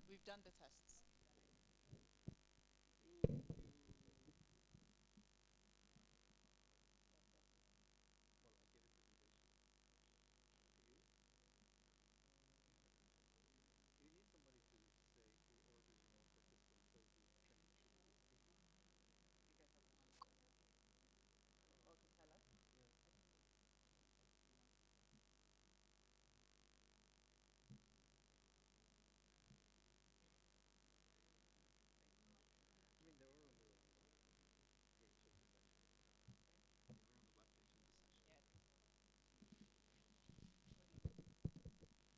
We've done the tests. Or to tell us. Yes.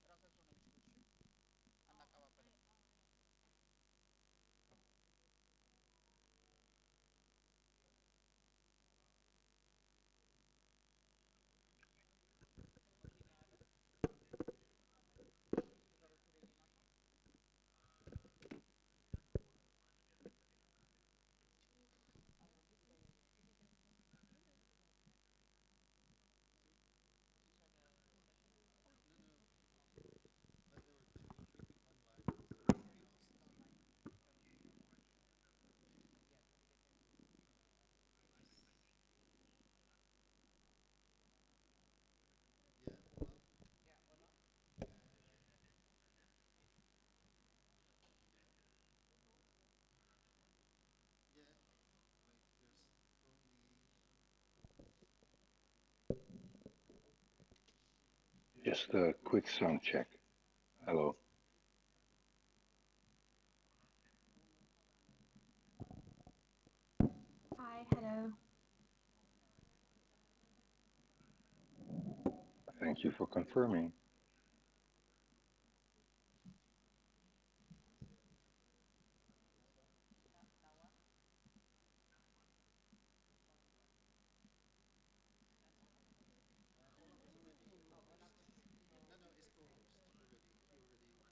ራሳቸው ነው የሚችሉት። አናቀባበልም። ሬዲ ነው ያለው። ስፒከሮቹ ሬዲ ናቸው። Yeah, hola. Just a quick sound check. Hello. Hi, hello. Thank you for confirming. Now what? Oh, hola puts oh, hola puts host, and then you have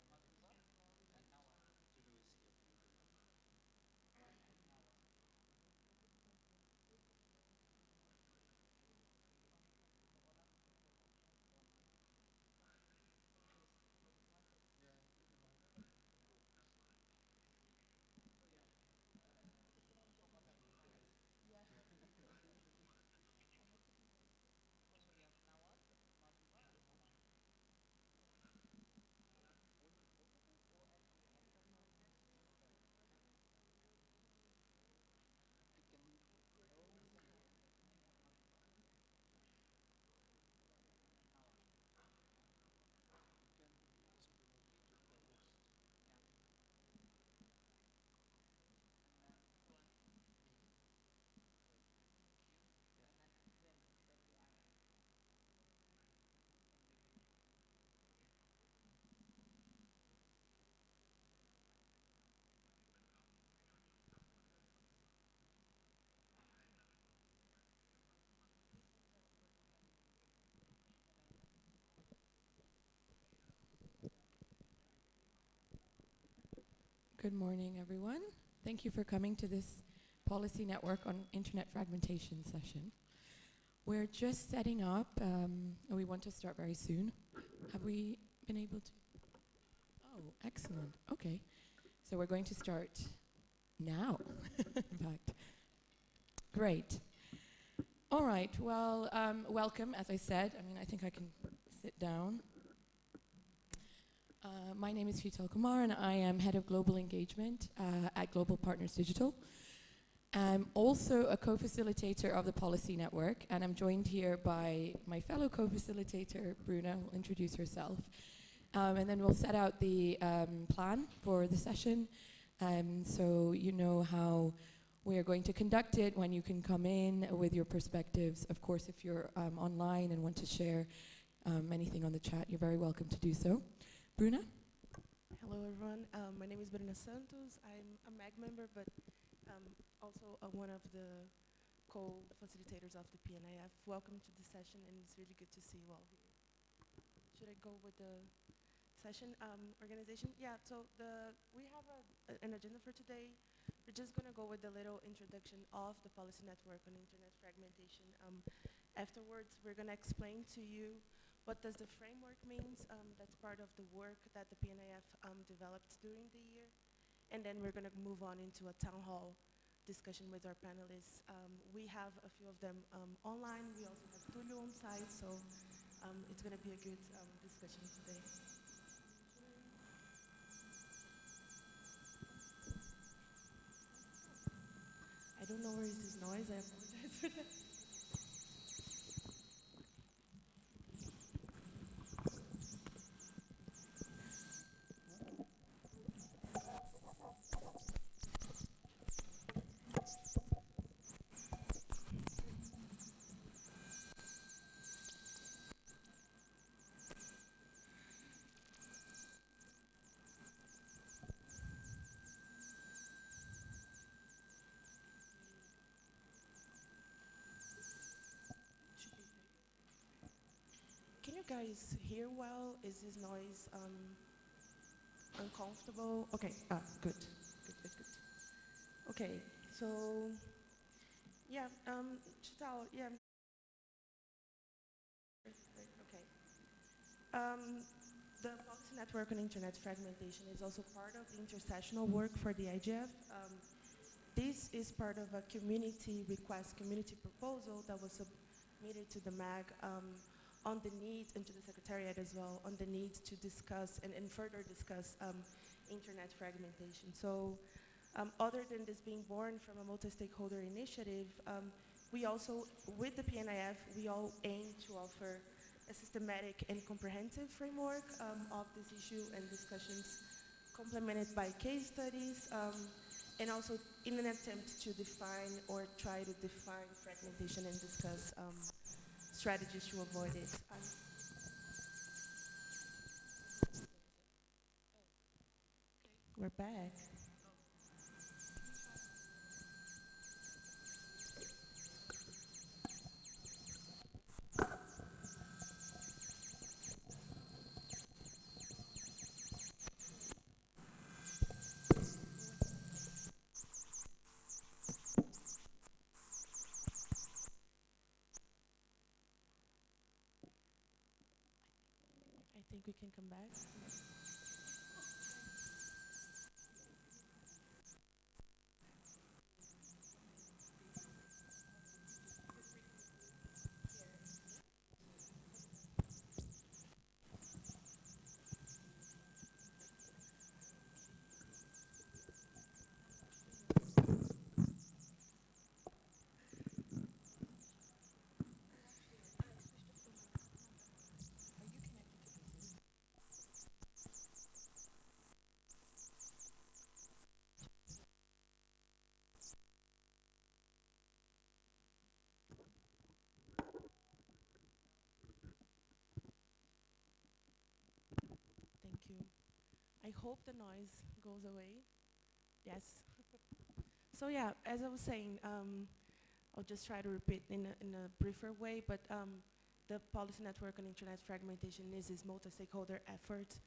Mazuba, and now what? Now what? So hola. Good morning, everyone. Thank you for coming to this Policy Network on Internet Fragmentation session. We're just setting up, and we want to start very soon. Have we been able to? Oh, excellent. Okay. So we're going to start now, in fact. Great. All right. Well, welcome, as I said. I think I can sit down. My name is Shital Kumar, and I am Head of Global Engagement at Global Partners Digital. I'm also a co-facilitator of the Policy Network, and I'm joined here by my fellow co-facilitator, Bruna, who will introduce herself. And then we'll set out the plan for the session, so you know how we are going to conduct it, when you can come in with your perspectives. Of course, if you're online and want to share anything on the chat, you're very welcome to do so. Bruna? Hello, everyone. My name is Bruna Santos. I'm a MAG member, but also one of the co-facilitators of the PNIF. Welcome to the session, and it's really good to see you all here. Should I go with the session organization? Yeah, so we have an agenda for today. We're just going to go with a little introduction of the Policy Network on Internet Fragmentation. Afterwards, we're going to explain to you what does the framework means. That's part of the work that the PNIF developed during the year. And then we're going to move on into a town hall discussion with our panelists. We have a few of them online. We also have Tulio on site, so it's going to be a good discussion today. I don't know where is this noise. I apologize for that. Can you guys hear well? Is this noise uncomfortable? Okay, good. Okay, so, yeah, Chital, yeah. Okay. The Policy Network on Internet Fragmentation is also part of the intersessional work for the IGF. This is part of a community request, community proposal that was submitted to the MAG on the need, and to the Secretariat as well, on the need to discuss and further discuss internet fragmentation. So other than this being born from a multi-stakeholder initiative, we also, with the PNIF, we all aim to offer a systematic and comprehensive framework of this issue and discussions, complemented by case studies, and also in an attempt to define or try to define fragmentation and discuss strategies to avoid it. We're back. I think we can come back. Thank you. I hope the noise goes away. Yes. So yeah, as I was saying, I'll just try to repeat in a briefer way, but the Policy Network on Internet Fragmentation is this multi-stakeholder effort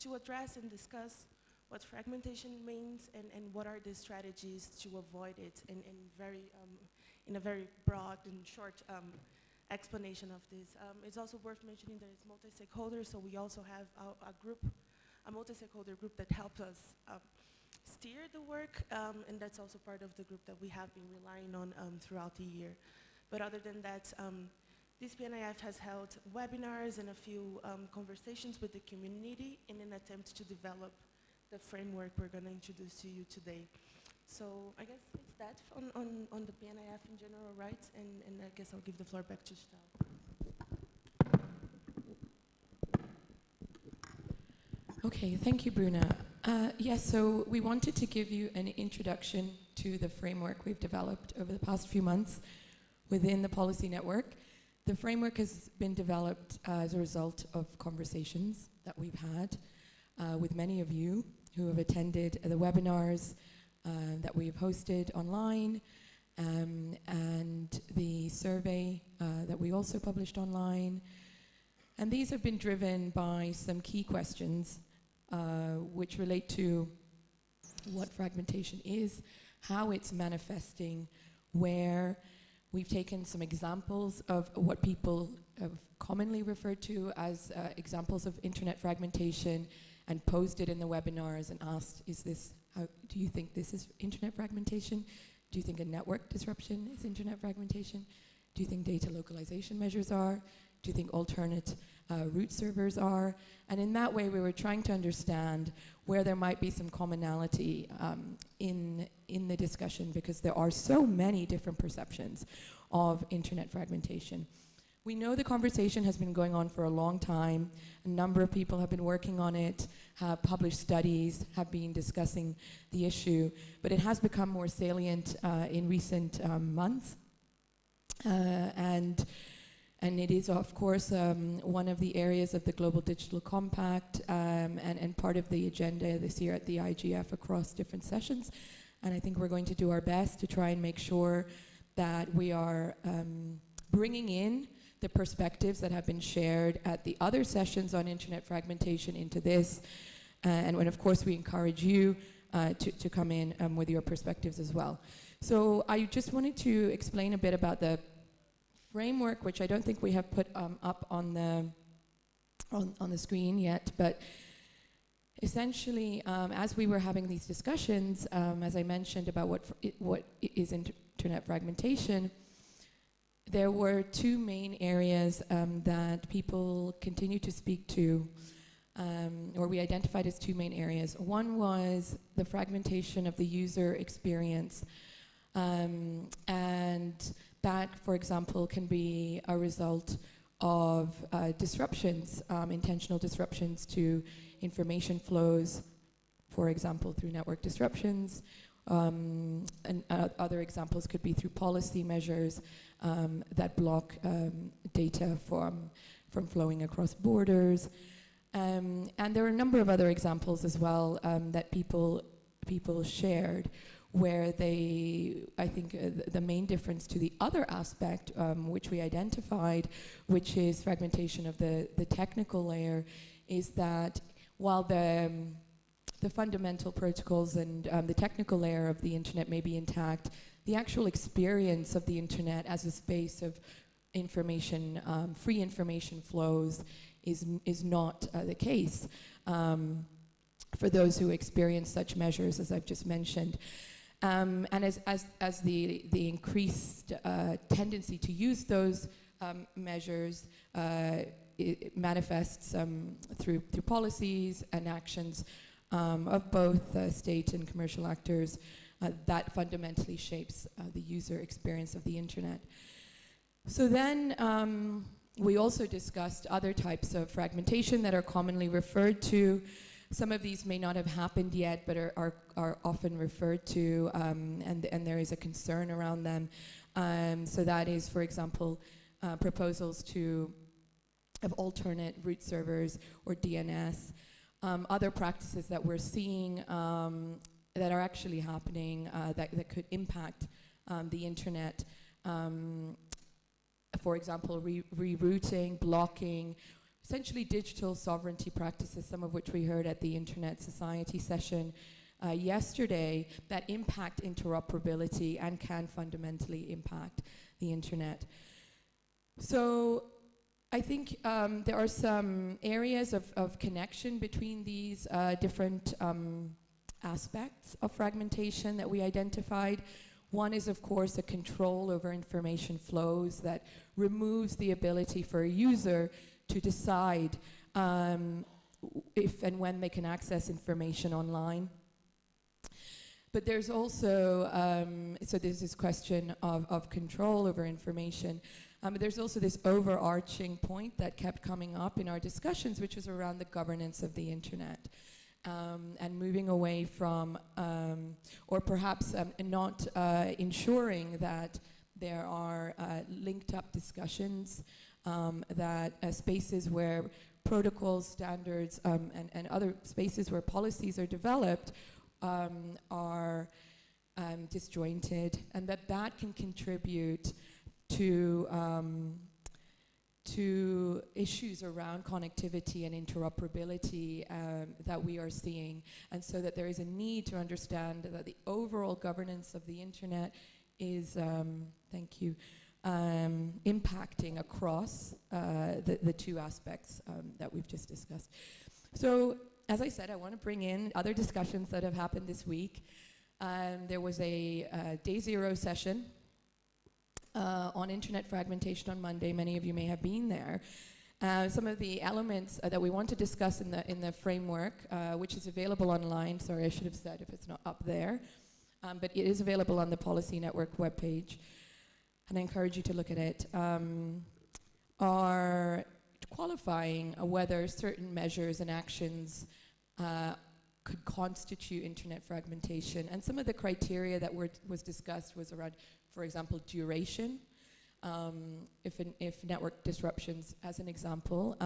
to address and discuss what fragmentation means and what are the strategies to avoid it in a very broad and short explanation of this. It's also worth mentioning that it's multi-stakeholder, so we also have a multi-stakeholder group that helps us steer the work, and that's also part of the group that we have been relying on throughout the year. But other than that, this PNIF has held webinars and a few conversations with the community in an attempt to develop the framework we're going to introduce to you today. So I guess it's that on the PNIF in general, right? And I guess I'll give the floor back to Stahl. Okay, thank you, Bruna. Yes, so we wanted to give you an introduction to the framework we've developed over the past few months within the policy network. The framework has been developed as a result of conversations that we've had with many of you who have attended the webinars that we've hosted online, and the survey that we also published online. And these have been driven by some key questions which relate to what fragmentation is, how it's manifesting, where. We've taken some examples of what people have commonly referred to as examples of internet fragmentation and posed it in the webinars and asked, do you think this is internet fragmentation? Do you think a network disruption is internet fragmentation? Do you think data localization measures are? Do you think alternate root servers are? And in that way, we were trying to understand where there might be some commonality in the discussion, because there are so many different perceptions of internet fragmentation. We know the conversation has been going on for a long time. A number of people have been working on it, have published studies, have been discussing the issue, but it has become more salient in recent months. And it is, of course, one of the areas of the Global Digital Compact and part of the agenda this year at the IGF across different sessions. And I think we're going to do our best to try and make sure that we are bringing in the perspectives that have been shared at the other sessions on internet fragmentation into this. And when, of course, we encourage you to come in with your perspectives as well. So I just wanted to explain a bit about the framework, which I don't think we have put up on the screen yet, but essentially, as we were having these discussions, as I mentioned about what is internet fragmentation, there were two main areas that people continue to speak to, or we identified as two main areas. One was the fragmentation of the user experience, and that, for example, can be a result of disruptions, intentional disruptions to information flows, for example, through network disruptions. And other examples could be through policy measures that block data from flowing across borders. And there are a number of other examples as well that people shared, where I think the main difference to the other aspect, which we identified, which is fragmentation of the technical layer, is that while the fundamental protocols and the technical layer of the internet may be intact, the actual experience of the internet as a space of information, free information flows, is not the case for those who experience such measures, as I've just mentioned. And as the increased tendency to use those measures, it manifests through policies and actions of both state and commercial actors, that fundamentally shapes the user experience of the internet. So then we also discussed other types of fragmentation that are commonly referred to. Some of these may not have happened yet, but are often referred to, and there is a concern around them. So that is, for example, proposals to have alternate root servers or DNS. Other practices that we're seeing that are actually happening that could impact the internet. For example, rerouting, blocking, essentially digital sovereignty practices, some of which we heard at the Internet Society session yesterday, that impact interoperability and can fundamentally impact the internet. So I think there are some areas of connection between these different aspects of fragmentation that we identified. One is, of course, a control over information flows that removes the ability for a user to decide if and when they can access information online. But there's also, so there's this question of control over information. But there's also this overarching point that kept coming up in our discussions, which was around the governance of the internet. And moving away from, or perhaps not ensuring that there are linked up discussions, that spaces where protocols, standards, and other spaces where policies are developed are disjointed, and that can contribute to issues around connectivity and interoperability that we are seeing, and so that there is a need to understand that the overall governance of the internet is, impacting across the two aspects that we've just discussed. So, as I said, I want to bring in other discussions that have happened this week. There was a Day Zero session on internet fragmentation on Monday. Many of you may have been there. Some of the elements that we want to discuss in the framework, which is available online. Sorry, I should have said if it's not up there. But it is available on the Policy Network webpage, and I encourage you to look at it, are qualifying whether certain measures and actions could constitute internet fragmentation. And some of the criteria that was discussed was around, for example, duration. If network disruptions, as an example,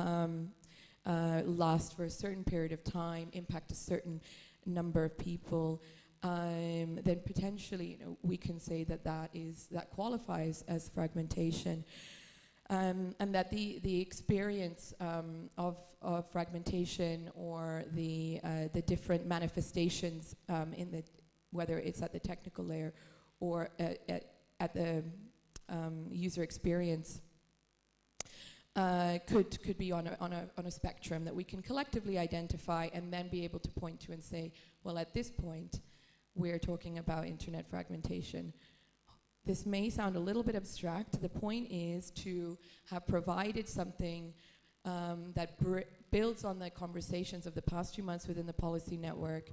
last for a certain period of time, impact a certain number of people, then potentially, we can say that qualifies as fragmentation. And that the experience of fragmentation or the different manifestations whether it's at the technical layer or at the user experience could be on a spectrum that we can collectively identify and then be able to point to and say, well, at this point, we're talking about internet fragmentation. This may sound a little bit abstract. The point is to have provided something that builds on the conversations of the past 2 months within the policy network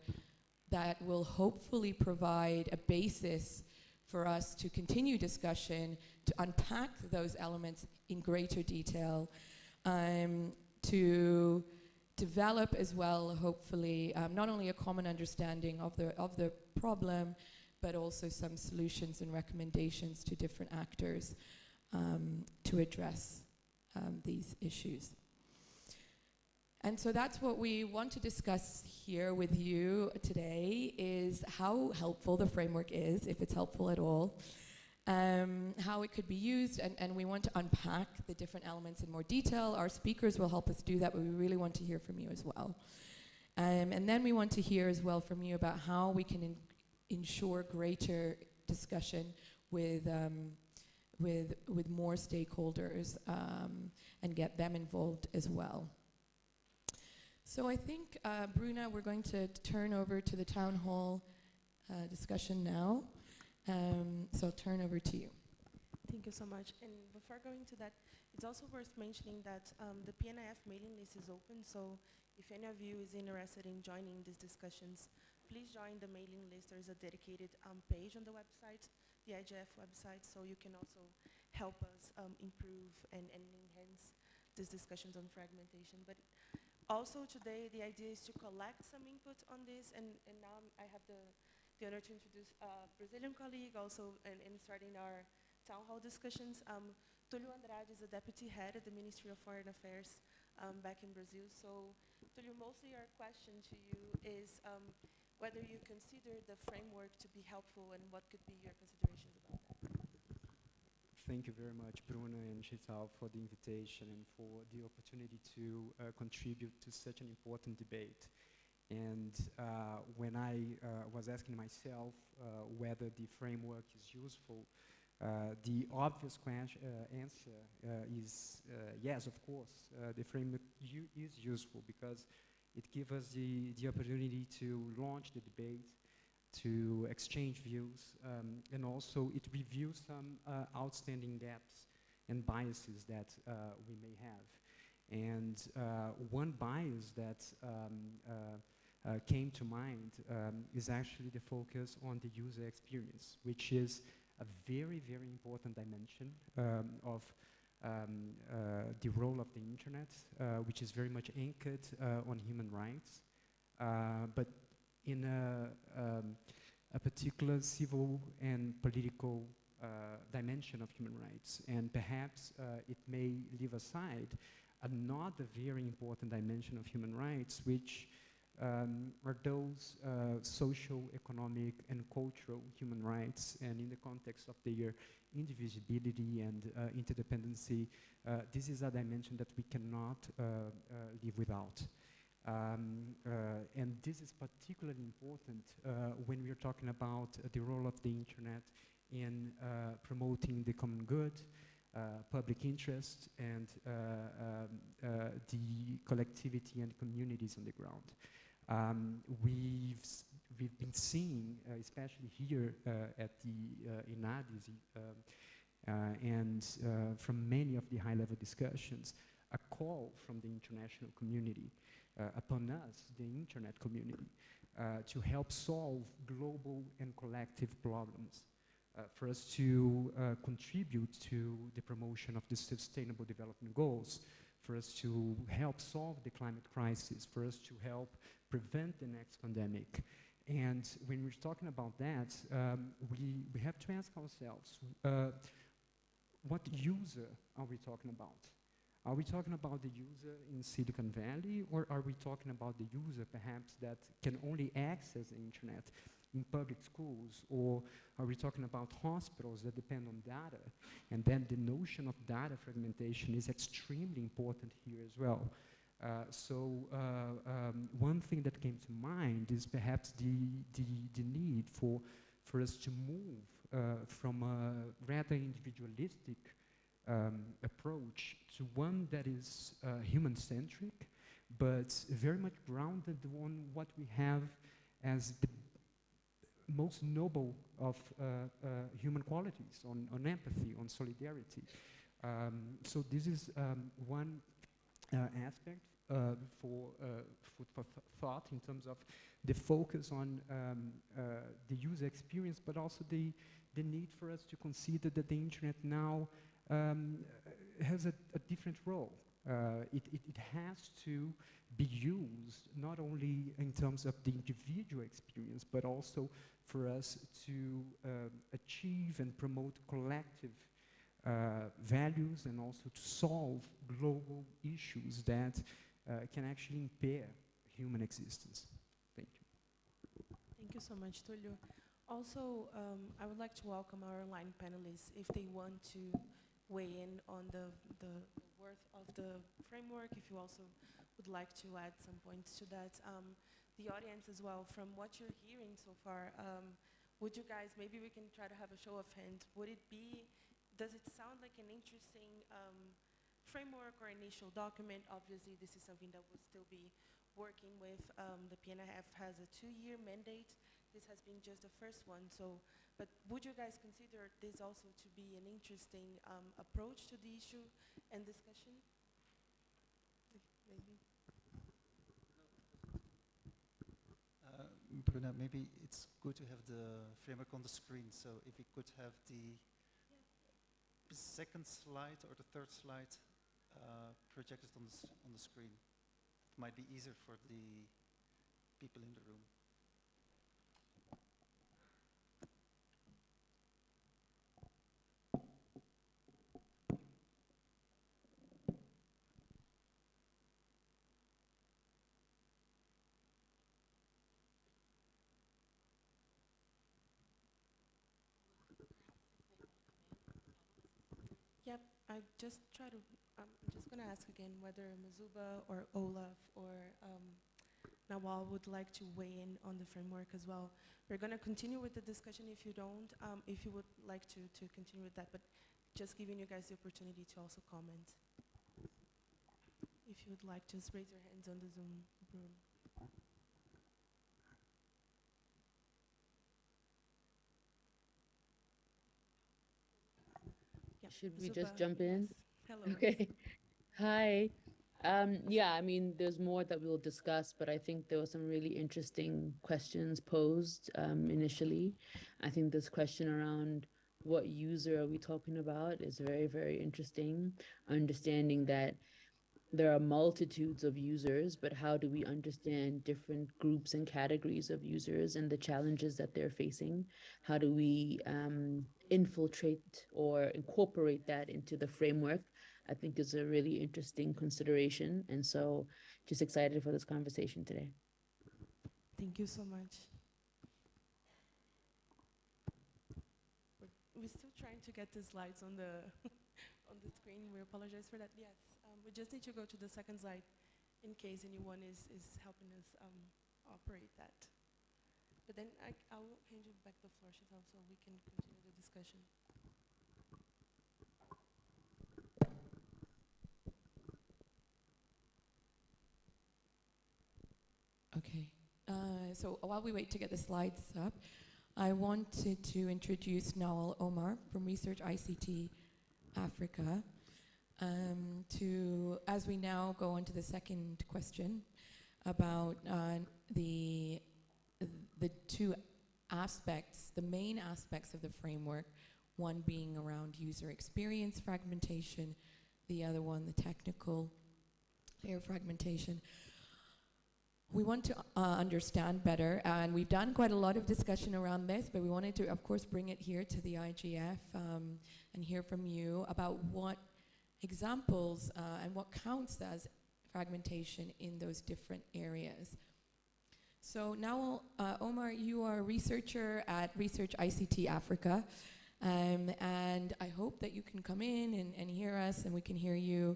that will hopefully provide a basis for us to continue discussion, to unpack those elements in greater detail, to develop as well, hopefully, not only a common understanding of the problem, but also some solutions and recommendations to different actors to address these issues. And so that's what we want to discuss here with you today, is how helpful the framework is, if it's helpful at all, how it could be used, and we want to unpack the different elements in more detail. Our speakers will help us do that, but we really want to hear from you as well. And then we want to hear as well from you about how we can ensure greater discussion with more stakeholders and get them involved as well. So I think, Bruna, we're going to turn over to the town hall discussion now. So I'll turn over to you. Thank you so much. And before going to that, it's also worth mentioning that the PNIF mailing list is open, so if any of you is interested in joining these discussions, please join the mailing list. There is a dedicated page on the website, the IGF website, so you can also help us improve and enhance these discussions on fragmentation. But also today, the idea is to collect some input on this, and now I have the honor to introduce a Brazilian colleague also in starting our town hall discussions. Tulio Andrade is a deputy head at the Ministry of Foreign Affairs back in Brazil. So Tulio, mostly our question to you is whether you consider the framework to be helpful and what could be your considerations about that. thank you very much, Bruno and Chital, for the invitation and for the opportunity to contribute to such an important debate. And when I was asking myself whether the framework is useful, the obvious answer is yes, of course. The framework is useful because it gives us the opportunity to launch the debate, to exchange views, and also it reviews some outstanding gaps and biases that we may have. And one bias that came to mind is actually the focus on the user experience, which is a very, very important dimension of the role of the internet, which is very much anchored on human rights, but in a particular civil and political dimension of human rights. And perhaps it may leave aside another very important dimension of human rights, which are those social, economic, and cultural human rights. And in the context of their indivisibility and interdependency, this is a dimension that we cannot live without. And this is particularly important when we are talking about the role of the internet in promoting the common good, public interest, and the collectivity and communities on the ground. We've been seeing, especially here at the INADIS, and from many of the high-level discussions, a call from the international community upon us, the internet community, to help solve global and collective problems, for us to contribute to the promotion of the Sustainable Development Goals, for us to help solve the climate crisis, for us to help prevent the next pandemic. And when we're talking about that, we have to ask ourselves, what user are we talking about? Are we talking about the user in Silicon Valley, or are we talking about the user perhaps that can only access the internet in public schools, or are we talking about hospitals that depend on data? And then the notion of data fragmentation is extremely important here as well. One thing that came to mind is perhaps the need for us to move from a rather individualistic approach to one that is human-centric, but very much grounded on what we have as the most noble of human qualities, on empathy, on solidarity. So this is one aspect for food for thought in terms of the focus on the user experience, but also the need for us to consider that the internet now has a different role. It has to be used not only in terms of the individual experience, but also for us to achieve and promote collective values, and also to solve global issues that can actually impair human existence. Thank you. Thank you so much, Tulio. Also, I would like to welcome our online panelists if they want to weigh in on the worth of the framework, if you also would like to add some points to that. The audience as well, from what you're hearing so far, would you guys, maybe we can try to have a show of hands, does it sound like an interesting framework or initial document? Obviously, this is something that we'll still be working with. The PNIF has a 2-year mandate. This has been just the first one. So, but would you guys consider this also to be an interesting approach to the issue and discussion? Maybe. Bruna, maybe it's good to have the framework on the screen. So if we could have the second slide or the third slide projected on the screen, it might be easier for the people in the room. I just try to, I'm just going to ask again whether Mazuba or Olaf or Nawal would like to weigh in on the framework as well. We're going to continue with the discussion if you don't, if you would like to continue with that, but just giving you guys the opportunity to also comment. If you would like, just raise your hands on the Zoom room. Yeah, Should we Zuba, just jump yes. in? Hello. Okay. Hi. Yeah, I mean, there's more that we'll discuss, but I think there were some really interesting questions posed initially. I think this question around what user are we talking about is very, very interesting. Understanding that there are multitudes of users, but how do we understand different groups and categories of users and the challenges that they're facing? How do we infiltrate or incorporate that into the framework? I think is a really interesting consideration. And so just excited for this conversation today. Thank you so much. We're still trying to get the slides on the on the screen. We apologize for that. Yes, we just need to go to the second slide in case anyone is helping us operate that. But then I'll hand you back the floor, Chantal, so we can continue the discussion. Okay. So while we wait to get the slides up, I wanted to introduce Nawal Omar from Research ICT Africa. As we now go on to the second question about the two aspects, the main aspects of the framework, one being around user experience fragmentation, the other one, the technical layer fragmentation. We want to understand better, and we've done quite a lot of discussion around this, but we wanted to, of course, bring it here to the IGF and hear from you about what examples and what counts as fragmentation in those different areas. So now, Omar, you are a researcher at Research ICT Africa, and I hope that you can come in and hear us, and we can hear you.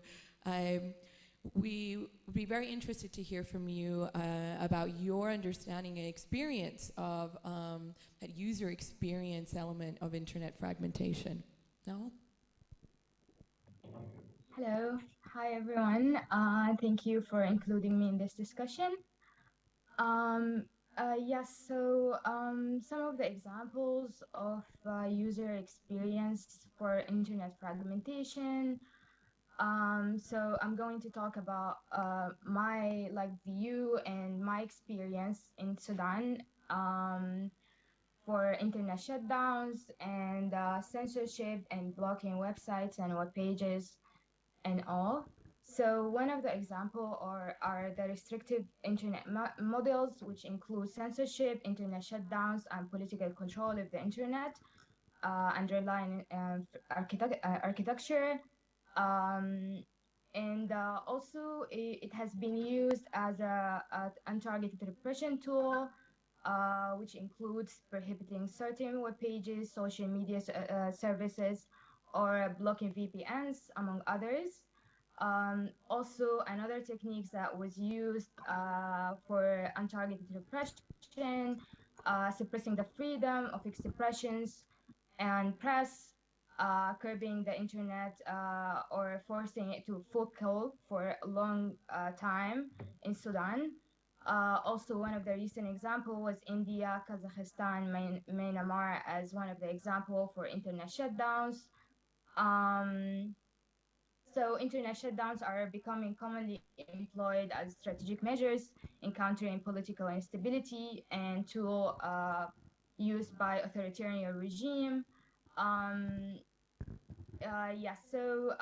We would be very interested to hear from you about your understanding and experience of that user experience element of internet fragmentation. No? Hello. Hi, everyone. Thank you for including me in this discussion. Yes, so some of the examples of user experience for internet fragmentation. So I'm going to talk about my view and my experience in Sudan for internet shutdowns and censorship and blocking websites and web pages and all. So one of the example are the restrictive internet models, which include censorship, internet shutdowns, and political control of the internet, underlying architecture. Um, and also it has been used as a untargeted repression tool, which includes prohibiting certain web pages, social media services, or blocking VPNs, among others. Also, another techniques that was used for untargeted repression, suppressing the freedom of expressions and press, curbing the internet or forcing it to full kill for a long time in Sudan. Also, one of the recent example was India, Kazakhstan, Myanmar as one of the example for internet shutdowns. Um, so internet shutdowns are becoming commonly employed as strategic measures in countering political instability and tool used by authoritarian regime. Um, yeah, so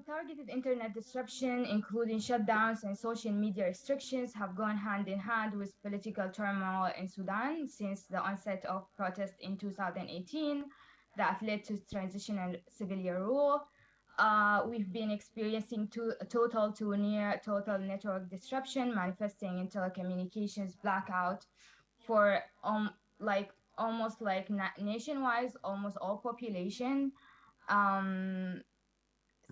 targeted internet disruption, including shutdowns and social media restrictions, have gone hand in hand with political turmoil in Sudan since the onset of protests in 2018 that led to transitional civilian rule. We've been experiencing total to near total network disruption, manifesting in telecommunications blackout for like almost like nationwide, almost all population. Um,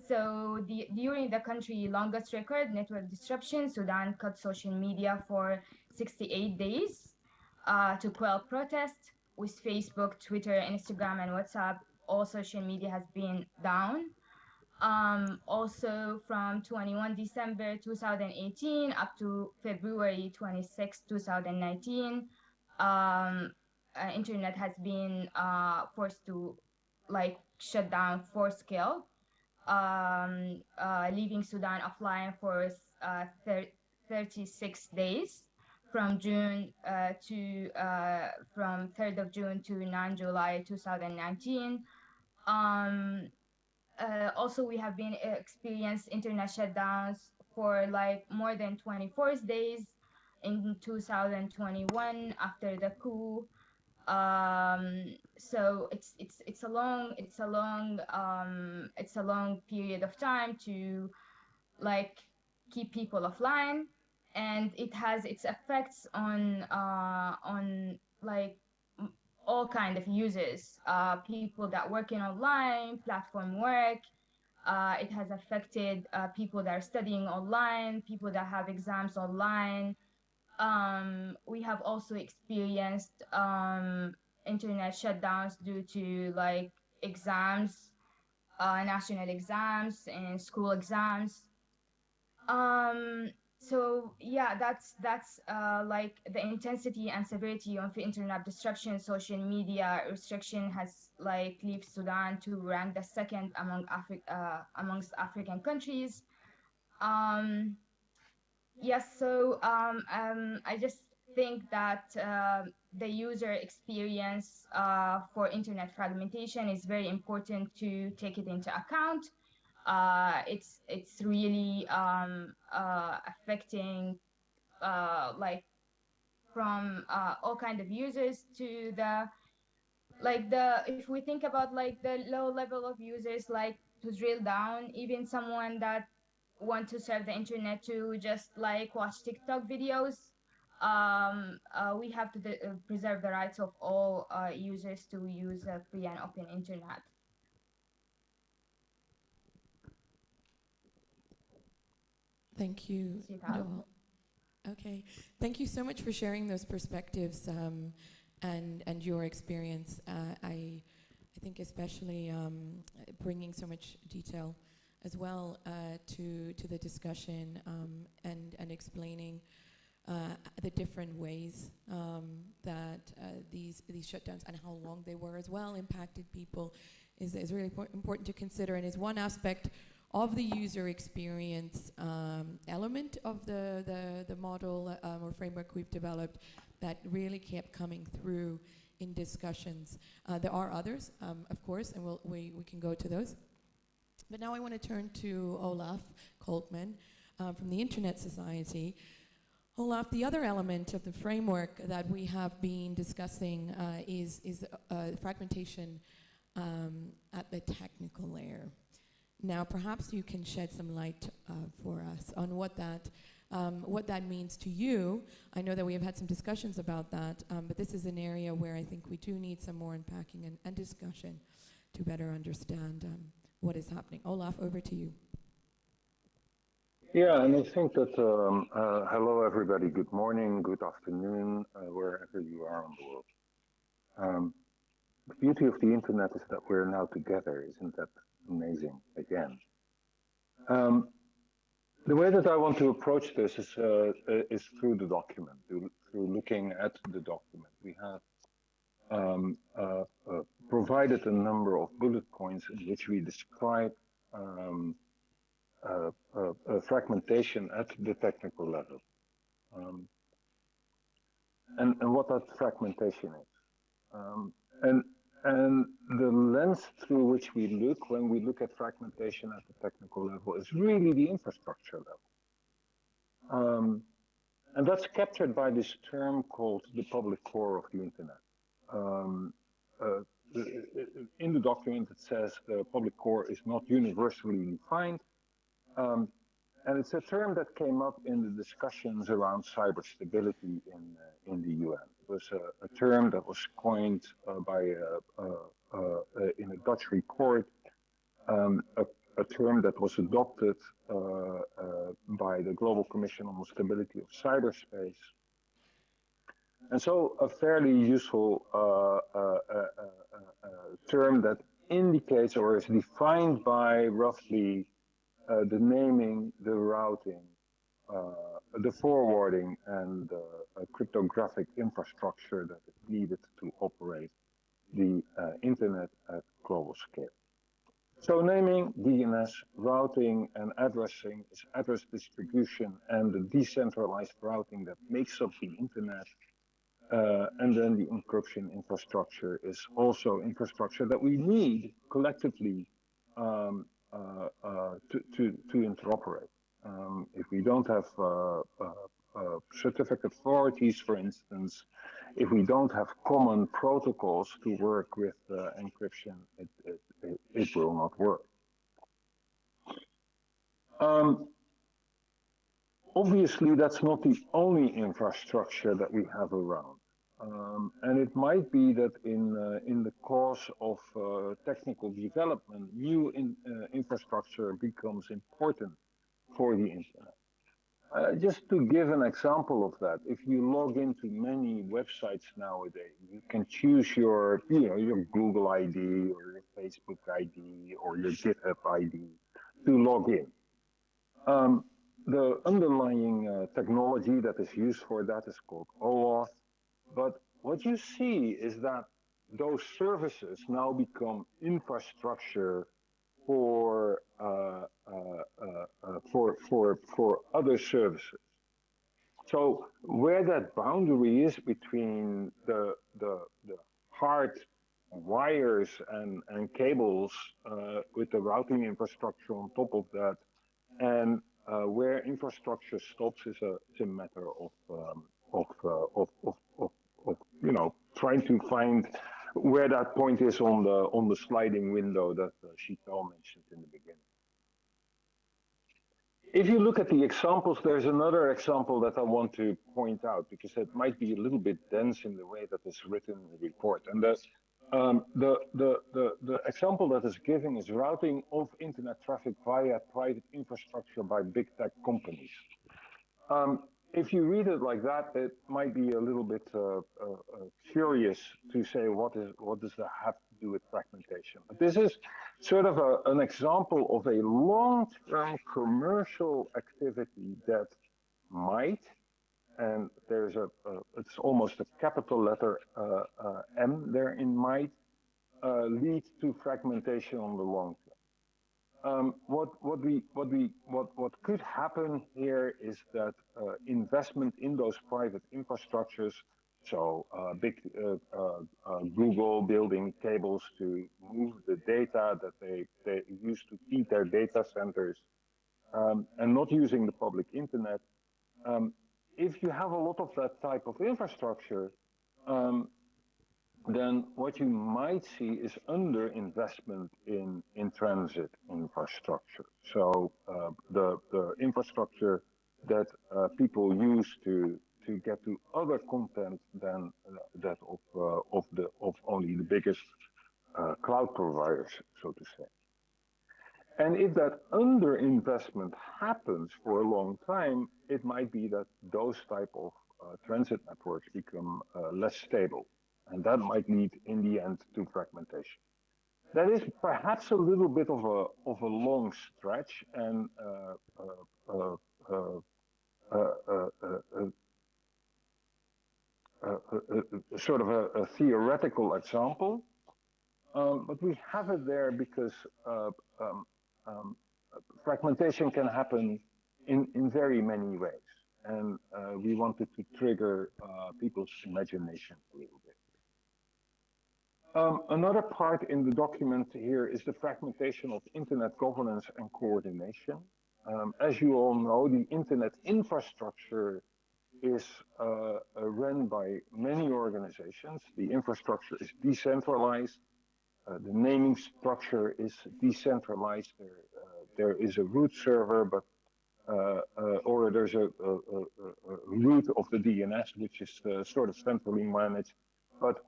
so during the country longest record network disruption, Sudan cut social media for 68 days to quell protests. With Facebook, Twitter, Instagram, and WhatsApp, all social media has been down. Also from 21 December 2018 up to February 26, 2019, internet has been forced to like shut down for scale, leaving Sudan offline for 36 days from June to from 3rd of June to 9 July 2019. Um, Also, we have been experienced internet shutdowns for like more than 24 days in 2021 after the coup. So it's a long period of time to like keep people offline, and it has its effects on like all kind of users, people that working online, platform work. It has affected people that are studying online, people that have exams online. We have also experienced internet shutdowns due to like exams, national exams and school exams. So yeah, that's like the intensity and severity of internet disruption. Social media restriction has like left Sudan to rank the second amongst African countries. Um, yes, so I just think that the user experience for internet fragmentation is very important to take it into account. It's really affecting like from all kind of users to the like the if we think about like the low level of users, like to drill down, even someone that want to surf the internet to just like watch TikTok videos. We have to preserve the rights of all users to use a free and open internet. Thank you, Sital. Noel. Okay, thank you so much for sharing those perspectives and your experience. I think especially bringing so much detail as well to the discussion and explaining the different ways that these shutdowns and how long they were as well impacted people is really important to consider, and is one aspect of the user experience element of the model or framework we've developed that really kept coming through in discussions. There are others, of course, and we can go to those. But now I want to turn to Olaf Kolkman from the Internet Society. Olaf, the other element of the framework that we have been discussing is fragmentation at the technical layer. Now, perhaps you can shed some light for us on what that means to you. I know that we have had some discussions about that, but this is an area where I think we do need some more unpacking and discussion to better understand what is happening. Olaf, over to you. Yeah, and I think that, hello everybody, good morning, good afternoon, wherever you are on the world. The beauty of the internet is that we're now together, isn't that amazing again? The way that I want to approach this is through the document, through looking at the document. We have provided a number of bullet points in which we describe fragmentation at the technical level, and what that fragmentation is, and the lens through which we look when we look at fragmentation at the technical level is really the infrastructure level, and that's captured by this term called the public core of the internet. In the document it says the public core is not universally defined. And it's a term that came up in the discussions around cyber stability in the UN. was a term that was coined in a Dutch report, a term that was adopted by the Global Commission on the Stability of Cyberspace. And so a fairly useful term that indicates or is defined by roughly the naming, the routing, the forwarding, and cryptographic infrastructure that is needed to operate the internet at global scale. So naming, DNS, routing, and addressing is address distribution and the decentralized routing that makes up the internet. And then the encryption infrastructure is also infrastructure that we need collectively to interoperate. If we don't have certificate authorities, for instance, if we don't have common protocols to work with encryption, it will not work. Obviously, that's not the only infrastructure that we have around. And it might be that in the course of technical development, new infrastructure becomes important for the internet. Just to give an example of that, if you log into many websites nowadays, you can choose your Google ID or your Facebook ID or your GitHub ID to log in. The underlying technology that is used for that is called OAuth. But what you see is that those services now become infrastructure for other services. So where that boundary is between the hard wires and cables with the routing infrastructure on top of that, and where infrastructure stops is a matter of trying to find where that point is on the sliding window that Chital mentioned in the beginning. If you look at the examples, there's another example that I want to point out because it might be a little bit dense in the way that it's written in the report. And the example that is given is routing of internet traffic via private infrastructure by big tech companies. If you read it like that, it might be a little bit curious to say what does that have to do with fragmentation. But this is sort of an example of a long-term commercial activity that might, and there's it's almost a capital letter M there in might, lead to fragmentation on the long term. What could happen here is that investment in those private infrastructures, so big Google building cables to move the data that they use to feed their data centers, and not using the public internet. If you have a lot of that type of infrastructure, then what you might see is underinvestment in transit infrastructure. So the infrastructure that people use to get to other content than that of only the biggest cloud providers, so to say. And if that underinvestment happens for a long time, it might be that those type of transit networks become less stable. And that might lead in the end to fragmentation. That is perhaps a little bit of a long stretch and sort of a theoretical example, but we have it there because fragmentation can happen in very many ways. And we wanted to trigger people's imagination a little bit. Another part in the document here is the fragmentation of internet governance and coordination. As you all know, the internet infrastructure is run by many organizations. The infrastructure is decentralized. The naming structure is decentralized. There is a root server, but or there's a root of the DNS which is sort of centrally managed, but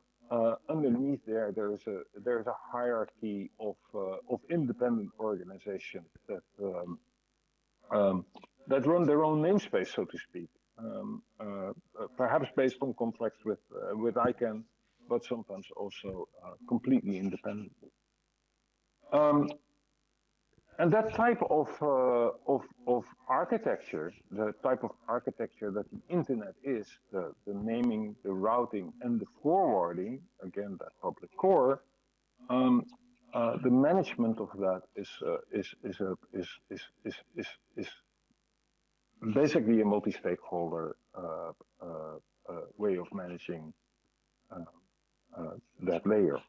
underneath there's a hierarchy of independent organizations that run their own namespace, so to speak. Perhaps based on contracts with ICANN, but sometimes also completely independently. And that type of architecture, the type of architecture that the internet is, the naming, the routing, and the forwarding, again, that public core, the management of that is basically a multi-stakeholder way of managing that layer.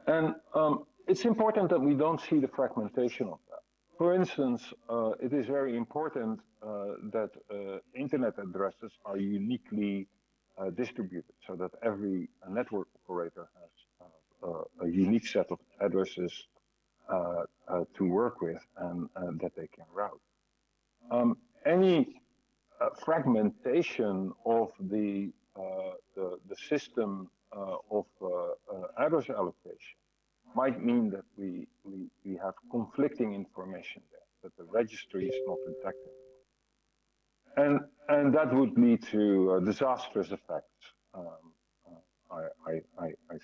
And it's important that we don't see the fragmentation of that. For instance, it is very important that internet addresses are uniquely distributed so that every network operator has a unique set of addresses to work with and that they can route. Any fragmentation of the system of address allocation might mean that we have conflicting information there, that the registry is not intact anymore. And that would lead to disastrous effects, I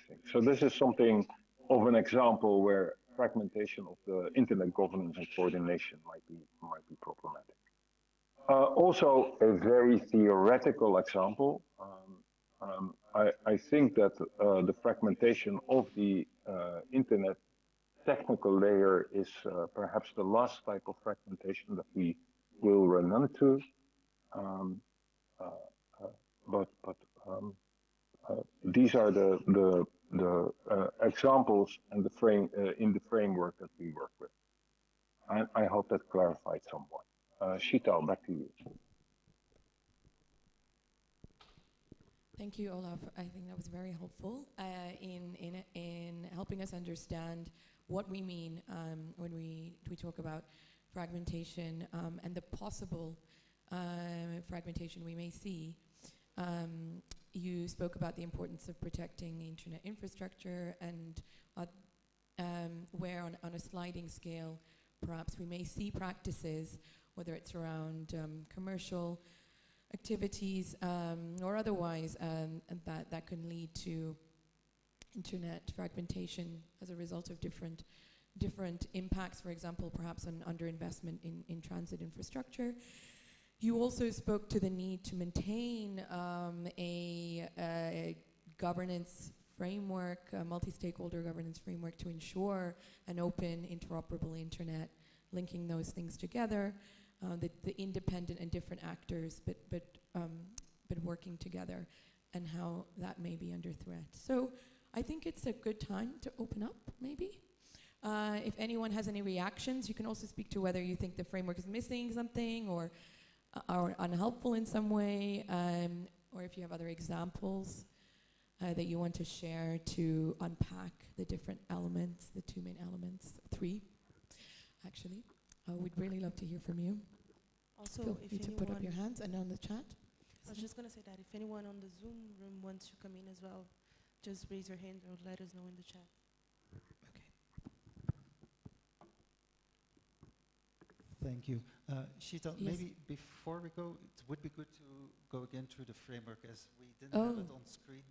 think. So this is something of an example where fragmentation of the internet governance and coordination might be problematic. Also, a very theoretical example. I think that the fragmentation of the internet technical layer is perhaps the last type of fragmentation that we will run into. But these are the examples and the frame in the framework that we work with. I hope that clarified somewhat. Sheetal, back to you. Thank you, Olaf. I think that was very helpful in helping us understand what we mean when we talk about fragmentation and the possible fragmentation we may see. You spoke about the importance of protecting internet infrastructure and where on a sliding scale, perhaps we may see practices, whether it's around commercial activities or otherwise, and that can lead to internet fragmentation as a result of different impacts, for example, perhaps on underinvestment in transit infrastructure. You also spoke to the need to maintain a governance framework, a multi-stakeholder governance framework to ensure an open, interoperable internet, linking those things together, the independent and different actors, but working together, and how that may be under threat. So I think it's a good time to open up, maybe. If anyone has any reactions, you can also speak to whether you think the framework is missing something or unhelpful in some way, or if you have other examples that you want to share to unpack the different elements, the two main elements, three, actually. We'd really love to hear from you. Also, Feel if free to put up your hands and on the chat. I was just going to say that if anyone on the Zoom room wants to come in as well, just raise your hand or let us know in the chat. Okay. Thank you. Sheetal, Yes. maybe before we go, it would be good to go again through the framework as we didn't have it on screen.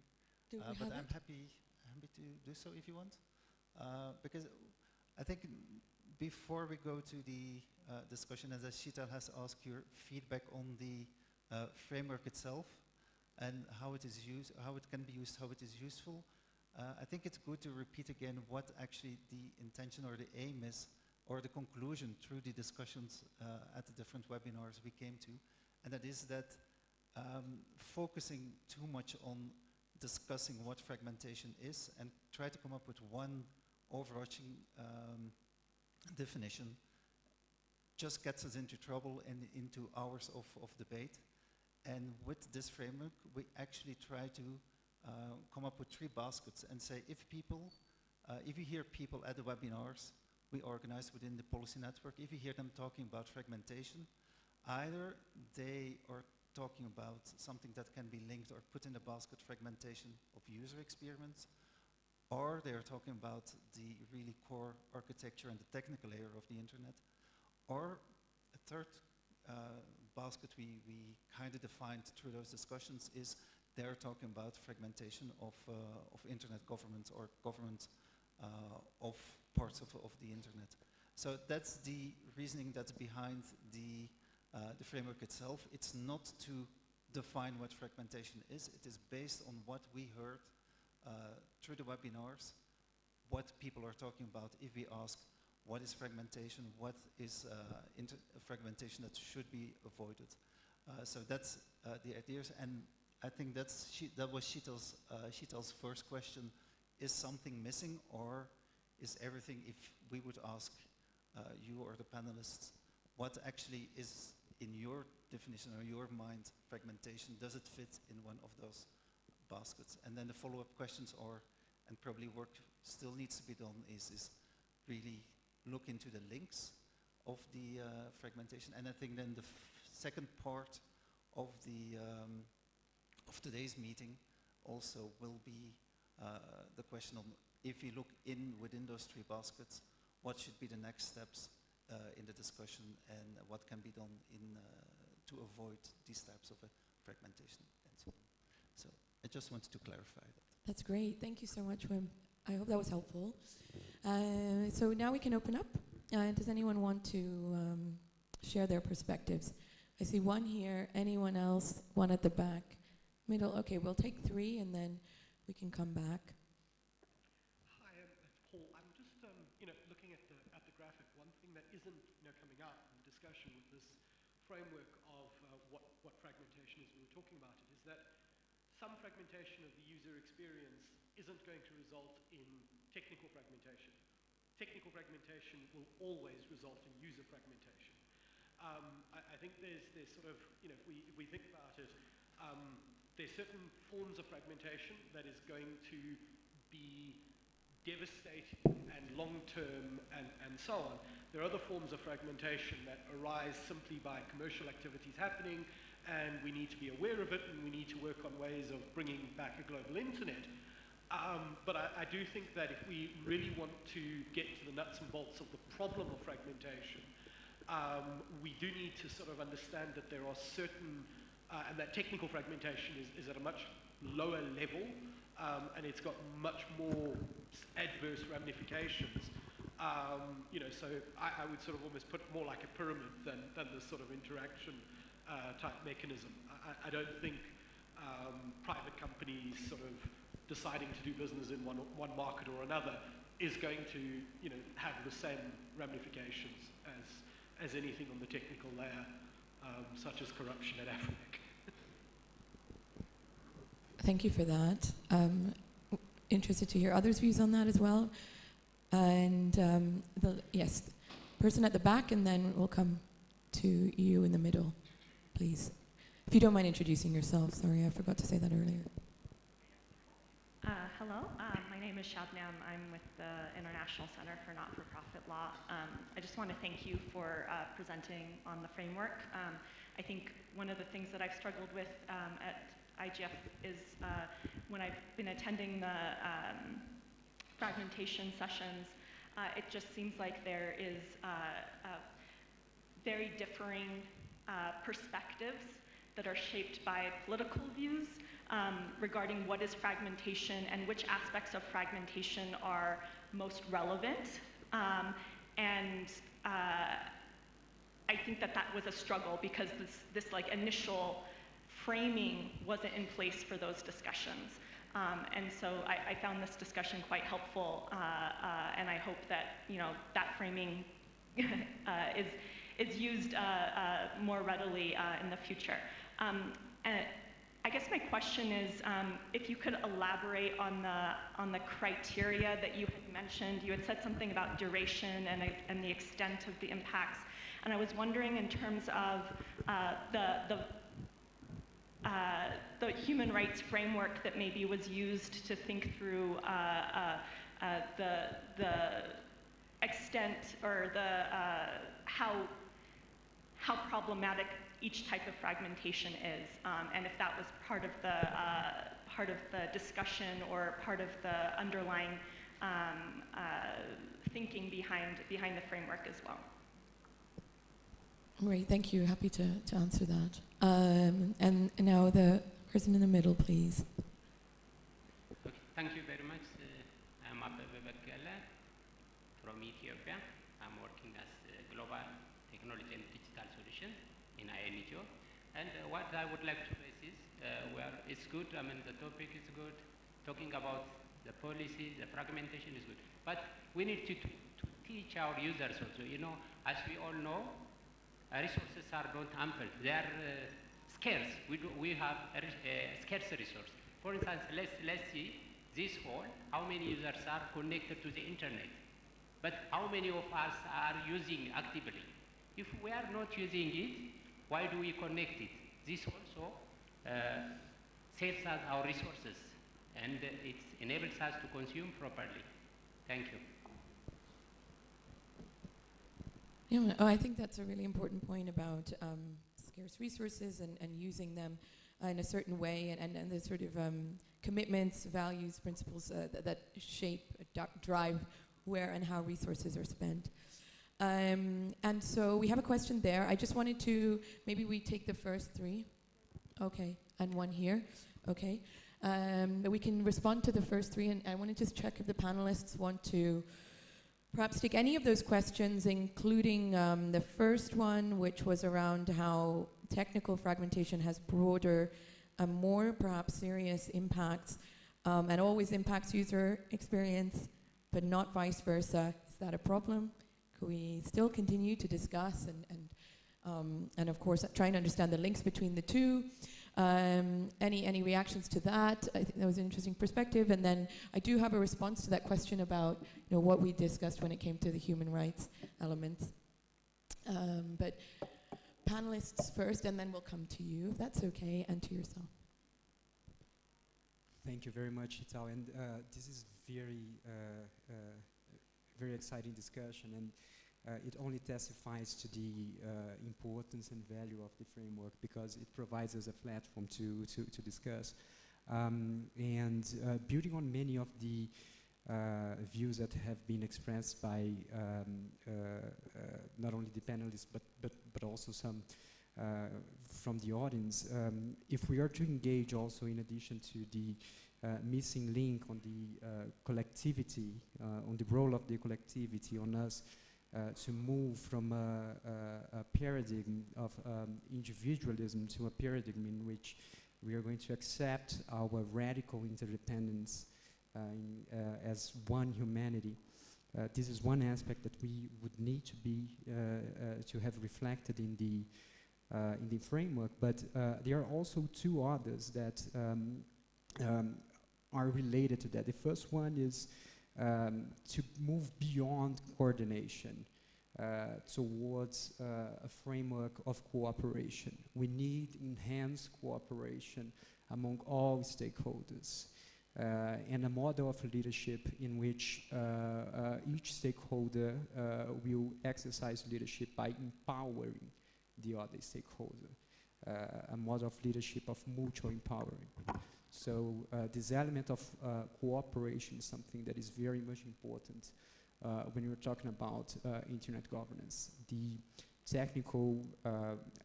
Do we But have I'm it? happy to do so if you want. Because I think before we go to the discussion, as Sheetal has asked your feedback on the framework itself and how it is used, how it can be used, how it is useful. I think it's good to repeat again what actually the intention or the aim is, or the conclusion through the discussions at the different webinars we came to, and that is that focusing too much on discussing what fragmentation is and try to come up with one overarching definition just gets us into trouble and into hours of debate. And with this framework, we actually try to come up with three baskets and say, if you hear people at the webinars we organize within the policy network, if you hear them talking about fragmentation, either they are talking about something that can be linked or put in the basket fragmentation of user experiments, or they are talking about the really core architecture and the technical layer of the internet, or a third basket we kind of defined through those discussions is they're talking about fragmentation of internet government or government of parts of the internet. So that's the reasoning that's behind the framework itself. It's not to define what fragmentation is. It is based on what we heard through the webinars, what people are talking about. If we ask, what is fragmentation? What is fragmentation that should be avoided? So that's the ideas, and I think that was Sheetal's first question. Is something missing, or is everything, if we would ask you or the panelists, what actually is in your definition or your mind fragmentation? Does it fit in one of those baskets? And then the follow-up questions are, and probably work still needs to be done, is really look into the links of the fragmentation. And I think then the second part of the of today's meeting also will be the question on, if you look within those three baskets, what should be the next steps in the discussion, and what can be done to avoid these types of fragmentation and so on. So I just wanted to clarify that. That's great. Thank you so much, Wim. I hope that was helpful. So now we can open up. Does anyone want to share their perspectives? I see one here. Anyone else? One at the back. Middle. Okay, we'll take three and then we can come back. Hi, it's Paul. I'm just looking at the graphic. One thing that isn't coming out in the discussion with this framework of what fragmentation is, we were talking about it, is that some fragmentation of the user experience isn't going to result in technical fragmentation. Technical fragmentation will always result in user fragmentation. I think there's sort of, if we think about it, there's certain forms of fragmentation that is going to be devastating and long-term and so on. There are other forms of fragmentation that arise simply by commercial activities happening, and we need to be aware of it, and we need to work on ways of bringing back a global internet. But I do think that if we really want to get to the nuts and bolts of the problem of fragmentation, we do need to sort of understand that there are certain and that technical fragmentation is at a much lower level, and it's got much more adverse ramifications. So I would sort of almost put it more like a pyramid than this sort of interaction type mechanism. I don't think private companies sort of deciding to do business in one market or another is going to have the same ramifications as anything on the technical layer, such as corruption at AFRIC. Thank you for that. Interested to hear others' views on that as well. And yes, person at the back, and then we'll come to you in the middle, please. If you don't mind introducing yourself. Sorry, I forgot to say that earlier. Hello, my name is Shabnam. I'm with the International Center for Not-for-Profit Law. I just want to thank you for presenting on the framework. I think one of the things that I've struggled with at IGF is when I've been attending the fragmentation sessions, it just seems like there is very differing perspectives that are shaped by political views regarding what is fragmentation and which aspects of fragmentation are most relevant. And I think that was a struggle because this like initial framing wasn't in place for those discussions. And so I found this discussion quite helpful, and I hope that that framing is used more readily in the future. And I guess my question is, if you could elaborate on the criteria that you had mentioned. You had said something about duration and the extent of the impacts, and I was wondering in terms of the human rights framework that maybe was used to think through extent or how problematic each type of fragmentation is, and if that was part of the discussion or part of the underlying thinking behind the framework as well. Great, thank you. Happy to answer that. And now the person in the middle, please. Okay, thank you very much. I'm Abebe Bekele from Ethiopia. I'm working as Global Technology and Digital Solution in INGO. And what I would like to raise is, it's good, I mean, the topic is good, talking about the policy, the fragmentation is good. But we need to teach our users also. You know, as we all know, resources are not ample. They are scarce. We have a scarce resource. For instance, let's see this hall, how many users are connected to the internet. But how many of us are using actively? If we are not using it, why do we connect it? This also saves us our resources, and it enables us to consume properly. Thank you. Yeah, I think that's a really important point about scarce resources and using them in a certain way, and the sort of commitments, values, principles that shape, drive where and how resources are spent. And so we have a question there. I just wanted to, maybe we take the first three. Okay, and one here. Okay. We can respond to the first three, and I want to just check if the panelists want to perhaps take any of those questions, including the first one, which was around how technical fragmentation has broader, more perhaps serious impacts, and always impacts user experience, but not vice versa. Is that a problem? Could we still continue to discuss and of course try and understand the links between the two? Any reactions to that? I think that was an interesting perspective. And then I do have a response to that question about what we discussed when it came to the human rights elements. But panelists first, and then we'll come to you, if that's okay, and to yourself. Thank you very much, Ital. And this is very exciting discussion, and it only testifies to the importance and value of the framework, because it provides us a platform to discuss. And building on many of the views that have been expressed by not only the panelists but also some from the audience, if we are to engage also, in addition to the missing link on the collectivity, on the role of the collectivity, on us to move from a paradigm of individualism to a paradigm in which we are going to accept our radical interdependence as one humanity. This is one aspect that we would need to be to have reflected in the framework, but there are also two others that are related to that. The first one is to move beyond coordination towards a framework of cooperation. We need enhanced cooperation among all stakeholders and a model of leadership in which each stakeholder will exercise leadership by empowering the other stakeholder, a model of leadership of mutual empowering. So this element of cooperation is something that is very much important when we're talking about internet governance. The technical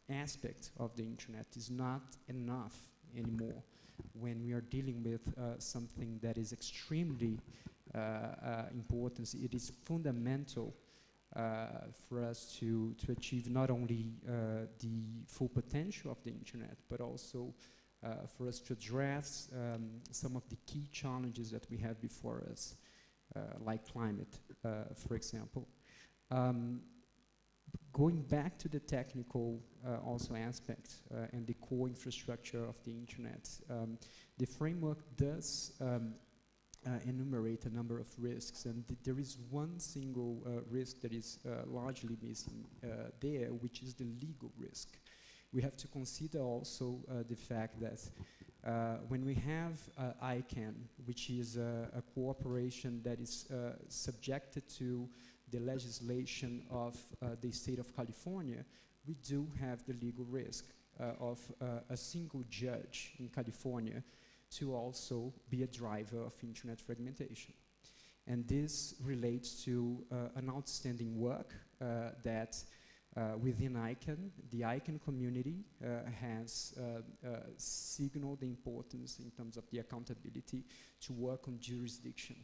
aspect of the internet is not enough anymore when we are dealing with something that is extremely important. It is fundamental for us to achieve not only the full potential of the internet, but also for us to address some of the key challenges that we have before us, like climate, for example. Going back to the technical also aspect and the core infrastructure of the internet, the framework does enumerate a number of risks, and there is one single risk that is largely missing there, which is the legal risk. We have to consider also the fact that when we have ICANN, which is a cooperation that is subjected to the legislation of the state of California, we do have the legal risk of a single judge in California to also be a driver of internet fragmentation. And this relates to an outstanding work that within ICANN, the ICANN community has signaled the importance in terms of the accountability to work on jurisdiction.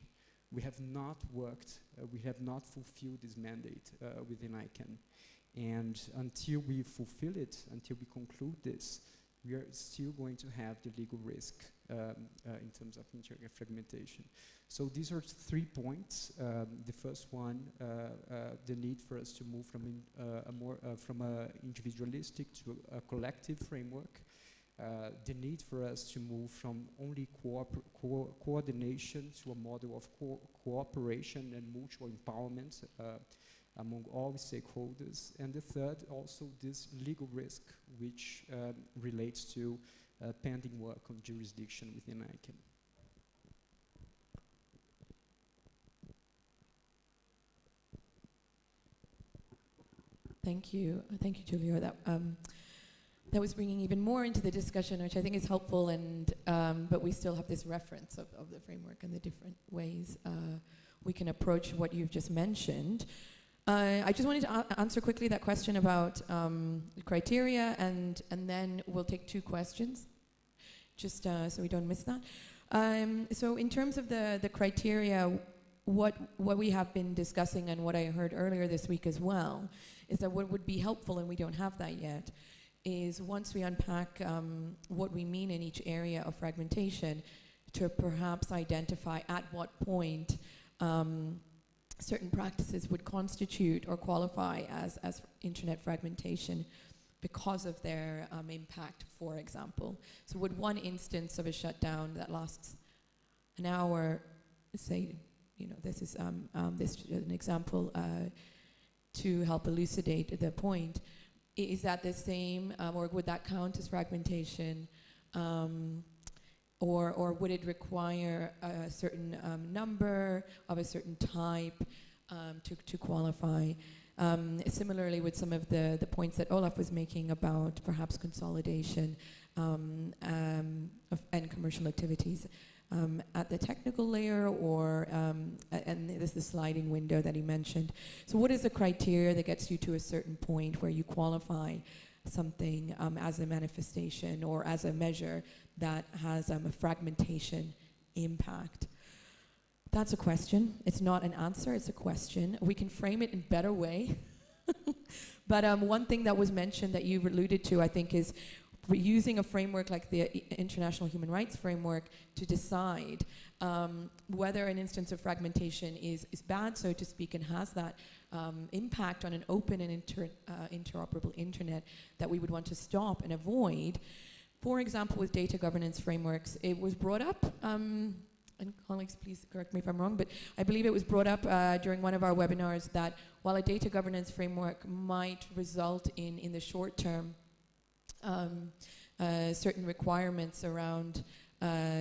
We have not worked, we have not fulfilled this mandate within ICANN. And until we fulfill it, until we conclude this, we are still going to have the legal risk in terms of internet fragmentation. So these are 3 points. The first one, the need for us to move from from a individualistic to a collective framework. The need for us to move from only coordination to a model of cooperation and mutual empowerment among all stakeholders. And the third, also this legal risk, which relates to pending work on jurisdiction within ICANN. Thank you, Julio. That was bringing even more into the discussion, which I think is helpful. And but we still have this reference of the framework and the different ways we can approach what you've just mentioned. I just wanted to answer quickly that question about the criteria, and then we'll take 2 questions, just so we don't miss that. So in terms of the criteria, what we have been discussing and what I heard earlier this week as well, is that what would be helpful, and we don't have that yet, is once we unpack what we mean in each area of fragmentation, to perhaps identify at what point certain practices would constitute or qualify as internet fragmentation because of their impact, for example. So would one instance of a shutdown that lasts an hour, say, this is this an example to help elucidate the point, is that the same, or would that count as fragmentation? Or would it require a certain number of a certain type to qualify? Similarly, with some of the points that Olaf was making about perhaps consolidation and commercial activities at the technical layer, or and there's the sliding window that he mentioned. So what is the criteria that gets you to a certain point where you qualify something as a manifestation or as a measure that has a fragmentation impact? That's a question. It's not an answer, it's a question. We can frame it in a better way. But one thing that was mentioned that you've alluded to, I think, is using a framework like the International Human Rights Framework to decide whether an instance of fragmentation is bad, so to speak, and has that impact on an open and interoperable internet that we would want to stop and avoid. For example, with data governance frameworks, it was brought up, and colleagues, please correct me if I'm wrong, but I believe it was brought up during one of our webinars that while a data governance framework might result in the short term certain requirements around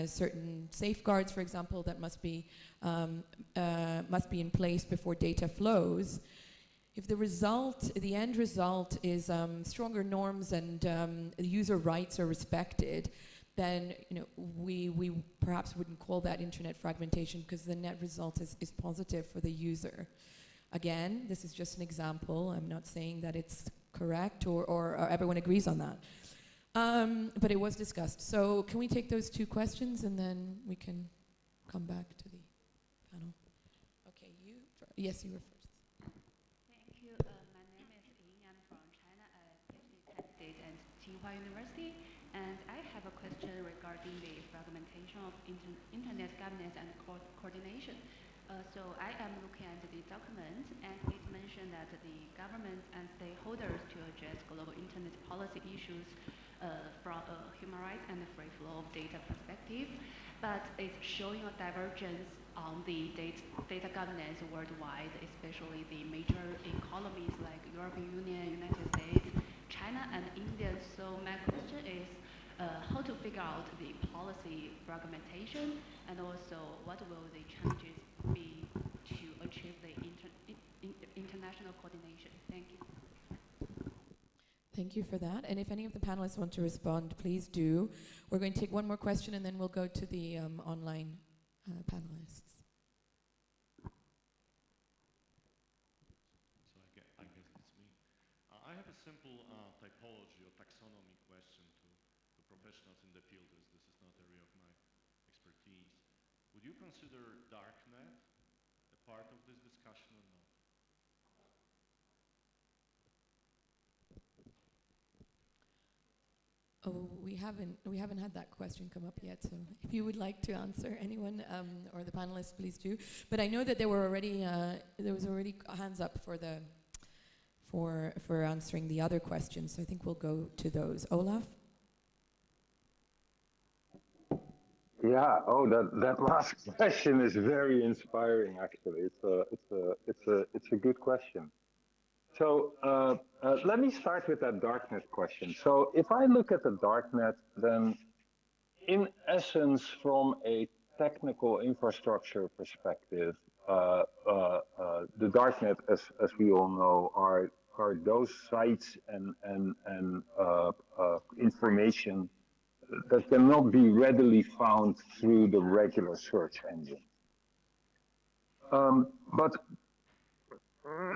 certain safeguards, for example, that must be in place before data flows. If the end result is stronger norms and user rights are respected, then we perhaps wouldn't call that internet fragmentation, because the net result is positive for the user. Again, this is just an example. I'm not saying that it's correct or everyone agrees on that. But it was discussed. So can we take those 2 questions and then we can come back to the panel? Okay, yes, you were first. Thank you. My name is Ying. I'm from China, a PhD candidate at Tsinghua University. And I have a question regarding the fragmentation of internet governance and coordination. So I am looking at the document, and it mentioned that the governments and stakeholders to address global internet policy issues from a human rights and free flow of data perspective, but it's showing a divergence on the data governance worldwide, especially the major economies like European Union, United States, China, and India. So my question is, how to figure out the policy fragmentation, and also what will the challenges be to achieve the international coordination? Thank you. Thank you for that. And if any of the panelists want to respond, please do. We're going to take one more question and then we'll go to the online panelists. So I guess it's me. I have a simple typology or taxonomy question to professionals in the field, as this is not area of my expertise. Would you consider darknet a part of this discussion or not? Oh, we haven't had that question come up yet. So if you would like to answer, anyone or the panelists, please do. But I know that there were already there was already hands up for answering the other questions. So I think we'll go to those. Olaf. Yeah. Oh, that last question is very inspiring. Actually, it's a good question. So let me start with that darknet question. So if I look at the darknet, then in essence, from a technical infrastructure perspective, the darknet, as we all know, are those sites and information that cannot be readily found through the regular search engine. But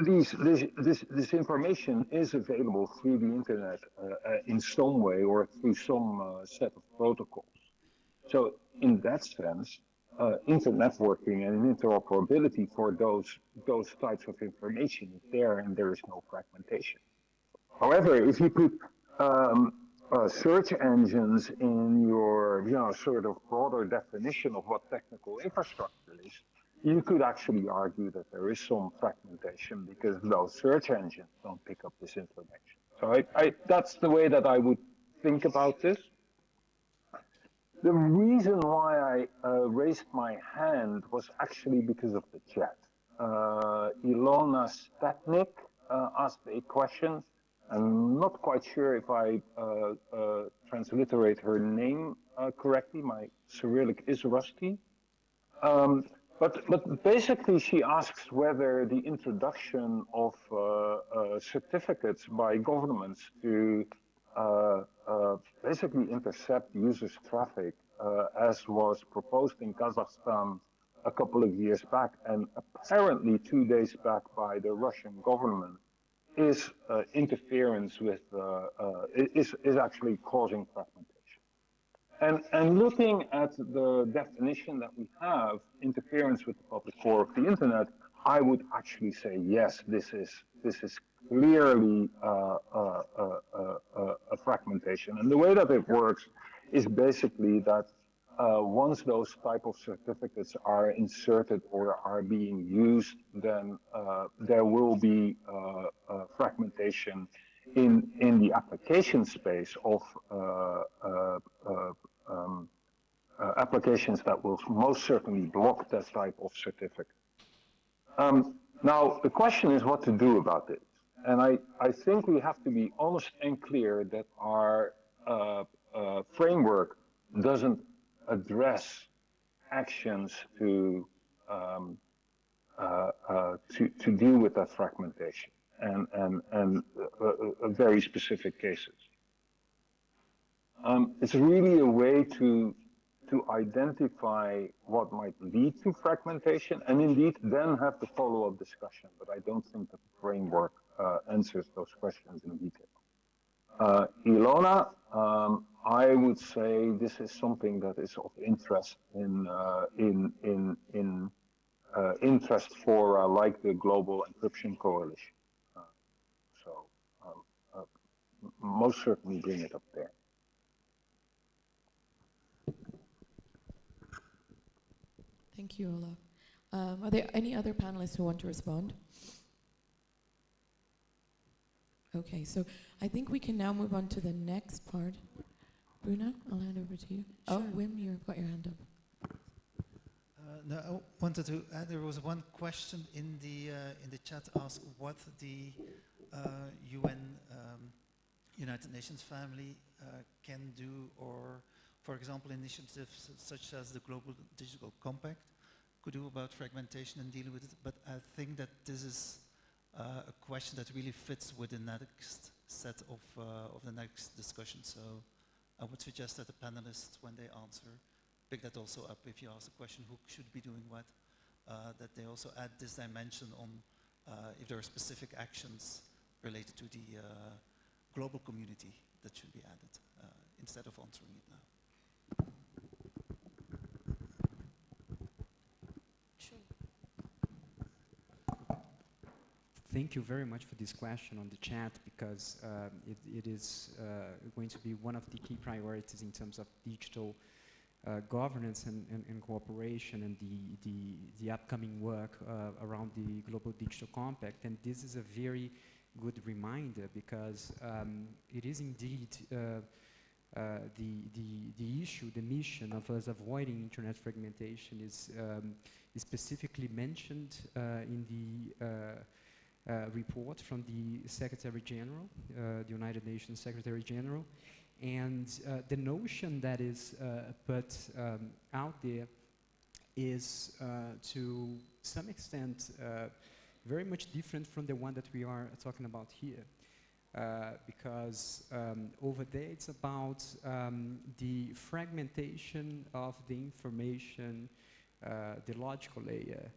this information is available through the internet in some way or through some set of protocols. So in that sense, internetworking and interoperability for those types of information is there, and there is no fragmentation. However, if you put search engines in your sort of broader definition of what technical infrastructure is, you could actually argue that there is some fragmentation because those search engines don't pick up this information. So that's the way that I would think about this. The reason why I raised my hand was actually because of the chat. Ilona Statnik asked a question. I'm not quite sure if I transliterate her name correctly. My Cyrillic is rusty. But basically, she asks whether the introduction of certificates by governments to basically intercept users' traffic, as was proposed in Kazakhstan a couple of years back, and apparently 2 days back by the Russian government, is interference with, is actually causing fragmentation. And looking at the definition that we have, interference with the public core of the internet, I would actually say yes, this is clearly a fragmentation. And the way that it works is basically that once those type of certificates are inserted or are being used, then there will be fragmentation in the application space of applications that will most certainly block that type of certificate. Now, the question is what to do about it. And I think we have to be honest and clear that our framework doesn't address actions to deal with that fragmentation and very specific cases. It's really a way to identify what might lead to fragmentation and indeed then have the follow-up discussion. But I don't think that the framework answers those questions in detail. Ilona, I would say this is something that is of interest interest for like the Global Encryption Coalition. So most certainly bring it up there. Thank you, Olaf. Are there any other panelists who want to respond? Okay, so I think we can now move on to the next part. Bruna, I'll hand over to you. Sure. Oh, Wim, you've got your hand up. No, I wanted to add, there was one question in the chat asked what the UN United Nations family can do, or for example initiatives such as the Global Digital Compact could do about fragmentation and dealing with it. But I think that this is a question that really fits with the next set of the next discussion. So I would suggest that the panelists, when they answer, pick that also up. If you ask a question, who should be doing what, that they also add this dimension on if there are specific actions related to the global community that should be added instead of answering it now. Sure. Thank you very much for this question on the chat, because it is going to be one of the key priorities in terms of digital governance and cooperation, and the upcoming work around the Global Digital Compact. And this is a very good reminder, because it is indeed the issue, the mission of us avoiding internet fragmentation is specifically mentioned in the report from the Secretary General, the United Nations Secretary General. And the notion that is put out there is to some extent very much different from the one that we are talking about here. Because over there it's about the fragmentation of the information, the logical layer,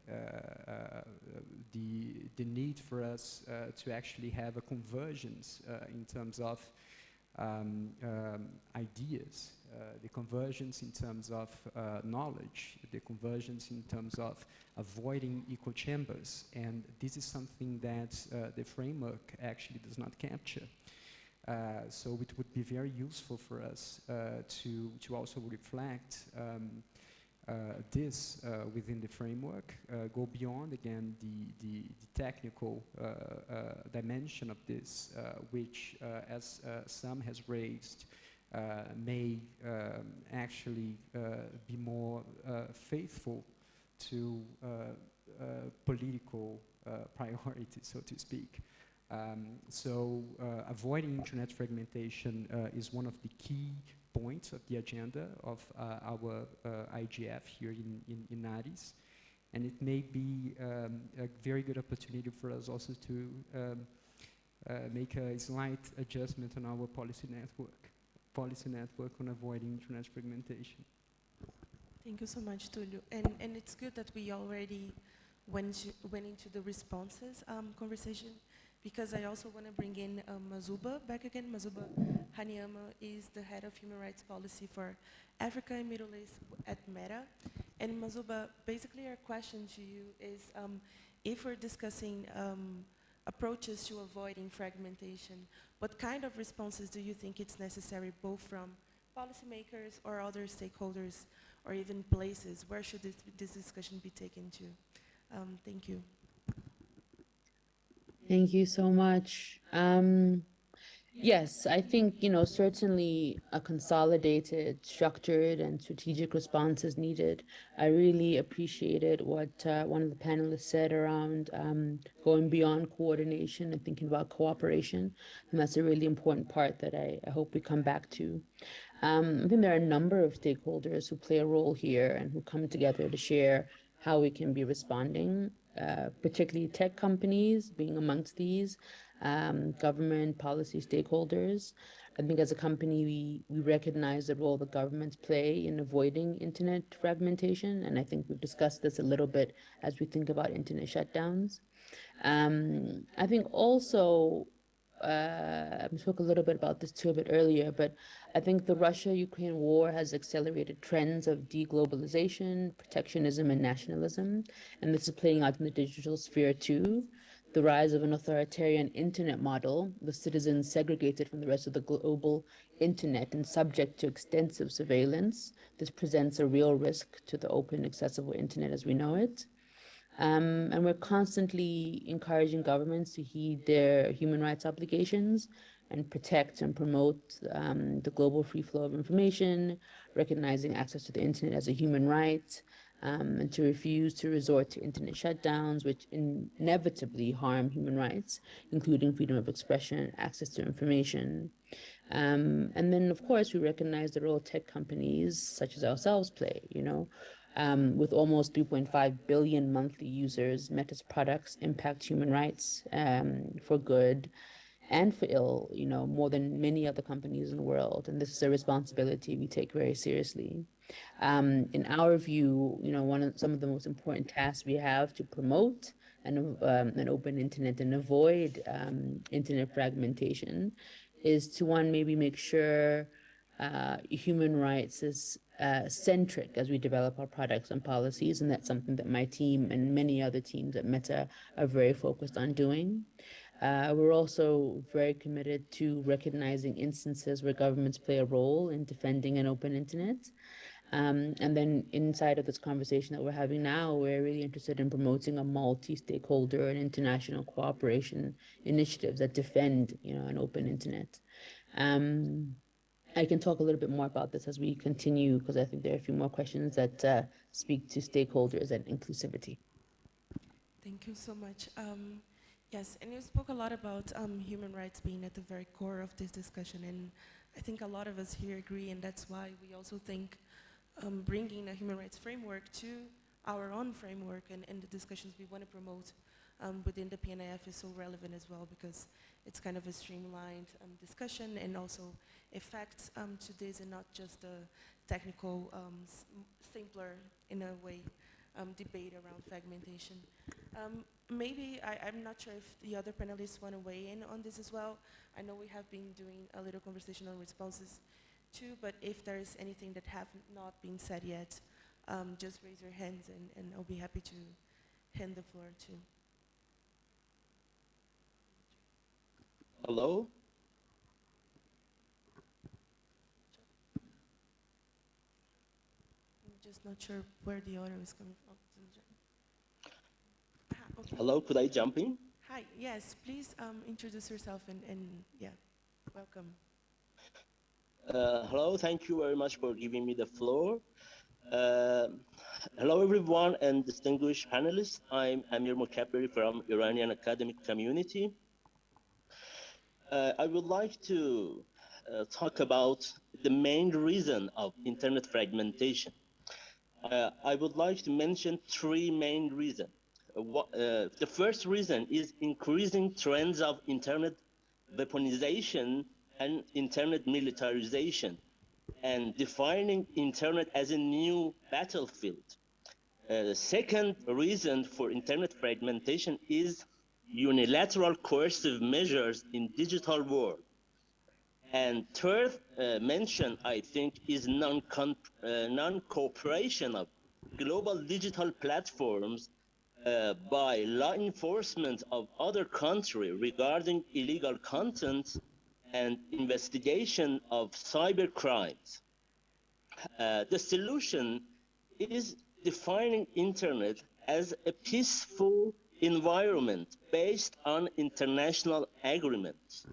the need for us to actually have a convergence in terms of ideas, the convergence in terms of knowledge, the convergence in terms of avoiding echo chambers. And this is something that the framework actually does not capture. So it would be very useful for us to also reflect this within the framework, go beyond again the technical dimension of this, which as some has raised, may actually be more faithful to political priorities, so to speak. So avoiding internet fragmentation is one of the key points of the agenda of our IGF here in Addis. And it may be a very good opportunity for us also to make a slight adjustment on our policy network on avoiding internet fragmentation. Thank you so much, Tulio. And it's good that we already went into the responses conversation, because I also want to bring in Mazuba back again. Mazuba Haniama is the head of human rights policy for Africa and Middle East at Meta. And Mazuba, basically our question to you is, if we're discussing approaches to avoiding fragmentation, what kind of responses do you think it's necessary, both from policymakers or other stakeholders, or even places? Where should this discussion be taken to? Thank you. Thank you so much. Yes, I think, certainly a consolidated, structured, and strategic response is needed. I really appreciated what one of the panelists said around going beyond coordination and thinking about cooperation. And that's a really important part that I hope we come back to. I think there are a number of stakeholders who play a role here and who come together to share how we can be responding, particularly tech companies being amongst these, government policy stakeholders. I think as a company, we recognize the role the governments play in avoiding internet fragmentation, and I think we've discussed this a little bit as we think about internet shutdowns. I think also, I spoke a little bit about this too a bit earlier, but I think the Russia-Ukraine war has accelerated trends of deglobalization, protectionism, and nationalism, and this is playing out in the digital sphere too. The rise of an authoritarian internet model, with citizens segregated from the rest of the global internet and subject to extensive surveillance. This presents a real risk to the open, accessible internet as we know it. And we're constantly encouraging governments to heed their human rights obligations and protect and promote the global free flow of information, recognizing access to the internet as a human right, and to refuse to resort to internet shutdowns, which inevitably harm human rights, including freedom of expression, access to information. And then, of course, we recognize the role tech companies such as ourselves play, With almost 3.5 billion monthly users, Meta's products impact human rights for good and for ill, more than many other companies in the world. And this is a responsibility we take very seriously. In our view, some of the most important tasks we have to promote an open internet and avoid internet fragmentation is to, one, maybe make sure human rights is centric as we develop our products and policies, and that's something that my team and many other teams at Meta are very focused on doing. We're also very committed to recognizing instances where governments play a role in defending an open internet. And then inside of this conversation that we're having now, we're really interested in promoting a multi-stakeholder and international cooperation initiatives that defend, an open internet. I can talk a little bit more about this as we continue, because I think there are a few more questions that speak to stakeholders and inclusivity. Thank you so much. Yes, and you spoke a lot about human rights being at the very core of this discussion, and I think a lot of us here agree, and that's why we also think bringing a human rights framework to our own framework and the discussions we want to promote within the PNIF is so relevant as well, because it's kind of a streamlined discussion and also effects to this, and not just a technical, simpler, in a way, debate around fragmentation. Maybe, I'm not sure if the other panelists want to weigh in on this as well. I know we have been doing a little conversation on responses too, but if there is anything that have not been said yet, just raise your hands and I'll be happy to hand the floor to. Hello? I'm just not sure where the audio is coming from. Okay. Hello, could I jump in? Hi, yes, please introduce yourself and yeah, welcome. Hello, thank you very much for giving me the floor. Hello everyone and distinguished panelists. I'm Amir Mokaberi from Iranian academic community. I would like to talk about the main reason of internet fragmentation. I would like to mention three main reasons. The first reason is increasing trends of internet weaponization and internet militarization, and defining internet as a new battlefield. The second reason for internet fragmentation is unilateral coercive measures in digital world. And third mention, I think, is non-cooperation of global digital platforms by law enforcement of other countries regarding illegal content and investigation of cyber crimes. The solution is defining internet as a peaceful environment based on international agreements.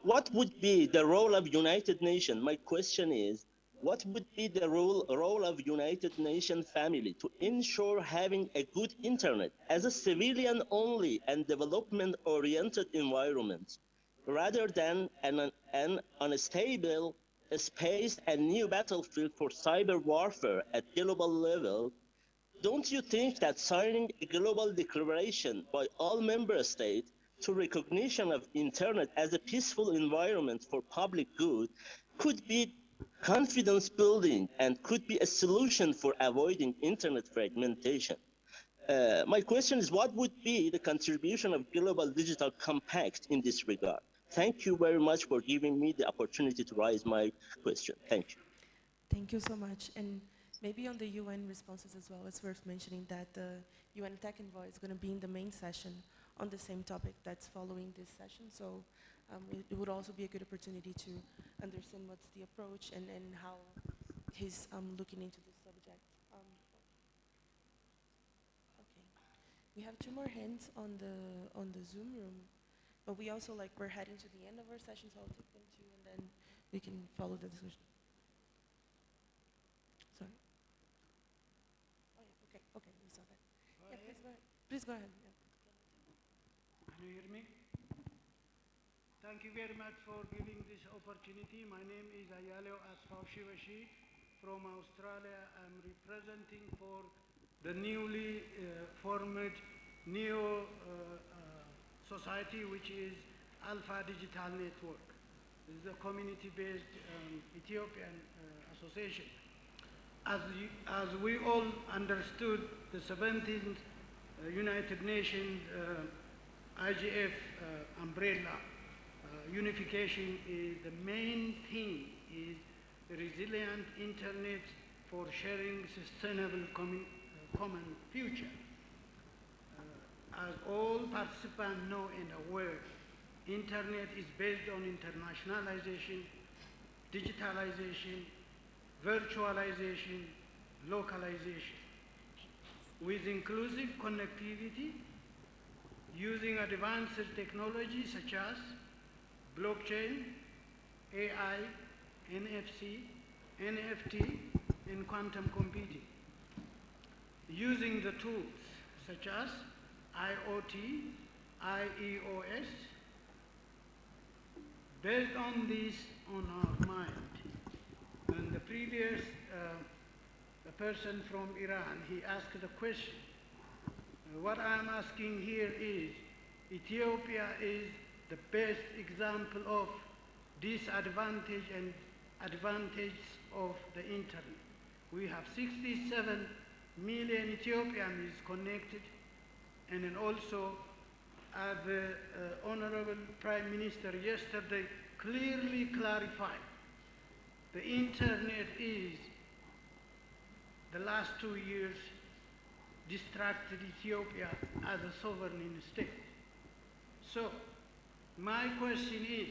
What would be the role of United Nations? My question is, what would be the role of United Nations family to ensure having a good internet as a civilian-only and development-oriented environment, rather than an unstable space and new battlefield for cyber warfare at global level? Don't you think that signing a global declaration by all member states to recognition of internet as a peaceful environment for public good could be confidence building and could be a solution for avoiding internet fragmentation? My question is, what would be the contribution of Global Digital Compact in this regard? Thank you very much for giving me the opportunity to raise my question. Thank you. Thank you so much. And maybe on the UN responses as well, it's worth mentioning that the UN Tech Envoy is going to be in the main session on the same topic that's following this session. So it would also be a good opportunity to understand what's the approach and how he's looking into this subject. Okay, we have two more hands on the Zoom room, but we also we're heading to the end of our session, so I'll take them too, and then we can follow the discussion. Sorry. Oh yeah. Okay, we saw that. Yeah, please go ahead. Please go ahead. Yeah. Can you hear me? Thank you very much for giving this opportunity. My name is Ayalo Asfawshiwashi from Australia. I'm representing for the newly formed Neo society, which is Alpha Digital Network. This is a community-based Ethiopian association. As we all understood, the 17th United Nations IGF umbrella unification is the main thing is resilient internet for sharing sustainable common future. As all participants know and aware, internet is based on internationalization, digitalization, virtualization, localization, with inclusive connectivity using advanced technology such as blockchain, AI, NFC, NFT, and quantum computing. Using the tools such as IoT, IEOS. Based on this on our mind, and the previous person from Iran, he asked a question. What I'm asking here is, Ethiopia is the best example of disadvantage and advantage of the internet. We have 67 million Ethiopians connected, and then also the Honorable Prime Minister yesterday clearly clarified the internet is the last 2 years distracted Ethiopia as a sovereign state. So, my question is,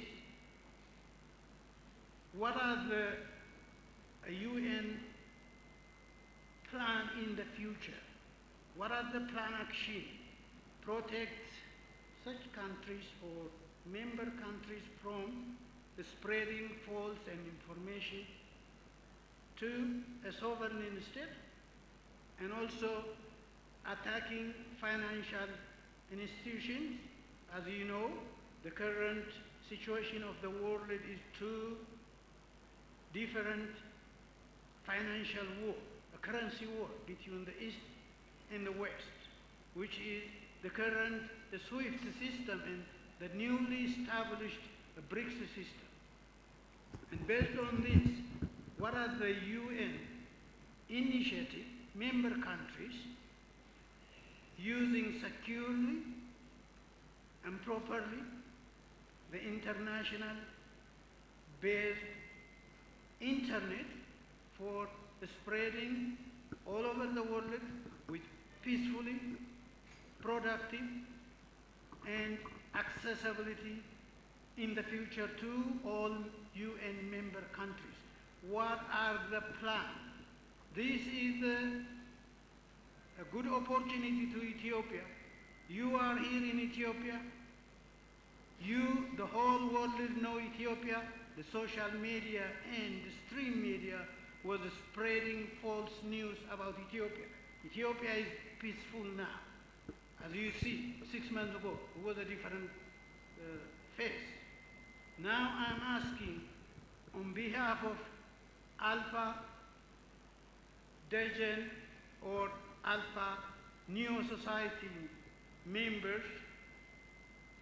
what are the UN plan in the future? What are the plan action protect such countries or member countries from spreading false and information to a sovereign state, and also attacking financial institutions? As you know, the current situation of the world is two different financial war, a currency war between the East and the West, which is the current SWIFT system and the newly established BRICS system. And based on this, what are the UN initiative member countries using securely and properly the international based internet for spreading all over the world with peacefully, productive, and accessibility in the future to all UN member countries? What are the plans? This is a good opportunity to Ethiopia. You are here in Ethiopia. You, the whole world know Ethiopia. The social media and the stream media was spreading false news about Ethiopia. Ethiopia is peaceful now. As you see, 6 months ago, it was a different face. Now I'm asking, on behalf of Alpha Dejen or Alpha Neo Society members,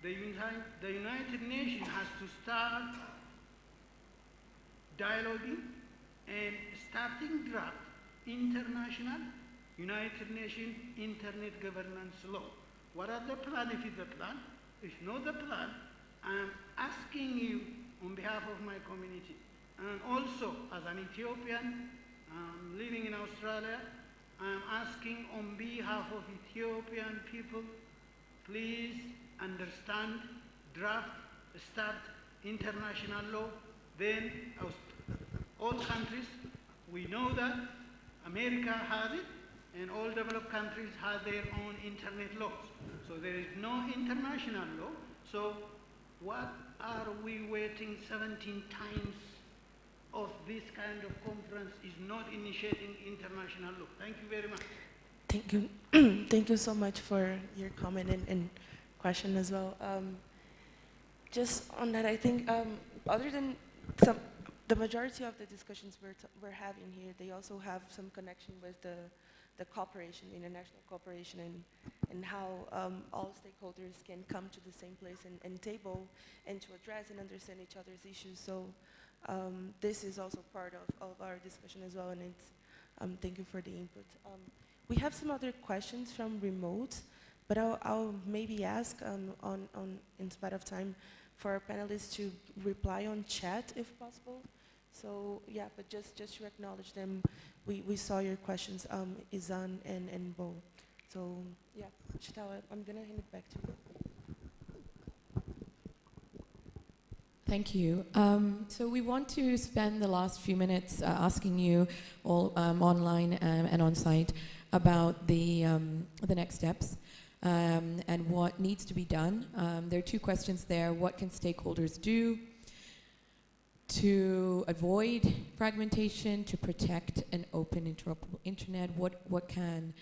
the United Nations has to start dialoguing and starting draft international United Nations Internet Governance Law. What are the plans if it's a plan? If not the plan, I'm asking you on behalf of my community, and also as an Ethiopian living in Australia, I'm asking on behalf of Ethiopian people, please understand, draft, start international law, then all countries, we know that America has it, and all developed countries have their own internet laws. So there is no international law. So what are we waiting 17 times of this kind of conference is not initiating international law? Thank you very much. Thank you. Thank you so much for your comment and question as well. just on that, I think other than the majority of the discussions we're having here, they also have some connection with the cooperation, the international cooperation, and how all stakeholders can come to the same place and table and to address and understand each other's issues. So this is also part of our discussion as well, and it's thank you for the input. We have some other questions from remote, but I'll maybe ask in spite of time for our panelists to reply on chat if possible. So yeah, but just to acknowledge them, we saw your questions, Izan and Bo. So yeah, Chital, I'm gonna hand it back to you. Thank you. So we want to spend the last few minutes asking you all online and on site about the next steps and what needs to be done. There are two questions there. What can stakeholders do to avoid fragmentation, to protect an open, interoperable internet? What can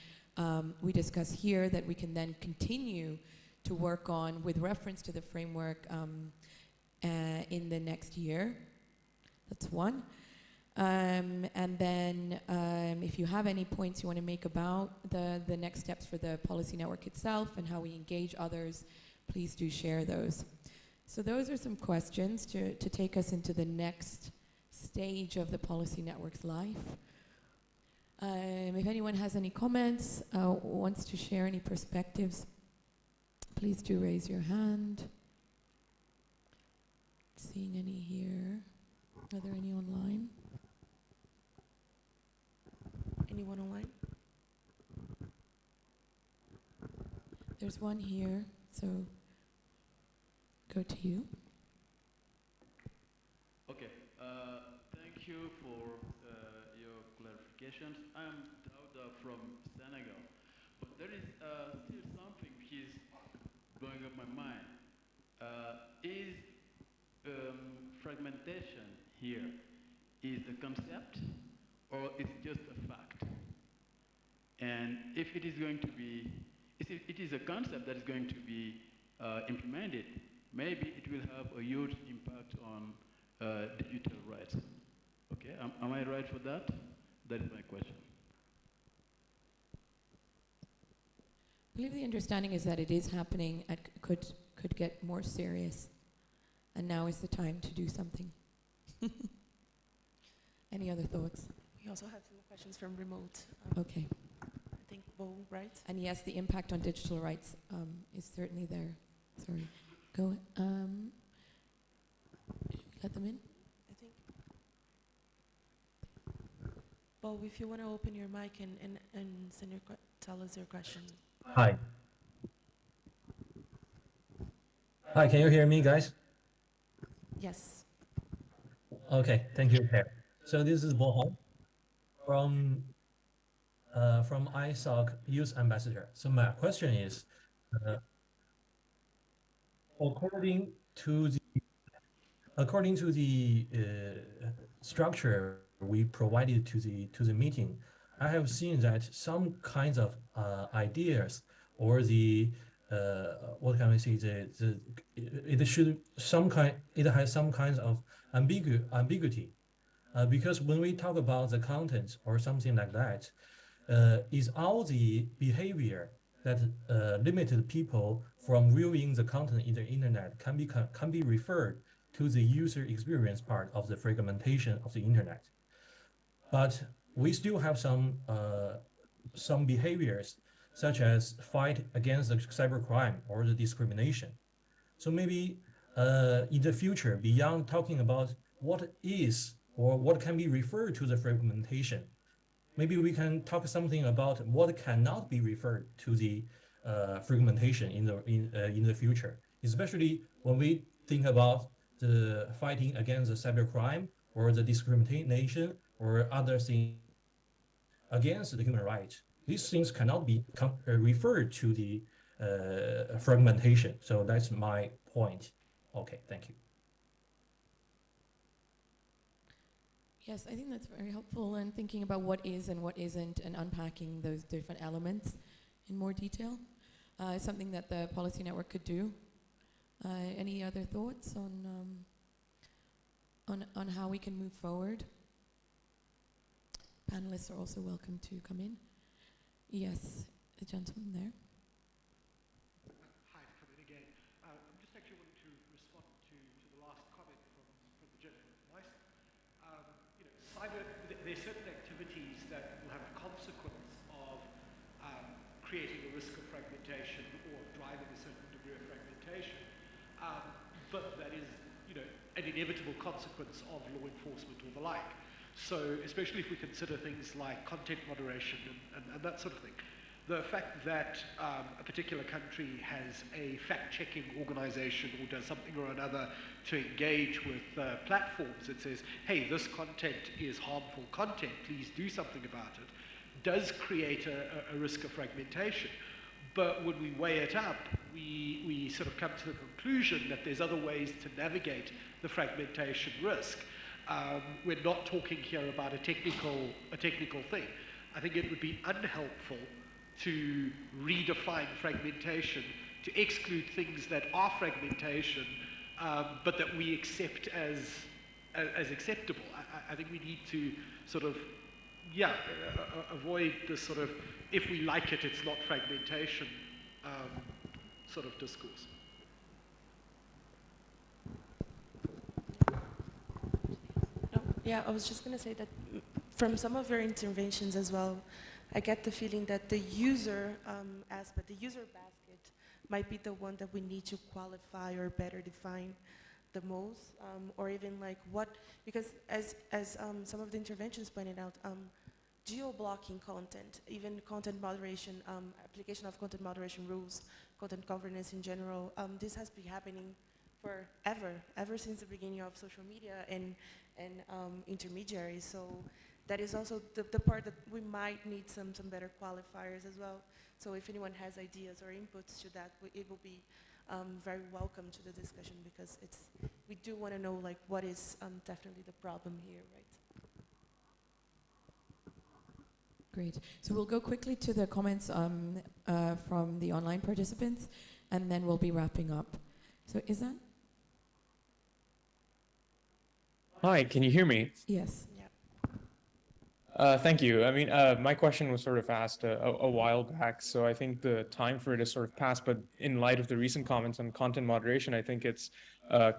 we discuss here that we can then continue to work on with reference to the framework in the next year? That's one. And then if you have any points you want to make about the next steps for the policy network itself and how we engage others, please do share those. So those are some questions to take us into the next stage of the policy network's life. If anyone has any comments, wants to share any perspectives, please do raise your hand. Seeing any here. Are there any online? Anyone online? There's one here, so go to you. Okay, thank you for your clarifications. I'm Dauda from Senegal, but there is still something which is going up my mind. Is fragmentation here is a concept or is it just a fact? And if it is going to be, if it is a concept that is going to be implemented, maybe it will have a huge impact on digital rights. Okay, am I right for that? That is my question. I believe the understanding is that it is happening and could get more serious. And now is the time to do something. Any other thoughts? We also have some questions from remote. Okay. I think Bo, right? And yes, the impact on digital rights is certainly there. Sorry. Go. Let them in. I think. Bo, if you want to open your mic and send your tell us your question. Hi. Hi, can you hear me, guys? Yes. Okay, thank you, Per. So this is Bo from ISOC Youth Ambassador. So my question is, according to the structure we provided to the meeting, I have seen that some kinds of ideas or the what can we say, it has some kinds of ambiguity because when we talk about the content or something like that, is all the behavior that limited people from viewing the content in the internet can be referred to the user experience part of the fragmentation of the internet. But we still have some behaviors such as fight against the cybercrime or the discrimination. So maybe in the future, beyond talking about what is or what can be referred to the fragmentation, maybe we can talk something about what cannot be referred to the fragmentation in the future, especially when we think about the fighting against the cybercrime or the discrimination or other things against the human rights. These things cannot be referred to the fragmentation. So that's my point. Okay, thank you. Yes, I think that's very helpful in thinking about what is and what isn't and unpacking those different elements in more detail. It's something that the Policy Network could do. Any other thoughts on how we can move forward? Panelists are also welcome to come in. Yes, the gentleman there. Hi, to come in again. I'm just actually wanting to respond to the last comment from the gentleman. Nice. There are certain activities that will have a consequence of creating a risk of fragmentation or driving a certain degree of fragmentation. But that is, an inevitable consequence of law enforcement or the like. So, especially if we consider things like content moderation and that sort of thing, the fact that a particular country has a fact-checking organization or does something or another to engage with platforms that says, hey, this content is harmful content, please do something about it, does create a risk of fragmentation. But when we weigh it up, we sort of come to the conclusion that there's other ways to navigate the fragmentation risk. We're not talking here about a technical thing. I think it would be unhelpful to redefine fragmentation, to exclude things that are fragmentation, but that we accept as acceptable. I think we need to sort of, avoid this sort of, if we like it, it's not fragmentation sort of discourse. Yeah, I was just going to say that from some of your interventions as well, I get the feeling that the user aspect, the user basket, might be the one that we need to qualify or better define the most, or even like what, because as some of the interventions pointed out, geo-blocking content, even content moderation, application of content moderation rules, content governance in general, this has been happening forever, ever since the beginning of social media and intermediaries. So that is also the part that we might need some better qualifiers as well. So if anyone has ideas or inputs to that, it will be very welcome to the discussion, because we do want to know like what is definitely the problem here, right? Great. So we'll go quickly to the comments from the online participants, and then we'll be wrapping up. So Izan? Hi, can you hear me? Yes. Thank you. I mean, my question was sort of asked a while back, so I think the time for it has sort of passed. But in light of the recent comments on content moderation, I think it's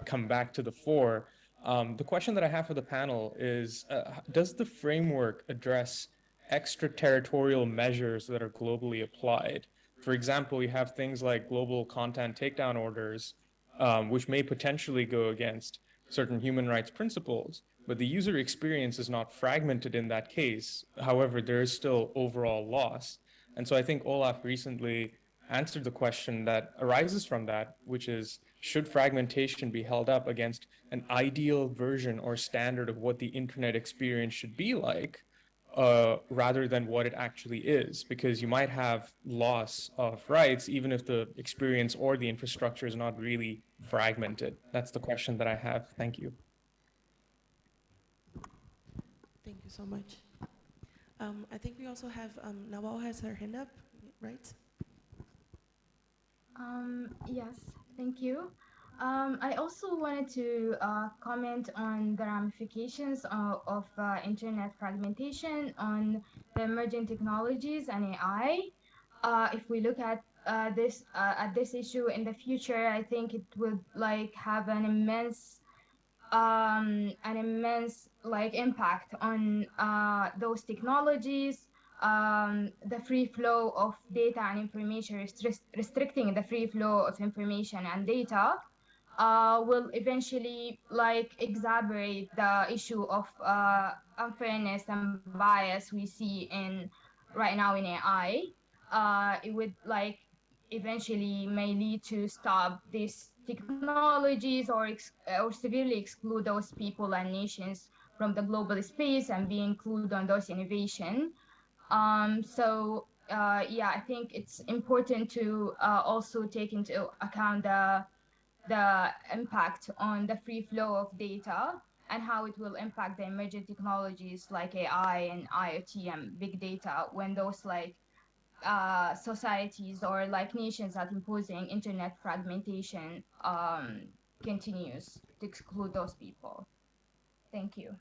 come back to the fore. The question that I have for the panel is, does the framework address extraterritorial measures that are globally applied? For example, you have things like global content takedown orders, which may potentially go against certain human rights principles, but the user experience is not fragmented in that case. However, there is still overall loss. And so I think Olaf recently answered the question that arises from that, which is, should fragmentation be held up against an ideal version or standard of what the internet experience should be like, rather than what it actually is? Because you might have loss of rights even if the experience or the infrastructure is not really fragmented. That's the question that I have. Thank you. Thank you so much. I think we also have, Nawal has her hand up, right? Yes, thank you. I also wanted to comment on the ramifications of internet fragmentation on the emerging technologies and AI. If we look at this issue in the future, I think it would like have an immense like impact on those technologies. The free flow of data and information, restricting the free flow of information and data, will eventually like exacerbate the issue of unfairness and bias we see in right now in AI. It would like eventually may lead to stop these technologies or severely exclude those people and nations from the global space and be included on those innovation. Yeah, I think it's important to also take into account the impact on the free flow of data and how it will impact the emerging technologies like AI and IoT and big data when those like societies or like nations that imposing internet fragmentation continues to exclude those people. Thank you.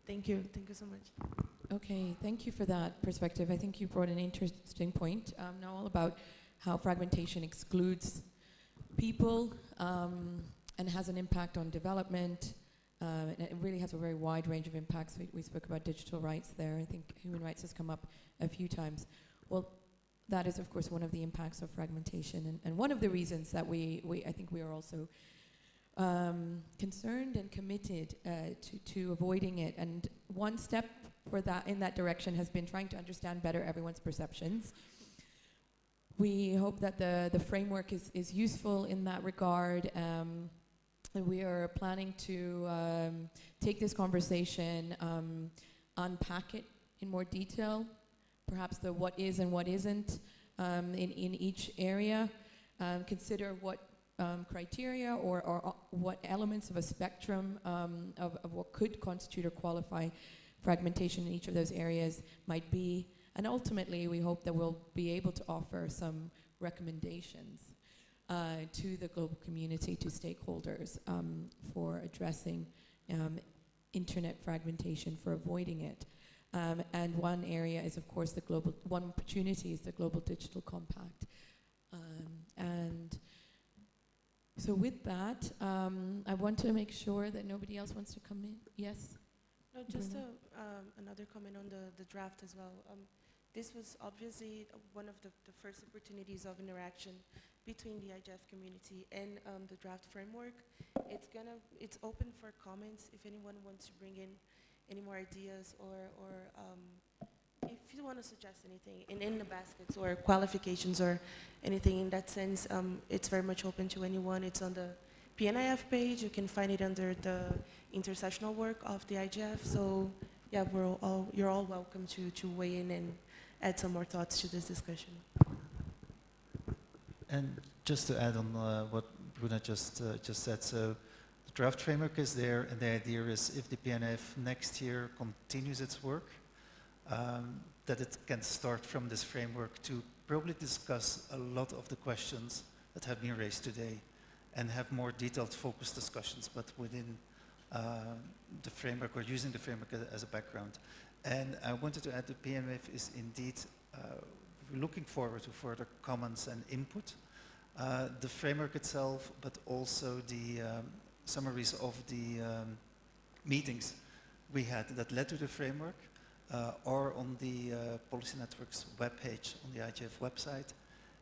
Thank you. Thank you so much. Okay, thank you for that perspective. I think you brought an interesting point. Now all about how fragmentation excludes people and has an impact on development. And it really has a very wide range of impacts. We spoke about digital rights there. I think human rights has come up a few times. Well, that is, of course, one of the impacts of fragmentation, and one of the reasons that I think we are also concerned and committed to avoiding it. And one step for that in that direction has been trying to understand better everyone's perceptions. We hope that the framework is useful in that regard. We are planning to take this conversation, unpack it in more detail, perhaps the what is and what isn't in each area, consider what criteria or what elements of a spectrum of what could constitute or qualify fragmentation in each of those areas might be. And ultimately, we hope that we'll be able to offer some recommendations to the global community, to stakeholders, for addressing internet fragmentation, for avoiding it. And one area is, of course, one opportunity is the Global Digital Compact. And so with that, I want to make sure that nobody else wants to come in. Yes? No, just another comment on the draft as well. This was obviously one of the first opportunities of interaction between the IGF community and the draft framework. It's open for comments if anyone wants to bring in any more ideas or if you want to suggest anything in the baskets or qualifications or anything in that sense, it's very much open to anyone. It's on the PNIF page. You can find it under the intersectional work of the IGF. So yeah, you're all welcome to weigh in and add some more thoughts to this discussion. And just to add on what Bruna just said, so the draft framework is there, and the idea is if the PNF next year continues its work, that it can start from this framework to probably discuss a lot of the questions that have been raised today and have more detailed focused discussions, but within the framework or using the framework as a background. And I wanted to add the PNF is indeed looking forward to further comments and input. The framework itself, but also the summaries of the meetings we had that led to the framework are on the Policy Network's webpage on the IGF website.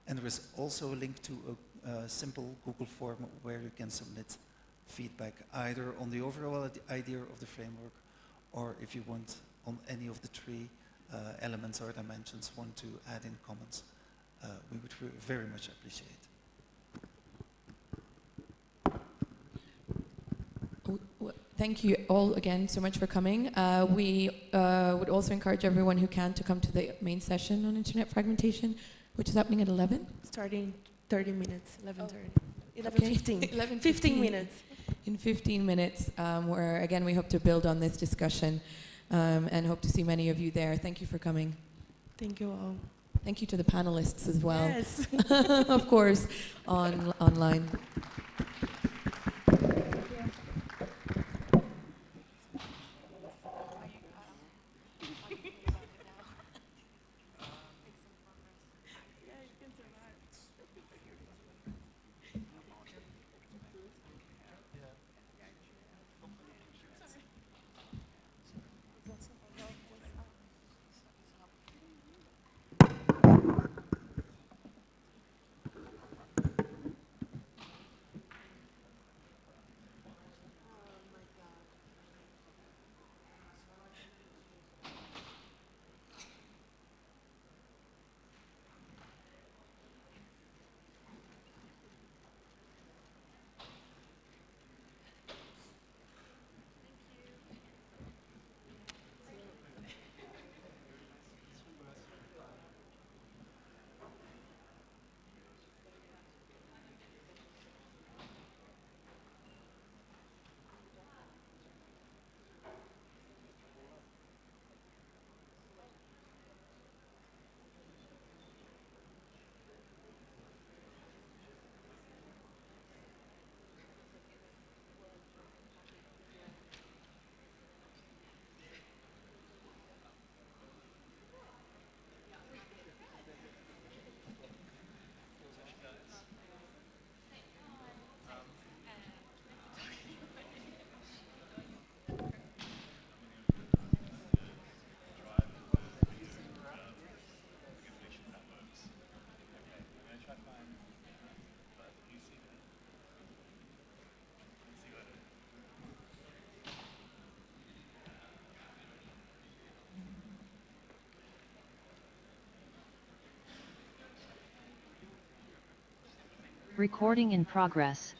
And there is also a link to a simple Google form where you can submit feedback either on the overall idea of the framework or if you want on any of the three elements or dimensions want to add in comments. We would very much appreciate it. Thank you all again so much for coming. We would also encourage everyone who can to come to the main session on internet fragmentation, which is happening at 11. Starting 30 minutes, 11:30. Oh, 11:15. 11:15. 15 minutes. In 15 minutes, where again we hope to build on this discussion and hope to see many of you there. Thank you for coming. Thank you all. Thank you to the panelists as well. Yes. Of course, online. Recording in progress.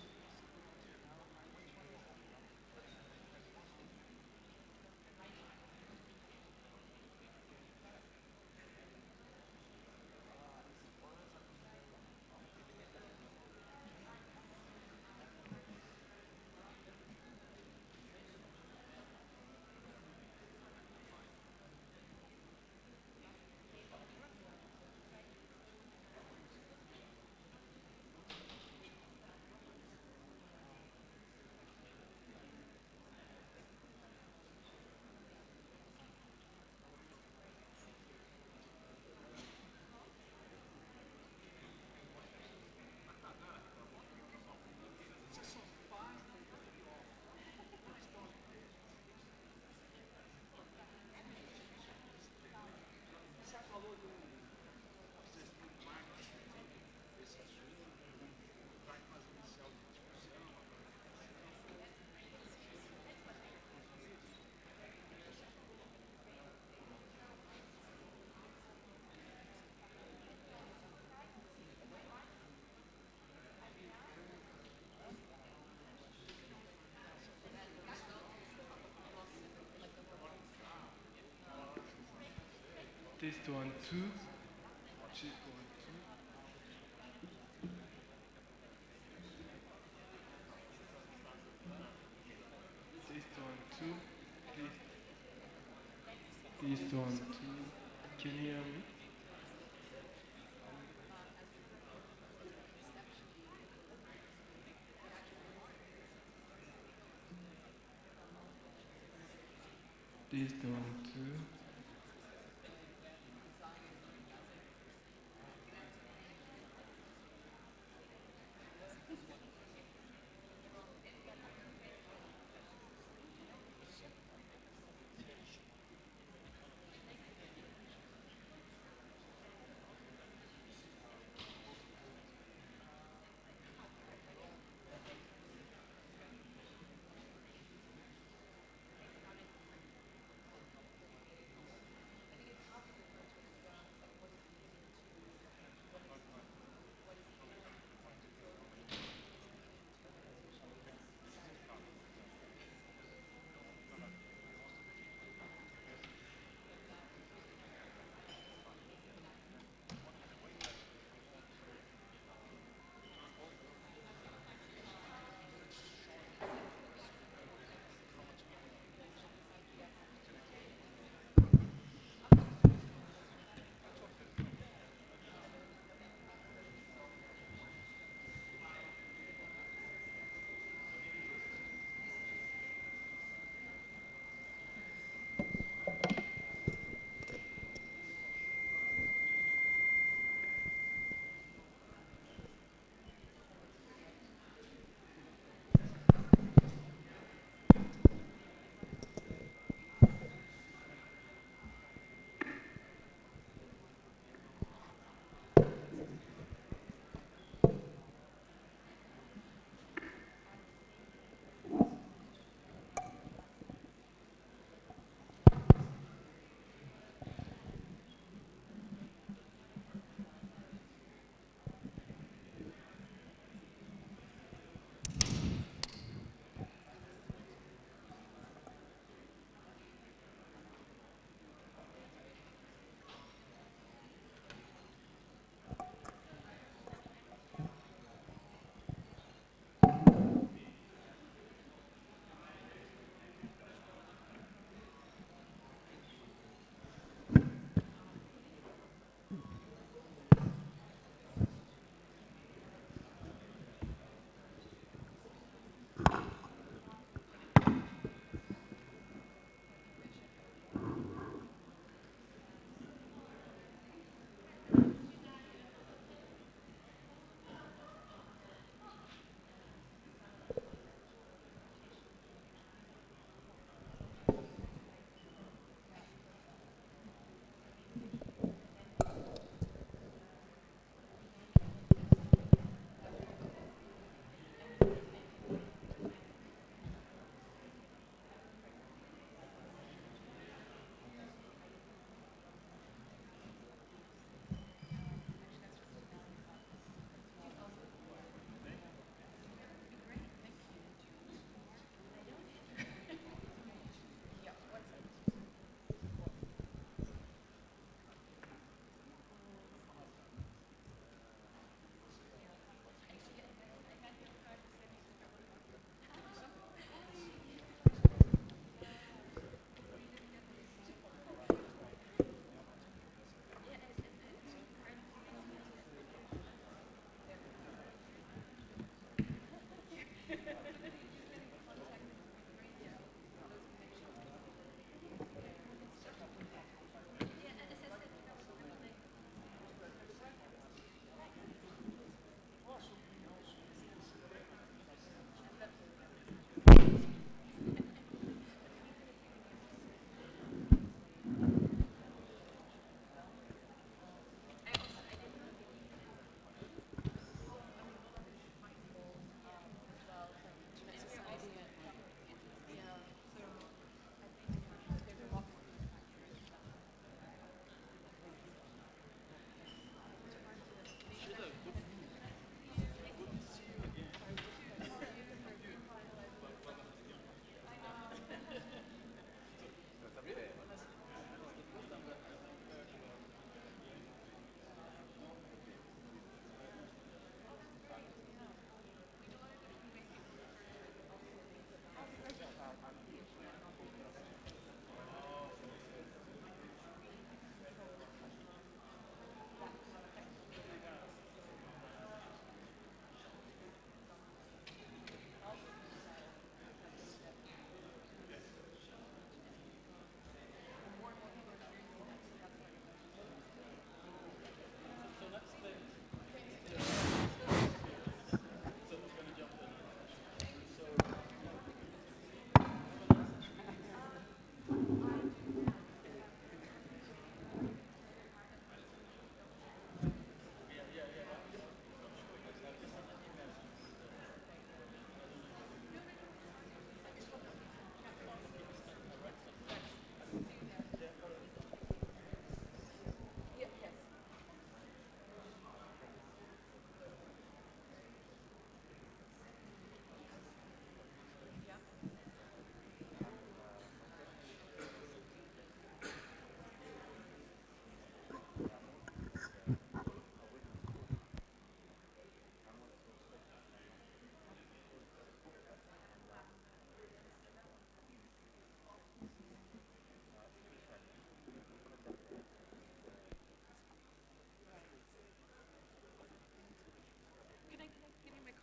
Test 1, 2. Check 1, 2. Test 1, 2. Test 1, 2. Can you hear me? Test 1, 2.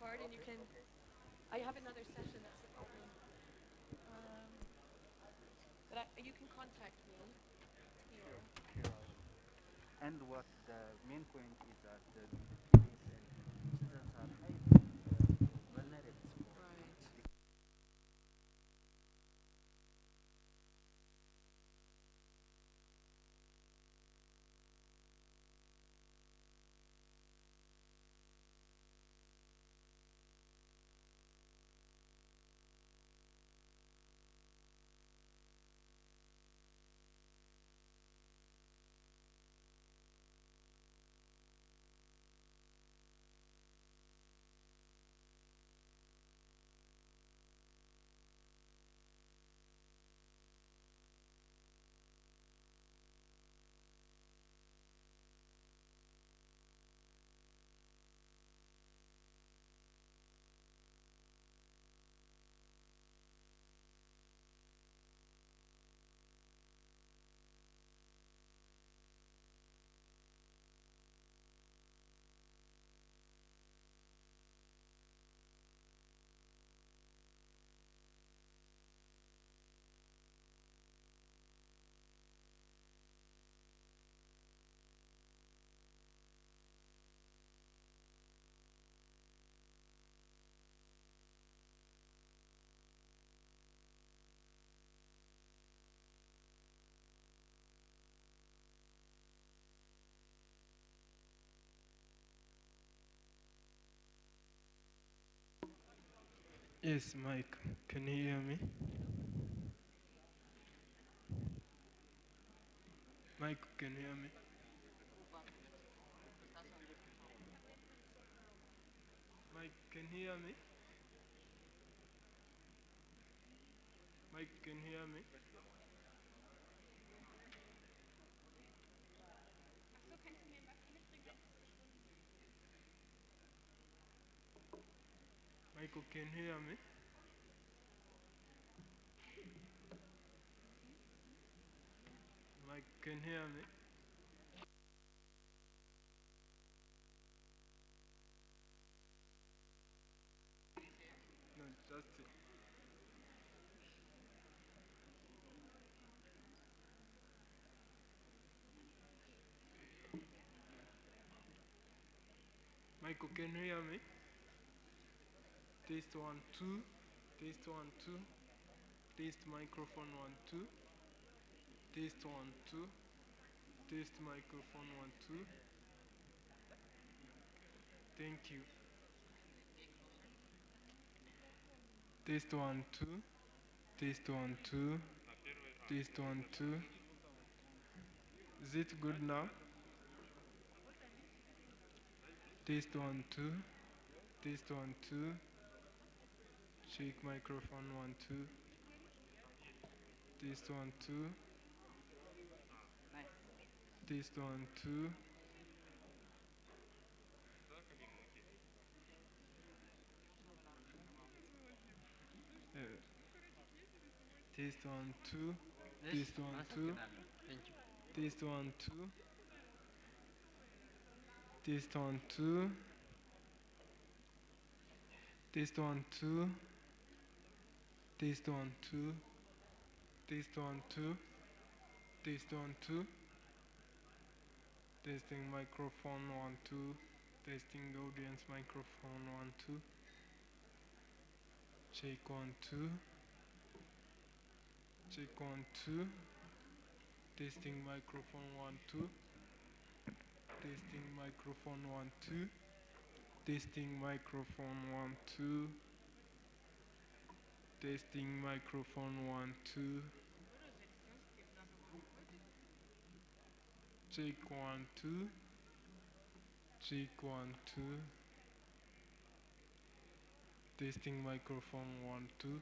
card and you can. I have another session. That's the problem. But you can contact me here. And what the main point is that the police and citizens are highly vulnerable for Right. Yes, Mike, can you hear me? Mike, can you hear me? Mike, can you hear me? Mike, can you hear me? Michael, can you hear me? Mike, can you hear me? No, just Michael, can you hear me? Test 1, 2. Test 1, 2. Test microphone 1, 2. Test 1, 2. Test microphone 1, 2. Thank you. Test 1, 2. Test 1, 2. Test 1, 2. Is it good now? Test 1, 2. Test 1, 2. Check microphone 1, 2. Test 1, 2. Test 1, 2. Test 1, 2. Test 1, 2. Test 1, 2. Test 1, 2. Test 1, 2. Test 1, 2. Test 1, 2. Test 1, 2. Testing microphone 1, 2. Testing audience microphone 1, 2. Check 1, 2. Check 1, 2. Testing microphone 1, 2. Testing microphone 1, 2. Testing microphone 1, 2. Testing microphone 1, 2. Check 1, 2. Check 1, 2. Testing microphone 1, 2.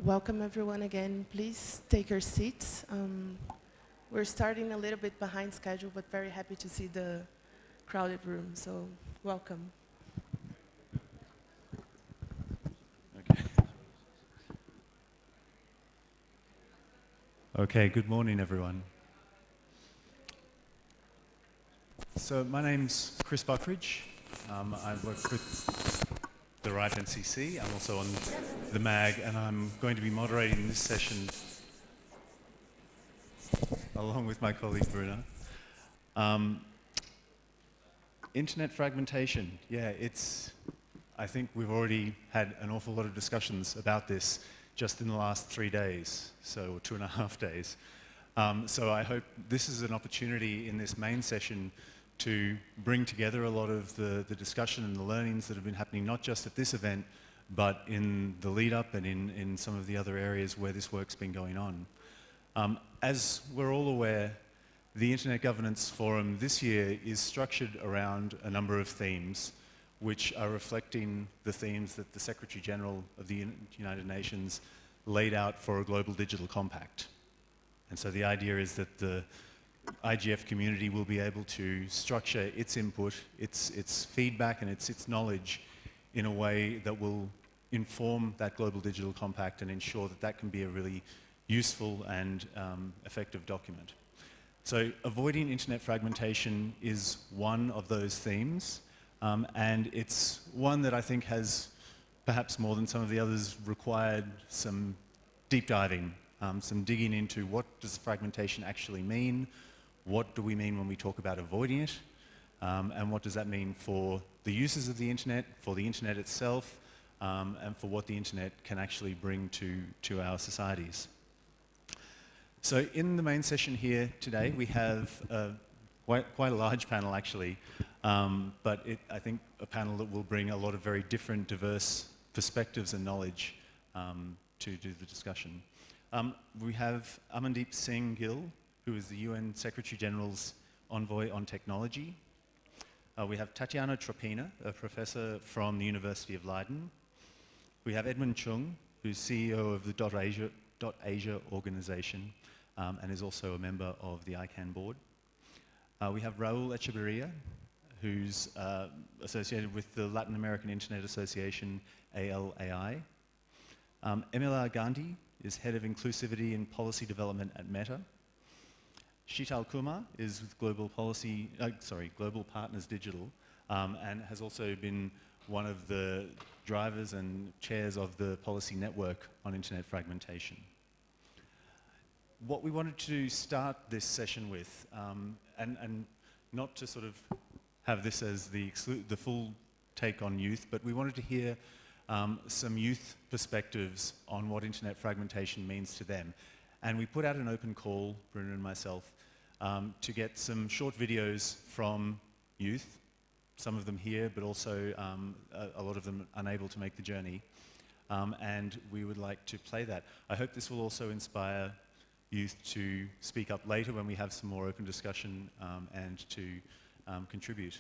Welcome everyone again. Please take your seats. We're starting a little bit behind schedule, but very happy to see the crowded room, so welcome. Okay. Okay, good morning everyone. So my name's Chris Buckridge. I work with the Right NCC. I'm also on the MAG, and I'm going to be moderating this session along with my colleague Bruna. Internet fragmentation, yeah, I think we've already had an awful lot of discussions about this just in the last 3 days, so 2.5 days. So I hope this is an opportunity in this main session to bring together a lot of the discussion and the learnings that have been happening, not just at this event, but in the lead up and in some of the other areas where this work's been going on. As we're all aware, the Internet Governance Forum this year is structured around a number of themes which are reflecting the themes that the Secretary General of the United Nations laid out for a global digital compact. And so the idea is that the IGF community will be able to structure its input, its feedback and its knowledge in a way that will inform that global digital compact and ensure that that can be a really useful and effective document. So avoiding internet fragmentation is one of those themes, and it's one that I think has, perhaps more than some of the others, required some deep diving, some digging into what does fragmentation actually mean, what do we mean when we talk about avoiding it, and what does that mean for the users of the internet, for the internet itself, and for what the internet can actually bring to our societies. So in the main session here today, we have quite a large panel actually, but I think a panel that will bring a lot of very different, diverse perspectives and knowledge to do the discussion. We have Amandeep Singh Gill, who is the UN Secretary General's Envoy on Technology. We have Tatiana Tropina, a professor from the University of Leiden. We have Edmund Chung, who's CEO of the .Asia organization and is also a member of the ICANN board. We have Raul Echeverria, who's associated with the Latin American Internet Association, ALAI. Emila Gandhi is head of inclusivity and policy development at Meta. Sheetal Kumar is with Global Partners Digital, and has also been one of the drivers and chairs of the policy network on internet fragmentation. What we wanted to start this session with, and not to sort of have this as the full take on youth, but we wanted to hear some youth perspectives on what internet fragmentation means to them. And we put out an open call, Bruna and myself, to get some short videos from youth, some of them here, but also a lot of them unable to make the journey. And we would like to play that. I hope this will also inspire youth to speak up later when we have some more open discussion and to contribute.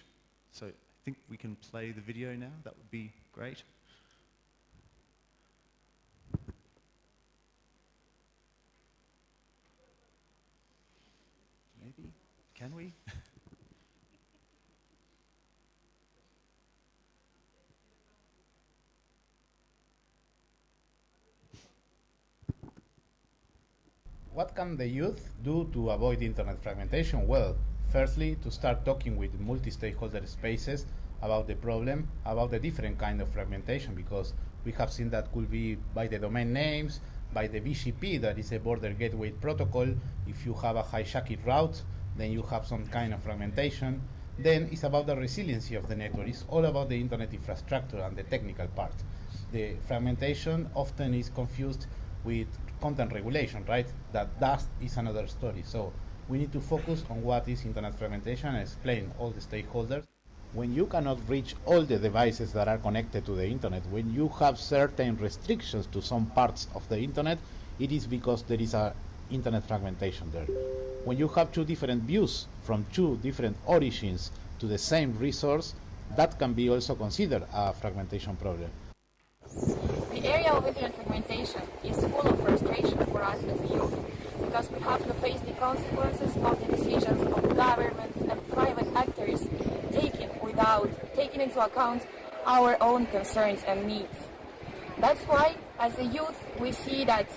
So I think we can play the video now. That would be great. Maybe? Can we? What can the youth do to avoid internet fragmentation? Well, firstly, to start talking with multi-stakeholder spaces about the problem, about the different kind of fragmentation, because we have seen that could be by the domain names, by the BGP, that is a border gateway protocol. If you have a hijacked route, then you have some kind of fragmentation. Then it's about the resiliency of the network. It's all about the internet infrastructure and the technical part. The fragmentation often is confused with content regulation, right? That is another story. So we need to focus on what is internet fragmentation and explain all the stakeholders. When you cannot reach all the devices that are connected to the internet, when you have certain restrictions to some parts of the internet, it is because there is a internet fragmentation there. When you have two different views from two different origins to the same resource, that can be also considered a fragmentation problem. The area of internet fragmentation is full of frustration for us as a youth, because we have to face the consequences of the decisions of governments and private actors taken without taking into account our own concerns and needs. That's why, as a youth, we see that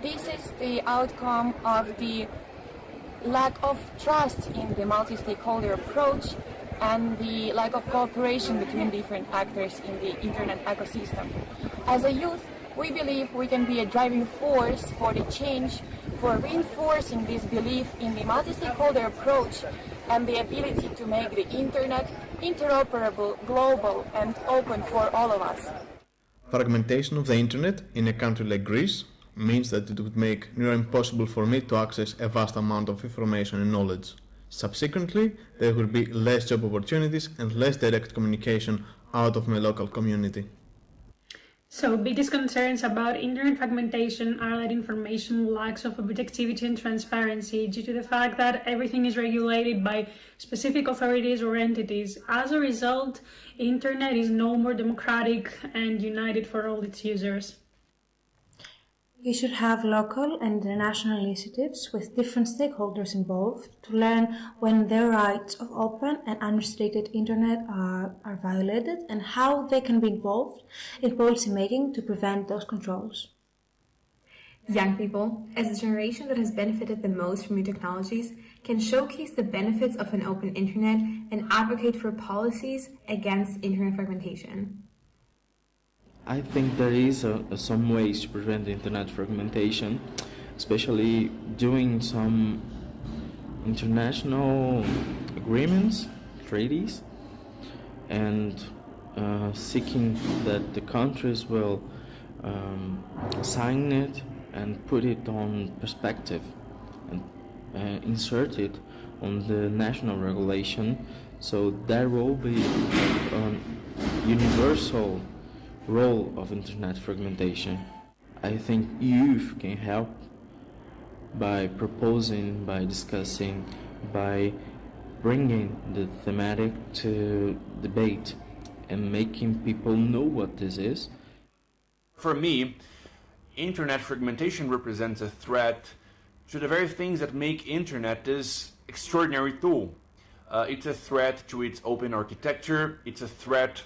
this is the outcome of the lack of trust in the multi-stakeholder approach and the lack of cooperation between different actors in the internet ecosystem. As a youth, we believe we can be a driving force for the change, for reinforcing this belief in the multi-stakeholder approach and the ability to make the internet interoperable, global, and open for all of us. Fragmentation of the internet in a country like Greece means that it would make near impossible for me to access a vast amount of information and knowledge. Subsequently, there will be less job opportunities and less direct communication out of my local community. So, biggest concerns about internet fragmentation are that information lacks of objectivity and transparency due to the fact that everything is regulated by specific authorities or entities. As a result, internet is no more democratic and united for all its users. We should have local and international initiatives with different stakeholders involved to learn when their rights of open and unrestricted internet are violated and how they can be involved in policy making to prevent those controls. Young people, as the generation that has benefited the most from new technologies, can showcase the benefits of an open internet and advocate for policies against internet fragmentation. I think there is some ways to prevent internet fragmentation, especially doing some international agreements, treaties, and seeking that the countries will sign it and put it on perspective and insert it on the national regulation, so there will be a universal role of internet fragmentation. I think youth can help by proposing, by discussing, by bringing the thematic to debate and making people know what this is. For me, internet fragmentation represents a threat to the very things that make internet this extraordinary tool. It's a threat to its open architecture, it's a threat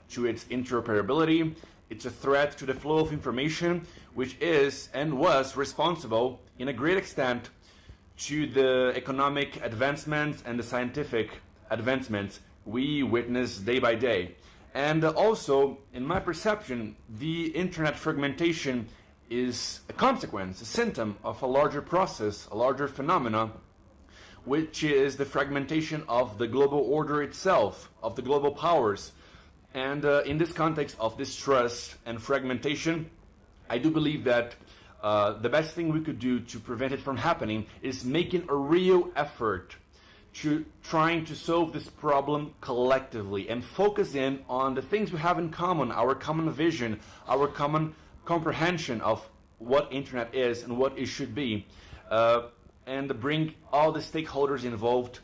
to its interoperability, it's a threat to the flow of information, which is and was responsible in a great extent to the economic advancements and the scientific advancements we witness day by day. And also, in my perception, the internet fragmentation is a consequence, a symptom of a larger process, a larger phenomena, which is the fragmentation of the global order itself, of the global powers. And in this context of distrust and fragmentation, I do believe that the best thing we could do to prevent it from happening is making a real effort to trying to solve this problem collectively and focus in on the things we have in common, our common vision, our common comprehension of what internet is and what it should be, and bring all the stakeholders involved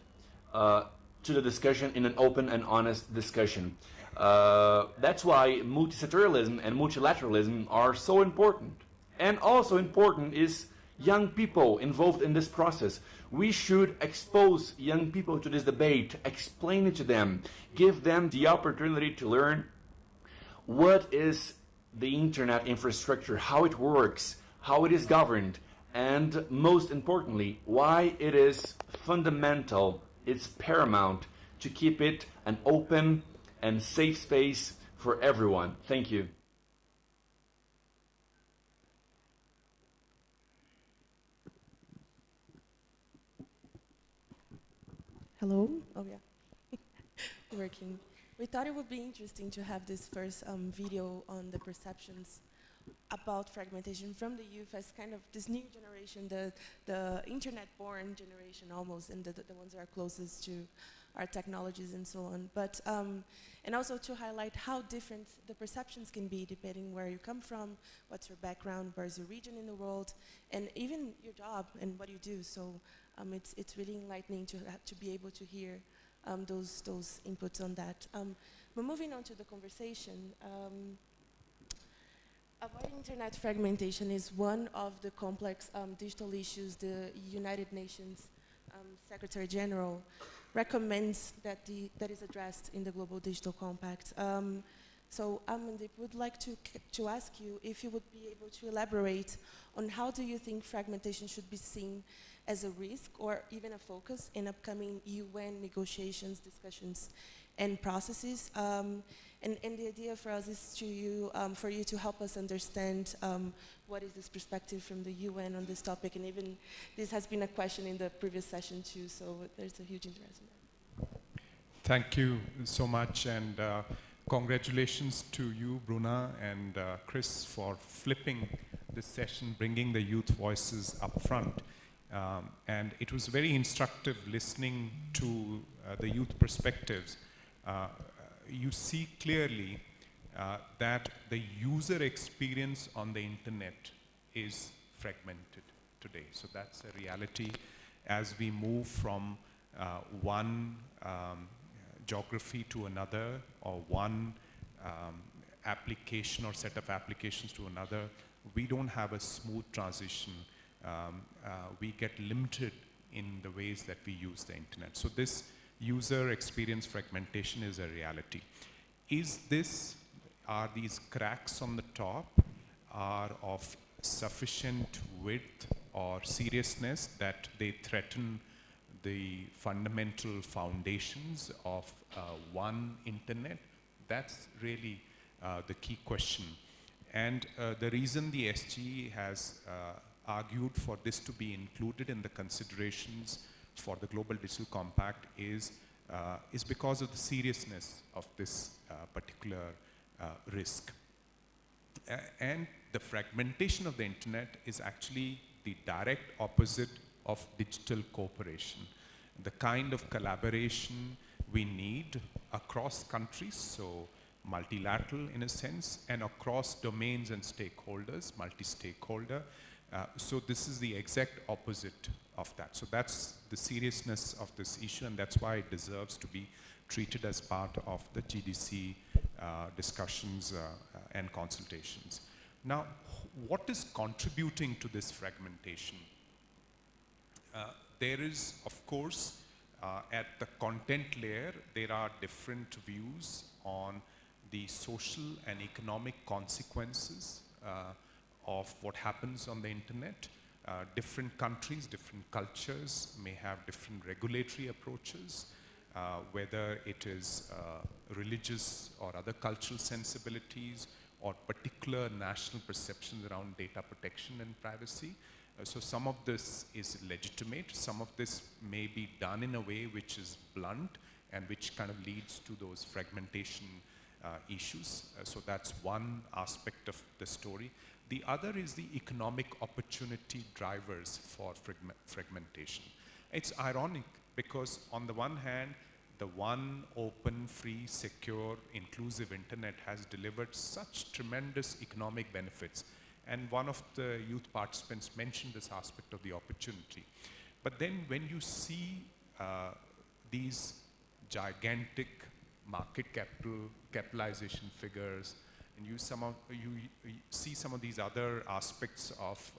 to the discussion in an open and honest discussion. That's why multisectoralism and multilateralism are so important. And also important is young people involved in this process. We should expose young people to this debate, explain it to them, give them the opportunity to learn what is the internet infrastructure, how it works, how it is governed, and most importantly, why it is fundamental, it's paramount to keep it an open and safe space for everyone. Thank you. Hello? Oh, yeah. Working. We thought it would be interesting to have this first video on the perceptions about fragmentation from the youth as kind of this new generation, the internet-born generation almost, and the ones that are closest to our technologies and so on. But, and also to highlight how different the perceptions can be depending where you come from, what's your background, where's your region in the world, and even your job and what you do. So it's really enlightening to be able to hear those inputs on that. But moving on to the conversation, Avoiding internet fragmentation is one of the complex digital issues the United Nations Secretary General recommends that is addressed in the Global Digital Compact. So Amandeep would like to ask you if you would be able to elaborate on how do you think fragmentation should be seen as a risk or even a focus in upcoming UN negotiations, discussions, and processes. And the idea for us is for you to help us understand what is this perspective from the UN on this topic, and even this has been a question in the previous session too, so there's a huge interest in that. Thank you so much, and congratulations to you, Bruna, and Chris, for flipping this session, bringing the youth voices up front. And it was very instructive listening to the youth perspectives. You see clearly that the user experience on the internet is fragmented today. So that's a reality as we move from one geography to another, or one application or set of applications to another. We don't have a smooth transition. We get limited in the ways that we use the internet. So this user experience fragmentation is a reality. Are these cracks on the top are of sufficient width or seriousness that they threaten the fundamental foundations of one internet? That's really the key question. And the reason the SGE has argued for this to be included in the considerations for the Global Digital Compact is because of the seriousness of this particular risk. And the fragmentation of the internet is actually the direct opposite of digital cooperation. The kind of collaboration we need across countries, so multilateral in a sense, and across domains and stakeholders, multi-stakeholder. So this is the exact opposite of that. So that's the seriousness of this issue, and that's why it deserves to be treated as part of the GDC discussions and consultations. Now, what is contributing to this fragmentation? There is, of course, at the content layer, there are different views on the social and economic consequences of what happens on the internet. Different countries, different cultures may have different regulatory approaches, whether it is religious or other cultural sensibilities or particular national perceptions around data protection and privacy. So some of this is legitimate, some of this may be done in a way which is blunt and which kind of leads to those fragmentation issues. So that's one aspect of the story. The other is the economic opportunity drivers for fragmentation. It's ironic because on the one hand, the one open, free, secure, inclusive internet has delivered such tremendous economic benefits. And one of the youth participants mentioned this aspect of the opportunity. But then when you see these gigantic market capitalization figures, and you see some of these other aspects of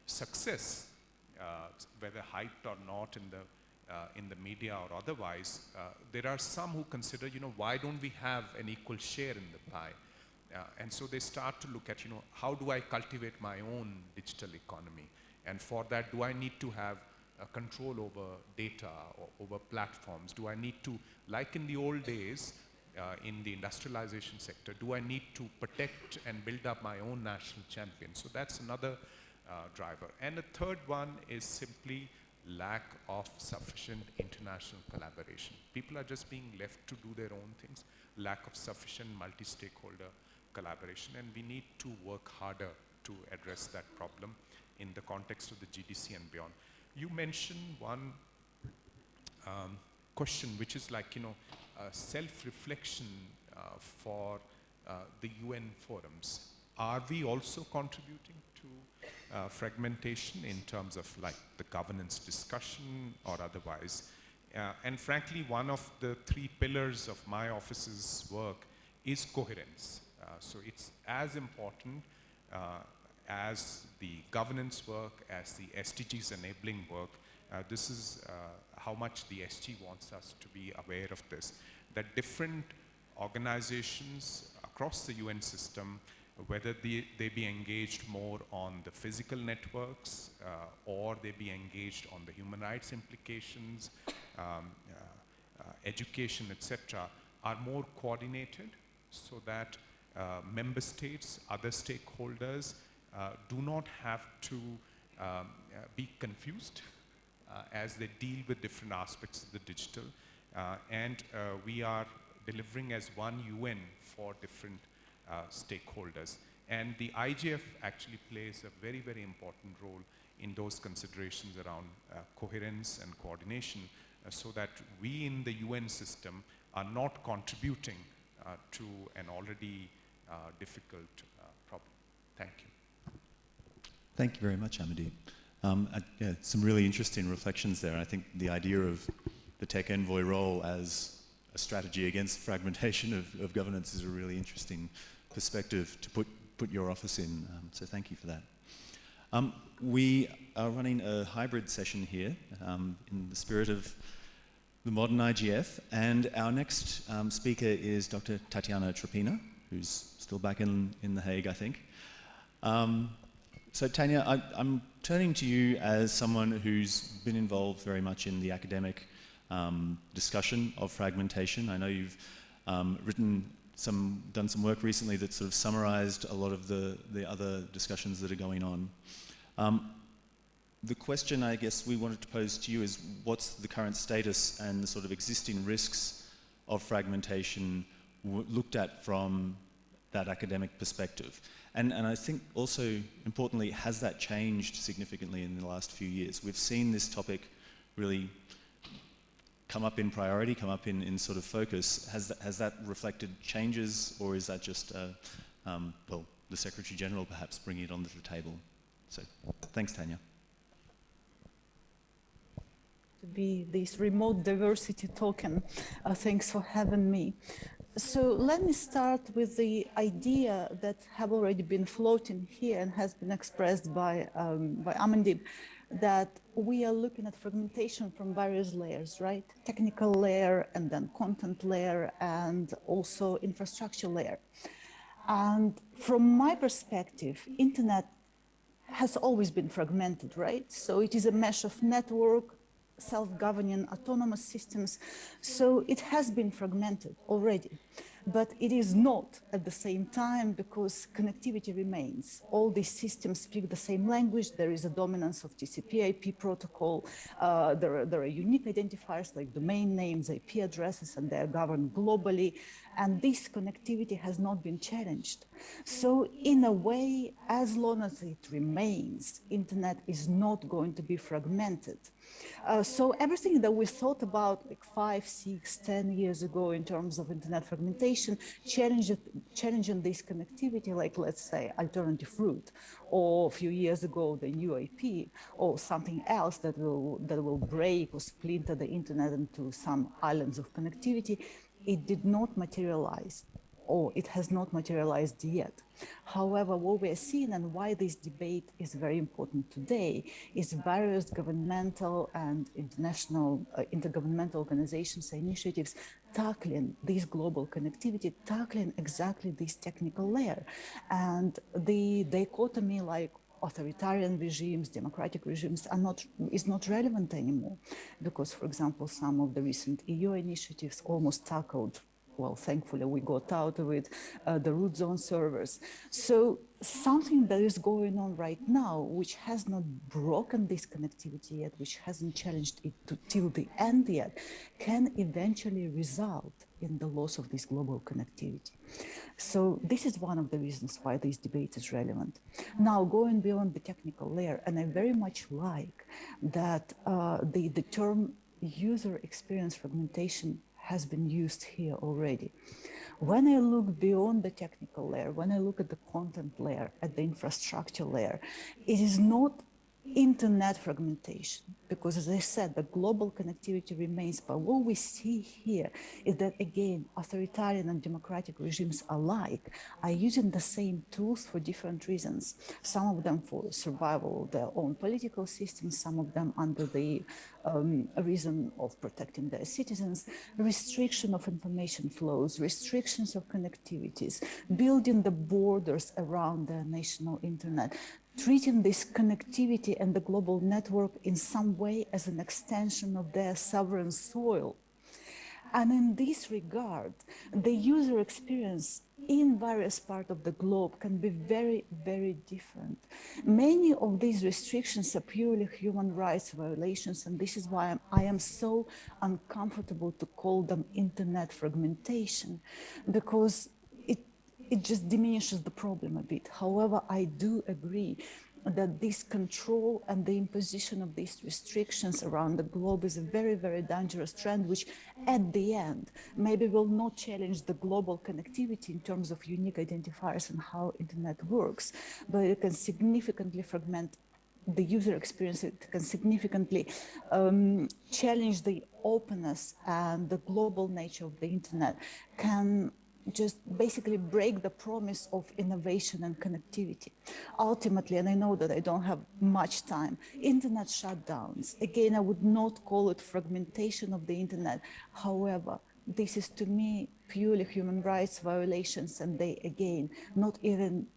success, whether hyped or not in the media or otherwise, there are some who consider, why don't we have an equal share in the pie? And so they start to look at, how do I cultivate my own digital economy? And for that, do I need to have control over data or over platforms? Do I need to, like in the old days, in the industrialization sector, do I need to protect and build up my own national champion? So that's another driver. And the third one is simply lack of sufficient international collaboration. People are just being left to do their own things, lack of sufficient multi-stakeholder collaboration, and we need to work harder to address that problem in the context of the GDC and beyond. You mentioned one question, which is like, self-reflection for the UN forums. Are we also contributing to fragmentation in terms of like the governance discussion or otherwise? And frankly, one of the 3 pillars of my office's work is coherence. So it's as important as the governance work, as the SDGs enabling work, this is how much the SG wants us to be aware of this, that different organizations across the UN system, whether they be engaged more on the physical networks or they be engaged on the human rights implications, education, etc., are more coordinated so that member states, other stakeholders do not have to be confused as they deal with different aspects of the digital. And we are delivering as one UN for different stakeholders. And the IGF actually plays a very, very important role in those considerations around coherence and coordination so that we in the UN system are not contributing to an already difficult problem. Thank you. Thank you very much, Amadee. Yeah, some really interesting reflections there. I think the idea of the tech envoy role as a strategy against fragmentation of governance is a really interesting perspective to put your office in. So thank you for that. We are running a hybrid session here in the spirit of the modern IGF, and our next speaker is Dr. Tatiana Tropina, who's still back in The Hague, I think. So Tanya, I'm turning to you as someone who's been involved very much in the academic discussion of fragmentation. I know you've done some work recently that sort of summarized a lot of the other discussions that are going on. The question I guess we wanted to pose to you is, what's the current status and the sort of existing risks of fragmentation looked at from that academic perspective? And I think also importantly, has that changed significantly in the last few years? We've seen this topic really come up in priority, come up in sort of focus. Has that reflected changes, or is that just, well, the Secretary General perhaps bringing it onto the table? So, thanks, Tanya. To be this remote diversity token. Thanks for having me. So let me start with the idea that have already been floating here and has been expressed by Amandeep, that we are looking at fragmentation from various layers, right? Technical layer, and then content layer, and also infrastructure layer. And from my perspective, internet has always been fragmented, right? So it is a mesh of network, self-governing autonomous systems. So it has been fragmented already, but it is not at the same time, because connectivity remains. All these systems speak the same language. There is a dominance of TCP/IP protocol. There are unique identifiers like domain names, IP addresses, and they are governed globally. And this connectivity has not been challenged. So in a way, as long as it remains, internet is not going to be fragmented. So everything that we thought about like 5, 6, 10 years ago in terms of internet fragmentation, challenging this connectivity, like let's say alternative route, or a few years ago the new IP, or something else that will break or splinter the internet into some islands of connectivity, it did not materialize, or it has not materialized yet. However, what we are seeing, and why this debate is very important today, is various governmental and international intergovernmental organizations and initiatives tackling this global connectivity, tackling exactly this technical layer. And the dichotomy like authoritarian regimes, democratic regimes is not relevant anymore, because, for example, some of the recent EU initiatives almost tackled, well, thankfully we got out of it, the root zone servers. So something that is going on right now, which has not broken this connectivity yet, which hasn't challenged it till the end yet, can eventually result in the loss of this global connectivity. So this is one of the reasons why this debate is relevant. Now, going beyond the technical layer, and I very much like that the term user experience fragmentation has been used here already. When I look beyond the technical layer, when I look at the content layer, at the infrastructure layer, it is not internet fragmentation, because as I said, the global connectivity remains, but what we see here is that again, authoritarian and democratic regimes alike are using the same tools for different reasons. Some of them for survival of their own political systems, some of them under the reason of protecting their citizens, restriction of information flows, restrictions of connectivities, building the borders around their national internet, treating this connectivity and the global network in some way as an extension of their sovereign soil. And in this regard, the user experience in various parts of the globe can be very, very different. Many of these restrictions are purely human rights violations, and this is why I am so uncomfortable to call them internet fragmentation, because it just diminishes the problem a bit. However, I do agree that this control and the imposition of these restrictions around the globe is a very, very dangerous trend, which at the end maybe will not challenge the global connectivity in terms of unique identifiers and how internet works, but it can significantly fragment the user experience. It can significantly challenge the openness and the global nature of the internet, can just basically break the promise of innovation and connectivity. Ultimately, and I know that I don't have much time, internet shutdowns, again, I would not call it fragmentation of the internet. However, this is to me purely human rights violations, and they, again, not even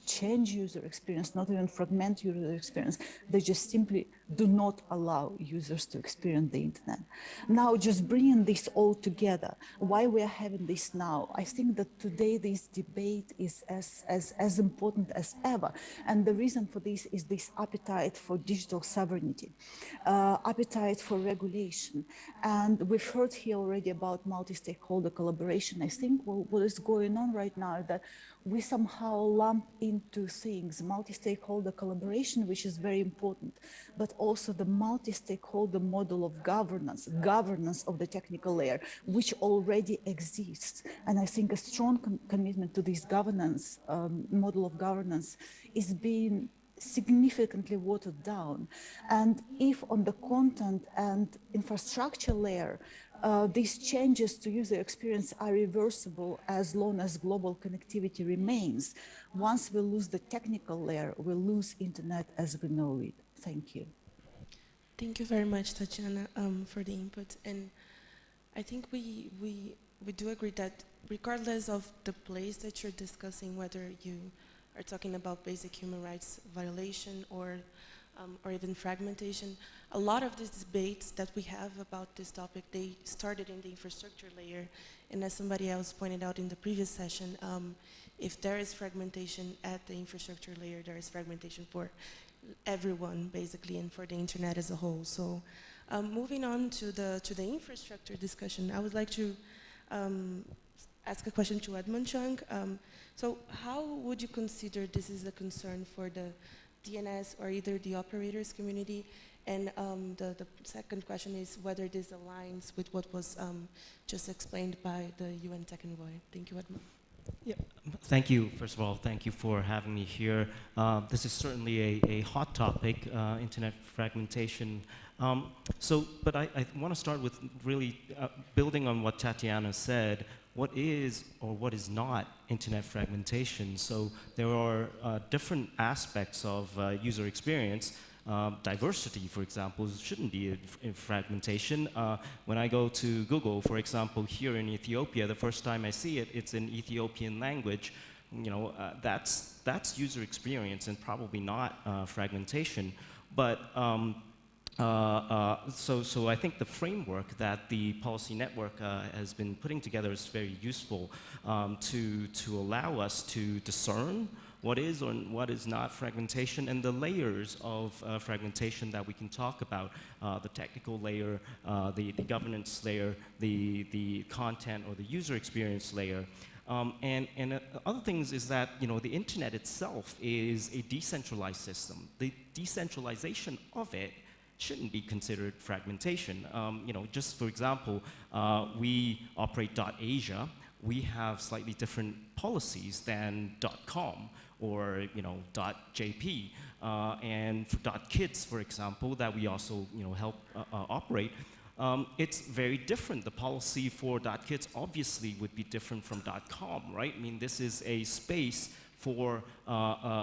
change user experience, not even fragment user experience. They just simply do not allow users to experience the internet. Now, just bringing this all together, why we are having this now, I think that today this debate is as important as ever. And the reason for this is this appetite for digital sovereignty, appetite for regulation. And we've heard here already about multi-stakeholder collaboration. I think what is going on right now is that we somehow lump into things, multi-stakeholder collaboration, which is very important, but also the multi-stakeholder model of governance of the technical layer, which already exists. And I think a strong commitment to this governance, model of governance, is being significantly watered down. And if on the content and infrastructure layer, these changes to user experience are reversible as long as global connectivity remains, once we lose the technical layer, we'll lose internet as we know it. Thank you. Thank you very much, Tatiana, for the input. And I think we do agree that regardless of the place that you're discussing, whether you are talking about basic human rights violation or even fragmentation, a lot of these debates that we have about this topic, they started in the infrastructure layer. And as somebody else pointed out in the previous session, if there is fragmentation at the infrastructure layer, there is fragmentation for everyone, basically, and for the internet as a whole. So moving on to the infrastructure discussion, I would like to ask a question to Edmund Chung. So how would you consider this is a concern for the DNS or either the operators community? And the second question is whether this aligns with what was just explained by the UN Tech Envoy. Thank you, Edmund. Yeah. Thank you. First of all, thank you for having me here. This is certainly a hot topic, internet fragmentation. But I want to start with really building on what Tatiana said. What is or what is not internet fragmentation? So there are different aspects of user experience. Diversity, for example, shouldn't be a fragmentation. When I go to Google, for example, here in Ethiopia, the first time I see it, it's in Ethiopian language. You know, that's user experience and probably not fragmentation. But so I think the framework that the policy network has been putting together is very useful to allow us to discern what is or what is not fragmentation, and the layers of fragmentation that we can talk about, the technical layer, the governance layer, the content or the user experience layer. And other things is that, you know, the internet itself is a decentralized system. The decentralization of it shouldn't be considered fragmentation. You know, just for example, we operate .asia, we have slightly different policies than .com or .jp, and for .kids, for example, that we also help operate. It's very different. The policy for .kids obviously would be different from .com, right? I mean, this is a space for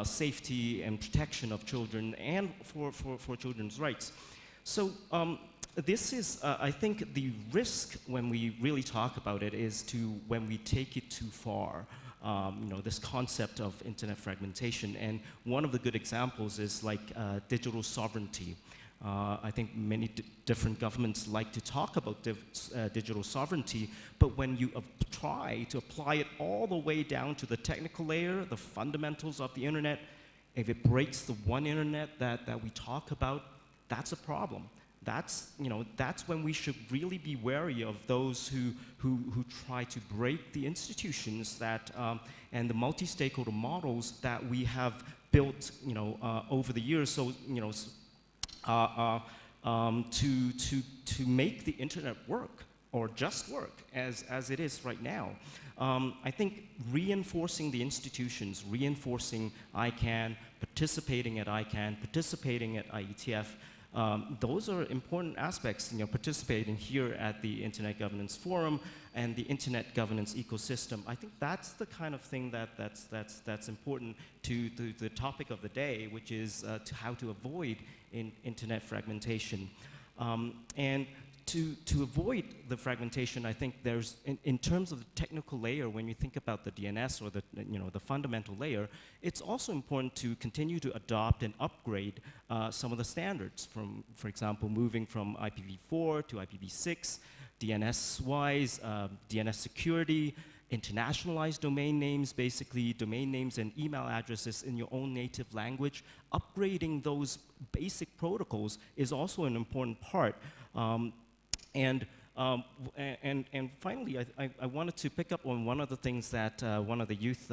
safety and protection of children and for children's rights. So this is, I think, the risk when we really talk about it is when we take it too far. This concept of internet fragmentation, and one of the good examples is like digital sovereignty. I think many different governments like to talk about digital sovereignty, but when you try to apply it all the way down to the technical layer, the fundamentals of the internet, if it breaks the one internet that we talk about, that's a problem. That's when we should really be wary of those who try to break the institutions that and the multi-stakeholder models that we have built over the years. So to make the internet work or just work as it is right now. I think reinforcing the institutions, reinforcing ICANN, participating at ICANN, participating at IETF, those are important aspects, participating here at the Internet Governance Forum and the Internet Governance ecosystem. I think that's the kind of thing that's important to the topic of the day, which is how to avoid internet fragmentation. And to avoid the fragmentation, I think there's, in terms of the technical layer, when you think about the DNS or the fundamental layer, it's also important to continue to adopt and upgrade some of the standards from, for example, moving from IPv4 to IPv6, DNS-wise, DNS security, internationalized domain names, basically domain names and email addresses in your own native language. Upgrading those basic protocols is also an important part. And finally, I wanted to pick up on one of the things that one of the youth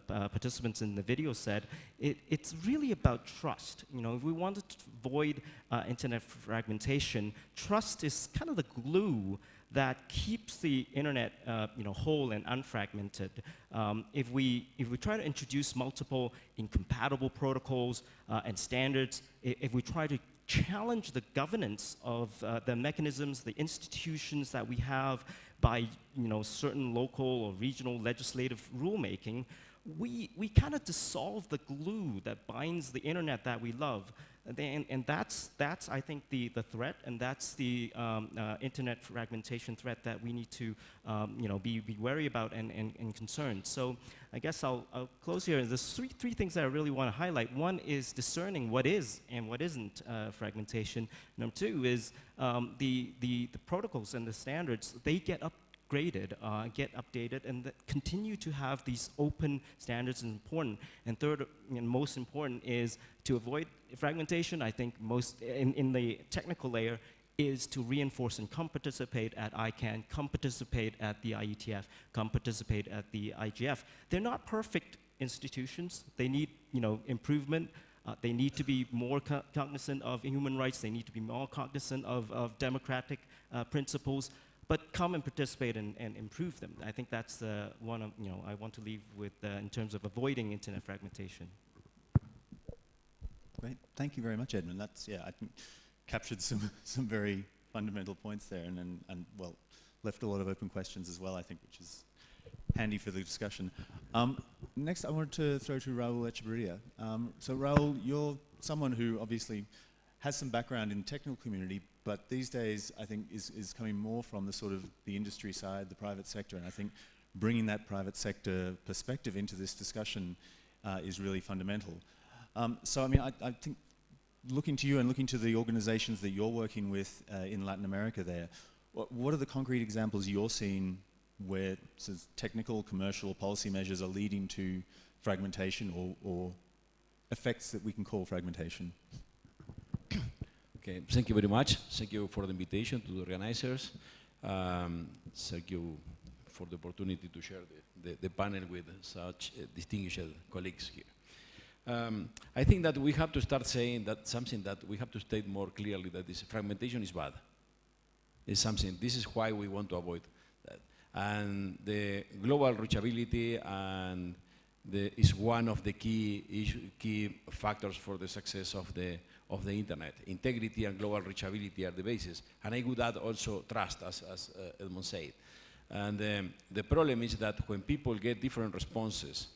participants in the video said. It's really about trust. If we wanted to avoid internet fragmentation, trust is kind of the glue that keeps the internet whole and unfragmented. If we try to introduce multiple incompatible protocols and standards, if we try to challenge the governance of the mechanisms, the institutions that we have by certain local or regional legislative rulemaking, we kind of dissolve the glue that binds the internet that we love. And that's I think the threat, and that's the internet fragmentation threat that we need to be wary about and concerned. So I guess I'll close here. There's three things that I really want to highlight. One is discerning what is and what isn't fragmentation. Number two is the protocols and the standards, they get upgraded, get updated, and continue to have these open standards is important. And third, and most important, is to avoid fragmentation. I think most in the technical layer is to reinforce and come participate at ICANN, come participate at the IETF, come participate at the IGF. They're not perfect institutions. They need improvement. They need to be more cognizant of human rights. They need to be more cognizant of democratic principles. But come and participate and improve them. I think that's one of, I want to leave with in terms of avoiding internet fragmentation. Great, thank you very much, Edmund. That's, yeah, I think captured some very fundamental points there, and well, left a lot of open questions as well, I think, which is handy for the discussion. Next, I wanted to throw to Raul Echeverria. So Raul, you're someone who obviously has some background in the technical community, but these days I think is coming more from the sort of the industry side, the private sector, and I think bringing that private sector perspective into this discussion is really fundamental. So I mean, I think looking to you and looking to the organizations that you're working with in Latin America there, what are the concrete examples you're seeing where technical, commercial, policy measures are leading to fragmentation or effects that we can call fragmentation? Okay, thank you very much. Thank you for the invitation to the organizers. Thank you for the opportunity to share the panel with such distinguished colleagues here. I think that we have to start saying that something that we have to state more clearly, that this fragmentation is bad. It's something, this is why we want to avoid that. And the global reachability and is one of the key factors for the success of the internet. Integrity and global reachability are the basis. And I would add also trust, as Edmond said. And the problem is that when people get different responses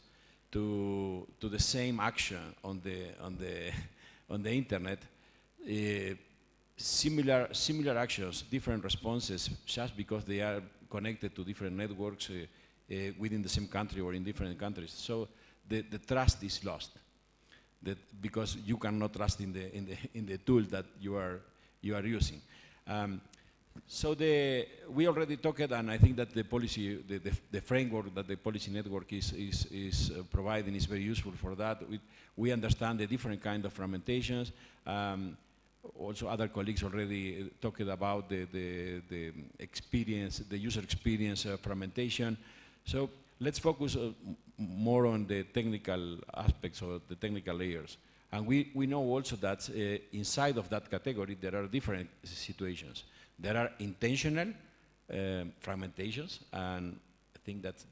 to the same action on the internet, similar actions, different responses, just because they are connected to different networks within the same country or in different countries. So the trust is lost, because you cannot trust in the tool that you are using. So we already talked, and I think that the policy, the framework that the policy network is providing is very useful for that. We understand the different kind of fragmentations. Also, other colleagues already talked about the experience, the user experience fragmentation. So let's focus more on the technical aspects or the technical layers. And we know also that inside of that category there are different situations. There are intentional fragmentations, and I think that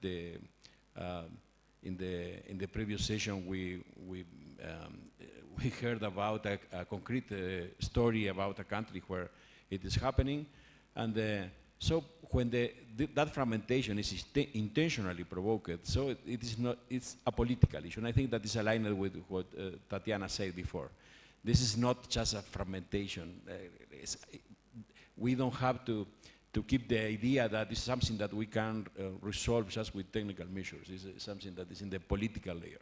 in the previous session we heard about a concrete story about a country where it is happening, and so when that fragmentation is intentionally provoked, so it's a political issue, and I think that is aligned with what Tatiana said before. This is not just a fragmentation. We don't have to keep the idea that it's something that we can resolve just with technical measures. It's something that is in the political layer.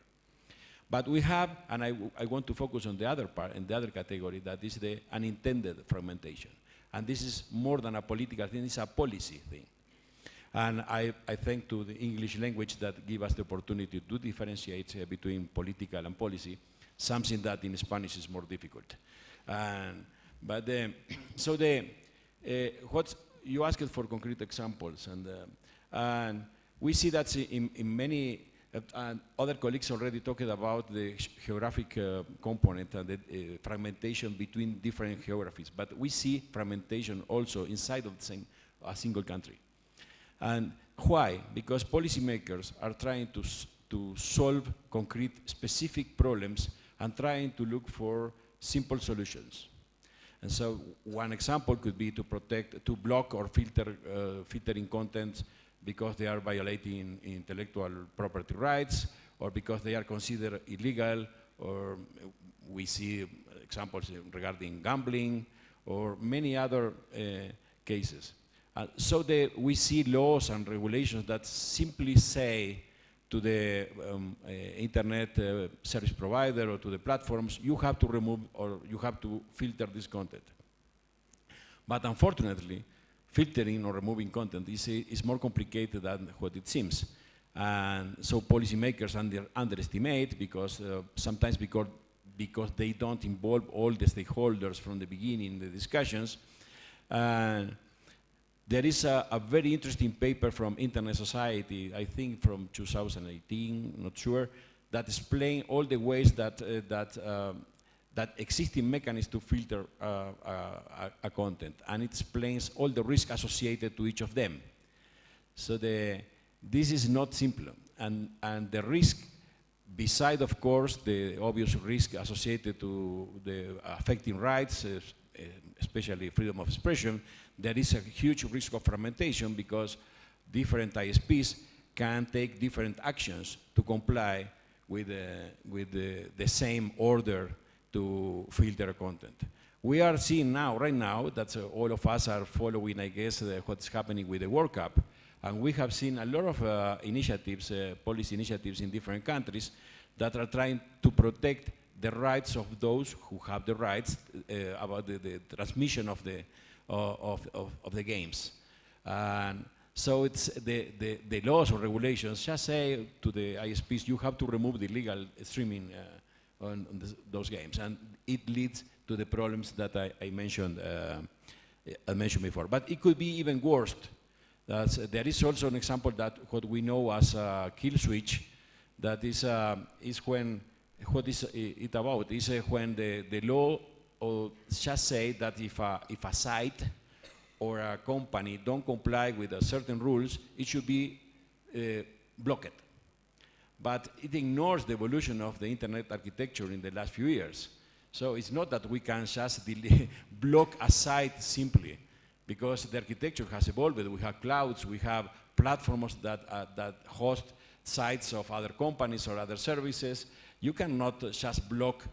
But we have, and I want to focus on the other part, in the other category, that is the unintended fragmentation. And this is more than a political thing, it's a policy thing. And I thank to the English language that give us the opportunity to differentiate between political and policy, something that in Spanish is more difficult. What you asked for concrete examples, and we see that in many, other colleagues already talked about the geographic component and the fragmentation between different geographies, but we see fragmentation also inside of a single country. And why? Because policymakers are trying to solve concrete, specific problems and trying to look for simple solutions. And so one example could be to block or filtering content because they are violating intellectual property rights, or because they are considered illegal, or we see examples regarding gambling, or many other cases. So we see laws and regulations that simply say to the internet service provider or to the platforms, you have to remove or you have to filter this content. But unfortunately, filtering or removing content is more complicated than what it seems. And so policymakers underestimate because sometimes because they don't involve all the stakeholders from the beginning in the discussions. There is a very interesting paper from Internet Society, I think from 2018, not sure, that explains all the ways that existing mechanisms to filter a content, and it explains all the risk associated to each of them. So this is not simple, and the risk, beside of course the obvious risk associated to the affecting rights, especially freedom of expression, there is a huge risk of fragmentation because different ISPs can take different actions to comply with the same order to filter content. We are seeing now, right now, that all of us are following, I guess, what's happening with the World Cup, and we have seen a lot of initiatives, policy initiatives in different countries that are trying to protect the rights of those who have the rights about the transmission of the games. And so it's the laws or regulations just say to the ISPs, you have to remove the illegal streaming on those games, and it leads to the problems that I mentioned before. But it could be even worse. There is also an example that what we know as a kill switch, that is when, what is it about? Is when the law just say that if a site or a company don't comply with certain rules, it should be blocked. But it ignores the evolution of the internet architecture in the last few years. So it's not that we can just block a site simply, because the architecture has evolved. We have clouds, we have platforms that host sites of other companies or other services. You cannot just block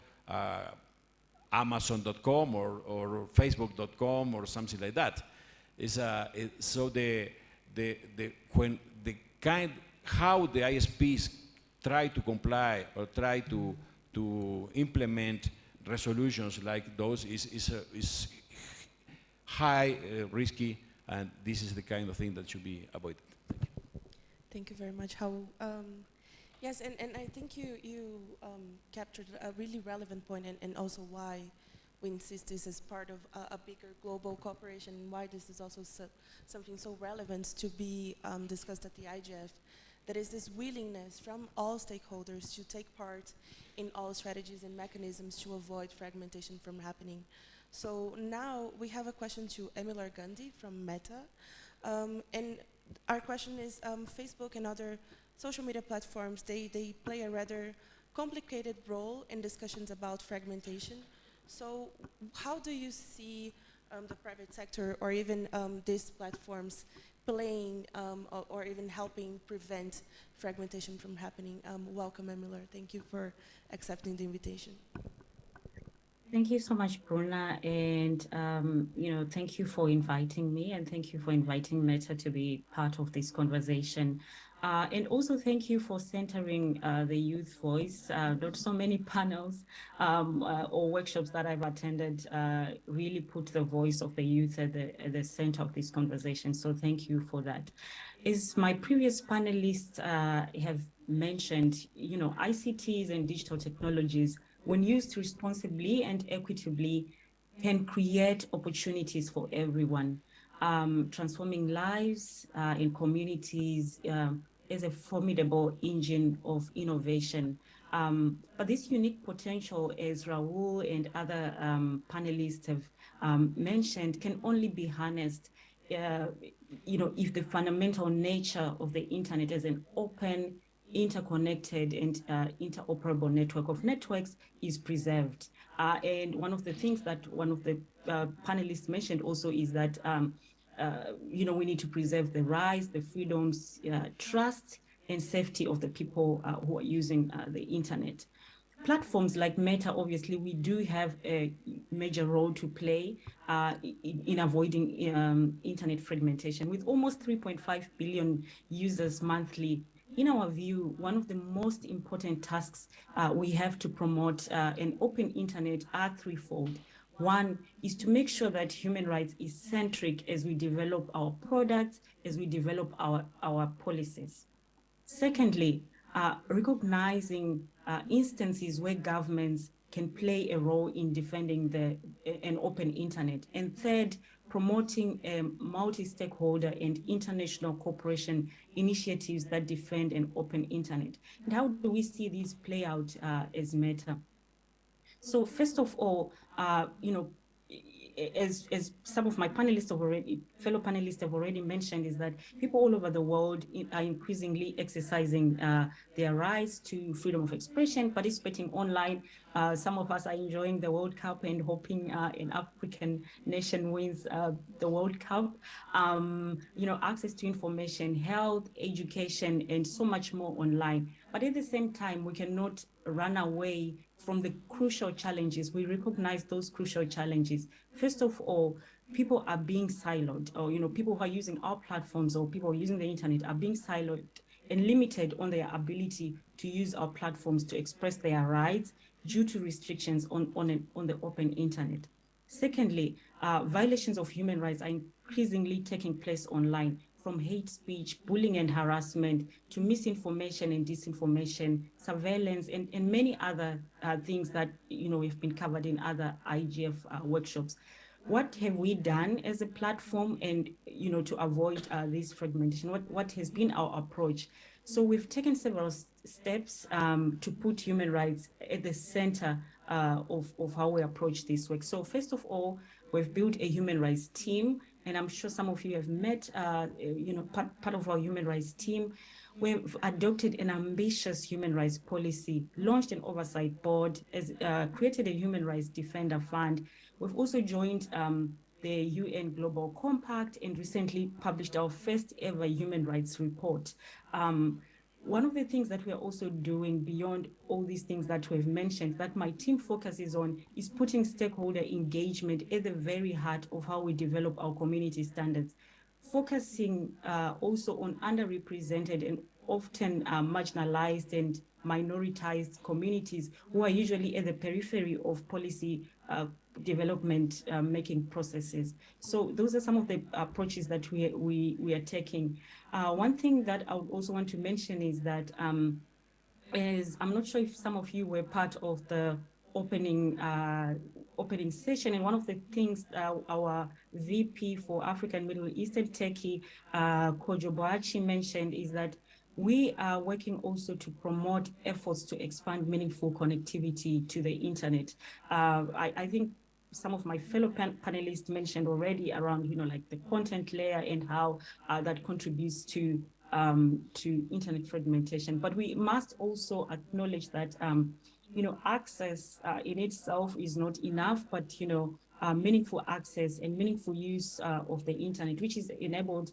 Amazon.com or Facebook.com or something like that. So how the ISPs try to comply or try to implement resolutions like those is high, risky, and this is the kind of thing that should be avoided. Thank you very much. Yes, and I think you captured a really relevant point, and also why we insist this as part of a bigger global cooperation, and why this is also something so relevant to be discussed at the IGF. There is this willingness from all stakeholders to take part in all strategies and mechanisms to avoid fragmentation from happening. So now we have a question to Emil Gandhi from Meta. And our question is, Facebook and other social media platforms, they play a rather complicated role in discussions about fragmentation. So how do you see the private sector or even these platforms playing or even helping prevent fragmentation from happening? Welcome, Emil. Thank you for accepting the invitation. Thank you so much, Bruna, and thank you for inviting me, and thank you for inviting Meta to be part of this conversation. And also thank you for centering the youth voice. Not so many panels or workshops that I've attended really put the voice of the youth at the center of this conversation. So thank you for that. As my previous panelists have mentioned, ICTs and digital technologies, when used responsibly and equitably, can create opportunities for everyone, transforming lives in communities is a formidable engine of innovation. But this unique potential, as Raul and other panelists have mentioned, can only be harnessed if the fundamental nature of the internet as an open, interconnected and interoperable network of networks is preserved. And one of the things that one of the panelists mentioned also is that we need to preserve the rights, the freedoms, trust, and safety of the people who are using the internet. Platforms like Meta, obviously, we do have a major role to play in avoiding internet fragmentation. With almost 3.5 billion users monthly, in our view, one of the most important tasks we have to promote an open internet are threefold. One is to make sure that human rights is centric as we develop our products, as we develop our policies. Secondly, recognizing instances where governments can play a role in defending an open internet. And third, promoting multi-stakeholder and international cooperation initiatives that defend an open internet. And how do we see these play out as Meta? So first of all, as some of my fellow panelists have already mentioned, is that people all over the world are increasingly exercising their rights to freedom of expression, participating online. Some of us are enjoying the World Cup and hoping an African nation wins the World Cup. Access to information, health, education, and so much more online. But at the same time, we cannot run away from the crucial challenges. We recognize those crucial challenges. First of all, people are being siloed, or people who are using our platforms or people using the internet are being siloed and limited on their ability to use our platforms to express their rights due to restrictions on the open internet. Secondly, violations of human rights are increasingly taking place online, from hate speech, bullying and harassment, to misinformation and disinformation, surveillance, and many other things that have been covered in other IGF workshops. What have we done as a platform and to avoid this fragmentation? What has been our approach? So we've taken several steps to put human rights at the center of how we approach this work. So first of all, we've built a human rights team and I'm sure some of you have met, part of our human rights team. We've adopted an ambitious human rights policy, launched an oversight board, created a human rights defender fund. We've also joined the UN Global Compact and recently published our first ever human rights report. One of the things that we are also doing beyond all these things that we've mentioned that my team focuses on is putting stakeholder engagement at the very heart of how we develop our community standards, focusing also on underrepresented and often marginalized and minoritized communities who are usually at the periphery of policy development making processes. So those are some of the approaches that we are taking. One thing that I would also want to mention is that I'm not sure if some of you were part of the opening session, and one of the things our VP for Africa and Middle Eastern Turkey, Kojo Boachi, mentioned is that we are working also to promote efforts to expand meaningful connectivity to the internet. I think some of my fellow panelists mentioned already around, like the content layer and how that contributes to internet fragmentation. But we must also acknowledge that, access in itself is not enough, but, meaningful access and meaningful use of the internet, which is enabled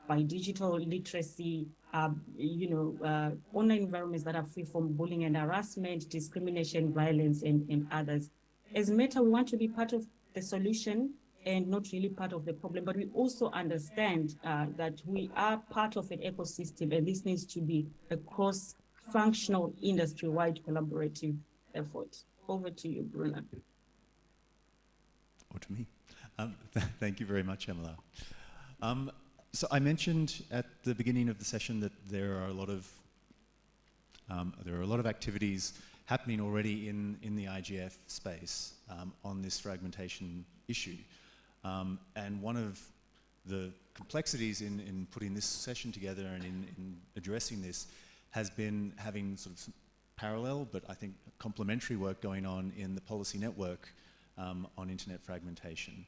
by digital literacy, online environments that are free from bullying and harassment, discrimination, violence, and others. As Meta, we want to be part of the solution and not really part of the problem, but we also understand that we are part of an ecosystem, and this needs to be a cross-functional, industry-wide collaborative effort. Over to you, Bruna. Or to me. Thank you very much, Emila. So I mentioned at the beginning of the session that there are a lot of activities happening already in the IGF space on this fragmentation issue. And one of the complexities in putting this session together and in addressing this has been having sort of parallel, but I think complementary work going on in the policy network on internet fragmentation.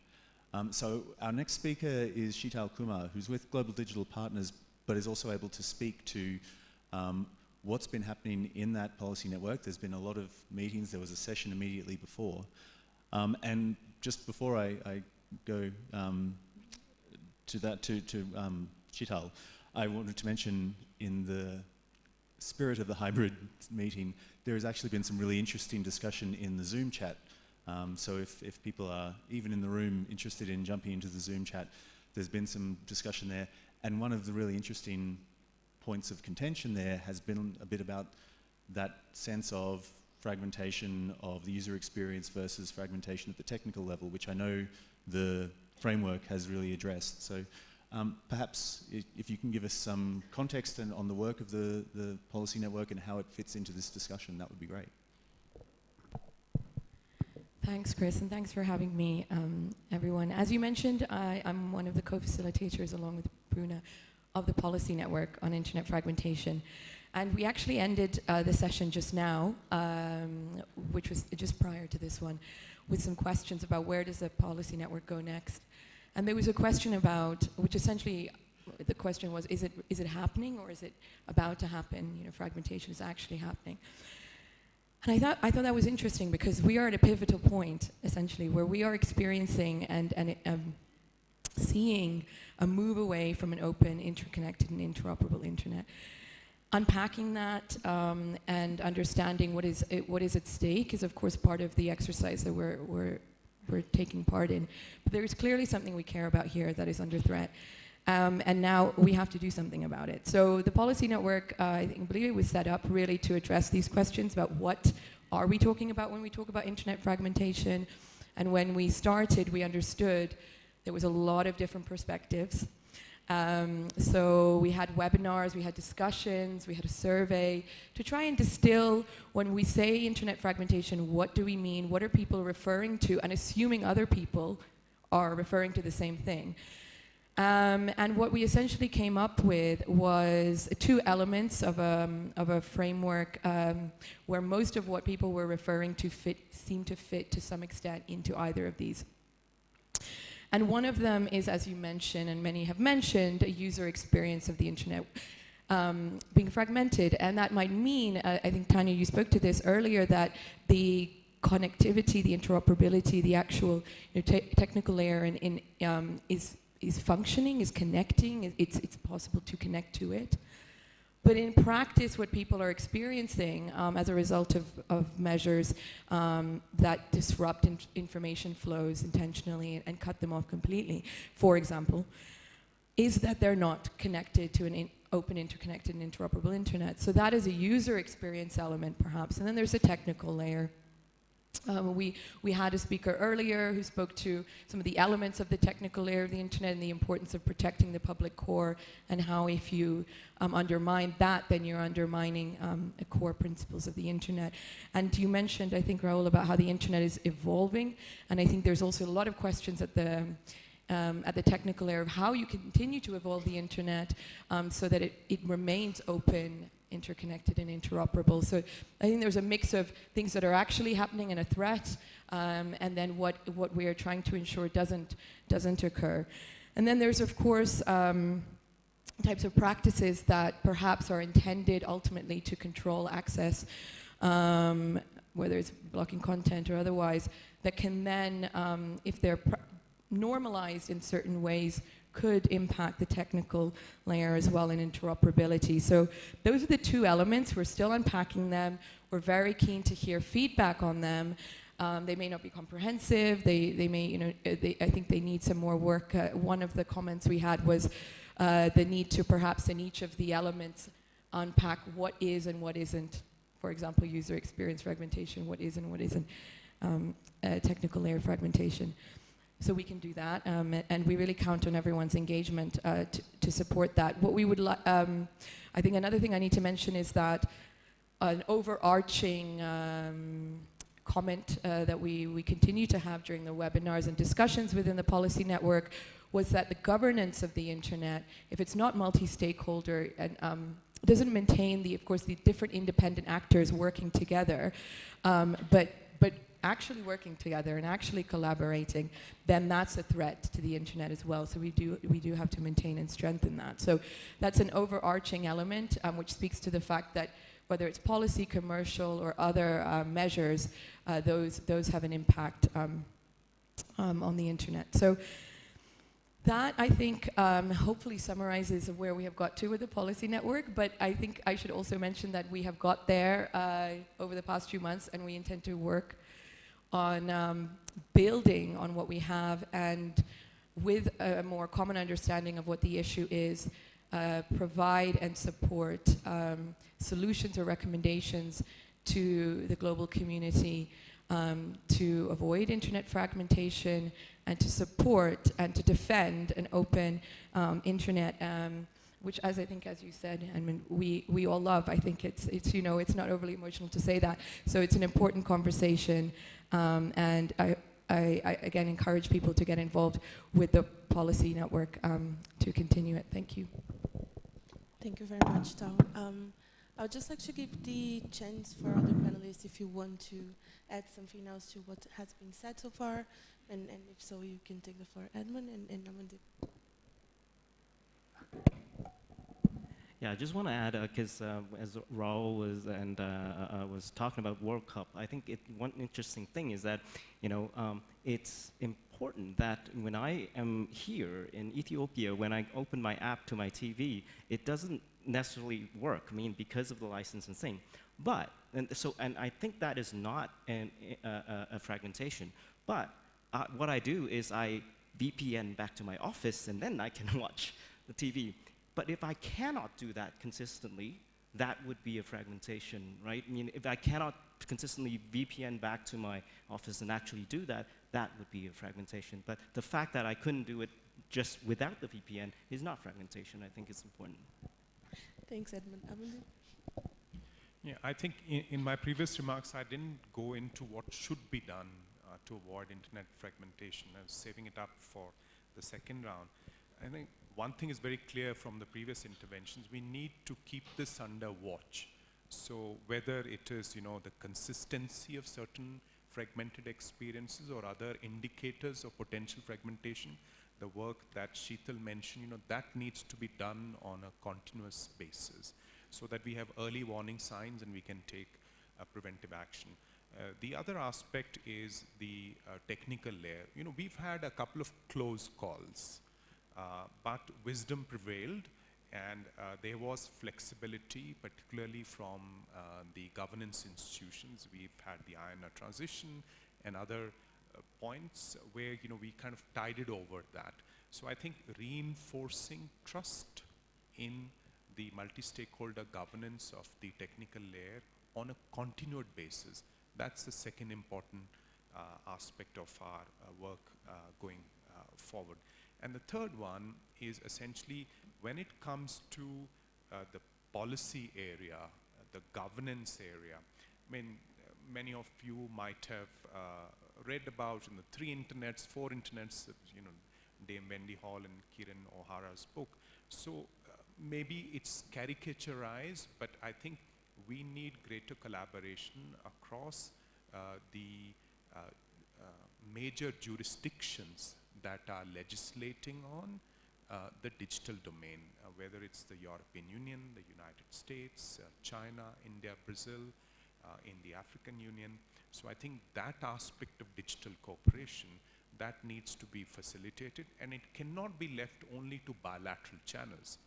So our next speaker is Sheetal Kumar, who's with Global Digital Partners, but is also able to speak to what's been happening in that policy network. There's been a lot of meetings. There was a session immediately before. And just before I go to Sheetal, I wanted to mention, in the spirit of the hybrid meeting, there has actually been some really interesting discussion in the Zoom chat. So if people are, even in the room, interested in jumping into the Zoom chat, there's been some discussion there. And one of the really interesting points of contention there has been a bit about that sense of fragmentation of the user experience versus fragmentation at the technical level, which I know the framework has really addressed. So perhaps if you can give us some context on the work of the policy network and how it fits into this discussion, that would be great. Thanks, Chris, and thanks for having me, everyone. As you mentioned, I'm one of the co-facilitators, along with Bruna, of the Policy Network on Internet Fragmentation. And we actually ended the session just now, which was just prior to this one, with some questions about where does the Policy Network go next. And there was a question about, which essentially, the question was, is it happening or is it about to happen? Fragmentation is actually happening. And I thought that was interesting, because we are at a pivotal point, essentially, where we are experiencing and seeing a move away from an open, interconnected, and interoperable internet. Unpacking that and understanding what is at stake is, of course, part of the exercise that we're taking part in. But there is clearly something we care about here that is under threat. And now we have to do something about it. So the Policy Network, I believe it was set up really to address these questions about what are we talking about when we talk about internet fragmentation. And when we started, we understood there was a lot of different perspectives. So we had webinars, we had discussions, we had a survey to try and distill, when we say internet fragmentation, what do we mean, what are people referring to, and assuming other people are referring to the same thing. And what we essentially came up with was two elements of a framework where most of what people were referring to seemed to fit to some extent into either of these. And one of them is, as you mentioned, and many have mentioned, a user experience of the internet being fragmented. And that might mean, I think, Tanya, you spoke to this earlier, that the connectivity, the interoperability, the actual technical layer is functioning, is connecting, it's possible to connect to it. But in practice, what people are experiencing as a result of measures that disrupt information flows intentionally and cut them off completely, for example, is that they're not connected to an open, interconnected, and interoperable internet. So that is a user experience element, perhaps. And then there's a technical layer. We had a speaker earlier who spoke to some of the elements of the technical layer of the internet and the importance of protecting the public core, and how if you undermine that, then you're undermining the core principles of the internet. And you mentioned, I think, Raul, about how the internet is evolving, and I think there's also a lot of questions at the technical layer of how you continue to evolve the internet so that it remains open, interconnected, and interoperable. So I think there's a mix of things that are actually happening and a threat, and then what we are trying to ensure doesn't occur. And then there's, of course, types of practices that perhaps are intended ultimately to control access, whether it's blocking content or otherwise, that can then, if they're normalized in certain ways, could impact the technical layer as well, and interoperability. So those are the two elements. We're still unpacking them. We're very keen to hear feedback on them. They may not be comprehensive. They may, I think they need some more work. One of the comments we had was the need to perhaps in each of the elements unpack what is and what isn't. For example, user experience fragmentation, what is and what isn't technical layer fragmentation. So we can do that, and we really count on everyone's engagement to support that. What we would I think another thing I need to mention is that an overarching comment that we continue to have during the webinars and discussions within the policy network was that the governance of the internet, if it's not multi-stakeholder and doesn't maintain of course, the different independent actors working together, but actually working together and actually collaborating, then that's a threat to the internet as well. So we do have to maintain and strengthen that. So that's an overarching element which speaks to the fact that whether it's policy, commercial, or other measures, those have an impact on the internet. So that, I think, hopefully summarizes where we have got to with the policy network, but I think I should also mention that we have got there over the past few months, and we intend to work on building on what we have, and with a more common understanding of what the issue is, provide and support solutions or recommendations to the global community to avoid internet fragmentation and to support and to defend an open internet, which, as I think, as you said, I mean, we all love. I think it's it's not overly emotional to say that. So it's an important conversation, and I again encourage people to get involved with the policy network to continue it. Thank you. Thank you very much, Tao. I would just like to give the chance for other panelists if you want to add something else to what has been said so far, and if so, you can take the floor, Edmund and Amanda. Yeah, I just want to add, because as Raul was talking about World Cup, I think one interesting thing is that, it's important that when I am here in Ethiopia, when I open my app to my TV, it doesn't necessarily work, because of the license and thing. But, and I think that is not a fragmentation. But what I do is I VPN back to my office, and then I can watch the TV. But if I cannot do that consistently, that would be a fragmentation, right? If I cannot consistently VPN back to my office and actually do that, that would be a fragmentation. But the fact that I couldn't do it just without the VPN is not fragmentation. I think it's important. Thanks, Edmund. Amanda? Yeah, I think in my previous remarks, I didn't go into what should be done to avoid internet fragmentation. I was saving it up for the second round. I think one thing is very clear from the previous interventions: we need to keep this under watch. So whether it is, the consistency of certain fragmented experiences or other indicators of potential fragmentation, the work that Sheetal mentioned, that needs to be done on a continuous basis so that we have early warning signs and we can take preventive action. The other aspect is the technical layer. We've had a couple of close calls, but wisdom prevailed, and there was flexibility, particularly from the governance institutions. We've had the INR transition and other points where we kind of tided over that. So I think reinforcing trust in the multi-stakeholder governance of the technical layer on a continued basis, that's the second important aspect of our work going forward. And the third one is essentially when it comes to the policy area, the governance area. I mean, many of you might have read about the 3 internets, 4 internets, Dame Wendy Hall and Kiran O'Hara's book. So maybe it's caricaturized, but I think we need greater collaboration across the major jurisdictions that are legislating on the digital domain, whether it's the European Union, the United States, China, India, Brazil, in the African Union. So I think that aspect of digital cooperation, that needs to be facilitated, and it cannot be left only to bilateral channels.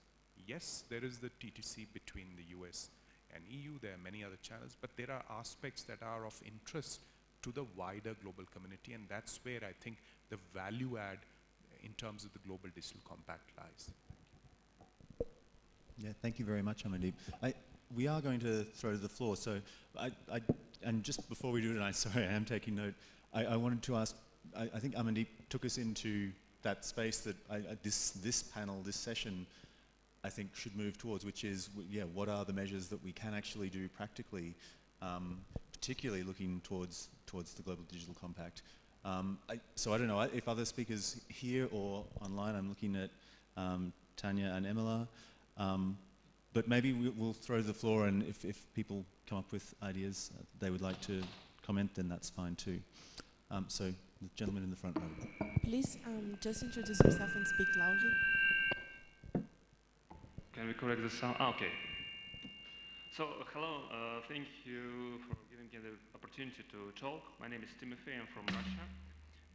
Yes, there is the TTC between the US and EU, there are many other channels, but there are aspects that are of interest to the wider global community, and that's where I think the value add in terms of the Global Digital Compact lies. Yeah, thank you very much, Amandeep. We are going to throw to the floor, so and just before we do it, sorry, I am taking note, I wanted to ask, I think Amandeep took us into that space that this panel, this session, I think should move towards, which is, what are the measures that we can actually do practically, particularly looking towards the Global Digital Compact. So I don't know if other speakers here or online, I'm looking at Tanya and Emila, but maybe we'll throw to the floor, and if people come up with ideas they would like to comment, then that's fine too. So the gentleman in the front row. Please just introduce yourself and speak loudly. Can we correct the sound? Okay. So, hello, thank you for giving me the opportunity to talk. My name is Timothy, I'm from Russia.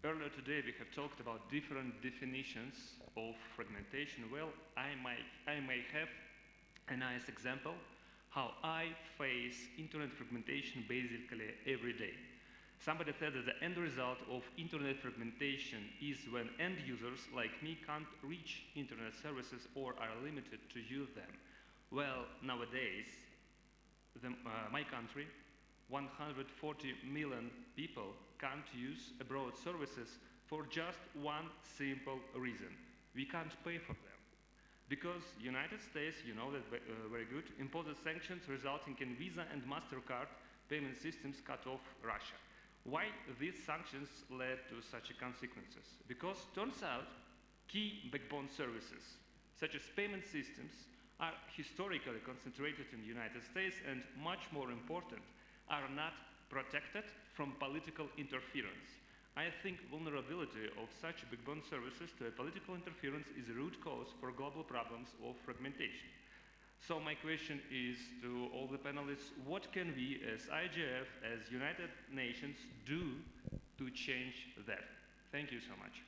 Earlier today we have talked about different definitions of fragmentation. Well, I may have a nice example how I face internet fragmentation basically every day. Somebody said that the end result of internet fragmentation is when end users like me can't reach internet services or are limited to use them. Well, nowadays, my country, 140 million people can't use abroad services for just one simple reason. We can't pay for them. Because United States, you know that very good, imposed sanctions resulting in Visa and MasterCard payment systems cut off Russia. Why these sanctions led to such consequences? Because turns out key backbone services, such as payment systems, are historically concentrated in the United States and, much more important, are not protected from political interference. I think vulnerability of such backbone services to a political interference is a root cause for global problems of fragmentation. So my question is to all the panelists, what can we as IGF, as United Nations, do to change that? Thank you so much.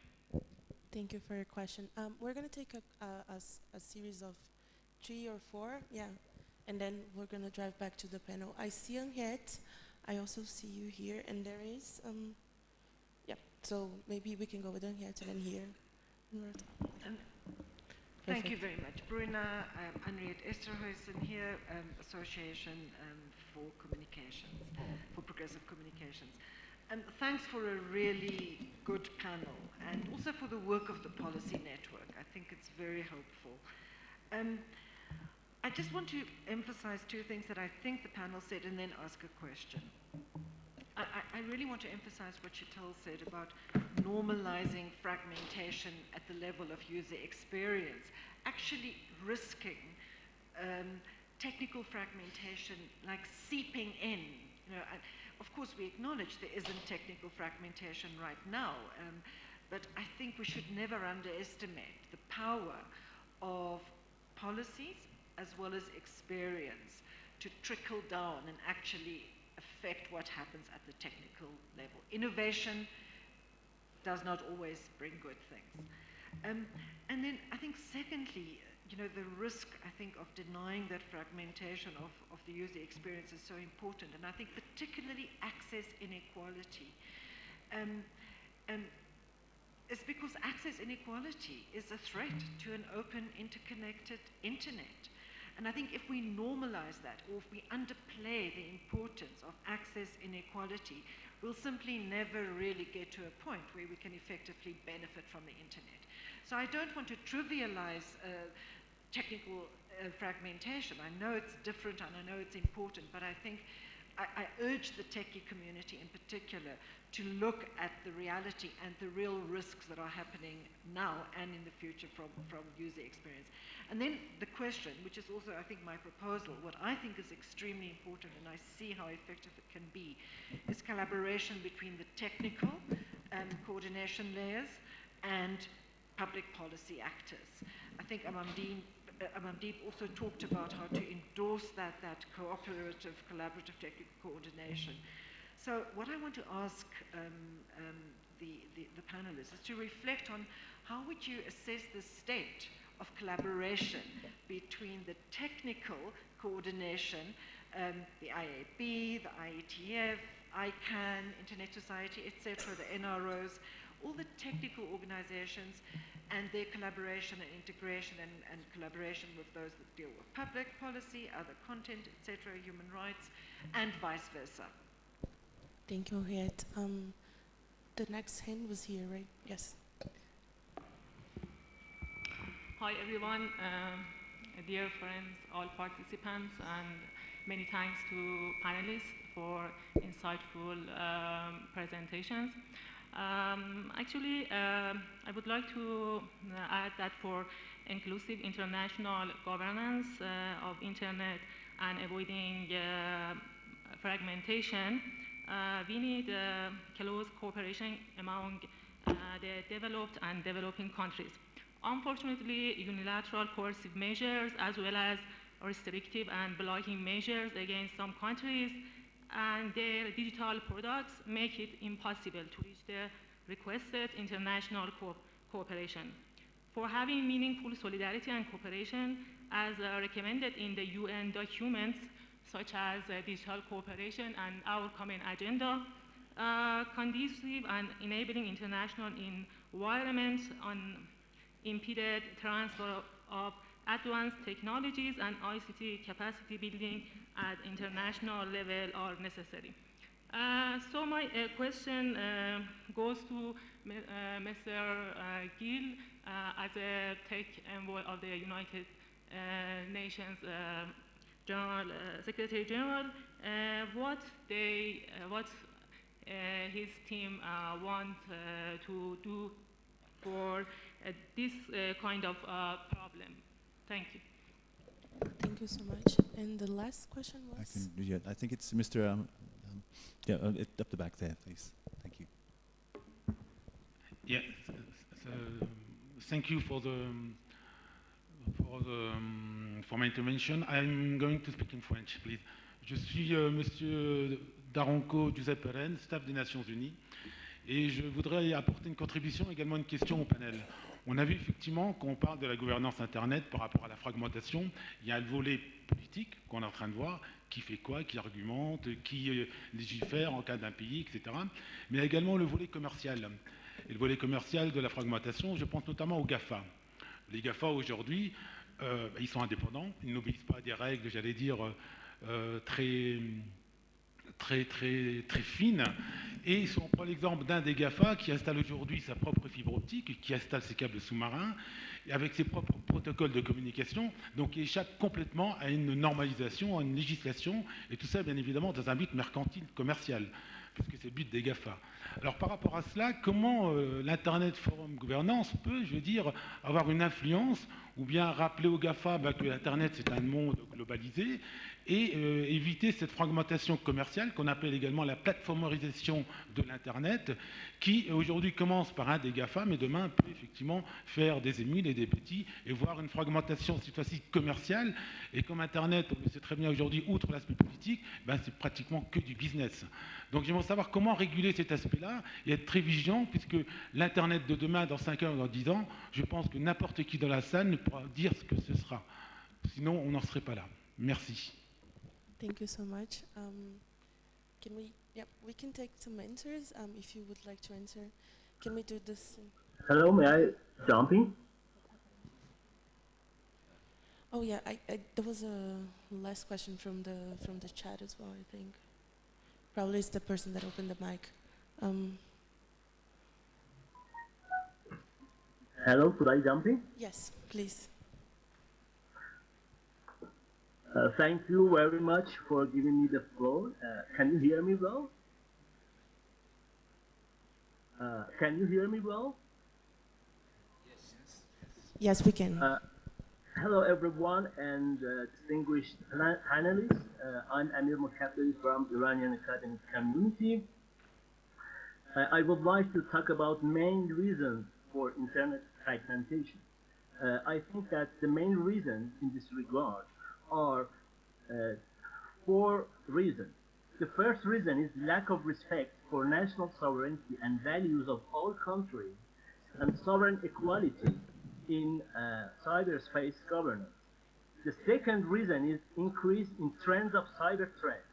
Thank you for your question. We're going to take a series of 3 or 4, and then we're going to drive back to the panel. I see Henriette, I also see you here, and there is, so maybe we can go with Henriette and then here. Thank you very much, Bruna. I'm Henriette Esterhuizen here, Association for Communications, for Progressive Communications. Thanks for a really good panel, and also for the work of the Policy Network. I think it's very helpful. I just want to emphasize 2 things that I think the panel said and then ask a question. I really want to emphasize what Sheetal said about normalizing fragmentation at the level of user experience, actually risking technical fragmentation like seeping in. of course, we acknowledge there isn't technical fragmentation right now, but I think we should never underestimate the power of policies as well as experience to trickle down and actually affect what happens at the technical level. Innovation does not always bring good things. And then I think secondly, the risk, I think, of denying that fragmentation of the user experience is so important, and I think particularly access inequality. Is because access inequality is a threat to an open, interconnected internet. And I think if we normalize that, or if we underplay the importance of access inequality, we'll simply never really get to a point where we can effectively benefit from the internet. So I don't want to trivialize technical fragmentation. I know it's different and I know it's important, but I think I urge the techie community in particular to look at the reality and the real risks that are happening now and in the future from user experience. And then the question, which is also, I think, my proposal, what I think is extremely important, and I see how effective it can be, is collaboration between the technical coordination layers and public policy actors. I think Amandeep also talked about how to endorse that cooperative, collaborative technical coordination. So what I want to ask the panelists is to reflect on how would you assess the state of collaboration between the technical coordination, the IAB, the IETF, ICANN, Internet Society, etc., the NROs, all the technical organizations, and their collaboration and integration and collaboration with those that deal with public policy, other content, etc., human rights, and vice versa. Thank you, Henriette. The next hand was here, right? Yes. Hi, everyone. Dear friends, all participants, and many thanks to panelists for insightful presentations. Actually, I would like to add that for inclusive international governance of internet and avoiding fragmentation, we need close cooperation among the developed and developing countries. Unfortunately, unilateral coercive measures as well as restrictive and blocking measures against some countries and their digital products make it impossible to reach the requested international cooperation. For having meaningful solidarity and cooperation, as recommended in the UN documents, such as digital cooperation and our common agenda, conducive and enabling international environment on impeded transfer of advanced technologies and ICT capacity building at international level are necessary. So my question goes to Mr. Gill as a tech envoy of the United Nations General Secretary General. What his team want to do for this kind of problem. Thank you. Thank you so much. And the last question was? I think it's Mr. Up the back there, please. Thank you. Yeah, thank you for my intervention. I'm going to speak in French, please. Je suis Monsieur Daronco Giuseppe Ren, staff des Nations Unies, et je voudrais apporter une contribution, également une question au panel. On a vu effectivement, quand on parle de la gouvernance Internet par rapport à la fragmentation, il y a le volet politique qu'on est en train de voir, qui fait quoi, qui argumente, qui légifère en cas d'impayé, etc. Mais il y a également le volet commercial. Et le volet commercial de la fragmentation, je pense notamment aux GAFA. Les GAFA aujourd'hui, ils sont indépendants, ils n'obéissent pas à des règles, j'allais dire, très fines. Et si on prend l'exemple d'un des GAFA qui installe aujourd'hui sa propre fibre optique, qui installe ses câbles sous-marins, avec ses propres protocoles de communication, donc il échappe complètement à une normalisation, à une législation, et tout ça, bien évidemment, dans un but mercantile commercial, puisque c'est le but des GAFA. Alors par rapport à cela, comment l'Internet Forum Gouvernance peut, je veux dire, avoir une influence, ou bien rappeler aux GAFA que l'Internet c'est un monde globalisé, et éviter cette fragmentation commerciale qu'on appelle également la plateformisation de l'Internet, qui aujourd'hui commence par un des GAFA, mais demain peut effectivement faire des émules et des petits, et voir une fragmentation cette fois-ci commerciale. Et comme Internet, on le sait très bien aujourd'hui, outre l'aspect politique, ben c'est pratiquement que du business. Donc j'aimerais savoir comment réguler cet aspect-là et être très vigilant, puisque l'Internet de demain, dans 5 ans ou dans 10 ans, je pense que n'importe qui dans la salle ne pourra dire ce que ce sera. Sinon, on n'en serait pas là. Merci. Thank you so much. Can we, we can take some answers if you would like to answer. Can we do this? Hello, may I jump in? Oh yeah, there was a last question from the chat as well, I think. Probably it's the person that opened the mic. Hello, could I jump in? Yes, please. Thank you very much for giving me the floor. Can you hear me well? Can you hear me well? Yes, we can. Hello, everyone, and distinguished panelists. I'm Amir Mokhaddari from Iranian academic community. I would like to talk about main reasons for internet fragmentation. I think that the main reasons in this regard are 4 reasons. The first reason is lack of respect for national sovereignty and values of all countries and sovereign equality in cyberspace governance. The second reason is increase in trends of cyber threats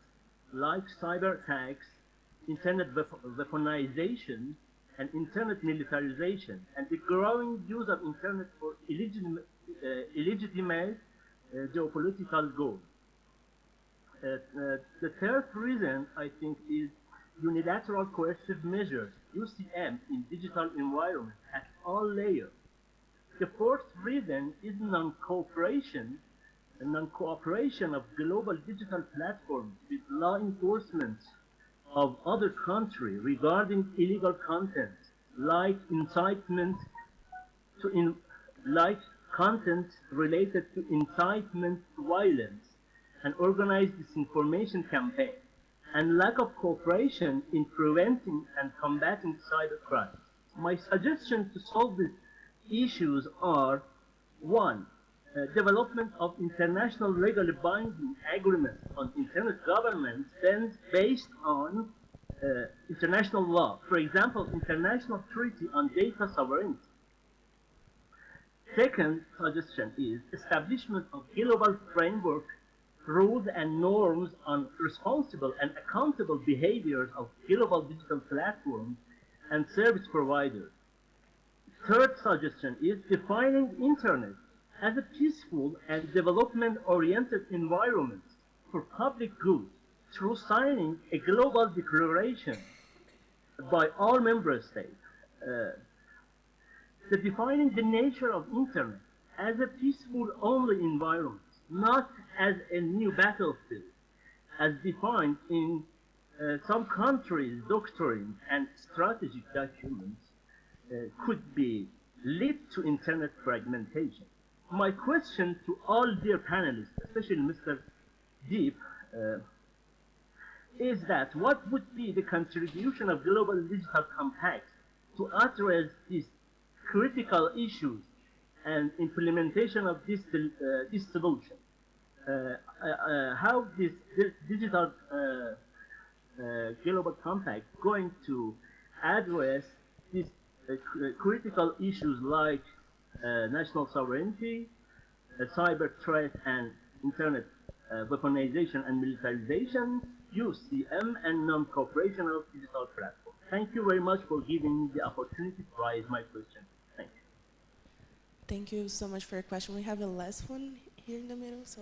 like cyber attacks, internet weaponization, and internet militarization, and the growing use of internet for illegitimate geopolitical goals. The third reason, I think, is unilateral coercive measures, UCM, in digital environments at all layers. The fourth reason is non-cooperation of global digital platforms with law enforcement of other countries regarding illegal content, like incitement to like content related to incitement to violence and organized disinformation campaign, and lack of cooperation in preventing and combating cybercrime. My suggestion to solve these issues are: 1. Development of international legally binding agreements on internet governance based on international law. For example, International Treaty on Data Sovereignty. Second suggestion is establishment of global framework, rules and norms on responsible and accountable behaviors of global digital platforms and service providers. Third suggestion is defining internet as a peaceful and development-oriented environment for public good through signing a global declaration by all member states. Defining the nature of internet as a peaceful-only environment, not as a new battlefield, as defined in some countries' doctrine and strategic documents, could be lead to internet fragmentation. My question to all dear panelists, especially Mr. Deep, is that what would be the contribution of Global Digital Compact to address these critical issues and implementation of this solution? How this digital Global Compact going to address these critical issues like national sovereignty, cyber threat and internet weaponization and militarization, UCM, and non-cooperation of digital platforms. Thank you very much for giving me the opportunity to raise my question. Thank you. Thank you so much for your question. We have a last one here in the middle, so.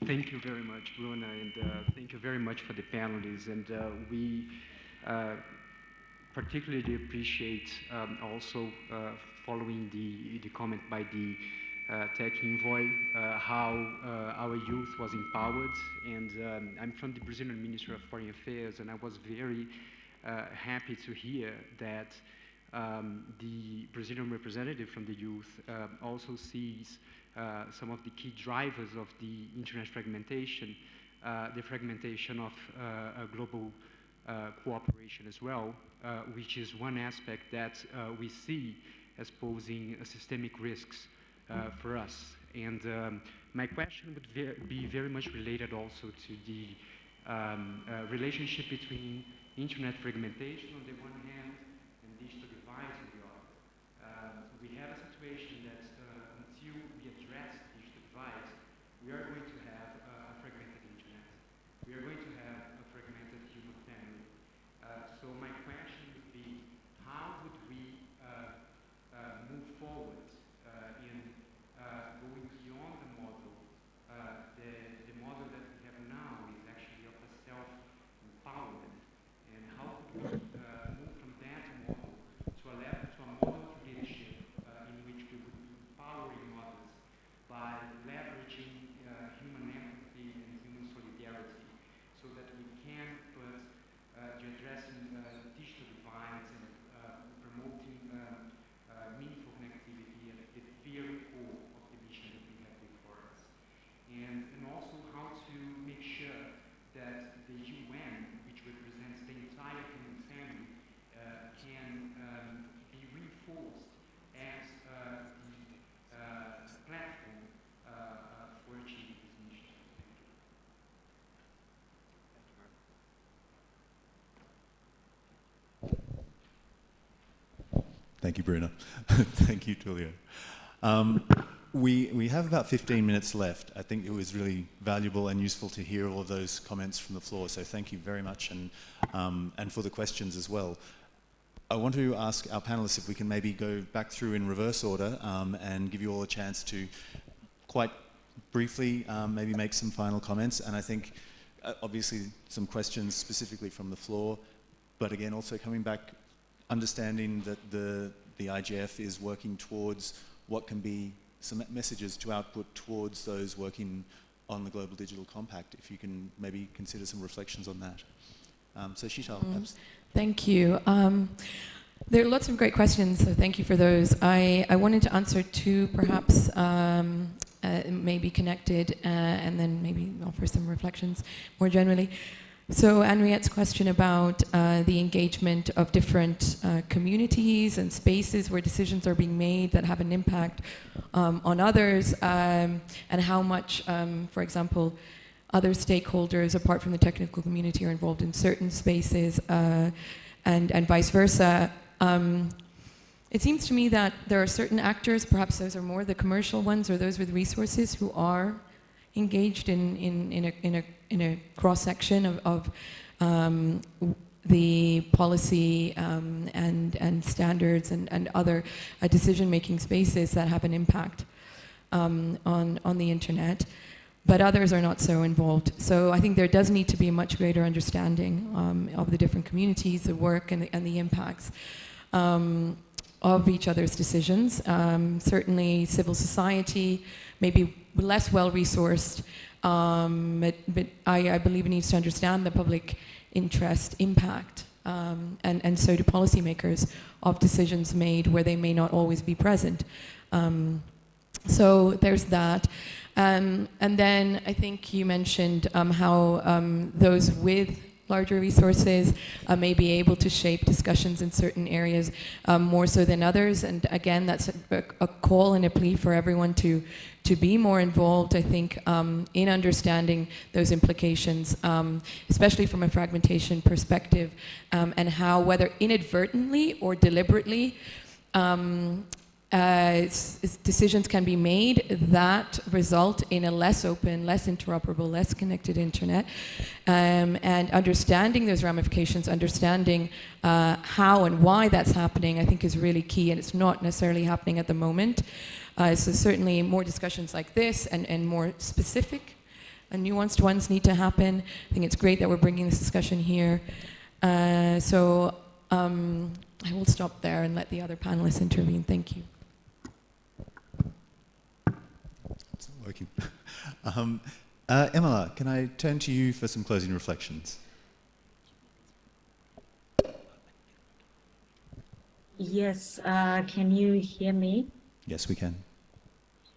Thank you very much, Bruna, and thank you very much for the panelists. And we particularly appreciate also following the comment by the Tech Envoy, how our youth was empowered. And I'm from the Brazilian Ministry of Foreign Affairs, and I was very happy to hear that the Brazilian representative from the youth also sees some of the key drivers of the internet fragmentation, the fragmentation of global cooperation as well, which is one aspect that we see as posing systemic risks for us. And my question would be very much related also to the relationship between internet fragmentation on the one hand and digital divides on the other. We have a situation that until we address digital divides, we are going to have a fragmented internet. We are going to have a fragmented human family. So my question would be, how would we move forward in going beyond the model? The model that we have now is actually of a self-empowerment. And how could we move from that model to a model of leadership in which we would be empowering others by leveraging human empathy and human solidarity, so that we can put to addressing digital divides and promoting meaningful connectivity at the very core of the mission that we have before us. And also how to make sure that the UN, which represents the entire human family, can be reinforced as the platform for achieving this mission. Thank you, Bruno. Thank you, Tulio. We have about 15 minutes left. I think it was really valuable and useful to hear all of those comments from the floor, so thank you very much, and for the questions as well. I want to ask our panelists if we can maybe go back through in reverse order and give you all a chance to quite briefly maybe make some final comments. And I think obviously some questions specifically from the floor, but again also coming back, understanding that the IGF is working towards what can be some messages to output towards those working on the Global Digital Compact. If you can maybe consider some reflections on that. So Sheetal, perhaps. Thank you. There are lots of great questions, so thank you for those. I wanted to answer two, perhaps maybe connected, and then maybe offer some reflections more generally. So Henriette's question about the engagement of different communities and spaces where decisions are being made that have an impact on others, and how much, for example, other stakeholders apart from the technical community are involved in certain spaces, and vice versa. It seems to me that there are certain actors, perhaps those are more the commercial ones or those with resources, who are engaged in a cross-section of the policy and standards and other decision-making spaces that have an impact on the internet, but others are not so involved. So I think there does need to be a much greater understanding of the different communities, the work and the impacts of each other's decisions. Certainly civil society, maybe less well-resourced, but I believe it needs to understand the public interest impact, and so do policymakers of decisions made where they may not always be present. So there's that. And then I think you mentioned how those with larger resources may be able to shape discussions in certain areas more so than others. And again, that's a call and a plea for everyone to be more involved, I think, in understanding those implications, especially from a fragmentation perspective, and how, whether inadvertently or deliberately, decisions can be made that result in a less open, less interoperable, less connected internet, and understanding those ramifications, understanding how and why that's happening, I think is really key, and it's not necessarily happening at the moment. So certainly more discussions like this and more specific and nuanced ones need to happen. I think it's great that we're bringing this discussion here. So I will stop there and let the other panelists intervene. Thank you. working. Emma, can I turn to you for some closing reflections? Yes, can you hear me? Yes, we can.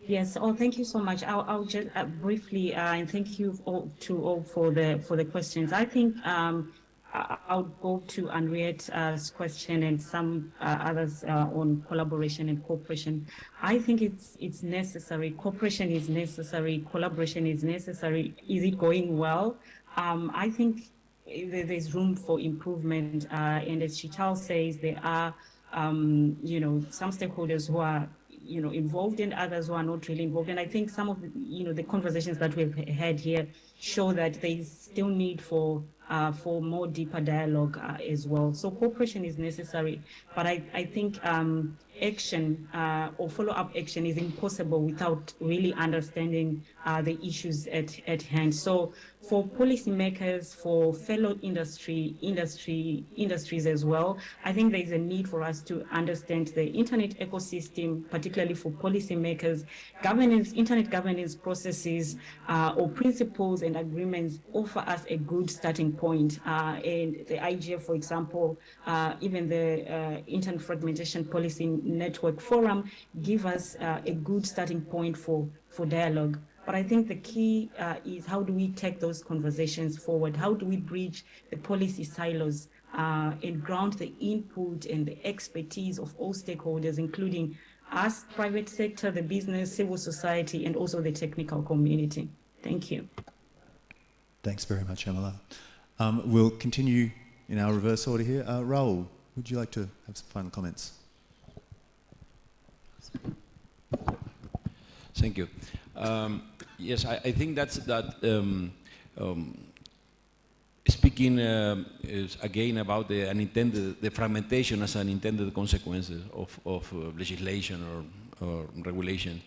Yes. Oh, thank you so much. I'll just briefly and thank you all for the questions. I think I'll go to Henriette's question and some others on collaboration and cooperation. I think it's necessary. Cooperation is necessary. Collaboration is necessary. Is it going well? I think there's room for improvement. And as Chital says, there are some stakeholders who are involved and others who are not really involved. And I think some of the conversations that we've had here show that there is still need for more deeper dialogue as well. So cooperation is necessary, but I think action or follow-up action is impossible without really understanding the issues at hand. So for policymakers, for fellow industries as well, I think there is a need for us to understand the internet ecosystem, particularly for policymakers. Internet governance processes or principles and agreements offer us a good starting point. And the IGF, for example, even the Internet Fragmentation Policy Network Forum give us a good starting point for dialogue. But I think the key is how do we take those conversations forward? How do we bridge the policy silos and ground the input and the expertise of all stakeholders, including us, private sector, the business, civil society, and also the technical community. Thank you. Thanks very much, Emma. We'll continue in our reverse order here. Raul, would you like to have some final comments? Thank you. Yes, I think speaking is again about the fragmentation as unintended consequences of legislation or regulation.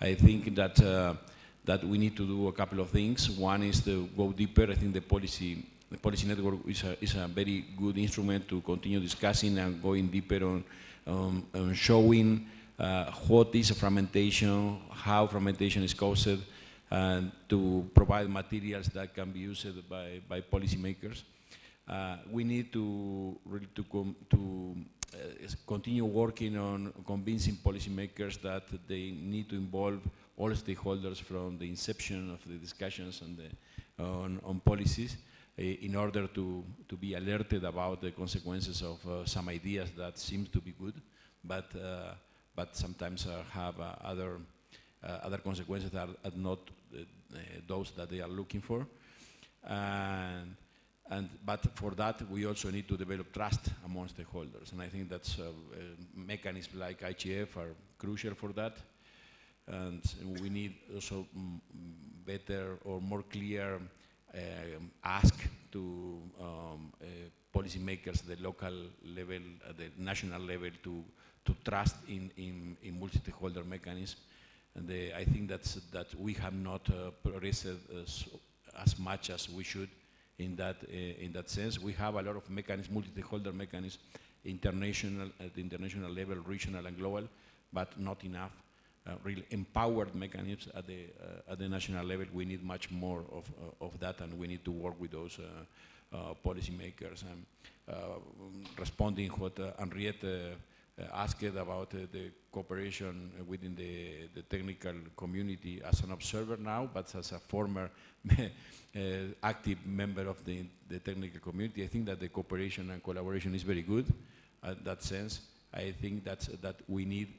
I think that we need to do a couple of things. One is to go deeper. I think the policy network is a very good instrument to continue discussing and going deeper on showing what is fragmentation, how fragmentation is caused, and to provide materials that can be used by policymakers. We need to continue working on convincing policymakers that they need to involve all stakeholders from the inception of the discussions on policies in order to be alerted about the consequences of some ideas that seem to be good, but sometimes have other consequences that are not those that they are looking for. But for that, we also need to develop trust among stakeholders. And I think that's mechanisms like IGF are crucial for that. And we need also better or more clear ask to policymakers at the local level, at the national level, to trust in multi-stakeholder mechanisms. And I think that we have not progressed as much as we should in that sense. We have a lot of mechanisms, multi-stakeholder mechanisms, at the international level, regional and global, but not enough. Really empowered mechanisms at the national level. We need much more of that, and we need to work with those policymakers. Responding what Henriette asked about the cooperation within the technical community as an observer now, but as a former active member of the technical community, I think that the cooperation and collaboration is very good in that sense. I think that we need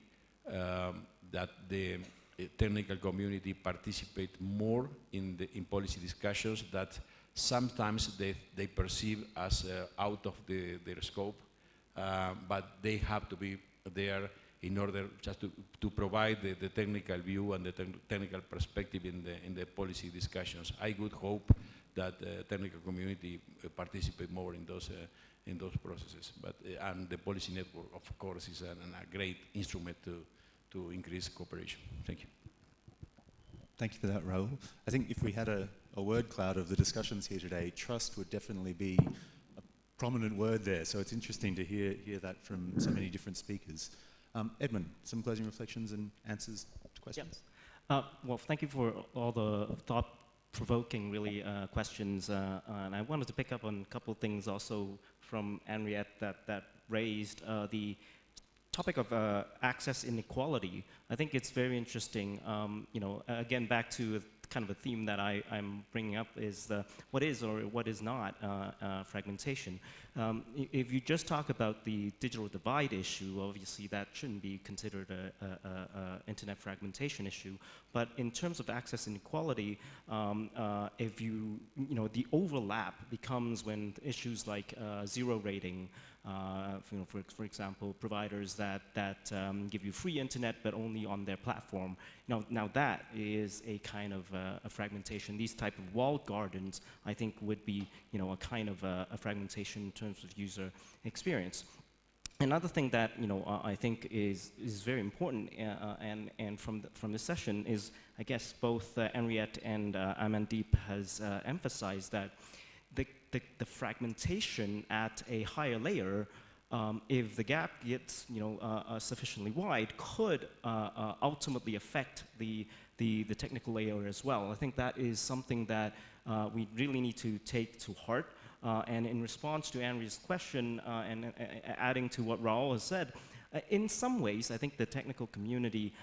that the technical community participate more in policy discussions that sometimes they perceive as out of their scope, but they have to be there in order just to provide the technical view and the technical perspective in the policy discussions. I would hope that the technical community participate more in those processes. And the policy network, of course, is a great instrument to increase cooperation. Thank you. Thank you for that, Raul. I think if we had a word cloud of the discussions here today, trust would definitely be a prominent word there. So it's interesting to hear that from so many different speakers. Edmund, some closing reflections and answers to questions? Well, thank you for all the thought-provoking, really, questions. And I wanted to pick up on a couple of things also from Henriette that raised the topic of access inequality. I think it's very interesting. You know, again, back to kind of a theme that I'm bringing up is what is or what is not fragmentation. If you just talk about the digital divide issue, obviously that shouldn't be considered a internet fragmentation issue. But in terms of access inequality, if you know, the overlap becomes when issues like zero rating, you know, for example, providers that give you free internet but only on their platform. Now that is a kind of a fragmentation. These type of walled gardens, I think, would be, you know, a kind of a fragmentation in terms of user experience. Another thing that, you know, I think is very important, and from the session is, I guess, both Henriette and Amandeep has emphasized that the fragmentation at a higher layer, if the gap gets, you know, sufficiently wide, could ultimately affect the technical layer as well. I think that is something that we really need to take to heart. And in response to Henry's question, and adding to what Raul has said, in some ways, I think the technical community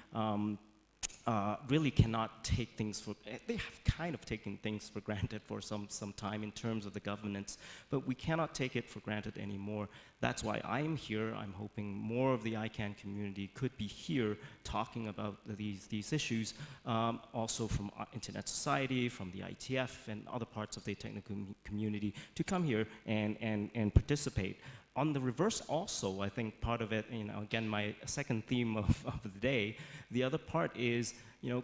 really cannot take things for, they have kind of taken things for granted for some time in terms of the governance, but we cannot take it for granted anymore. That's why I'm here. I'm hoping more of the ICANN community could be here talking about these issues, also from Internet Society, from the ITF, and other parts of the technical community to come here and participate. On the reverse also, I think part of it, you know, again, my second theme of the day, the other part is, you know,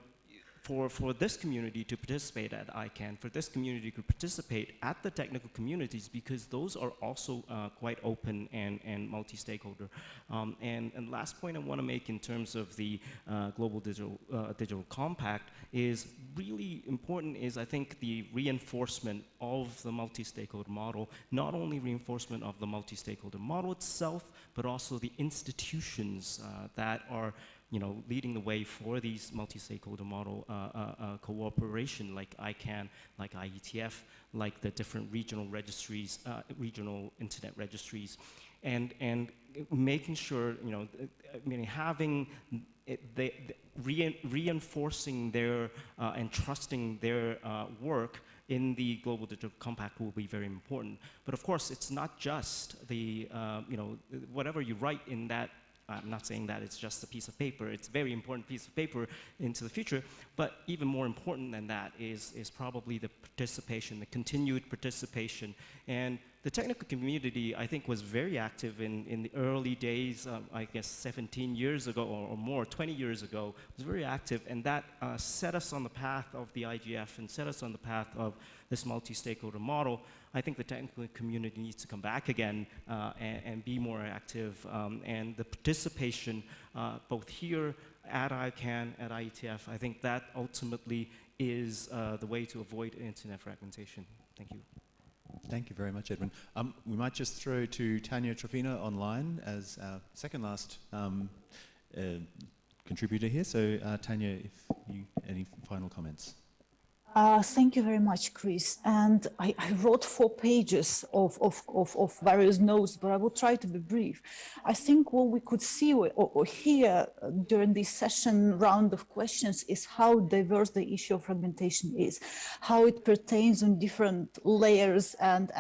for this community to participate at ICANN, for this community to participate at the technical communities, because those are also quite open and multi-stakeholder. And last point I want to make in terms of the Global Digital Compact is really important is, I think, the reinforcement of the multi-stakeholder model, not only reinforcement of the multi-stakeholder model itself, but also the institutions that are, you know, leading the way for these multi-stakeholder model cooperation, like ICANN, like IETF, like the different regional registries, regional internet registries, and making sure, you know, I mean, having reinforcing their and trusting their work in the Global Digital Compact will be very important. But of course, it's not just the, you know, whatever you write in that. I'm not saying that it's just a piece of paper. It's a very important piece of paper into the future, but even more important than that is probably the participation, the continued participation. And the technical community, I think, was very active in the early days, I guess 17 years ago or more, 20 years ago, was very active, and that set us on the path of the IGF and set us on the path of this multi-stakeholder model. I think the technical community needs to come back again and be more active. And the participation, both here at ICANN, at IETF, I think that ultimately is the way to avoid internet fragmentation. Thank you. Thank you very much, Edwin. We might just throw to Tanya Trofina online as our second last contributor here. So Tanya, if you any final comments? Thank you very much, Chris. And I wrote 4 pages of various notes, but I will try to be brief. I think what we could see or hear during this session round of questions is how diverse the issue of fragmentation is, how it pertains on different layers and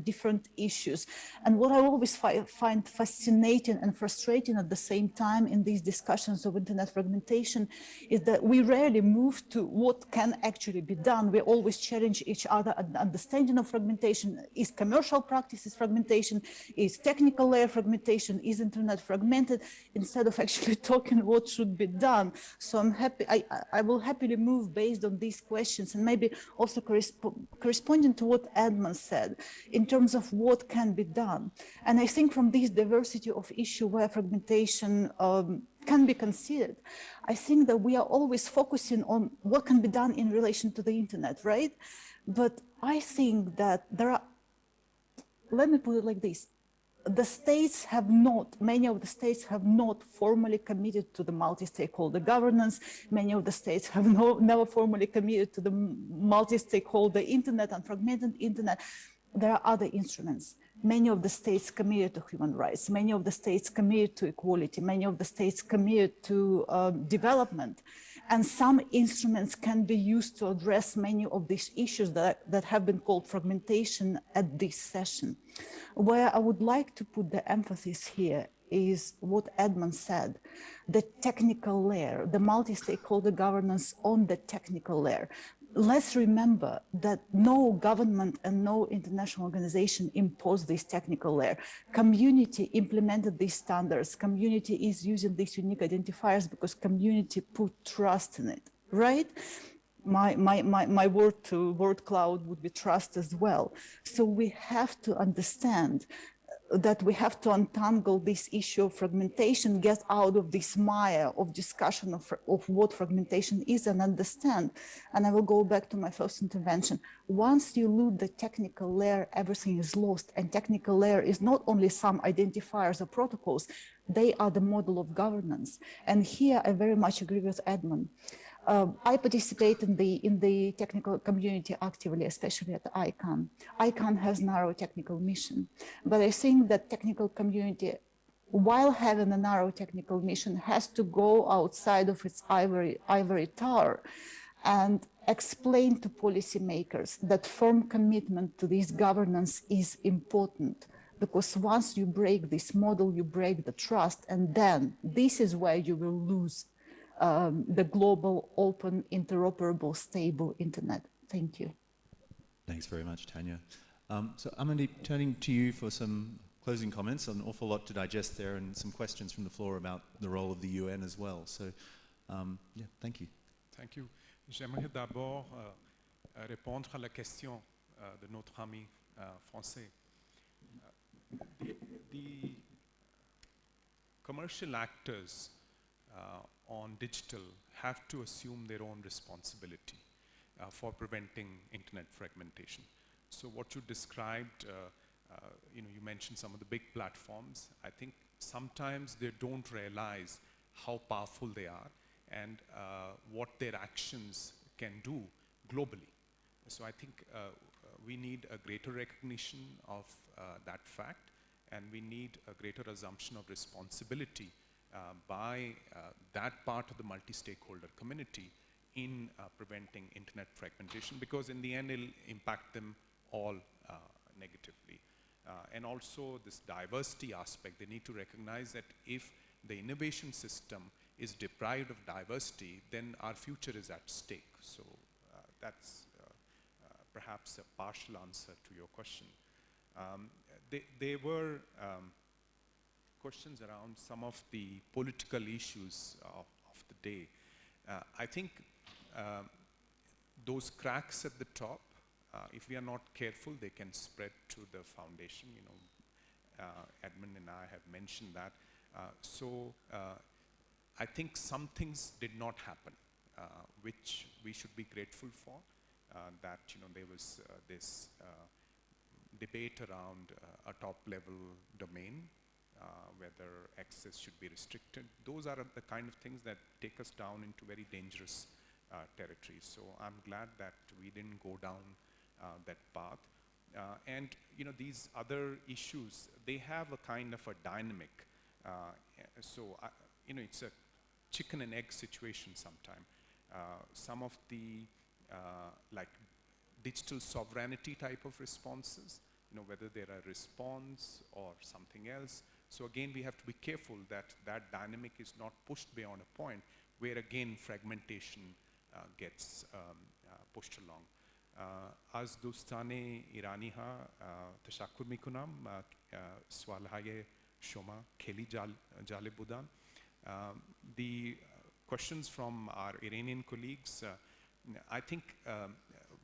different issues. And what I always find fascinating and frustrating at the same time in these discussions of internet fragmentation is that we rarely move to what can actually be done. We always challenge each other at the understanding of fragmentation. Is commercial practices fragmentation? Is technical layer fragmentation? Is internet fragmented? Instead of actually talking what should be done. So I'm happy, I will happily move based on these questions, and maybe also corresponding to what Edmund said in terms of what can be done. And I think from this diversity of issue where fragmentation can be considered, I think that we are always focusing on what can be done in relation to the internet, right? But I think that there are, let me put it like this, the states have not, many of the states have not formally committed to the multi-stakeholder governance. Many of the states have never formally committed to the multi-stakeholder internet and fragmented internet. There are other instruments. Many of the states committed to human rights. Many of the states committed to equality. Many of the states committed to development. And some instruments can be used to address many of these issues that have been called fragmentation at this session. Where I would like to put the emphasis here is what Edmund said, the technical layer, the multi-stakeholder governance on the technical layer. Let's remember that no government and no international organization imposed this technical layer. Community implemented these standards. Community is using these unique identifiers because community put trust in it, right? My word cloud would be trust as well. So we have to understand that we have to untangle this issue of fragmentation, get out of this mire of discussion of what fragmentation is and understand. And I will go back to my first intervention. Once you lose the technical layer, everything is lost. And technical layer is not only some identifiers or protocols, they are the model of governance. And here I very much agree with Edmund. I participate in the technical community actively, especially at ICANN. ICANN has narrow technical mission, but I think that technical community, while having a narrow technical mission, has to go outside of its ivory tower and explain to policymakers that firm commitment to this governance is important. Because once you break this model, you break the trust, and then this is where you will lose the global, open, interoperable, stable internet. Thank you. Thanks very much, Tanya. So Amandeep, turning to you for some closing comments. An awful lot to digest there and some questions from the floor about the role of the UN as well. So, yeah, thank you. Thank you. J'aimerais d'abord répondre à la question de notre ami français. The commercial actors on digital have to assume their own responsibility for preventing internet fragmentation. So what you described, you mentioned some of the big platforms. I think sometimes they don't realize how powerful they are and what their actions can do globally. So I think we need a greater recognition of that fact, and we need a greater assumption of responsibility by that part of the multi-stakeholder community in preventing internet fragmentation, because in the end it'll impact them all negatively. And also this diversity aspect, they need to recognize that if the innovation system is deprived of diversity, then our future is at stake. So that's perhaps a partial answer to your question. There were questions around some of the political issues of the day. I think those cracks at the top, if we are not careful, they can spread to the foundation. Edmund and I have mentioned that. So I think some things did not happen, which we should be grateful for. That there was this debate around a top-level domain, whether access should be restricted. Those are the kind of things that take us down into very dangerous territories. So I'm glad that we didn't go down that path. And these other issues, they have a kind of a dynamic. So it's a chicken and egg situation sometimes. Some of the like digital sovereignty type of responses, whether they're a response or something else. So again, we have to be careful that that dynamic is not pushed beyond a point where again fragmentation gets pushed along. Az dostane iraniha tashakkur mikunam swalhaye shoma kheli jale budan. The questions from our Iranian colleagues, I think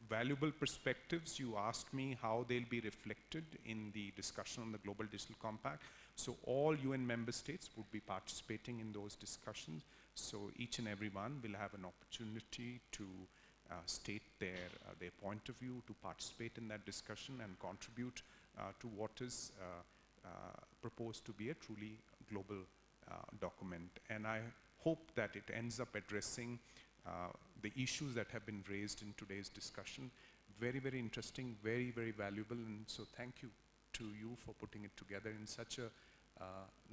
valuable perspectives. You asked me how they'll be reflected in the discussion on the Global Digital Compact. So all UN member states would be participating in those discussions. So each and every one will have an opportunity to state their point of view, to participate in that discussion and contribute to what is proposed to be a truly global document. And I hope that it ends up addressing the issues that have been raised in today's discussion. Very, very interesting, very, very valuable, and so thank you to you for putting it together in such a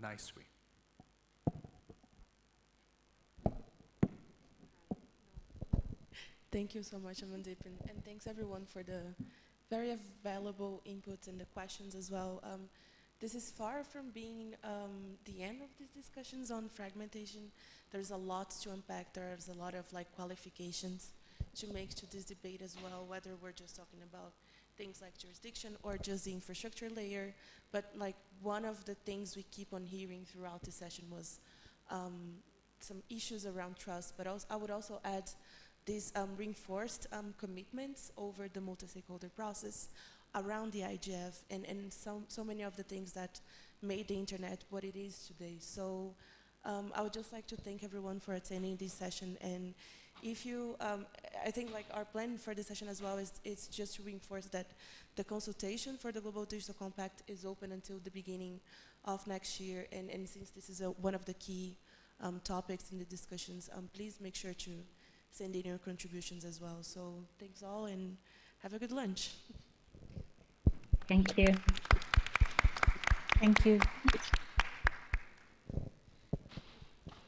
nice way. Thank you so much, Amandip, and thanks everyone for the very valuable inputs and the questions as well. This is far from being the end of these discussions on fragmentation. There's a lot to unpack. There's a lot of qualifications to make to this debate as well, whether we're just talking about things like jurisdiction or just the infrastructure layer. But one of the things we keep on hearing throughout the session was some issues around trust, but also, I would also add these reinforced commitments over the multi-stakeholder process around the IGF and so many of the things that made the internet what it is today. So I would just like to thank everyone for attending this session. And if you, I think our plan for this session as well is just to reinforce that the consultation for the Global Digital Compact is open until the beginning of next year. And since this is one of the key topics in the discussions, please make sure to send in your contributions as well. So thanks all and have a good lunch. Thank you. Thank you.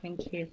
Thank you.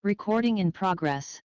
Recording in progress.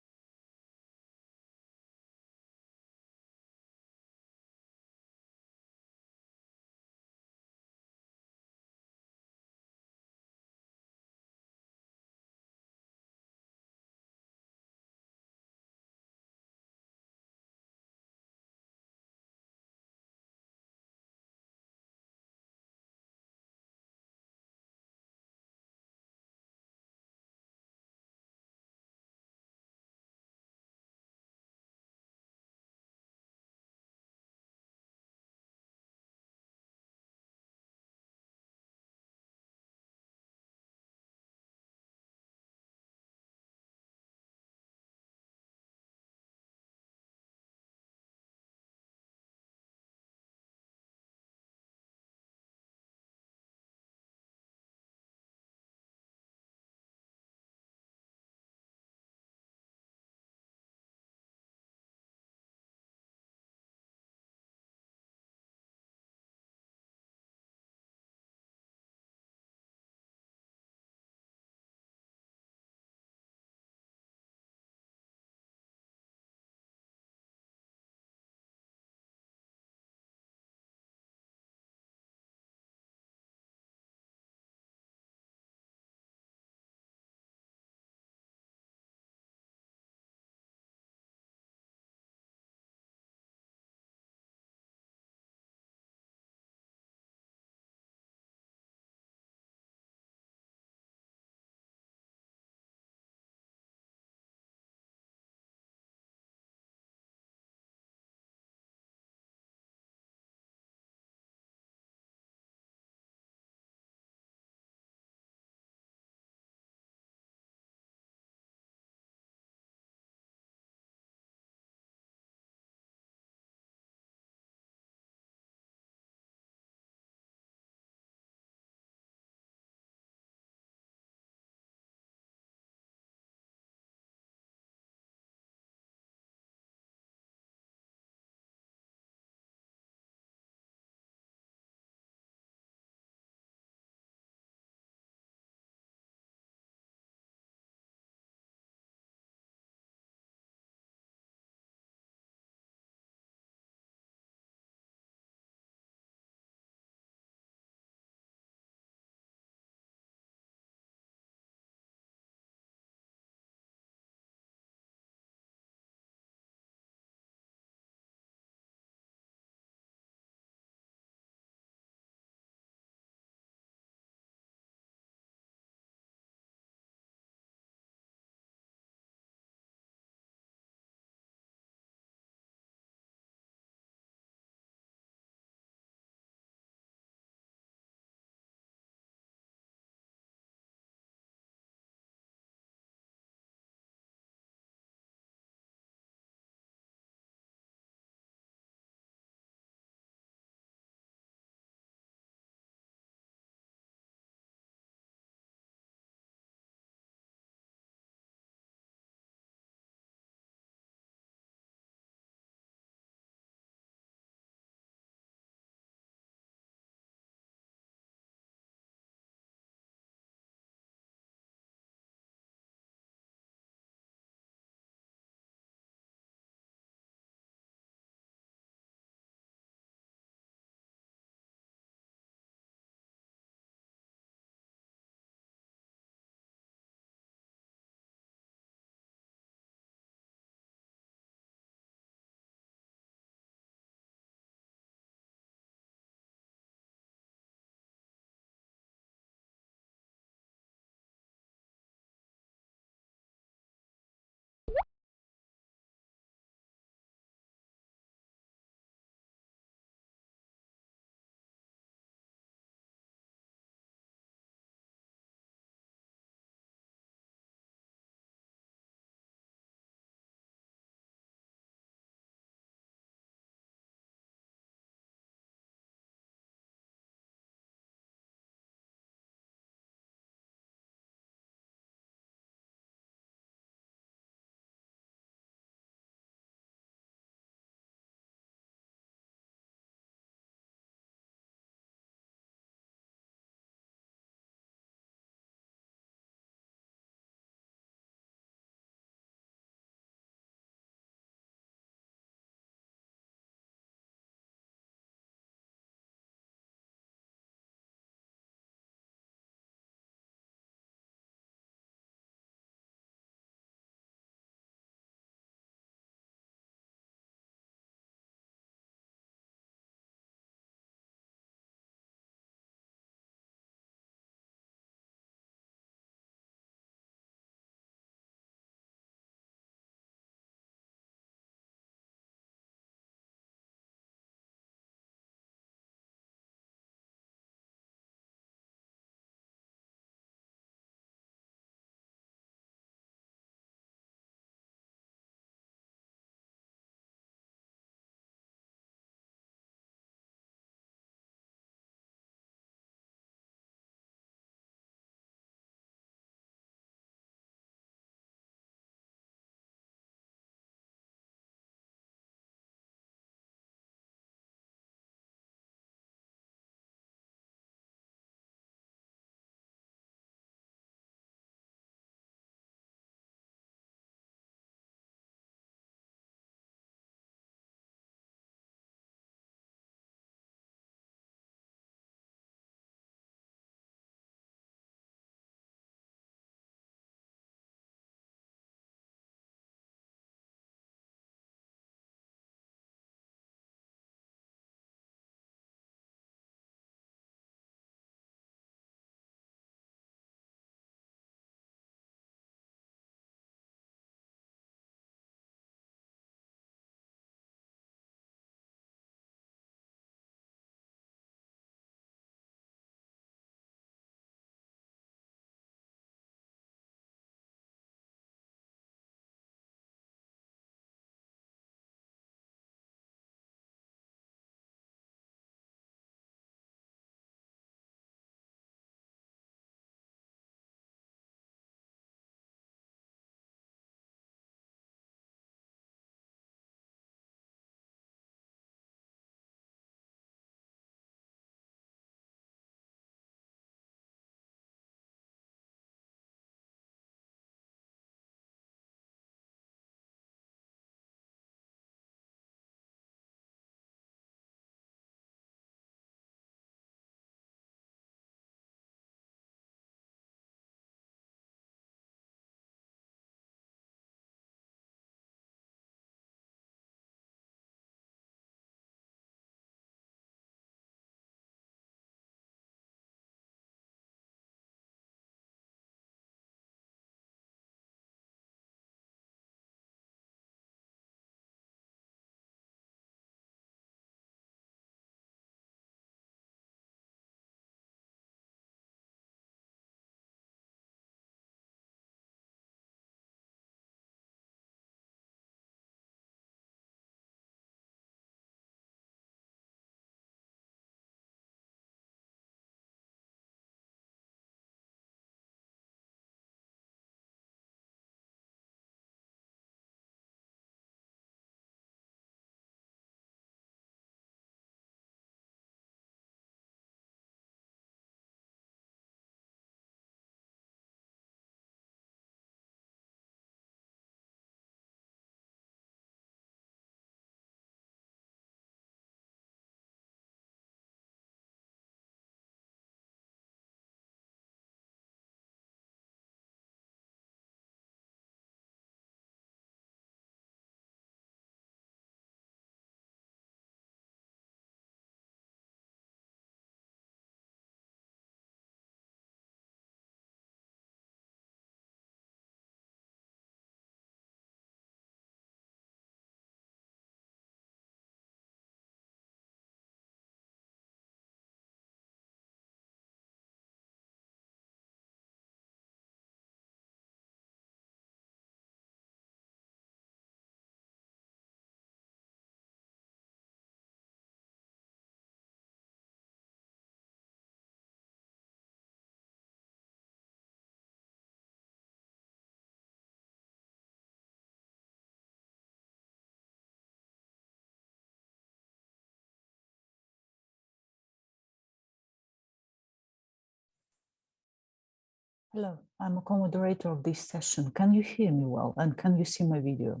Hello, I'm a co-moderator of this session. Can you hear me well? And can you see my video?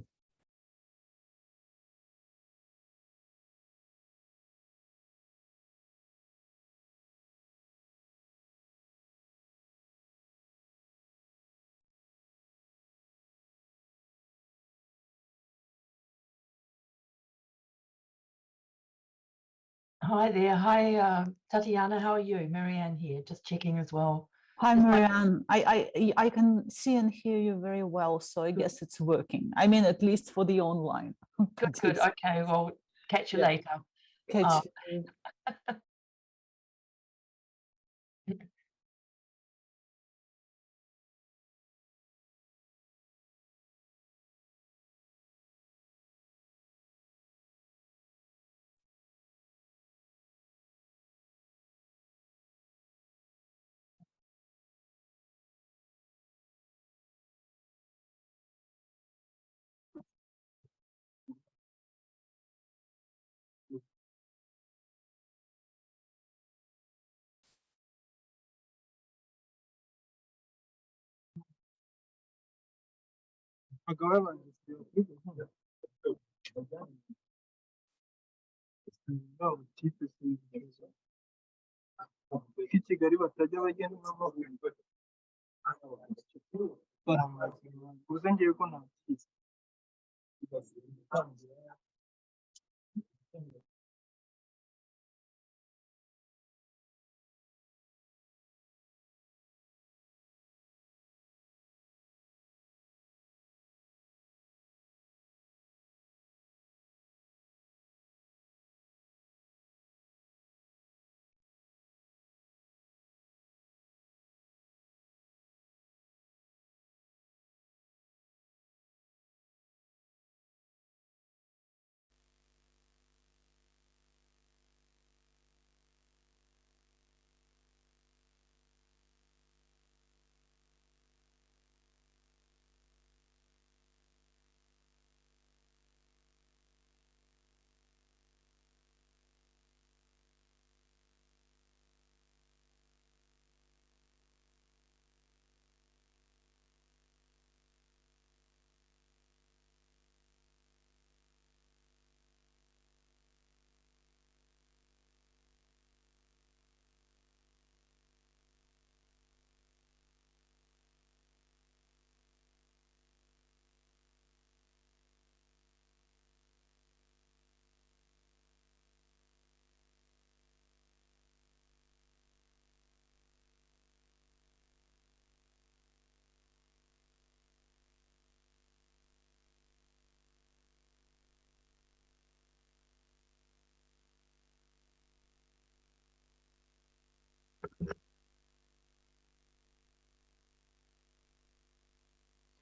Hi there. Hi, Tatiana. How are you? Marianne here, just checking as well. Hi, Marianne. I can see and hear you very well, so I guess it's working. I mean, at least for the online. Good, good. Okay, well, catch you later. Catch you.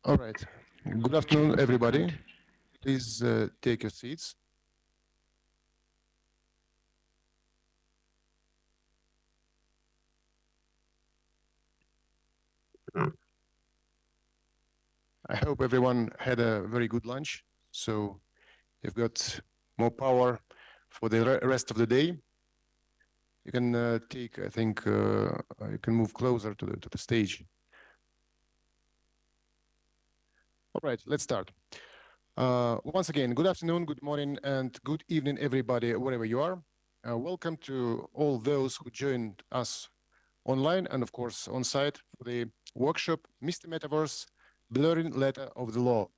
All right. Good afternoon, everybody. Please take your seats. I hope everyone had a very good lunch, so you've got more power for the rest of the day. You can take, I think, you can move closer to the stage. All right, let's start. Once again, good afternoon, good morning, and good evening, everybody, wherever you are. Welcome to all those who joined us online and, of course, on site for the workshop, Mr. Metaverse, Blurring Letter of the Law.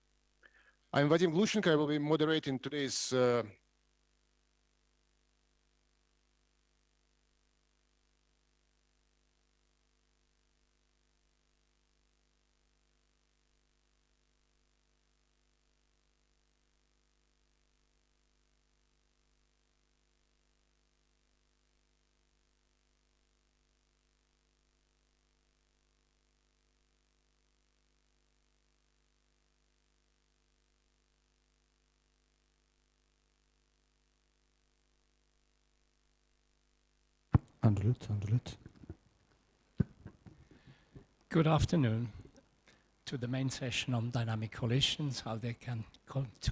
I'm Vadim Glushenko. I will be moderating today's Good afternoon to the main session on dynamic coalitions, how they can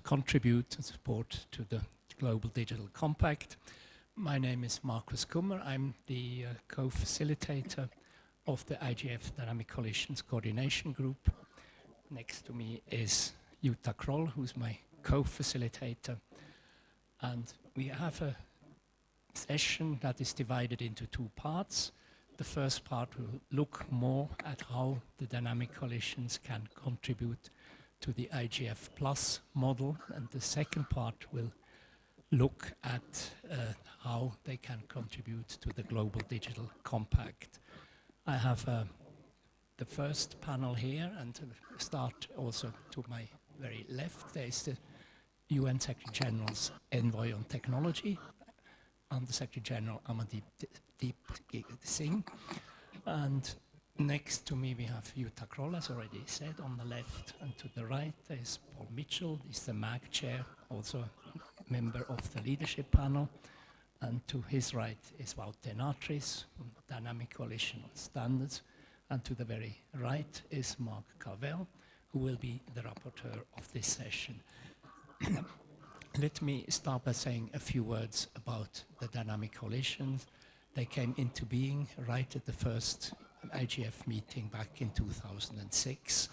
contribute and support to the Global Digital Compact. My name is Markus Kummer. I'm the co-facilitator of the IGF Dynamic Coalitions Coordination Group. Next to me is Jutta Kroll, who's my co-facilitator. And we have a session that is divided into two parts. The first part will look more at how the dynamic coalitions can contribute to the IGF Plus model, and the second part will look at how they can contribute to the Global Digital Compact. I have the first panel here, and to start also to my very left, there is the UN Secretary General's Envoy on Technology, Under Secretary General Amandeep Singh. And next to me we have Jutta Kroll, as already said, on the left, and to the right there is Paul Mitchell, he's the MAG chair, also a member of the leadership panel. And to his right is Wout Denatris from the Dynamic Coalition on Standards. And to the very right is Mark Carvel, who will be the rapporteur of this session. Let me start by saying a few words about the dynamic coalitions. They came into being right at the first IGF meeting back in 2006.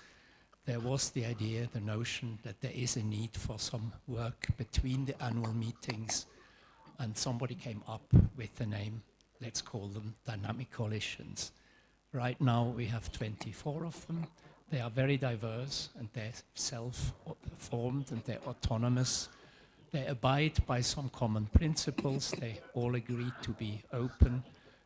There was the idea, the notion that there is a need for some work between the annual meetings, and somebody came up with the name, let's call them dynamic coalitions. Right now we have 24 of them. They are very diverse and they're self-formed and they're autonomous. They abide by some common principles. They all agree to be open,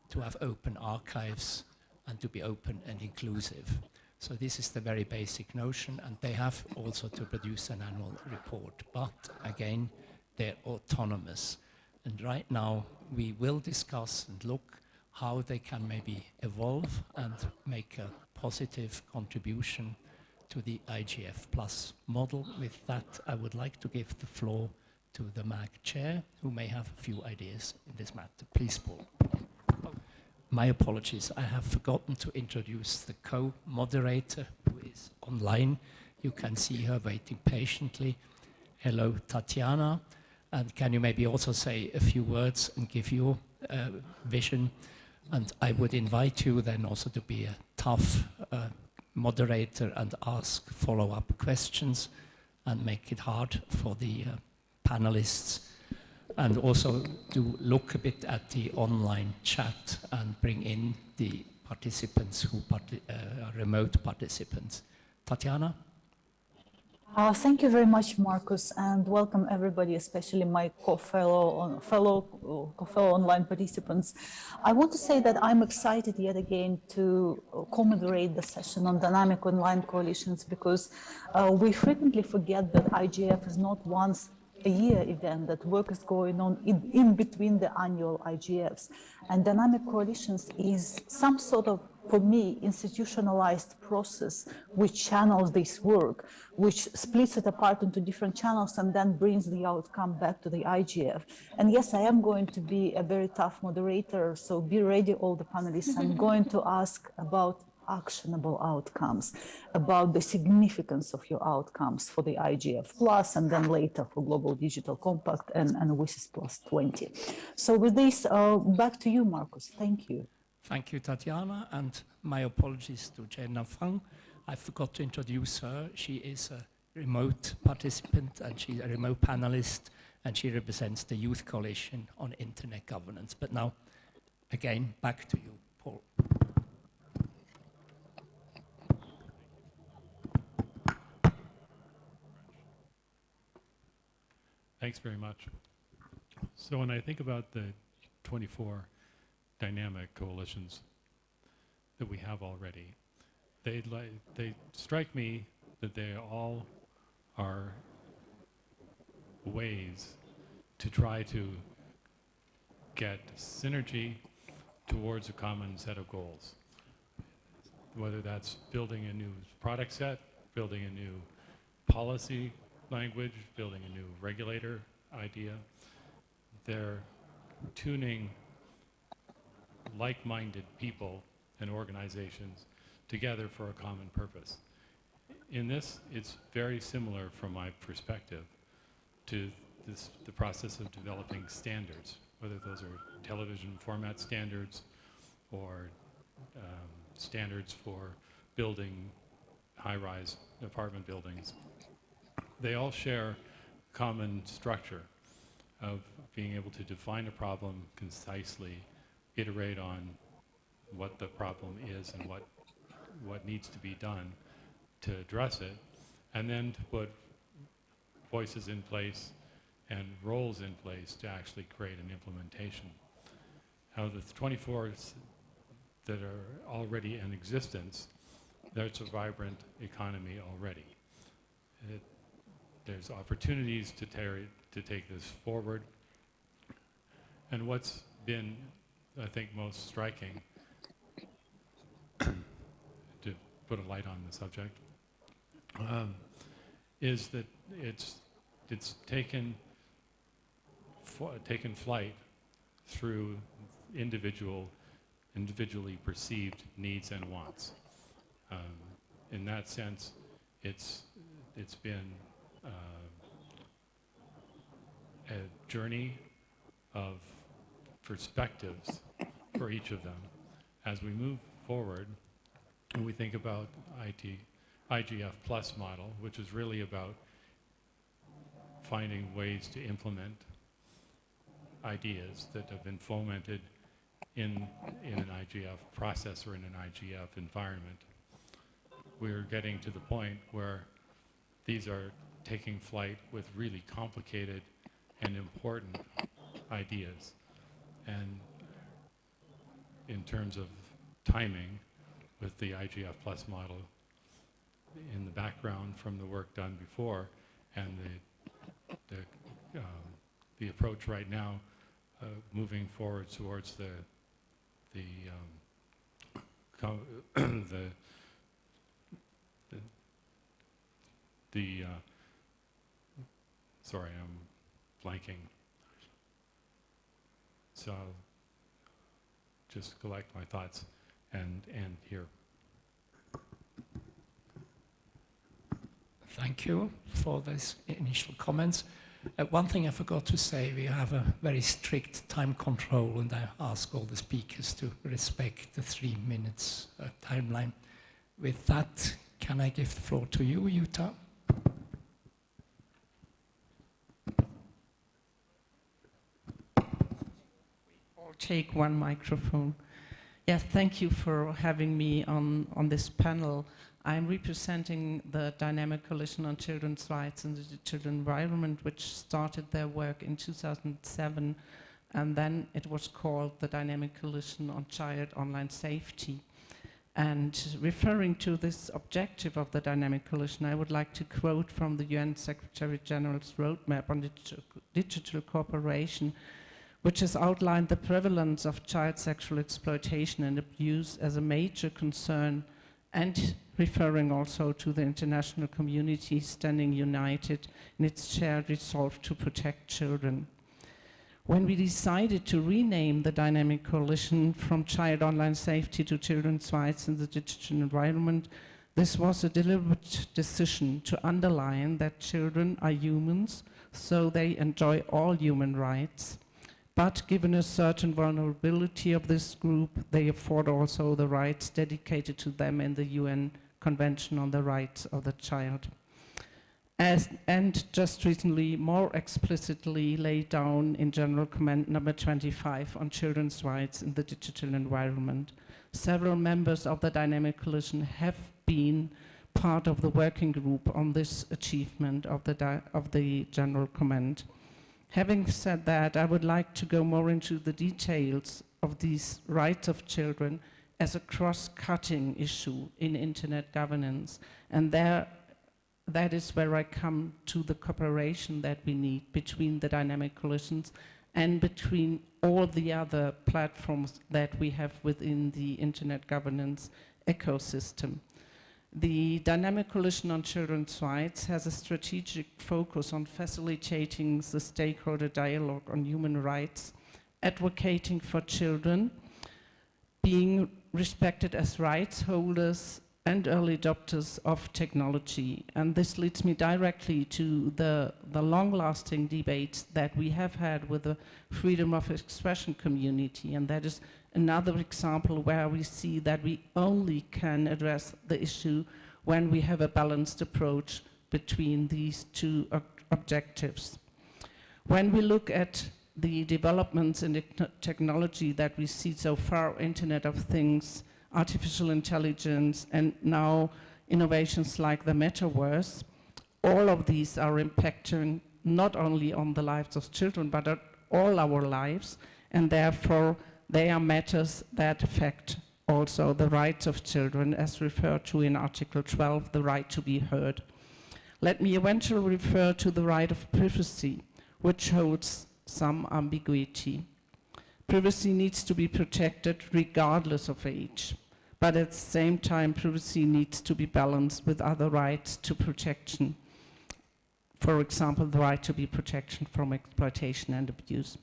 to have open archives, and to be open and inclusive. So this is the very basic notion, and they have also to produce an annual report. But again, they're autonomous. And right now we will discuss and look how they can maybe evolve and make a positive contribution to the IGF Plus model. With that, I would like to give the floor to the MAG chair, who may have a few ideas in this matter. Please, Paul. Oh, my apologies, I have forgotten to introduce the co-moderator, who is online. You can see her waiting patiently. Hello, Tatiana. And can you maybe also say a few words and give your vision? And I would invite you then also to be a tough moderator and ask follow-up questions and make it hard for the panelists. And also to look a bit at the online chat and bring in the participants who are remote participants. Tatiana? Thank you very much, Marcus, and welcome everybody, especially my fellow online participants. I want to say that I'm excited yet again to co-moderate the session on dynamic online coalitions, because we frequently forget that IGF is not once a year event, that work is going on in between the annual IGFs. And dynamic coalitions is some sort of, for me, institutionalized process which channels this work, which splits it apart into different channels and then brings the outcome back to the IGF. And yes, I am going to be a very tough moderator, so be ready, all the panelists. I'm going to ask about actionable outcomes, about the significance of your outcomes for the IGF Plus, and then later for Global Digital Compact and WSIS Plus 20. So with this, back to you, Marcus. Thank you. Thank you, Tatiana, and my apologies to Jenna Fang. I forgot to introduce her. She is a remote participant and she's a remote panelist, and she represents the Youth Coalition on Internet Governance. But now, again, back to you, Paul. Thanks very much. So when I think about the 24 dynamic coalitions that we have already, they strike me that they all are ways to try to get synergy towards a common set of goals. Whether that's building a new product set, building a new policy language, building a new regulator idea. They're tuning like-minded people and organizations together for a common purpose. In this, it's very similar from my perspective to the process of developing standards, whether those are television format standards or standards for building high-rise apartment buildings. They all share common structure of being able to define a problem concisely, iterate on what the problem is and what needs to be done to address it, and then to put voices in place and roles in place to actually create an implementation. Now the 24s that are already in existence, there's a vibrant economy already. There's opportunities to take this forward. And what's been, I think, most striking, to put a light on the subject, is that it's taken flight through individually perceived needs and wants. In that sense, it's been a journey of perspectives for each of them. As we move forward, and we think about IGF plus model, which is really about finding ways to implement ideas that have been fomented in an IGF process or in an IGF environment. We're getting to the point where these are taking flight with really complicated and important ideas. And in terms of timing, with the IGF plus model in the background from the work done before, and the approach right now, moving forward towards sorry, I'm blanking. So I'll just collect my thoughts and end here. Thank you for these initial comments. One thing I forgot to say, we have a very strict time control, and I ask all the speakers to respect the 3 minutes timeline. With that, can I give the floor to you, Jutta? I'll take one microphone. Yes, thank you for having me on this panel. I'm representing the Dynamic Coalition on Children's Rights in the Digital Environment, which started their work in 2007, and then it was called the Dynamic Coalition on Child Online Safety. And referring to this objective of the Dynamic Coalition, I would like to quote from the UN Secretary General's roadmap on digital cooperation, which has outlined the prevalence of child sexual exploitation and abuse as a major concern, and referring also to the international community standing united in its shared resolve to protect children. When we decided to rename the Dynamic Coalition from Child Online Safety to Children's Rights in the Digital Environment, this was a deliberate decision to underline that children are humans, so they enjoy all human rights. But given a certain vulnerability of this group, they afford also the rights dedicated to them in the UN Convention on the Rights of the Child. And just recently, more explicitly laid down in General Comment number 25 on children's rights in the digital environment. Several members of the Dynamic Coalition have been part of the working group on this achievement of the General Comment. Having said that, I would like to go more into the details of these rights of children as a cross-cutting issue in internet governance. And that is where I come to the cooperation that we need between the Dynamic Coalitions and between all the other platforms that we have within the internet governance ecosystem. The Dynamic Coalition on Children's Rights has a strategic focus on facilitating the stakeholder dialogue on human rights, advocating for children, being respected as rights holders, and early adopters of technology. And this leads me directly to the long-lasting debate that we have had with the freedom of expression community. And that is another example where we see that we only can address the issue when we have a balanced approach between these two objectives. When we look at the developments in the technology that we see so far, Internet of Things, artificial intelligence, and now innovations like the metaverse, all of these are impacting not only on the lives of children, but on all our lives, and therefore they are matters that affect also the rights of children, as referred to in Article 12, the right to be heard. Let me eventually refer to the right of privacy, which holds some ambiguity. Privacy needs to be protected regardless of age, but at the same time, privacy needs to be balanced with other rights to protection. For example, the right to be protection from exploitation and abuse.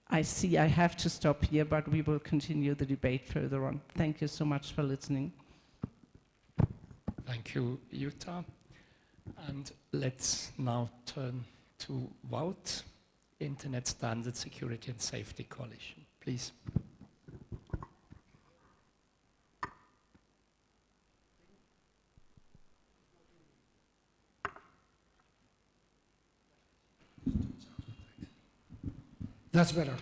I see I have to stop here, but we will continue the debate further on. Thank you so much for listening. Thank you, Jutta. And let's now turn to Wout, Internet Standard Security and Safety Coalition. Please. That's better.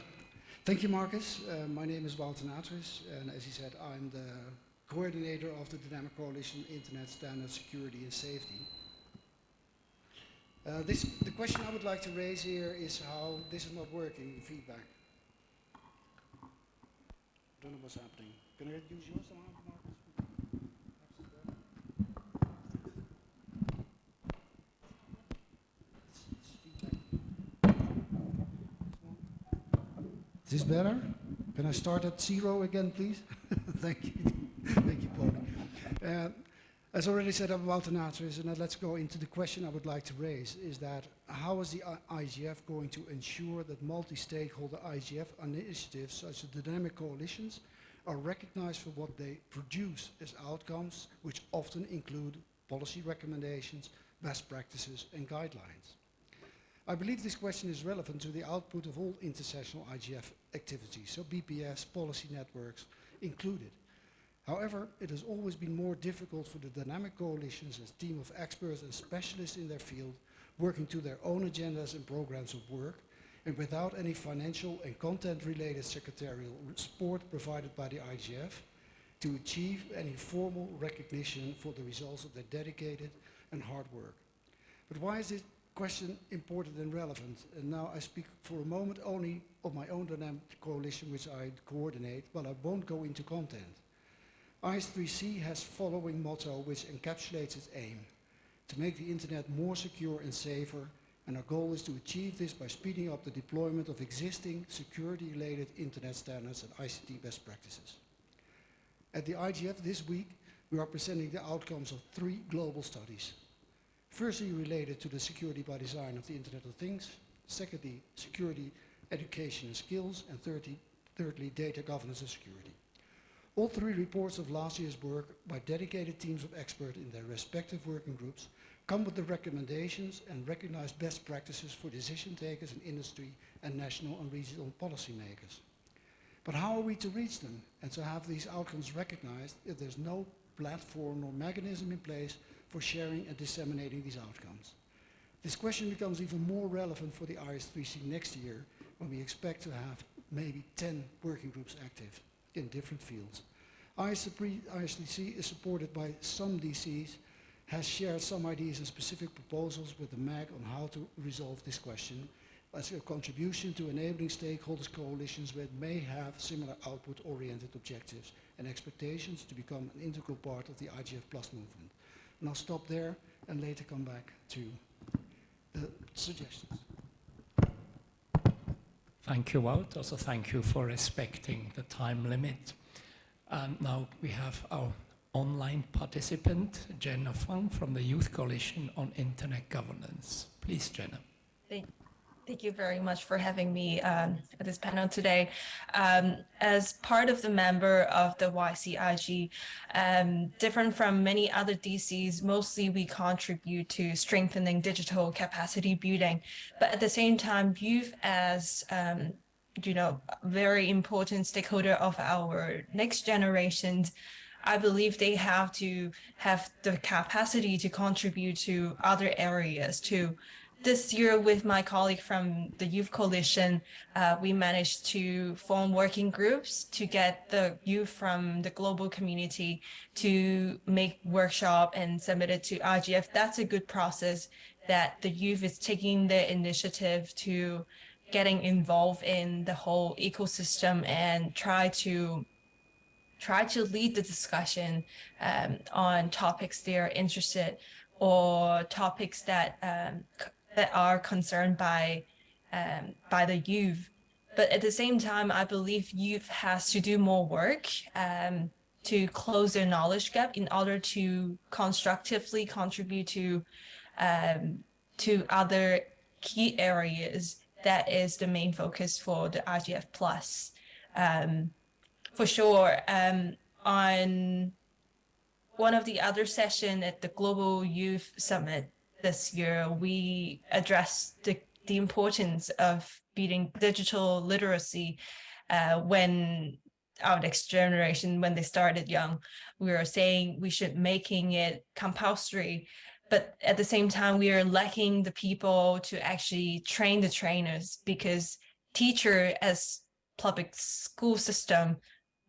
Thank you, Marcus. My name is Wouter Natris, and as he said, I'm the coordinator of the Dynamic Coalition Internet Standard Security and Safety. The question I would like to raise here is how this is not working, the feedback. I don't know what's happening. Can I use yours somehow, Marcus? Is this better? Can I start at 0 again, please? Thank you. Thank you, Paul. As already said, I'm Wouter Natris, and let's go into the question I would like to raise, is that how is the IGF going to ensure that multi-stakeholder IGF initiatives, such as dynamic coalitions, are recognized for what they produce as outcomes, which often include policy recommendations, best practices, and guidelines? I believe this question is relevant to the output of all intersessional IGF activities, so BPS, policy networks included. However, it has always been more difficult for the dynamic coalitions as a team of experts and specialists in their field, working to their own agendas and programs of work, and without any financial and content-related secretarial support provided by the IGF, to achieve any formal recognition for the results of their dedicated and hard work. But why is this question important and relevant? And now I speak for a moment only of my own dynamic coalition, which I coordinate, but I won't go into content. IS3C has following motto which encapsulates its aim: to make the internet more secure and safer, and our goal is to achieve this by speeding up the deployment of existing security-related internet standards and ICT best practices. At the IGF this week, we are presenting the outcomes of 3 global studies. Firstly, related to the security by design of the Internet of Things. Secondly, security, education and skills. And thirdly, data governance and security. All 3 reports of last year's work by dedicated teams of experts in their respective working groups come with the recommendations and recognize best practices for decision takers in industry and national and regional policymakers. But how are we to reach them and to have these outcomes recognized if there's no platform nor mechanism in place for sharing and disseminating these outcomes? This question becomes even more relevant for the IS3C next year, when we expect to have maybe 10 working groups active in different fields. IS3C is supported by some DCs, has shared some ideas and specific proposals with the MAG on how to resolve this question as a contribution to enabling stakeholders coalitions that may have similar output-oriented objectives and expectations to become an integral part of the IGF Plus movement. And I'll stop there and later come back to the suggestions. Thank you, Wout. Also, thank you for respecting the time limit. And now we have our online participant, Jenna Fang from the Youth Coalition on Internet Governance. Please, Jenna. Thank you very much for having me at this panel today. As part of the member of the YCIG, different from many other DCs, mostly we contribute to strengthening digital capacity building. But at the same time, youth as very important stakeholder of our next generations, I believe they have to have the capacity to contribute to other areas too. This year, with my colleague from the Youth Coalition, we managed to form working groups to get the youth from the global community to make workshop and submit it to IGF. That's a good process that the youth is taking the initiative to getting involved in the whole ecosystem and try to lead the discussion on topics they're interested or topics that that are concerned by the youth. But at the same time, I believe youth has to do more work to close their knowledge gap in order to constructively contribute to other key areas. That is the main focus for the IGF Plus. For sure, on one of the other sessions at the Global Youth Summit this year, we addressed the importance of beating digital literacy when our next generation, when they started young. We were saying we should making it compulsory, but at the same time, we are lacking the people to actually train the trainers, because teacher as public school system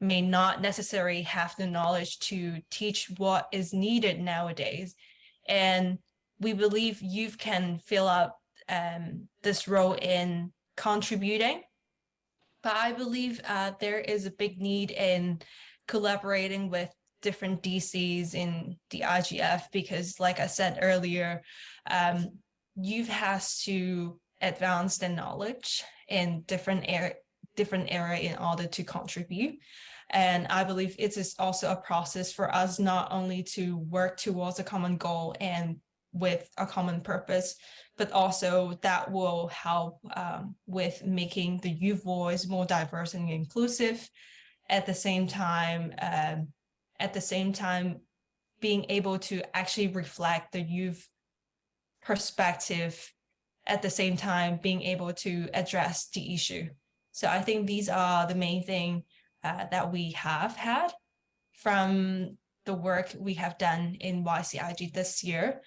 may not necessarily have the knowledge to teach what is needed nowadays. And we believe youth can fill up this role in contributing. But I believe there is a big need in collaborating with different DCs in the IGF, because like I said earlier, youth has to advance their knowledge in different area in order to contribute. And I believe it is also a process for us not only to work towards a common goal and with a common purpose, but also that will help with making the youth voice more diverse and inclusive. At the same time, being able to actually reflect the youth perspective, at the same time being able to address the issue. So I think these are the main thing that we have had from the work we have done in YCIG this year.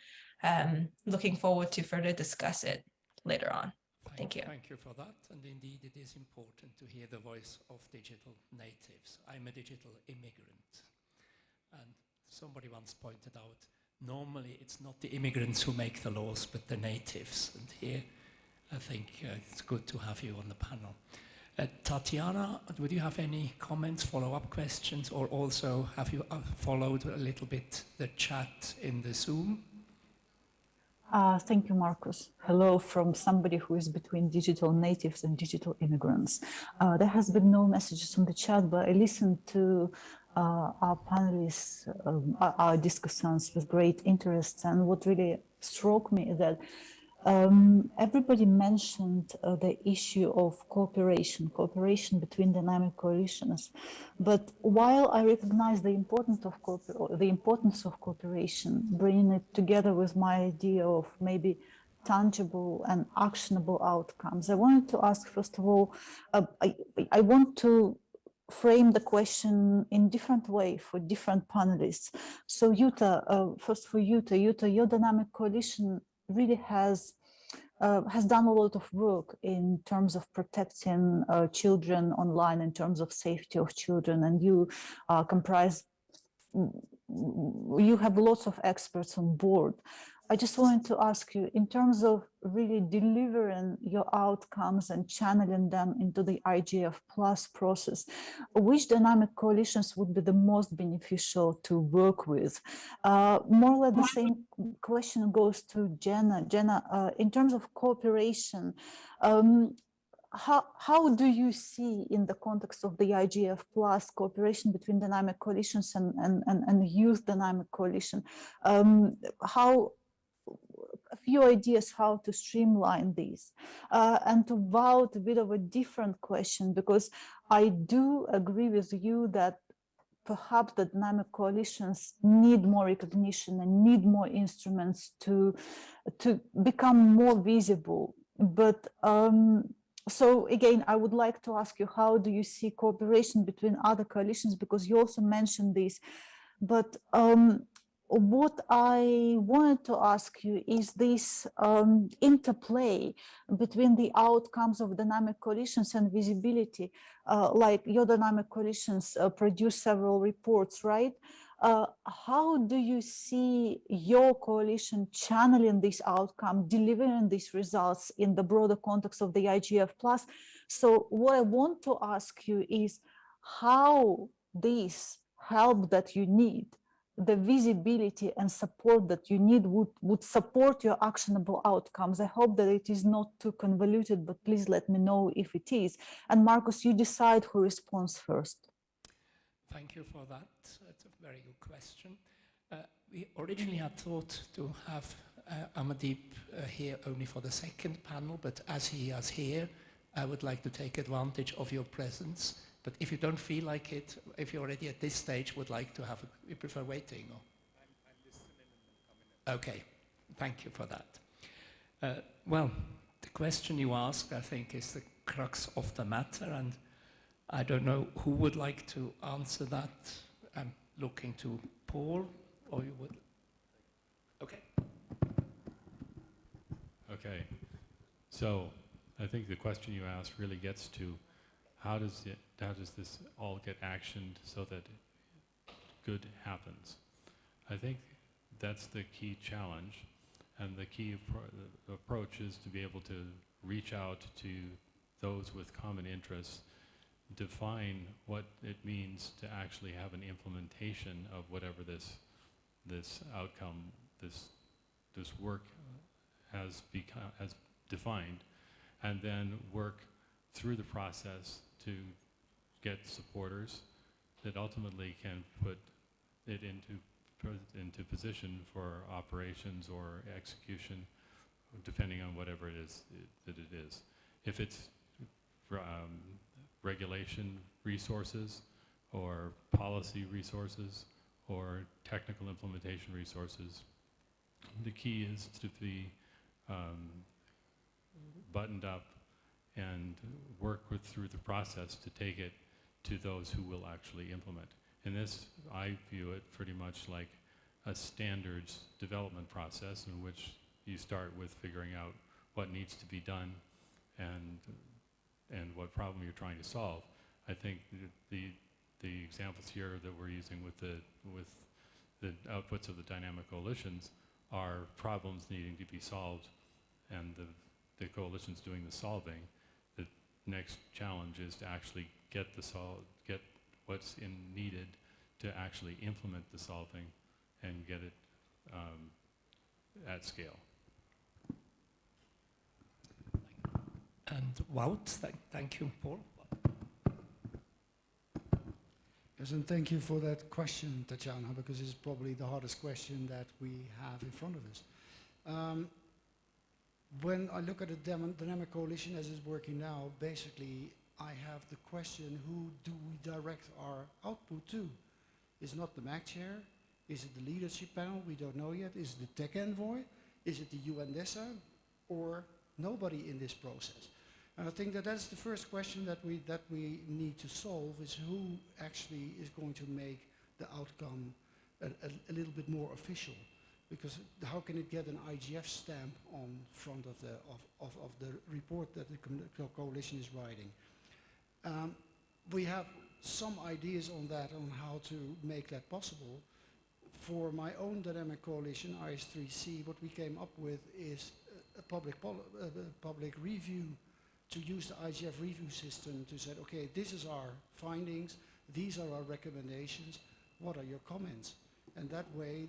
Looking forward to further discuss it later on. Thank you. Thank you for that. And indeed, it is important to hear the voice of digital natives. I'm a digital immigrant. And somebody once pointed out, normally it's not the immigrants who make the laws, but the natives. And here, I think it's good to have you on the panel. Tatiana, would you have any comments, follow-up questions, or also have you followed a little bit the chat in the Zoom? Thank you, Marcus. Hello from somebody who is between digital natives and digital immigrants. There has been no messages on the chat, but I listened to our panelists, our discussants with great interest. And what really struck me is that everybody mentioned the issue of cooperation between dynamic coalitions. But while I recognize the importance of cooperation, bringing it together with my idea of maybe tangible and actionable outcomes, I wanted to ask, first of all, I want to frame the question in different way for different panelists. So Jutta, first for Jutta, your dynamic coalition really has done a lot of work in terms of protecting children online, in terms of safety of children, and you have lots of experts on board. I just wanted to ask you, in terms of really delivering your outcomes and channeling them into the IGF Plus process, which dynamic coalitions would be the most beneficial to work with? More or less the same question goes to Jenna. Jenna, in terms of cooperation, how do you see, in the context of the IGF Plus, cooperation between dynamic coalitions and youth dynamic coalition? How a few ideas how to streamline these and to vote a bit of a different question, because I do agree with you that perhaps the dynamic coalitions need more recognition and need more instruments to become more visible. But so again, I would like to ask you, how do you see cooperation between other coalitions? Because you also mentioned this, but what I wanted to ask you is this interplay between the outcomes of dynamic coalitions and visibility. Like your dynamic coalitions produce several reports, right? How do you see your coalition channeling this outcome, delivering these results in the broader context of the IGF Plus? So what I want to ask you is how this help that you need, the visibility and support that you need would support your actionable outcomes. I hope that it is not too convoluted, but please let me know if it is. And Marcus, you decide who responds first. Thank you for that. That's a very good question. We originally had thought to have Amadip here only for the second panel, but as he is here, I would like to take advantage of your presence. But if you don't feel like it, if you're already at this stage, would like to have, you prefer waiting? Or? I'm listening and coming in. Okay, thank you for that. Well, the question you asked, I think, is the crux of the matter, and I don't know who would like to answer that. I'm looking to Paul, or you would? Okay. Okay, so I think the question you asked really gets to how does this all get actioned so that good happens? I think that's the key challenge, and the key approach is to be able to reach out to those with common interests, define what it means to actually have an implementation of whatever this outcome, this work has defined, and then work through the process to get supporters that ultimately can put it into position for operations or execution, depending on whatever it is that it is. If it's regulation resources or policy resources or technical implementation resources, the key is to be buttoned up and work through the process to take it to those who will actually implement. In this, I view it pretty much like a standards development process in which you start with figuring out what needs to be done and what problem you're trying to solve. I think the examples here that we're using with the outputs of the dynamic coalitions are problems needing to be solved, and the coalition's doing the solving. The next challenge is to actually get what's needed to actually implement the solving and get it at scale. And Wout, thank you, Paul. Yes, and thank you for that question, Tatjana, because it's probably the hardest question that we have in front of us. When I look at the dynamic coalition as it's working now, basically I have the question, who do we direct our output to? It's not the MAC chair, is it the leadership panel? We don't know yet. Is it the tech envoy? Is it the UNDESA? Or nobody in this process? And I think that that's the first question that we need to solve, is who actually is going to make the outcome a little bit more official. Because how can it get an IGF stamp on front of the report that the coalition is writing? We have some ideas on that, on how to make that possible. For my own dynamic coalition, IS3C, what we came up with is a public review, to use the IGF review system to say, okay, this is our findings, these are our recommendations, what are your comments? And that way,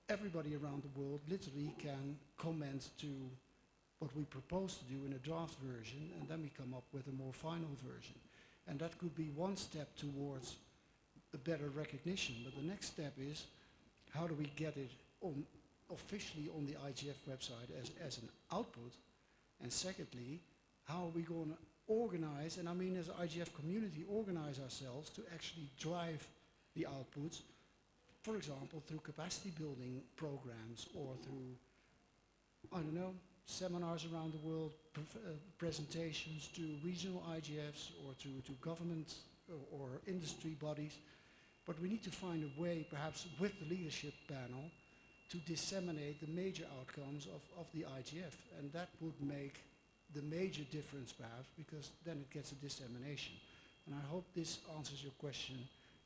everybody around the world literally can comment to what we propose to do in a draft version, and then we come up with a more final version. And that could be one step towards a better recognition. But the next step is, how do we get it on officially on the IGF website as an output? And secondly, how are we going to organize, and I mean as an IGF community, organize ourselves to actually drive the outputs, for example, through capacity building programs or through, I don't know, seminars around the world, presentations to regional IGFs or to government or industry bodies. But we need to find a way, perhaps with the leadership panel, to disseminate the major outcomes of the IGF. And that would make the major difference, perhaps, because then it gets a dissemination. And I hope this answers your question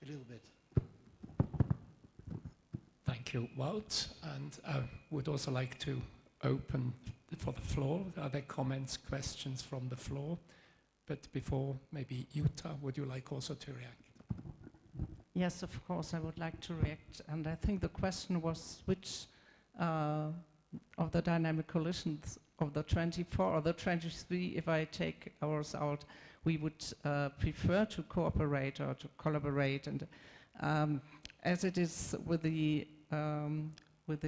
a little bit. Thank you, Wout. And I would also like to open for the floor. Are there comments, questions from the floor? But before, maybe Jutta, would you like also to react? Yes, of course, I would like to react. And I think the question was which of the dynamic coalitions of the 24 or the 23, if I take ours out, we would prefer to cooperate or to collaborate. And as it is with the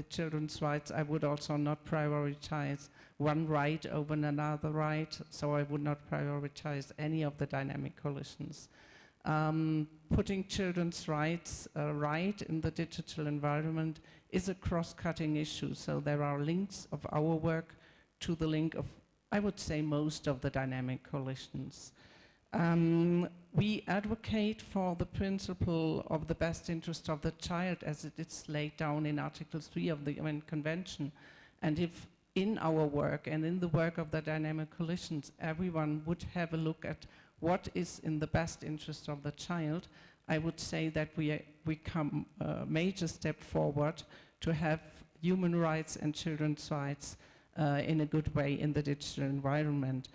children's rights, I would also not prioritize one right over another right, so I would not prioritize any of the dynamic coalitions. Putting children's rights right in the digital environment is a cross-cutting issue, so there are links of our work to the link of, I would say, most of the dynamic coalitions. We advocate for the principle of the best interest of the child as it is laid down in Article 3 of the UN Convention. And if in our work and in the work of the dynamic coalitions, everyone would have a look at what is in the best interest of the child, I would say that we come a major step forward to have human rights and children's rights in a good way in the digital environment.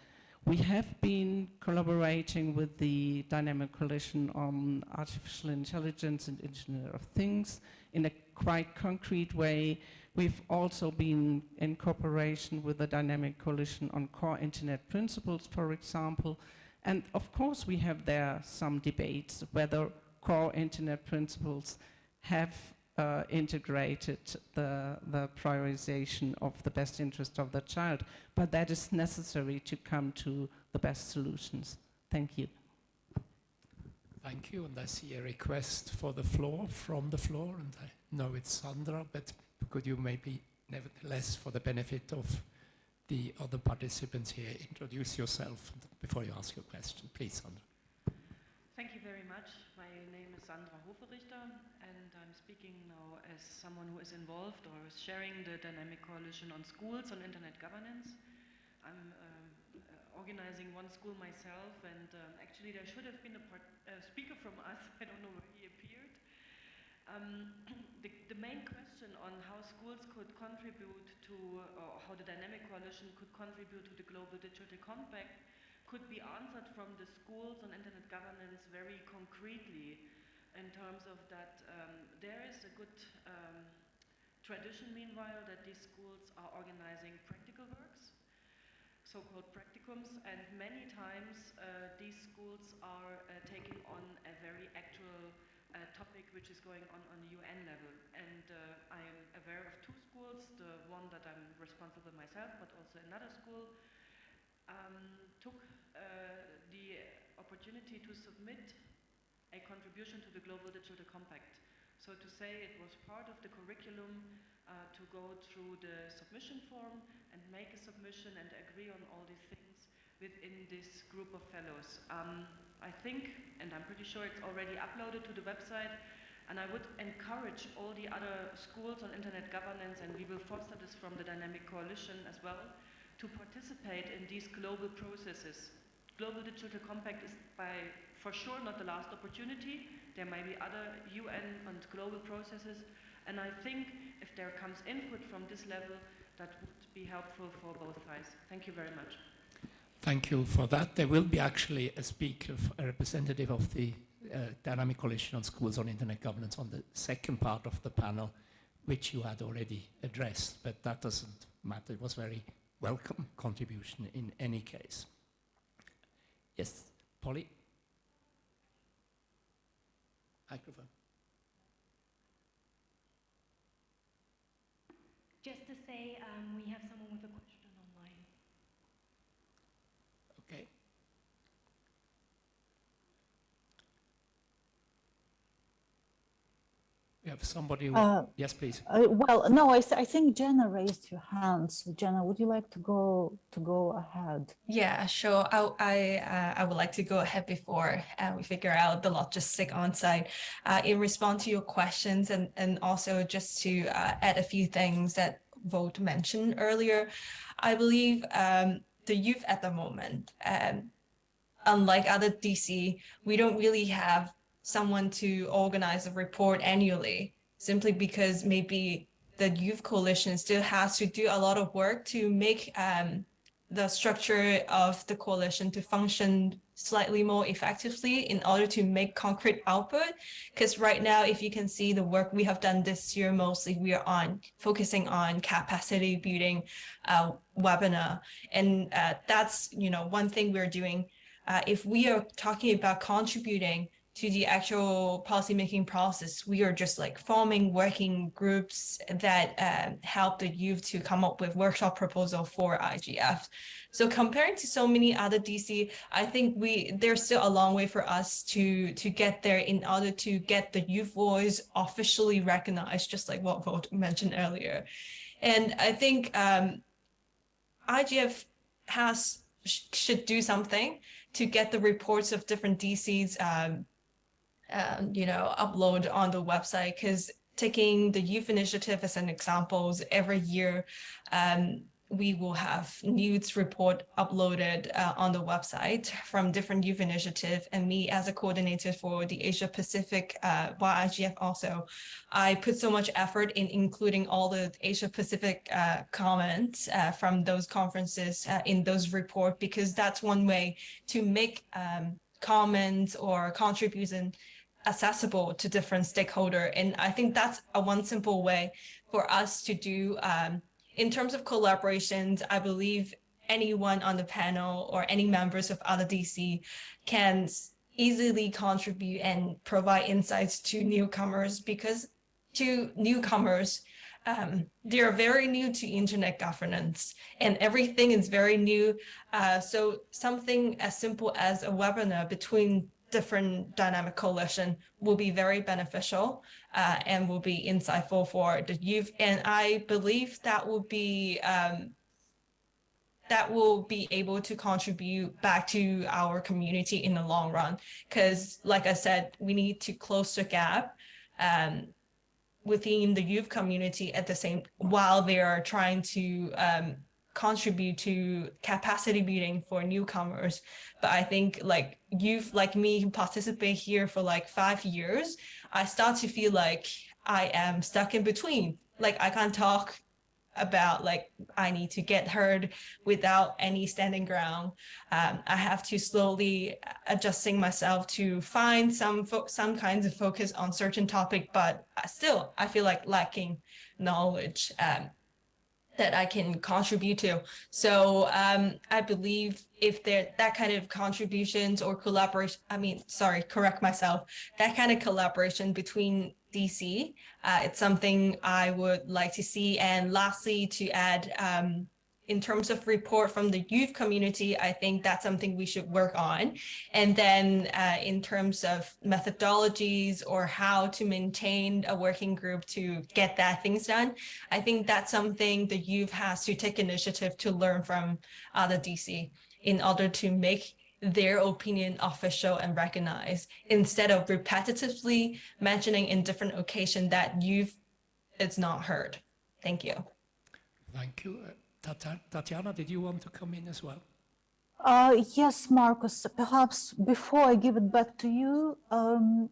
We have been collaborating with the Dynamic Coalition on Artificial Intelligence and Internet of Things in a quite concrete way. We've also been in cooperation with the Dynamic Coalition on Core Internet Principles, for example. And of course we have there some debates whether core internet principles have integrated the prioritization of the best interest of the child, but that is necessary to come to the best solutions. Thank you. Thank you, and I see a request for the floor, from the floor, and I know it's Sandra, but could you maybe, nevertheless, for the benefit of the other participants here, introduce yourself before you ask your question. Please, Sandra. Thank you very much. My name is Sandra Hoferichter, and I'm speaking now as someone who is involved or is sharing the Dynamic Coalition on Schools on Internet Governance. I'm organizing one school myself, and actually there should have been a speaker from us. I don't know where he appeared. The main question on how schools could contribute to, or how the Dynamic Coalition could contribute to the Global Digital Compact could be answered from the schools on internet governance very concretely in terms of that there is a good tradition meanwhile that these schools are organizing practical works, so-called practicums, and many times these schools are taking on a very actual topic which is going on the UN level. And I am aware of two schools, the one that I'm responsible myself, but also another school, took the opportunity to submit a contribution to the Global Digital Compact. So to say it was part of the curriculum to go through the submission form and make a submission and agree on all these things within this group of fellows. I think, and I'm pretty sure it's already uploaded to the website, and I would encourage all the other schools on internet governance, and we will foster this from the Dynamic Coalition as well, to participate in these global processes. Global Digital Compact is for sure not the last opportunity. There may be other UN and global processes, and I think if there comes input from this level, that would be helpful for both sides. Thank you very much. Thank you for that. There will be actually a speaker, a representative of the Dynamic Coalition on Schools on Internet Governance on the second part of the panel, which you had already addressed, but that doesn't matter. It was very welcome contribution in any case. Yes, Polly? Microphone. just to say we have someone with a question online. Okay. We have somebody who, yes, please. Well, no, I think Jenna raised your hand. So Jenna, would you like to go ahead? Yeah, sure. I would like to go ahead before we figure out the logistic on site. In response to your questions and also just to add a few things that Vogt mentioned earlier, I believe the youth at the moment, unlike other DC, we don't really have someone to organize a report annually, simply because maybe the youth coalition still has to do a lot of work to make the structure of the coalition to function slightly more effectively in order to make concrete output. Because right now, if you can see the work we have done this year, mostly we are focusing on capacity building webinar. And that's, one thing we're doing. If we are talking about contributing to the actual policymaking process, we are just like forming working groups that help the youth to come up with workshop proposal for IGF. So comparing to so many other DC, I think there's still a long way for us to get there in order to get the youth voice officially recognized, just like what Vogt mentioned earlier. And I think IGF should do something to get the reports of different DCs, upload on the website. Because taking the youth initiative as an example, every year we will have news report uploaded on the website from different youth initiative. And me as a coordinator for the Asia Pacific by IGF also, I put so much effort in including all the Asia Pacific comments from those conferences in those reports, because that's one way to make comments or contribution accessible to different stakeholders. And I think that's one simple way for us to do. In terms of collaborations, I believe anyone on the panel or any members of other DC can easily contribute and provide insights to newcomers, because to newcomers, they are very new to internet governance and everything is very new. So something as simple as a webinar between different dynamic coalition will be very beneficial and will be insightful for the youth. And I believe that will be able to contribute back to our community in the long run. Because like I said, we need to close the gap within the youth community at the same, while they are trying to contribute to capacity building for newcomers. But I think like youth like me who participate here for like 5 years, I start to feel like I am stuck in between. Like I can't talk about like I need to get heard without any standing ground. I have to slowly adjusting myself to find some kinds of focus on certain topic, but still I feel like lacking knowledge that I can contribute to. So I believe if there that kind of contributions or collaboration, correct myself, that kind of collaboration between DC, it's something I would like to see. And lastly, to add, in terms of report from the youth community, I think that's something we should work on. And then in terms of methodologies or how to maintain a working group to get that things done, I think that's something the youth has to take initiative to learn from other DC in order to make their opinion official and recognized, instead of repetitively mentioning in different occasions that youth is not heard. Thank you. Thank you. Tatiana, did you want to come in as well? Yes, Marcus, perhaps before I give it back to you,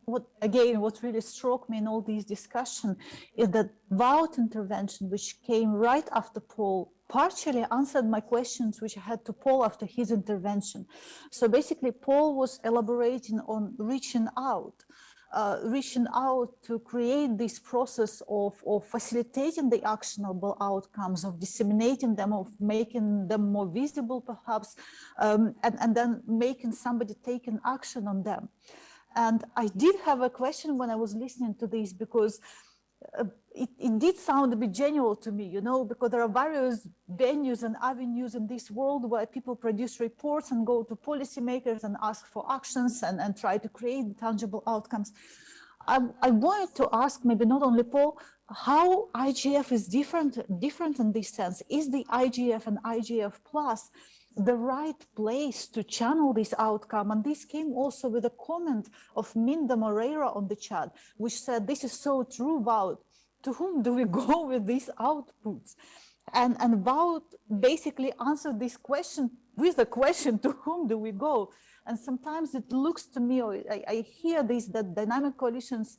what really struck me in all these discussions is that Wout intervention, which came right after Paul, partially answered my questions which I had to Paul after his intervention. So basically, Paul was elaborating on reaching out to create this process of facilitating the actionable outcomes, of disseminating them, of making them more visible perhaps, and then making somebody take an action on them. And I did have a question when I was listening to this, because it did sound a bit genuine to me, you know, because there are various venues and avenues in this world where people produce reports and go to policymakers and ask for actions and try to create tangible outcomes. I wanted to ask, maybe not only Paul, how IGF is different in this sense. Is the IGF and IGF Plus the right place to channel this outcome? And this came also with a comment of Minda Moreira on the chat, which said, this is so true about to whom do we go with these outputs? And about basically answer this question with the question, to whom do we go? And sometimes it looks to me, or I hear this, that dynamic coalitions,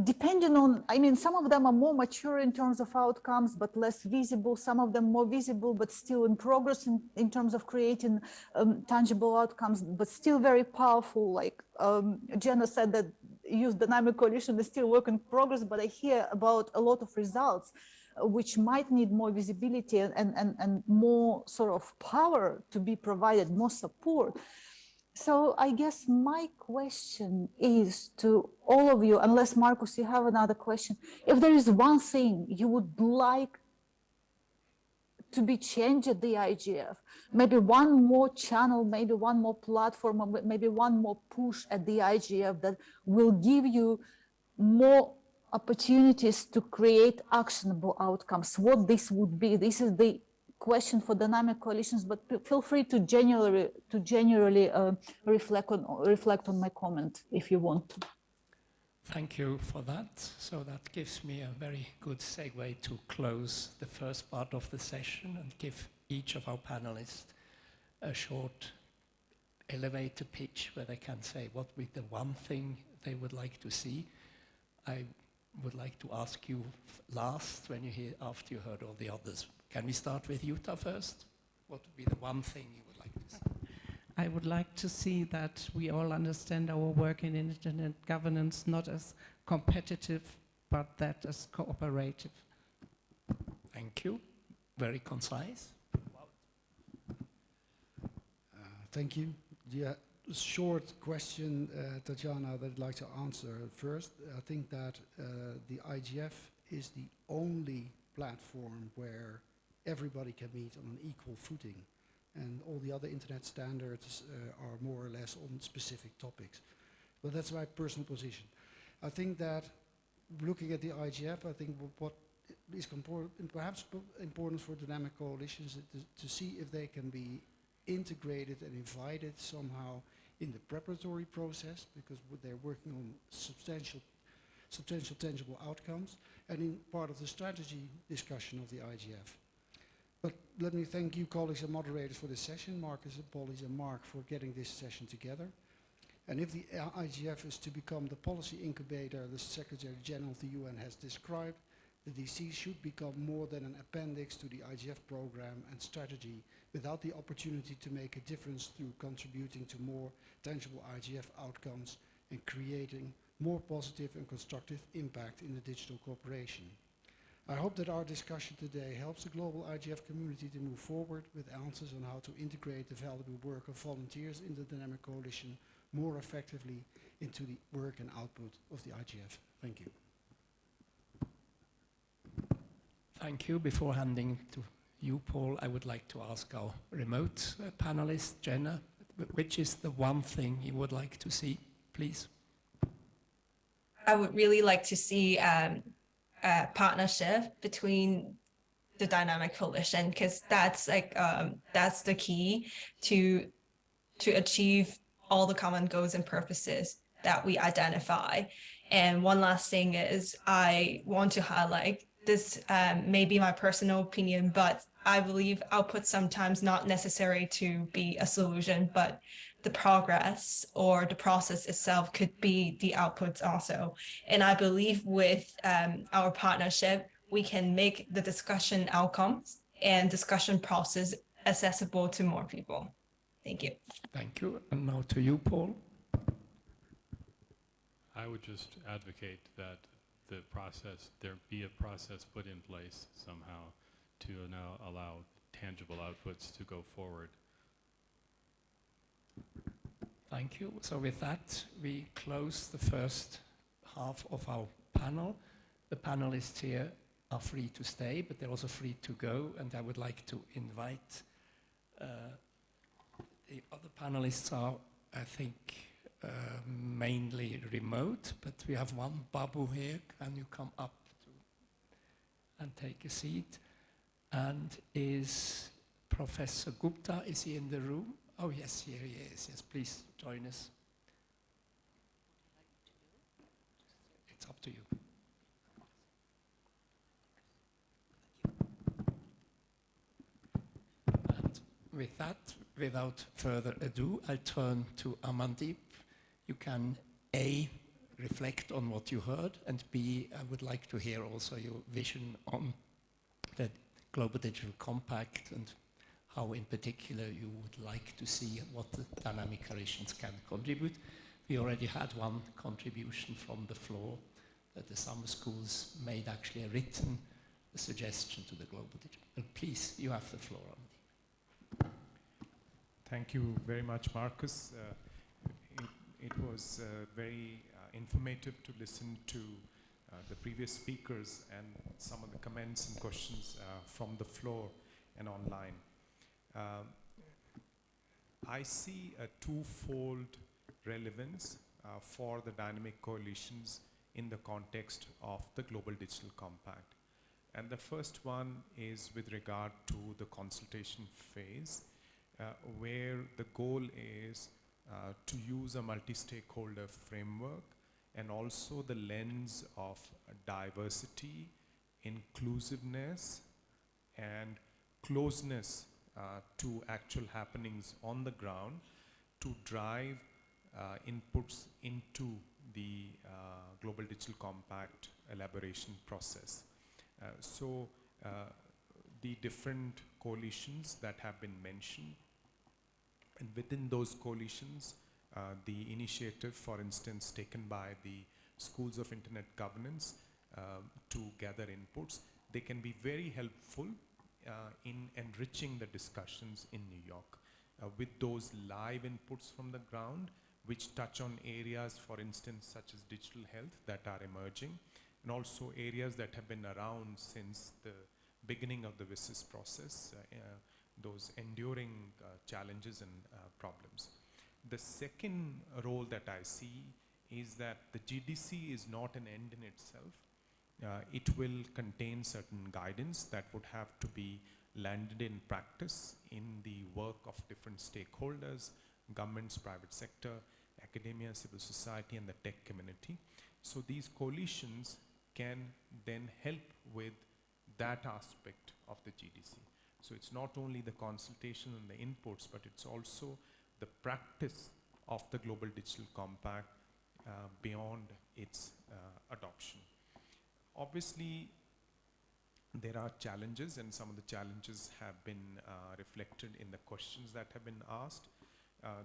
depending on, I mean, some of them are more mature in terms of outcomes, but less visible. Some of them more visible, but still in progress in terms of creating tangible outcomes, but still very powerful. Like Jenna said that youth dynamic coalition is still work in progress, but I hear about a lot of results which might need more visibility and more sort of power to be provided, more support. So I guess my question is to all of you, unless Marcus, you have another question. If there is one thing you would like to be changed at the IGF, maybe one more channel, maybe one more platform, or maybe one more push at the IGF that will give you more opportunities to create actionable outcomes, what this would be. This is the question for dynamic coalitions, but feel free to generally reflect on my comment if you want to. Thank you for that. So that gives me a very good segue to close the first part of the session and give each of our panelists a short elevator pitch where they can say what would be the one thing they would like to see. I would like to ask you last, after you heard all the others. Can we start with Jutta first? What would be the one thing you would like to see? I would like to see that we all understand our work in internet governance not as competitive, but that as cooperative. Thank you. Very concise. Thank you. Yeah, short question, Tatjana, that I'd like to answer first. I think that the IGF is the only platform where everybody can meet on an equal footing. And all the other internet standards are more or less on specific topics. But that's my personal position. I think that looking at the IGF, I think what is perhaps important for dynamic coalitions is to see if they can be integrated and invited somehow in the preparatory process, because they're working on substantial tangible outcomes, and in part of the strategy discussion of the IGF. But let me thank you, colleagues and moderators, for this session, Marcus and Polly and Mark, for getting this session together. And if the IGF is to become the policy incubator the Secretary General of the UN has described, the DC should become more than an appendix to the IGF program and strategy, without the opportunity to make a difference through contributing to more tangible IGF outcomes and creating more positive and constructive impact in the digital cooperation. I hope that our discussion today helps the global IGF community to move forward with answers on how to integrate the valuable work of volunteers in the Dynamic Coalition more effectively into the work and output of the IGF. Thank you. Thank you. Before handing to you, Paul, I would like to ask our remote panelist, Jenna, which is the one thing you would like to see, please? I would really like to see a partnership between the dynamic coalition, because that's like that's the key to achieve all the common goals and purposes that we identify. And one last thing is, I want to highlight this, may be my personal opinion, but I believe output sometimes not necessary to be a solution, but the progress or the process itself could be the outputs also. And I believe with our partnership, we can make the discussion outcomes and discussion process accessible to more people. Thank you. Thank you. And now to you, Paul. I would just advocate that there be a process put in place somehow to now allow tangible outputs to go forward. Thank you. So with that, we close the first half of our panel. The panelists here are free to stay, but they're also free to go, and I would like to invite the other panelists are, I think, mainly remote, but we have one Babu here. Can you come up and take a seat? And is Professor Gupta, is he in the room? Oh yes, here he is. Yes, please join us. It's up to you. And with that, without further ado, I'll turn to Amandeep. You can A, reflect on what you heard, and B, I would like to hear also your vision on the Global Digital Compact and how in particular you would like to see what the dynamic coalitions can contribute. We already had one contribution from the floor that the summer schools made actually a written suggestion to the Global Digital. Please, you have the floor. Thank you very much, Marcus. It was very informative to listen to the previous speakers and some of the comments and questions from the floor and online. I see a twofold relevance for the dynamic coalitions in the context of the Global Digital Compact. And the first one is with regard to the consultation phase, where the goal is to use a multi-stakeholder framework and also the lens of diversity, inclusiveness, and closeness to actual happenings on the ground to drive inputs into the Global Digital Compact elaboration process. So the different coalitions that have been mentioned, and within those coalitions, the initiative, for instance, taken by the Schools of Internet Governance to gather inputs, they can be very helpful in enriching the discussions in New York with those live inputs from the ground, which touch on areas, for instance, such as digital health that are emerging, and also areas that have been around since the beginning of the WSIS process, those enduring challenges and problems. The second role that I see is that the GDC is not an end in itself. It will contain certain guidance that would have to be landed in practice in the work of different stakeholders, governments, private sector, academia, civil society, and the tech community. So these coalitions can then help with that aspect of the GDC. So it's not only the consultation and the inputs, but it's also the practice of the Global Digital Compact beyond its adoption. Obviously, there are challenges, and some of the challenges have been reflected in the questions that have been asked.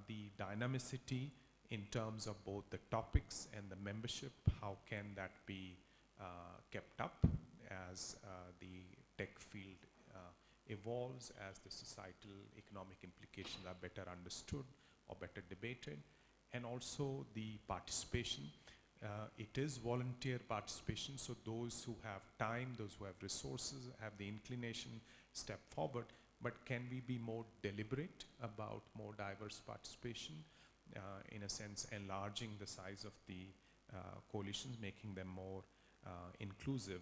The dynamicity in terms of both the topics and the membership, how can that be kept up as the tech field evolves, as the societal economic implications are better understood or better debated, and also the participation. It is volunteer participation, so those who have time, those who have resources, have the inclination, step forward, but can we be more deliberate about more diverse participation, in a sense enlarging the size of the coalitions, making them more inclusive.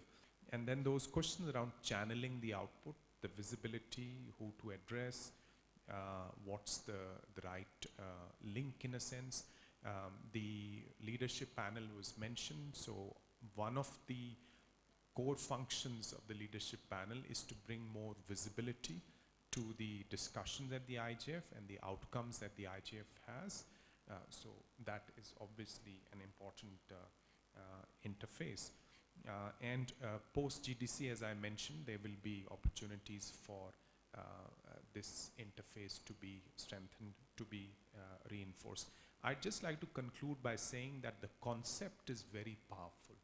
And then those questions around channeling the output, the visibility, who to address, what's the right link in a sense. The leadership panel was mentioned, so one of the core functions of the leadership panel is to bring more visibility to the discussions at the IGF and the outcomes that the IGF has. So that is obviously an important interface. And post GDC, as I mentioned, there will be opportunities for this interface to be strengthened, to be reinforced. I'd just like to conclude by saying that the concept is very powerful.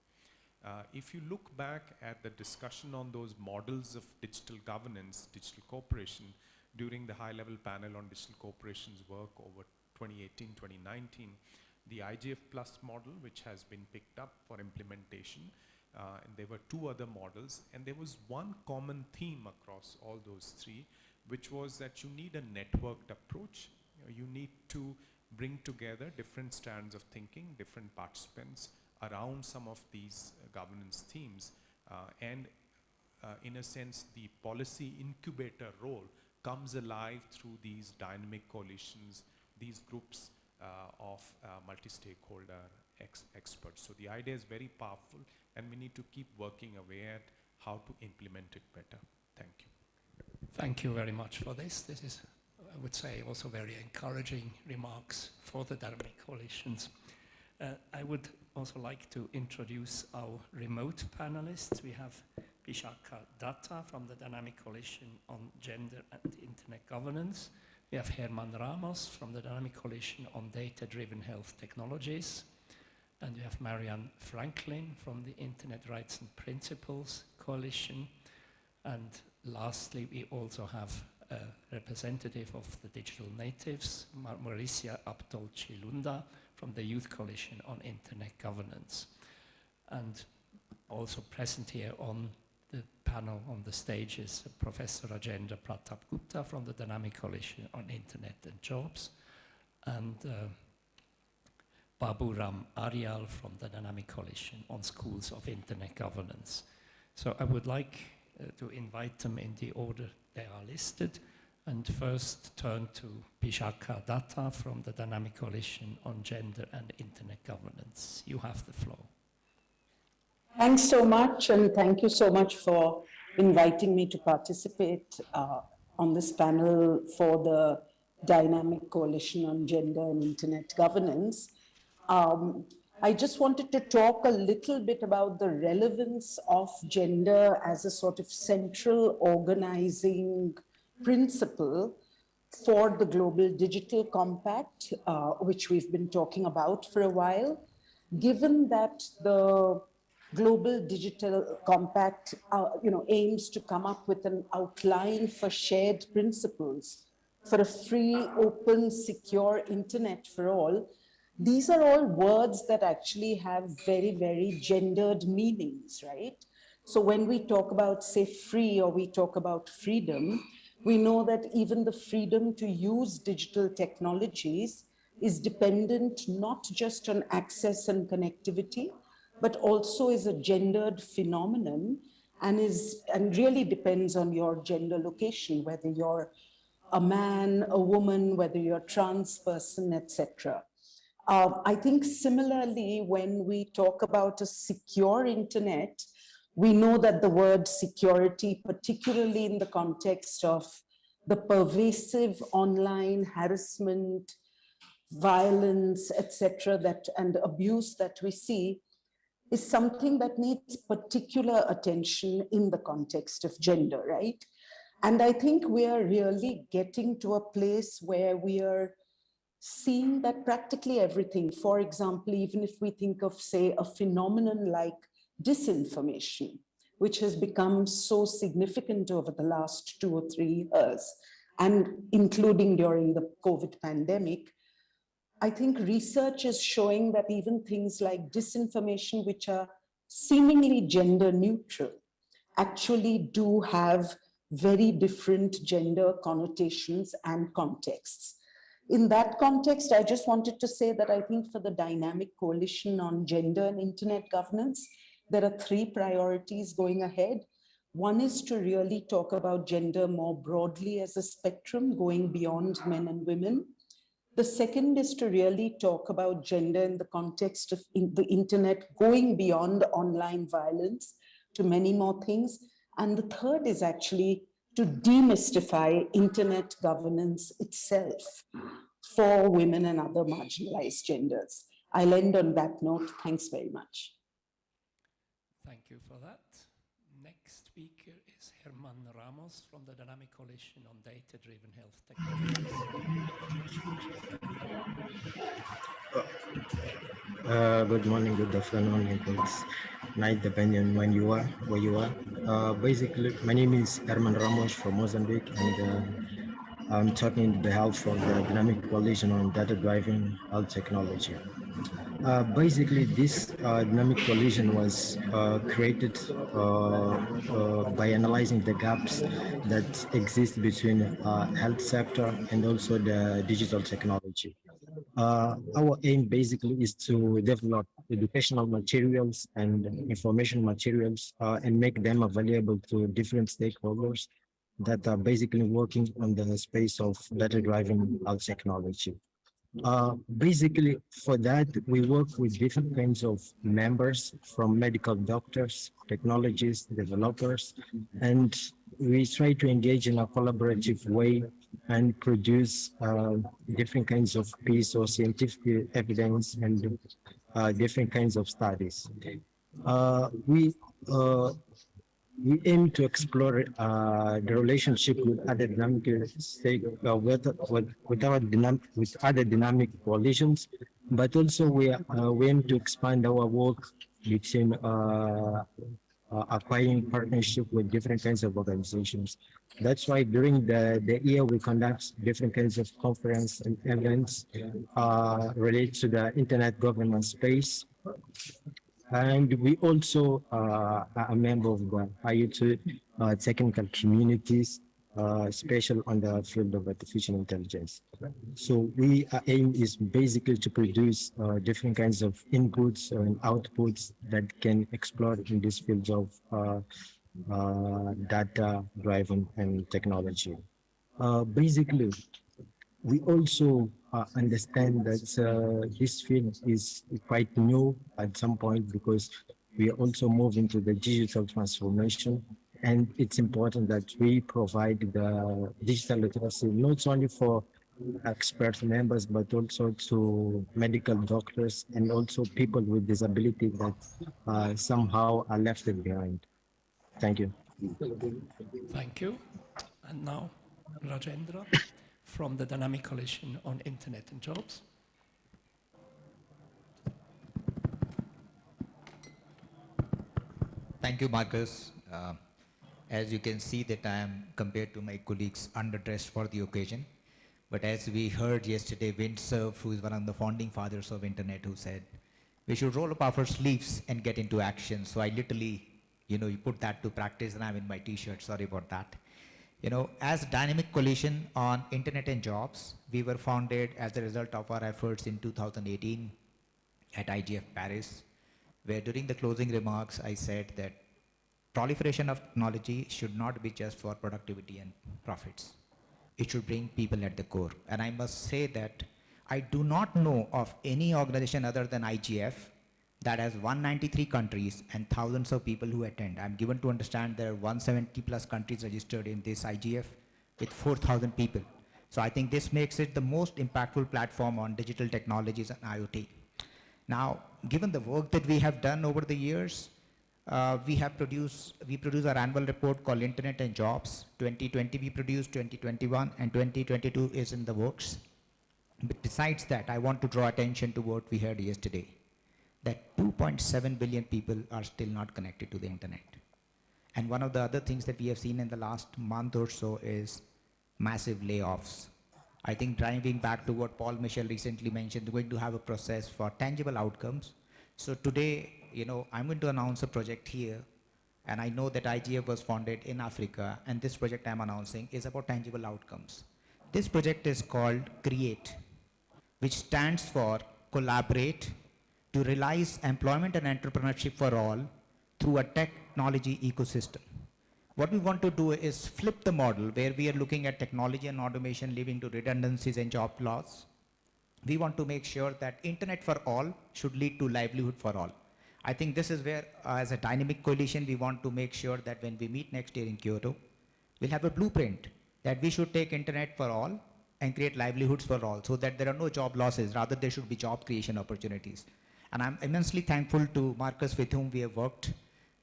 If you look back at the discussion on those models of digital governance, digital cooperation, during the high-level panel on digital cooperation's work over 2018, 2019, the IGF Plus model, which has been picked up for implementation, and there were two other models, and there was one common theme across all those three, which was that you need a networked approach. You need to bring together different strands of thinking, different participants around some of these governance themes, and in a sense, the policy incubator role comes alive through these dynamic coalitions, these groups of multi-stakeholder experts. So the idea is very powerful, and we need to keep working away at how to implement it better. Thank you. Thank you very much for this. This is, I would say, also very encouraging remarks for the dynamic coalitions. I would also like to introduce our remote panelists. We have Bishaka Datta from the Dynamic Coalition on Gender and Internet Governance. We have Herman Ramos from the Dynamic Coalition on Data-Driven Health Technologies. And we have Marianne Franklin from the Internet Rights and Principles Coalition. And lastly, we also have a representative of the Digital Natives, Mauricia Abdol-Chilunda from the Youth Coalition on Internet Governance. And also present here on the panel on the stage is Professor Rajendra Pratap Gupta from the Dynamic Coalition on Internet and Jobs, and Babu Ram Aryal from the Dynamic Coalition on Schools of Internet Governance. So I would like to invite them in the order they are listed, and first turn to Bishaka Datta from the Dynamic Coalition on Gender and Internet Governance. You have the floor. Thanks so much, and thank you so much for inviting me to participate on this panel for the Dynamic Coalition on Gender and Internet Governance. I just wanted to talk a little bit about the relevance of gender as a sort of central organizing principle for the Global Digital Compact, which we've been talking about for a while, given that the Global Digital Compact aims to come up with an outline for shared principles for a free, open, secure internet for all. These are all words that actually have very, very gendered meanings, right? So when we talk about, say, free, or we talk about freedom, we know that even the freedom to use digital technologies is dependent not just on access and connectivity, but also is a gendered phenomenon, and really depends on your gender location, whether you're a man, a woman, whether you're a trans person, etc. I think similarly, when we talk about a secure internet, we know that the word security, particularly in the context of the pervasive online harassment, violence, etc., and abuse that we see, is something that needs particular attention in the context of gender, right? And I think we are really getting to a place where we are seeing that practically everything, for example, even if we think of, say, a phenomenon like disinformation, which has become so significant over the last 2 or 3 years, and including during the COVID pandemic, I think research is showing that even things like disinformation, which are seemingly gender neutral, actually do have very different gender connotations and contexts. In that context, I just wanted to say that I think for the Dynamic Coalition on Gender and Internet Governance, there are 3 priorities going ahead. One is to really talk about gender more broadly as a spectrum, going beyond men and women. The second is to really talk about gender in the context of the internet, going beyond online violence to many more things. And the third is actually to demystify internet governance itself for women and other marginalized genders. I'll end on that note. Thanks very much. Thank you for that. Next speaker is Herman Ramos from the Dynamic Coalition on Data-Driven Health Technologies. Good morning, good afternoon, and good night, depending on where you are. Basically, my name is Herman Ramos from Mozambique, and I'm talking on behalf of the Dynamic Coalition on Data-Driven Health Technology. Basically, this dynamic collision was created by analyzing the gaps that exist between health sector and also the digital technology. Our aim basically is to develop educational materials and information materials and make them available to different stakeholders that are basically working on the space of data-driven health technology. Basically, for that, we work with different kinds of members from medical doctors, technologists, developers, and we try to engage in a collaborative way and produce different kinds of piece or scientific evidence and different kinds of studies. Uh, we uh, we aim to explore the relationship with other dynamic with other dynamic coalitions, but also we aim to expand our work between acquiring partnership with different kinds of organizations. That's why during the year we conduct different kinds of conference and events related to the internet governance space. And we also are a member of the IoT technical communities, special on the field of artificial intelligence. So we aim is basically to produce different kinds of inputs and outputs that can explore in this field of data driven and technology. Basically, we also understand that this field is quite new at some point because we also move into the digital transformation, and it's important that we provide the digital literacy not only for expert members but also to medical doctors and also people with disability that somehow are left behind. Thank you. Thank you. And now, Rajendra from the Dynamic Coalition on Internet and Jobs. Thank you, Marcus. As you can see that I am, compared to my colleagues, underdressed for the occasion. But as we heard yesterday, Windsurf, who is one of the founding fathers of Internet, who said, we should roll up our sleeves and get into action. So I literally, you put that to practice, and I'm in my t-shirt, sorry about that. As Dynamic Coalition on Internet and Jobs, we were founded as a result of our efforts in 2018 at IGF Paris, where during the closing remarks, I said that proliferation of technology should not be just for productivity and profits. It should bring people at the core. And I must say that I do not know of any organization other than IGF that has 193 countries and thousands of people who attend. I'm given to understand there are 170 plus countries registered in this IGF with 4,000 people. So I think this makes it the most impactful platform on digital technologies and IoT. Now, given the work that we have done over the years, we produce our annual report called Internet and Jobs. 2020 we produced, 2021, and 2022 is in the works. But besides that, I want to draw attention to what we heard yesterday, that 2.7 billion people are still not connected to the internet. And one of the other things that we have seen in the last month or so is massive layoffs. I think driving back to what Paul Michel recently mentioned, we're going to have a process for tangible outcomes. So today, I'm going to announce a project here, and I know that IGF was founded in Africa, and this project I'm announcing is about tangible outcomes. This project is called CREATE, which stands for Collaborate to Realize Employment and Entrepreneurship for All through a technology ecosystem. What we want to do is flip the model where we are looking at technology and automation leading to redundancies and job loss. We want to make sure that internet for all should lead to livelihood for all. I think this is where, as a dynamic coalition, we want to make sure that when we meet next year in Kyoto, we'll have a blueprint that we should take internet for all and create livelihoods for all so that there are no job losses, rather there should be job creation opportunities. And I'm immensely thankful to Marcus, with whom we have worked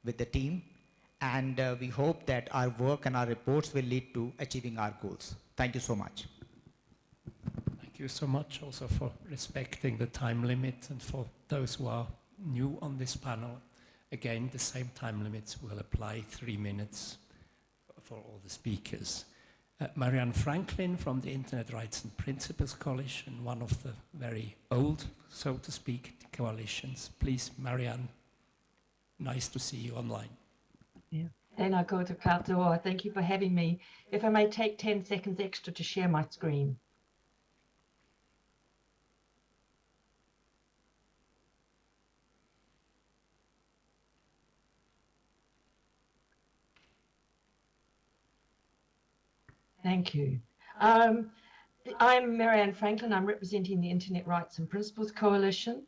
with the team. And we hope that our work and our reports will lead to achieving our goals. Thank you so much. Thank you so much also for respecting the time limit, and for those who are new on this panel. Again, the same time limits will apply, 3 minutes for all the speakers. Marianne Franklin from the Internet Rights and Principles Coalition, one of the very old, so to speak, coalitions. Please, Marianne, nice to see you online. Yeah. Tēnā koutou katoa. Thank you for having me. If I may take 10 seconds extra to share my screen. Thank you. I'm Marianne Franklin. I'm representing the Internet Rights and Principles Coalition.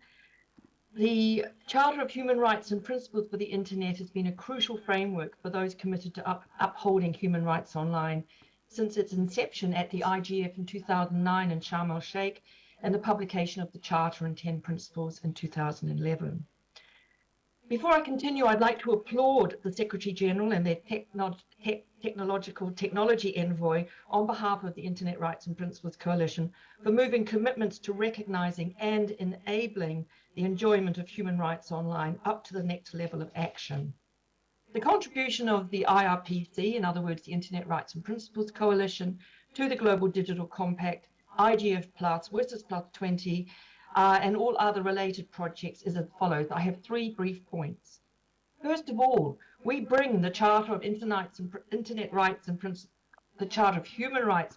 The Charter of Human Rights and Principles for the Internet has been a crucial framework for those committed to upholding human rights online since its inception at the IGF in 2009 in Sharm el-Sheikh and the publication of the Charter and 10 Principles in 2011. Before I continue, I'd like to applaud the Secretary General and their technology envoy on behalf of the Internet Rights and Principles Coalition for moving commitments to recognizing and enabling the enjoyment of human rights online up to the next level of action. The contribution of the IRPC, in other words, the Internet Rights and Principles Coalition, to the Global Digital Compact, IGF Plus, WSIS Plus 20, and all other related projects is as follows. I have 3 brief points. First of all, we bring the Charter of Internet Rights and Principles, the Charter of Human Rights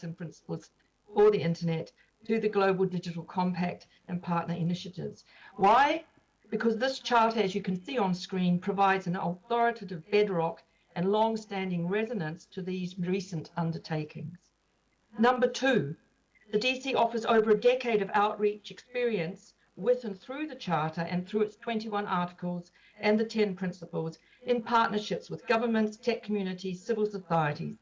and Principles for the Internet to the Global Digital Compact and partner initiatives. Why? Because this charter, as you can see on screen, provides an authoritative bedrock and long-standing resonance to these recent undertakings. Number 2, the DC offers over a decade of outreach experience with and through the Charter and through its 21 articles and the 10 principles in partnerships with governments, tech communities, civil societies,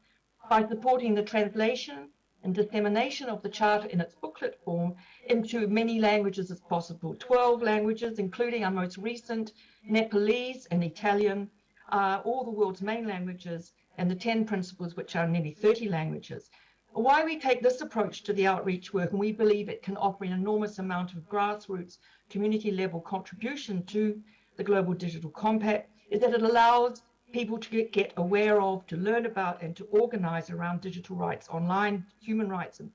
by supporting the translation and dissemination of the Charter in its booklet form into many languages as possible. 12 languages, including our most recent Nepalese and Italian, all the world's main languages, and the 10 principles, which are nearly 30 languages. Why we take this approach to the outreach work, and we believe it can offer an enormous amount of grassroots community level contribution to the Global Digital Compact, is that it allows people to get aware of, to learn about, and to organize around digital rights online, human rights and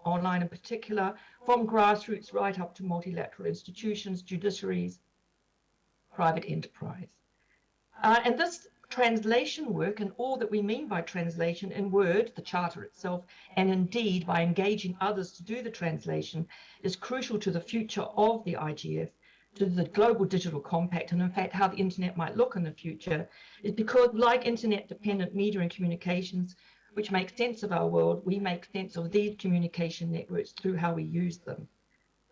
online in particular, from grassroots right up to multilateral institutions, judiciaries, private enterprise. And this translation work, and all that we mean by translation in word, the Charter itself, and indeed by engaging others to do the translation, is crucial to the future of the IGF, to the Global Digital Compact, and in fact how the internet might look in the future, is because like internet-dependent media and communications, which make sense of our world, we make sense of these communication networks through how we use them.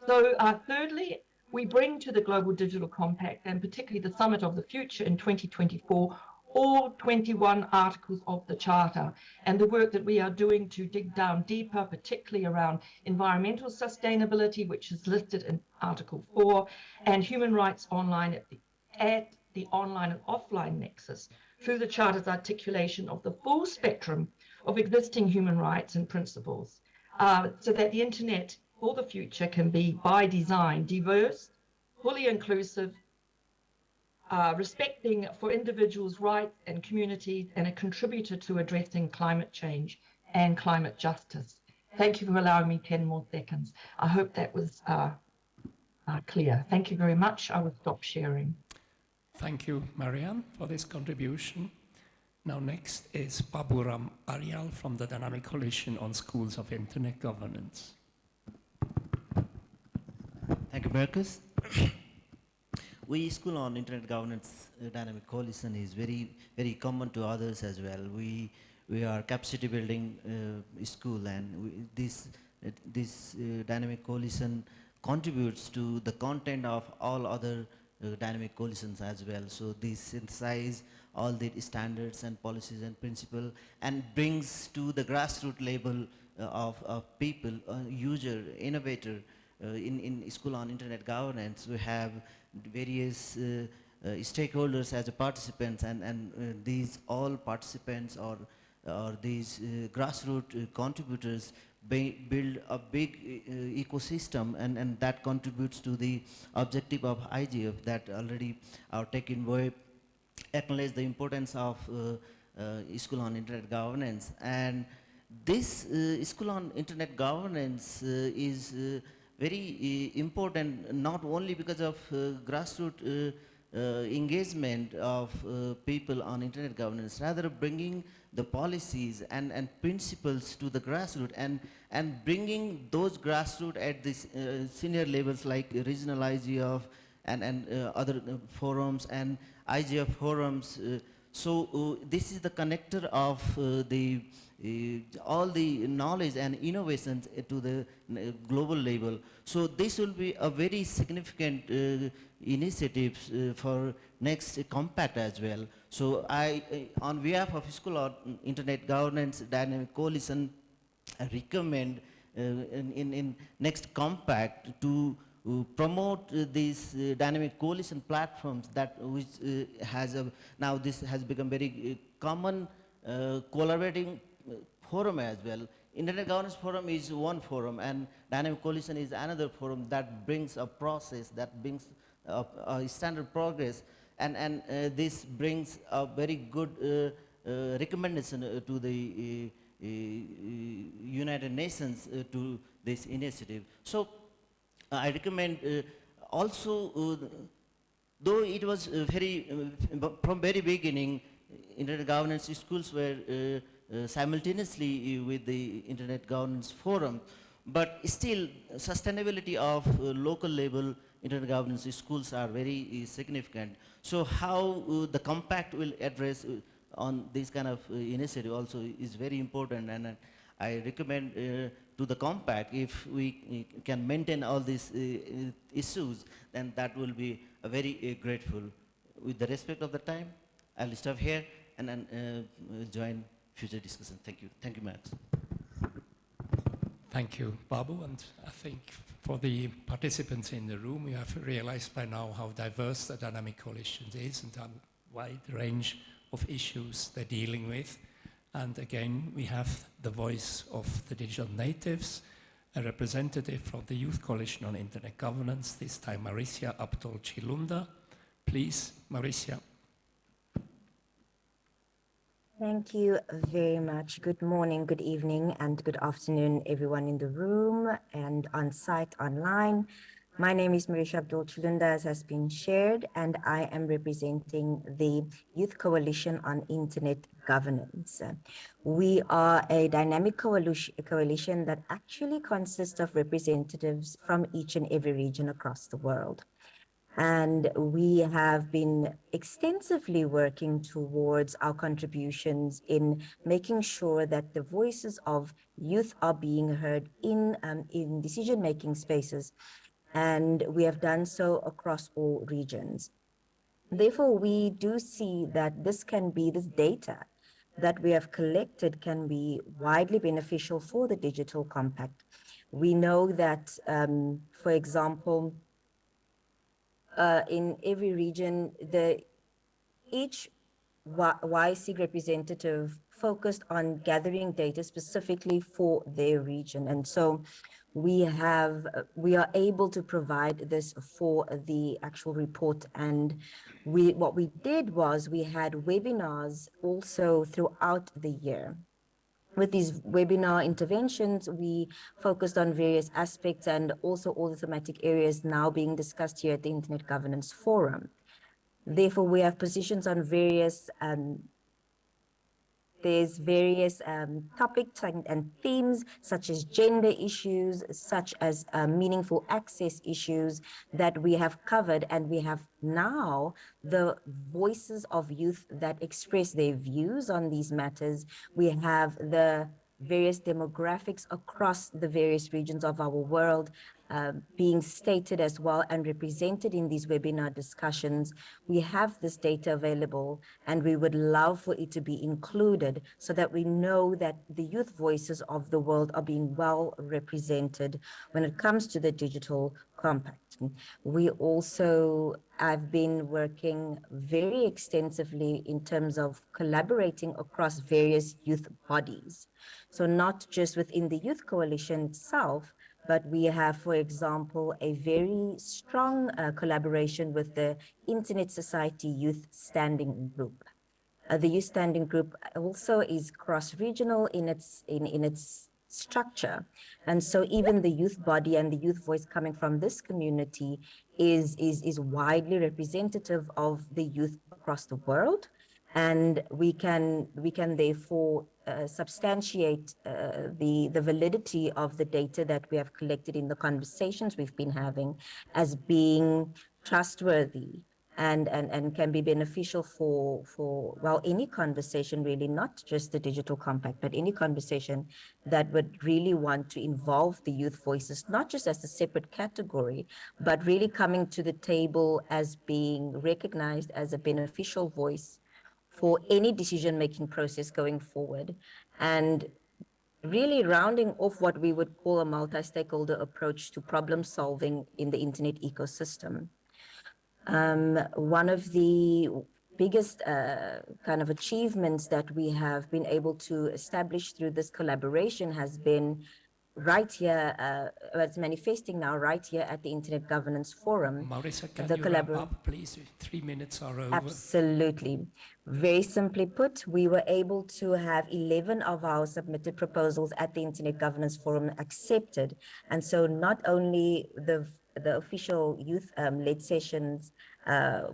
So thirdly, we bring to the Global Digital Compact, and particularly the Summit of the Future in 2024, all 21 articles of the Charter and the work that we are doing to dig down deeper, particularly around environmental sustainability, which is listed in Article 4, and human rights online at the online and offline nexus through the Charter's articulation of the full spectrum of existing human rights and principles, so that the internet for the future can be, by design, diverse, fully inclusive, respecting for individuals' rights and communities, and a contributor to addressing climate change and climate justice. Thank you for allowing me 10 more seconds. I hope that was clear. Thank you very much. I will stop sharing. Thank you, Marianne, for this contribution. Now next is Baburam Aryal from the Dynamic Coalition on Schools of Internet Governance. Thank you, Marcus. We School on Internet Governance Dynamic Coalition is very common to others as well. We are capacity building school, and this dynamic coalition contributes to the content of all other dynamic coalitions as well. So these synthesize all the standards and policies and principles and brings to the grassroots level of people, user, innovator in School on Internet Governance. We have various stakeholders as participants, and these all participants or these grassroots contributors build a big ecosystem, and that contributes to the objective of IGF that already our tech envoy acknowledge the importance of School on Internet Governance. And this School on Internet Governance is very important, not only because of grassroots engagement of people on internet governance, rather bringing the policies and principles to the grassroots, and bringing those grassroots at this senior levels like regional IGF and other forums and IGF forums. So this is the connector of all the knowledge and innovations to the global level. So this will be a very significant initiative for next compact as well. So on behalf of School on Internet Governance Dynamic Coalition, I recommend in next compact to promote these dynamic coalition platforms that which now this has become very common collaborating forum as well. Internet Governance Forum is one forum, and Dynamic Coalition is another forum that brings a process, that brings a standard progress, and this brings a very good recommendation to the United Nations to this initiative. So I recommend also, though it was from very beginning, Internet Governance schools were simultaneously with the Internet Governance Forum, but still sustainability of local level Internet Governance schools are very significant. So how the compact will address on this kind of initiative also is very important, and I recommend to the compact, if we can maintain all these issues, then that will be very grateful. With the respect of the time, I'll stop here and then join future discussion. Thank you. Thank you, Max. Thank you, Babu. And I think for the participants in the room, you have realized by now how diverse the Dynamic Coalition is and how wide range of issues they're dealing with. And again, we have the voice of the digital natives, a representative from the Youth Coalition on Internet Governance, this time Maricia Abdul Chilunda. Please, Maricia. Thank you very much. Good morning, good evening, and good afternoon, everyone in the room and on site online. My name is Maricia Abdul Chilunda, as has been shared, and I am representing the Youth Coalition on Internet Governance. We are a dynamic coalition that actually consists of representatives from each and every region across the world. And we have been extensively working towards our contributions in making sure that the voices of youth are being heard in decision-making spaces. And we have done so across all regions. Therefore, we do see that this data that we have collected can be widely beneficial for the digital compact. We know that, for example, in every region, each YC representative focused on gathering data specifically for their region. And so we are able to provide this for the actual report. And what we did was we had webinars also throughout the year. With these webinar interventions, we focused on various aspects and also all the thematic areas now being discussed here at the Internet Governance Forum. Therefore, we have positions on various topics and themes, such as gender issues, such as meaningful access issues that we have covered, and we have now the voices of youth that express their views on these matters. We have the various demographics across the various regions of our world being stated as well and represented in these webinar discussions. We have this data available, and we would love for it to be included so that we know that the youth voices of the world are being well represented when it comes to the digital compact. We also have been working very extensively in terms of collaborating across various youth bodies. So not just within the Youth Coalition itself, but we have, for example, a very strong collaboration with the Internet Society Youth Standing Group. The youth standing group also is cross-regional in its structure. And so even the youth body and the youth voice coming from this community is widely representative of the youth across the world. And we can therefore substantiate the validity of the data that we have collected in the conversations we've been having as being trustworthy and can be beneficial for well, any conversation really, not just the digital compact, but any conversation that would really want to involve the youth voices, not just as a separate category, but really coming to the table as being recognized as a beneficial voice for any decision-making process going forward. And really rounding off what we would call a multi-stakeholder approach to problem solving in the internet ecosystem. One of the biggest kind of achievements that we have been able to establish through this collaboration has been right here, it's manifesting now right here at the Internet Governance Forum. Marisa, can you wrap up, please? 3 minutes are over. Absolutely. Very simply put, we were able to have 11 of our submitted proposals at the Internet Governance Forum accepted. And so not only the official youth-led sessions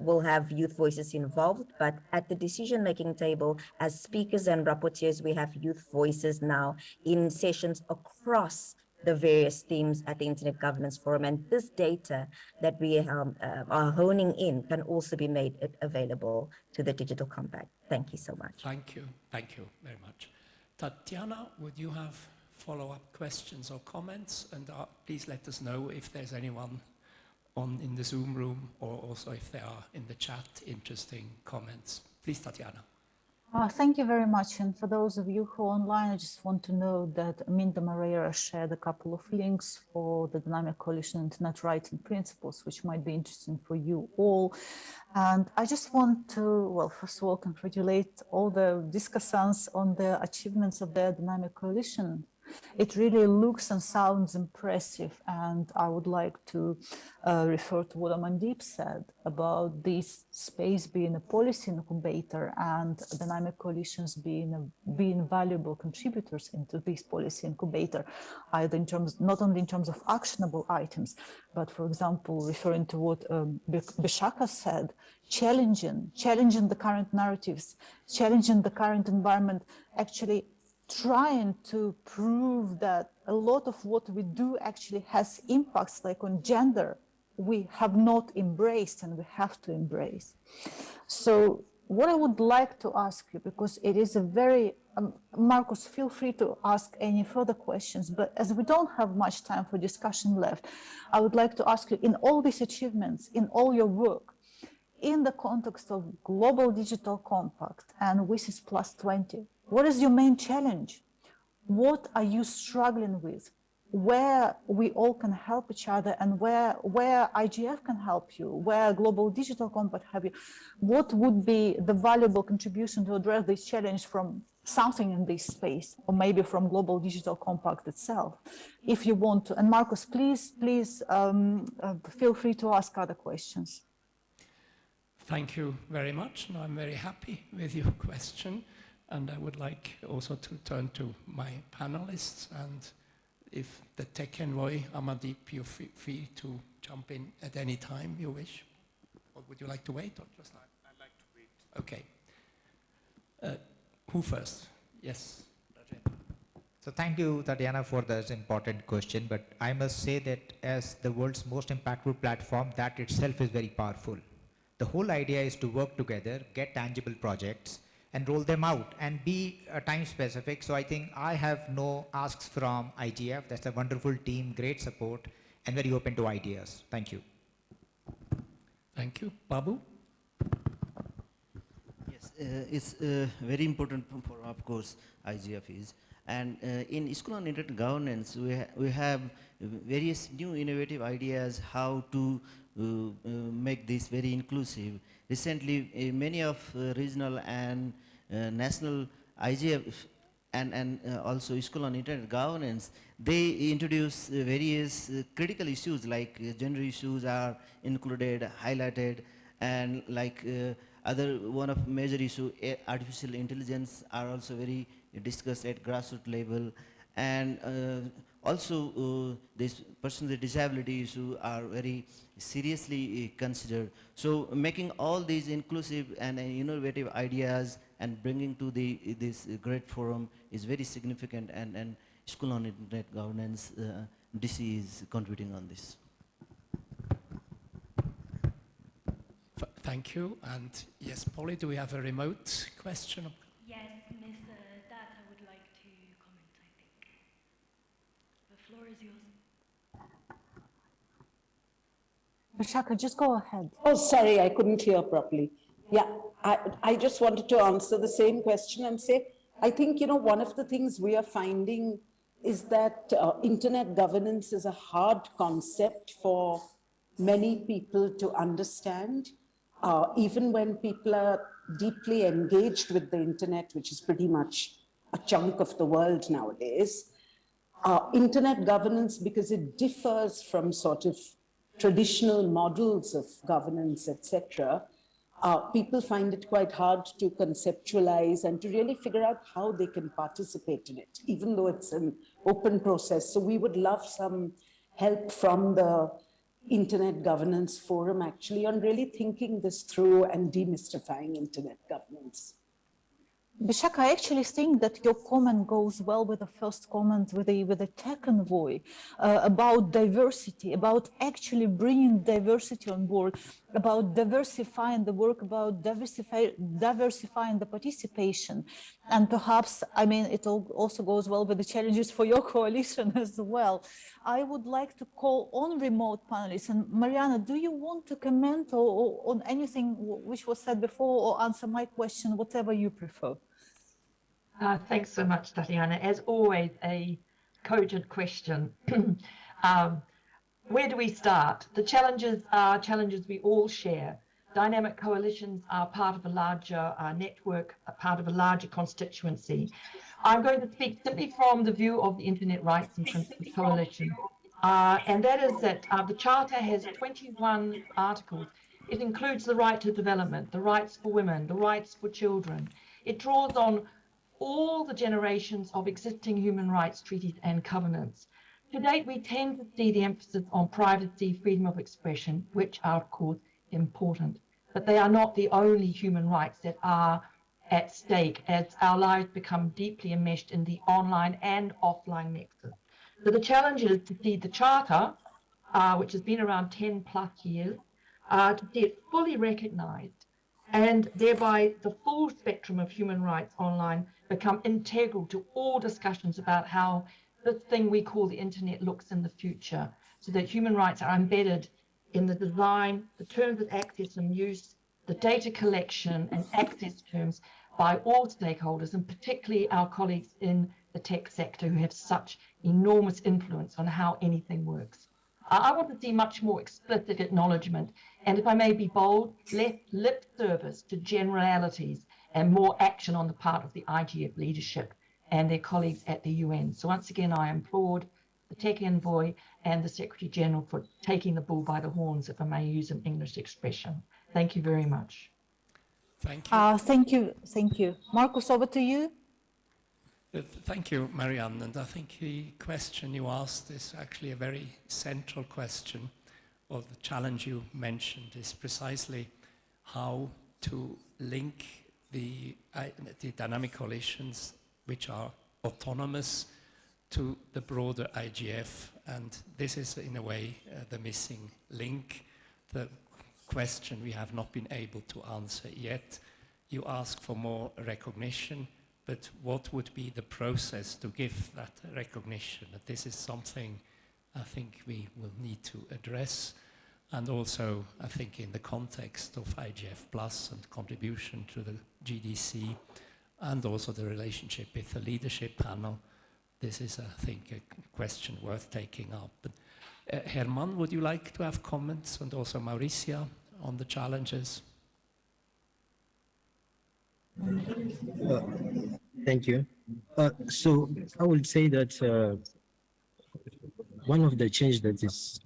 will have youth voices involved, but at the decision-making table, as speakers and rapporteurs, we have youth voices now in sessions across the various themes at the Internet Governance Forum. And this data that we are honing in can also be made available to the Digital Compact. Thank you so much. Thank you very much. Tatiana, would you have follow-up questions or comments? And please let us know if there's anyone in the Zoom room, or also if there are in the chat interesting comments. Please, Tatiana. Thank you very much. And for those of you who are online, I just want to know that Aminda Moreira shared a couple of links for the Dynamic Coalition Internet Writing Principles, which might be interesting for you all. And I just want to, well, first of all, congratulate all the discussants on the achievements of the Dynamic Coalition. It really looks and sounds impressive, and I would like to refer to what Amandeep said about this space being a policy incubator and dynamic coalitions being valuable contributors into this policy incubator, either in terms, not only in terms of actionable items, but for example, referring to what Bishaka said, challenging the current narratives, challenging the current environment, actually trying to prove that a lot of what we do actually has impacts, like on gender, we have not embraced and we have to embrace. So what I would like to ask you, because it is a very, Marcus, feel free to ask any further questions, but as we don't have much time for discussion left, I would like to ask you, in all these achievements, in all your work, in the context of Global Digital Compact and WSIS Plus 20, what is your main challenge? What are you struggling with? Where we all can help each other, and where IGF can help you, where Global Digital Compact have you? What would be the valuable contribution to address this challenge from something in this space, or maybe from Global Digital Compact itself, if you want to? And Marcus, please feel free to ask other questions. Thank you very much. And I'm very happy with your question. And I would like also to turn to my panelists, and if the tech envoy, Amandeep, you're free to jump in at any time you wish. Or would you like to wait? Or just I'd like to wait. Okay. Who first? Yes. So thank you, Tatiana, for this important question. But I must say that as the world's most impactful platform, that itself is very powerful. The whole idea is to work together, get tangible projects, and roll them out and be time specific. So I think I have no asks from IGF. That's a wonderful team, great support, and very open to ideas. Thank you. Thank you. Babu? Yes, it's very important for, of course, IGF is. And in School on Internet Governance, we have various new innovative ideas how to make this very inclusive. Recently, many of regional and national IGF and also School on Internet Governance, they introduce various critical issues, like gender issues are included, highlighted, and like Other one of major issue, artificial intelligence are also very discussed at grassroots level, and also this person with disability issue are very seriously considered. So making all these inclusive and innovative ideas and bringing to this great forum is very significant, and School on Internet Governance, DC is contributing on this. Thank you. And yes, Polly, do we have a remote question? Yes, Ms. Data would like to comment, I think. The floor is yours. Vishaka, just go ahead. Oh, sorry, I couldn't hear properly. Yeah, I just wanted to answer the same question and say, I think, one of the things we are finding is that internet governance is a hard concept for many people to understand. Even when people are deeply engaged with the internet, which is pretty much a chunk of the world nowadays, internet governance, because it differs from sort of traditional models of governance, etc., people find it quite hard to conceptualize and to really figure out how they can participate in it, even though it's an open process. So we would love some help from the Internet Governance Forum actually on really thinking this through and demystifying internet governance. Bishak, I actually think that your comment goes well with the first comment with the tech envoy about diversity, about actually bringing diversity on board, about diversifying the work, about diversifying the participation. And perhaps, I mean, it also goes well with the challenges for your coalition as well. I would like to call on remote panelists. And Mariana, do you want to comment on anything which was said before, or answer my question, whatever you prefer? Thanks so much, Tatiana. As always, a cogent question. Where do we start? The challenges are challenges we all share. Dynamic coalitions are part of a larger network, a part of a larger constituency. I'm going to speak simply from the view of the Internet Rights and Principles Coalition. And that is that the Charter has 21 articles. It includes the right to development, the rights for women, the rights for children. It draws on all the generations of existing human rights treaties and covenants. To date, we tend to see the emphasis on privacy, freedom of expression, which are, of course, important. But they are not the only human rights that are at stake as our lives become deeply enmeshed in the online and offline nexus. So the challenge is to see the Charter, which has been around 10 plus years, to see it fully recognized, and thereby the full spectrum of human rights online become integral to all discussions about how this thing we call the internet looks in the future, so that human rights are embedded in the design, the terms of access and use, the data collection and access terms by all stakeholders, and particularly our colleagues in the tech sector who have such enormous influence on how anything works. I want to see much more explicit acknowledgement, and if I may be bold, less lip service to generalities and more action on the part of the IGF leadership and their colleagues at the UN. So once again, I applaud the Tech Envoy and the Secretary General for taking the bull by the horns, if I may use an English expression. Thank you very much. Thank you. Thank you. Marcus, over to you. Thank you, Marianne. And I think the question you asked is actually a very central question, or the challenge you mentioned is precisely how to link the dynamic coalitions, which are autonomous, to the broader IGF. And this is, in a way, the missing link, the question we have not been able to answer yet. You ask for more recognition, but what would be the process to give that recognition? This is something I think we will need to address. And also, I think in the context of IGF Plus and contribution to the GDC, and also the relationship with the leadership panel, this is, I think, a question worth taking up. But, Herman, would you like to have comments, and also Mauricia, on the challenges? Thank you. So I would say that one of the change that is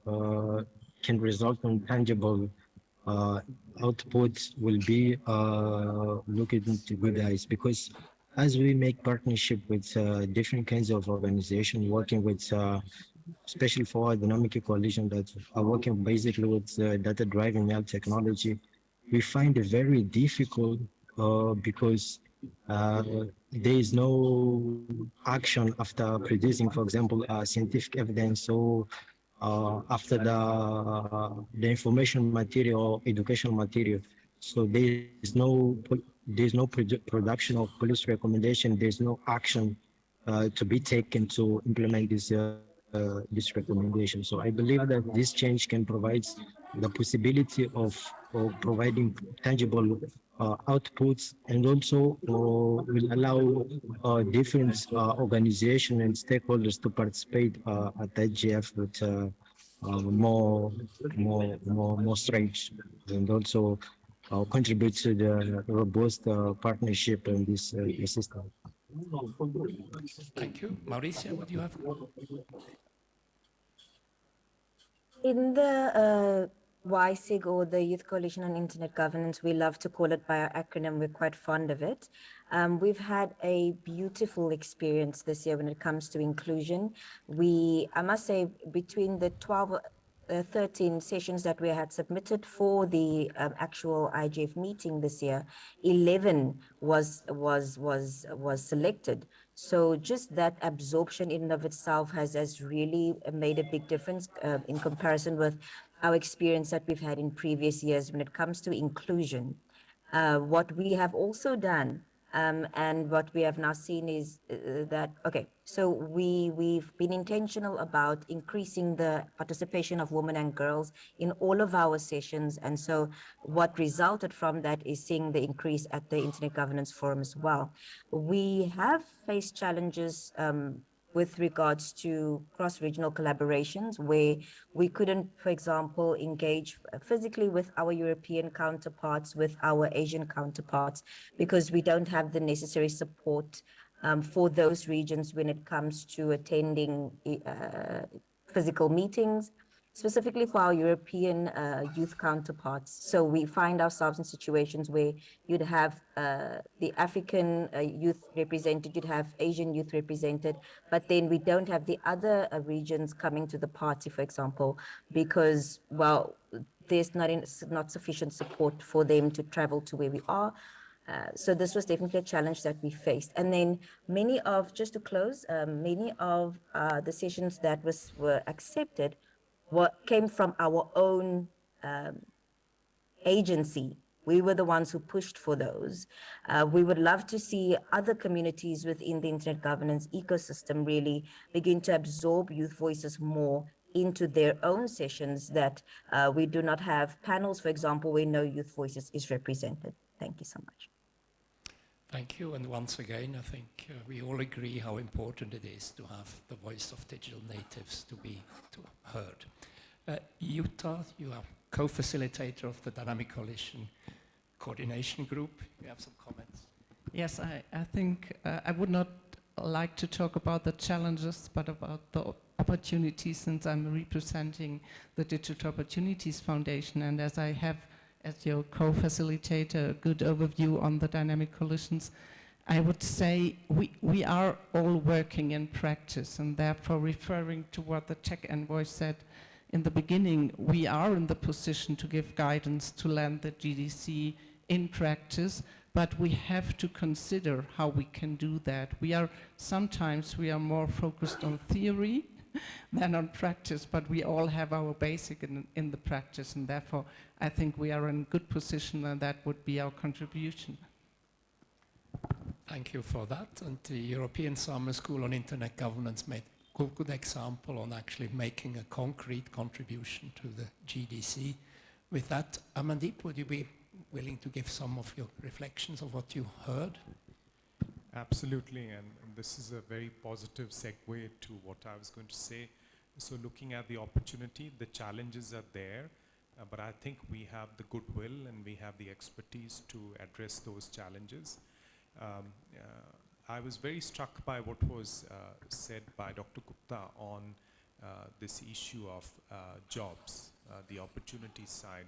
can result in tangible uh, outputs will be looked into good eyes, because as we make partnership with different kinds of organization working with especially for dynamic coalition that are working basically with data-driven AI technology, we find it very difficult because uh, there is no action after producing, for example, scientific evidence. So after the information material, educational material. So there's no production of police recommendation. There's no action to be taken to implement this recommendation. So I believe that this change can provide the possibility of providing tangible outputs, and also will allow different organizations and stakeholders to participate at IGF with more strength, and also contribute to the robust partnership in this system. Thank you. Mauricia, would you have? In the YSIG, or the Youth Coalition on Internet Governance, we love to call it by our acronym. We're quite fond of it. We've had a beautiful experience this year when it comes to inclusion. I must say, between the 13 sessions that we had submitted for the actual IGF meeting this year, 11 was selected. So just that absorption in and of itself has really made a big difference in comparison with our experience that we've had in previous years when it comes to inclusion. What we have also done, and what we have now seen is that, okay, so we've been intentional about increasing the participation of women and girls in all of our sessions. And so what resulted from that is seeing the increase at the Internet Governance Forum as well. We have faced challenges with regards to cross-regional collaborations, where we couldn't, for example, engage physically with our European counterparts, with our Asian counterparts, because we don't have the necessary support for those regions when it comes to attending physical meetings, specifically for our European youth counterparts. So we find ourselves in situations where you'd have the African youth represented, you'd have Asian youth represented, but then we don't have the other regions coming to the party, for example, because, well, there's not sufficient support for them to travel to where we are. So this was definitely a challenge that we faced. And then just to close, many of the sessions that were accepted came from our own agency. We were the ones who pushed for those. We would love to see other communities within the internet governance ecosystem really begin to absorb youth voices more into their own sessions, that we do not have panels, for example, where no youth voices is represented. Thank you so much. Thank you. And once again, I think we all agree how important it is to have the voice of digital natives to be heard. Jutta, you are co-facilitator of the Dynamic Coalition Coordination Group. You have some comments? Yes, I think I would not like to talk about the challenges, but about the opportunities, since I'm representing the Digital Opportunities Foundation, and as I have, as your co-facilitator, a good overview on the dynamic coalitions, I would say we are all working in practice, and therefore referring to what the tech envoy said in the beginning, we are in the position to give guidance to land the GDC in practice, but we have to consider how we can do that. Sometimes we are more focused on theory than on practice, but we all have our basic in the practice, and therefore I think we are in good position, and that would be our contribution. Thank you for that. And the European Summer School on Internet Governance made a good example on actually making a concrete contribution to the GDC. With that, Amandeep, would you be willing to give some of your reflections of what you heard? Absolutely, and this is a very positive segue to what I was going to say. So looking at the opportunity, the challenges are there, but I think we have the goodwill and we have the expertise to address those challenges. I was very struck by what was said by Dr. Gupta on this issue of jobs, the opportunity side.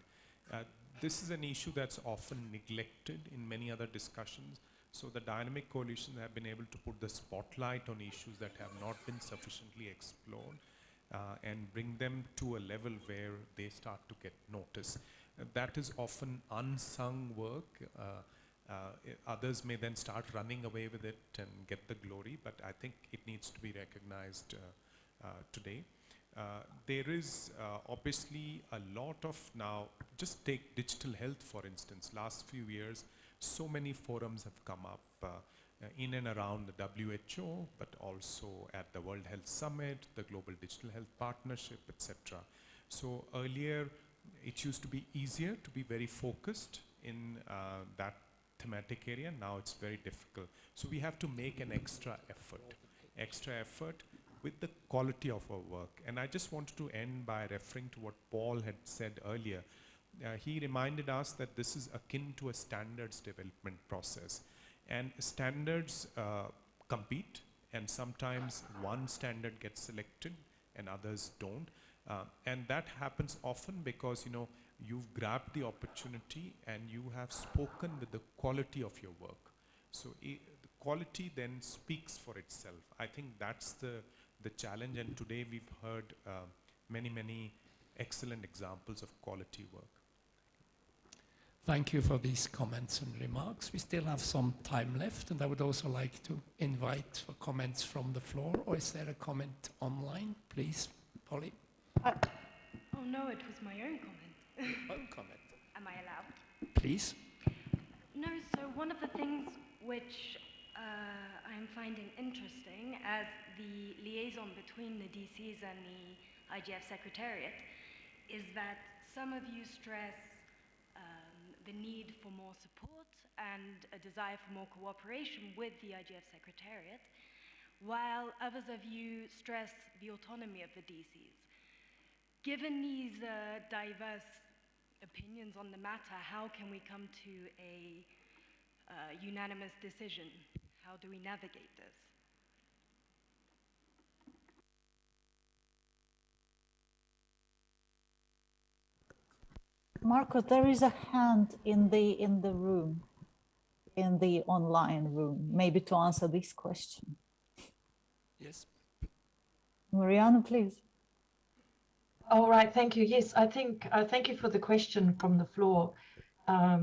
This is an issue that's often neglected in many other discussions. So the dynamic coalitions have been able to put the spotlight on issues that have not been sufficiently explored and bring them to a level where they start to get noticed. That is often unsung work. Others may then start running away with it and get the glory, but I think it needs to be recognized today. There is obviously a lot of now, just take digital health for instance. Last few years, so many forums have come up in and around the WHO, but also at the World Health Summit, the Global Digital Health Partnership, etc. So earlier, it used to be easier to be very focused in that thematic area. Now it's very difficult. So we have to make an extra effort with the quality of our work. And I just wanted to end by referring to what Paul had said earlier. He reminded us that this is akin to a standards development process. And standards compete, and sometimes one standard gets selected and others don't. And that happens often because, you know, you've grabbed the opportunity and you have spoken with the quality of your work. So the quality then speaks for itself. I think that's the challenge, and today we've heard many excellent examples of quality work. Thank you for these comments and remarks. We still have some time left, and I would also like to invite for comments from the floor. Or is there a comment online? Please, Polly. Oh no, it was my own comment. Own comment. Am I allowed? Please. No, so one of the things which I'm finding interesting as the liaison between the DCs and the IGF Secretariat is that some of you stress the need for more support and a desire for more cooperation with the IGF Secretariat, while others of you stress the autonomy of the DCs. Given these diverse opinions on the matter, how can we come to a unanimous decision? How do we navigate this? Marco, there is a hand in the room, in the online room, maybe to answer this question. Yes. Mariana, please. All right, thank you. Yes, I think, thank you for the question from the floor. I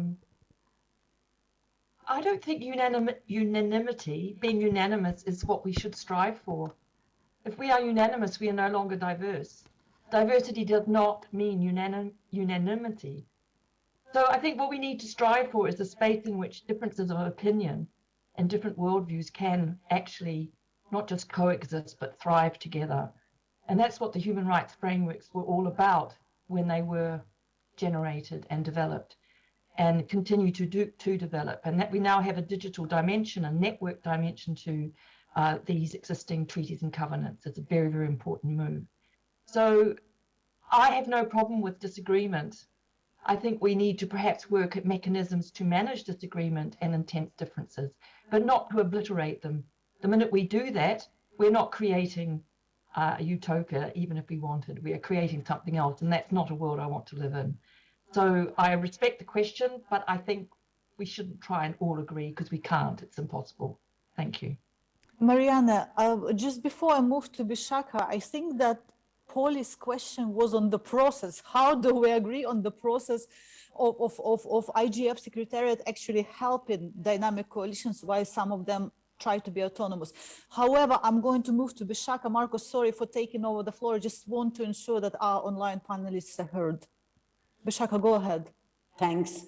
don't think unanimity, being unanimous, is what we should strive for. If we are unanimous, we are no longer diverse. Diversity does not mean unanimity. So I think what we need to strive for is a space in which differences of opinion and different worldviews can actually not just coexist, but thrive together. And that's what the human rights frameworks were all about when they were generated and developed, and continue to develop. And that we now have a digital dimension, a network dimension to these existing treaties and covenants. It's a very, very important move. So I have no problem with disagreement. I think we need to perhaps work at mechanisms to manage disagreement and intense differences, but not to obliterate them. The minute we do that, we're not creating a utopia, even if we wanted. We are creating something else, and that's not a world I want to live in. So I respect the question, but I think we shouldn't try and all agree, because we can't. It's impossible. Thank you. Mariana, just before I move to Bishaka, I think that Pauli's question was on the process. How do we agree on the process of IGF Secretariat actually helping dynamic coalitions while some of them try to be autonomous? However, I'm going to move to Bishaka. Marco, sorry for taking over the floor. I just want to ensure that our online panelists are heard. Bishaka, go ahead. Thanks.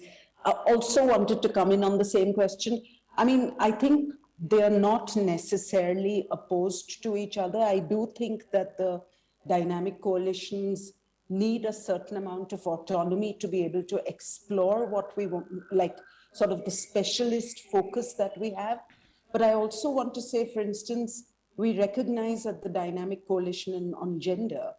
I also wanted to come in on the same question. I mean, I think they're not necessarily opposed to each other. I do think that the dynamic coalitions need a certain amount of autonomy to be able to explore what we want, like sort of the specialist focus that we have. But I also want to say, for instance, we recognize at the dynamic coalition on gender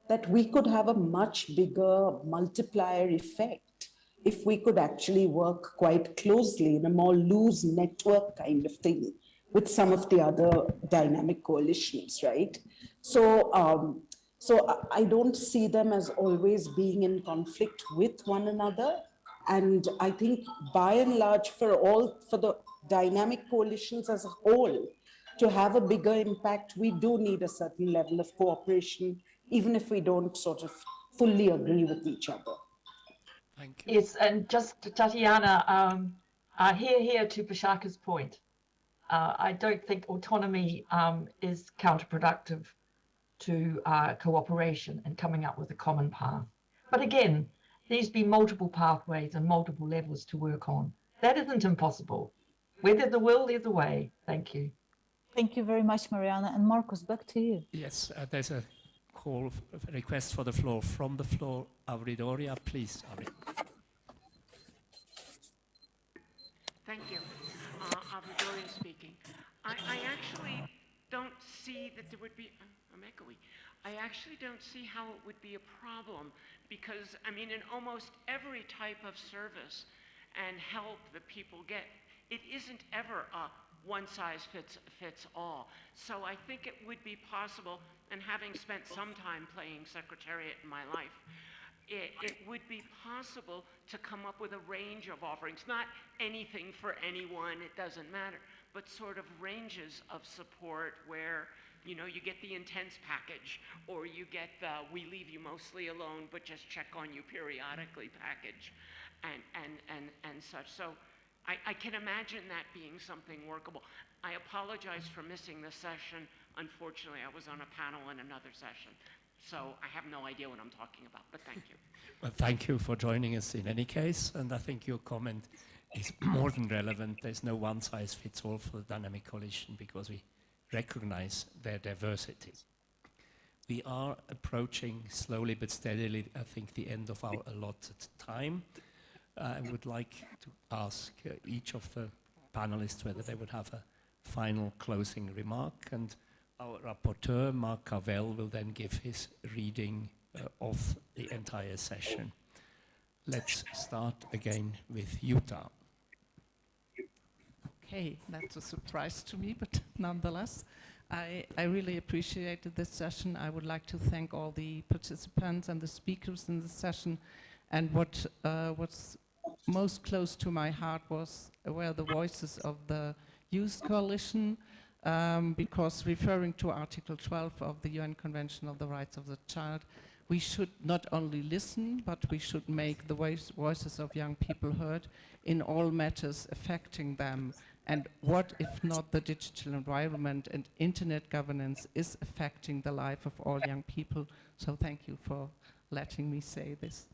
that we could have a much bigger multiplier effect if we could actually work quite closely in a more loose network kind of thing with some of the other dynamic coalitions, right? So So I don't see them as always being in conflict with one another. And I think by and large for the dynamic coalitions as a whole, to have a bigger impact, we do need a certain level of cooperation, even if we don't sort of fully agree with each other. Thank you. Yes, and just Tatiana, here to Bashaka's point. I don't think autonomy is counterproductive to cooperation and coming up with a common path. But again, these be multiple pathways and multiple levels to work on. That isn't impossible. Where there's a will, there's a way. Thank you. Thank you very much, Mariana. And Marcus, back to you. Yes, there's a call, a request for the floor. From the floor, Avridoria, please, Avri. Thank you. Avridoria speaking. I actually don't see that there would be, I'm echoey. I actually don't see how it would be a problem because, I mean, in almost every type of service and help that people get, it isn't ever a one size fits all. So I think it would be possible, and having spent some time playing secretariat in my life, it would be possible to come up with a range of offerings, not anything for anyone, it doesn't matter, but sort of ranges of support where, you know, you get the intense package, or you get the we leave you mostly alone but just check on you periodically package, and such. So I can imagine that being something workable. I apologize for missing the session. Unfortunately, I was on a panel in another session. So I have no idea what I'm talking about, but thank you. Well, thank you for joining us in any case, and I think your comment is more than relevant. There's no one size fits all for the dynamic coalition because we recognize their diversity. We are approaching slowly but steadily, I think, the end of our allotted time. I would like to ask each of the panelists whether they would have a final closing remark, and our rapporteur, Marc Cavell, will then give his reading of the entire session. Let's start again with Jutta. Okay, that's a surprise to me, but nonetheless, I really appreciated this session. I would like to thank all the participants and the speakers in the session. And what's most close to my heart were the voices of the Youth Coalition, because referring to Article 12 of the UN Convention of the Rights of the Child, we should not only listen, but we should make the voices of young people heard in all matters affecting them. And what if not the digital environment and internet governance is affecting the life of all young people? So thank you for letting me say this.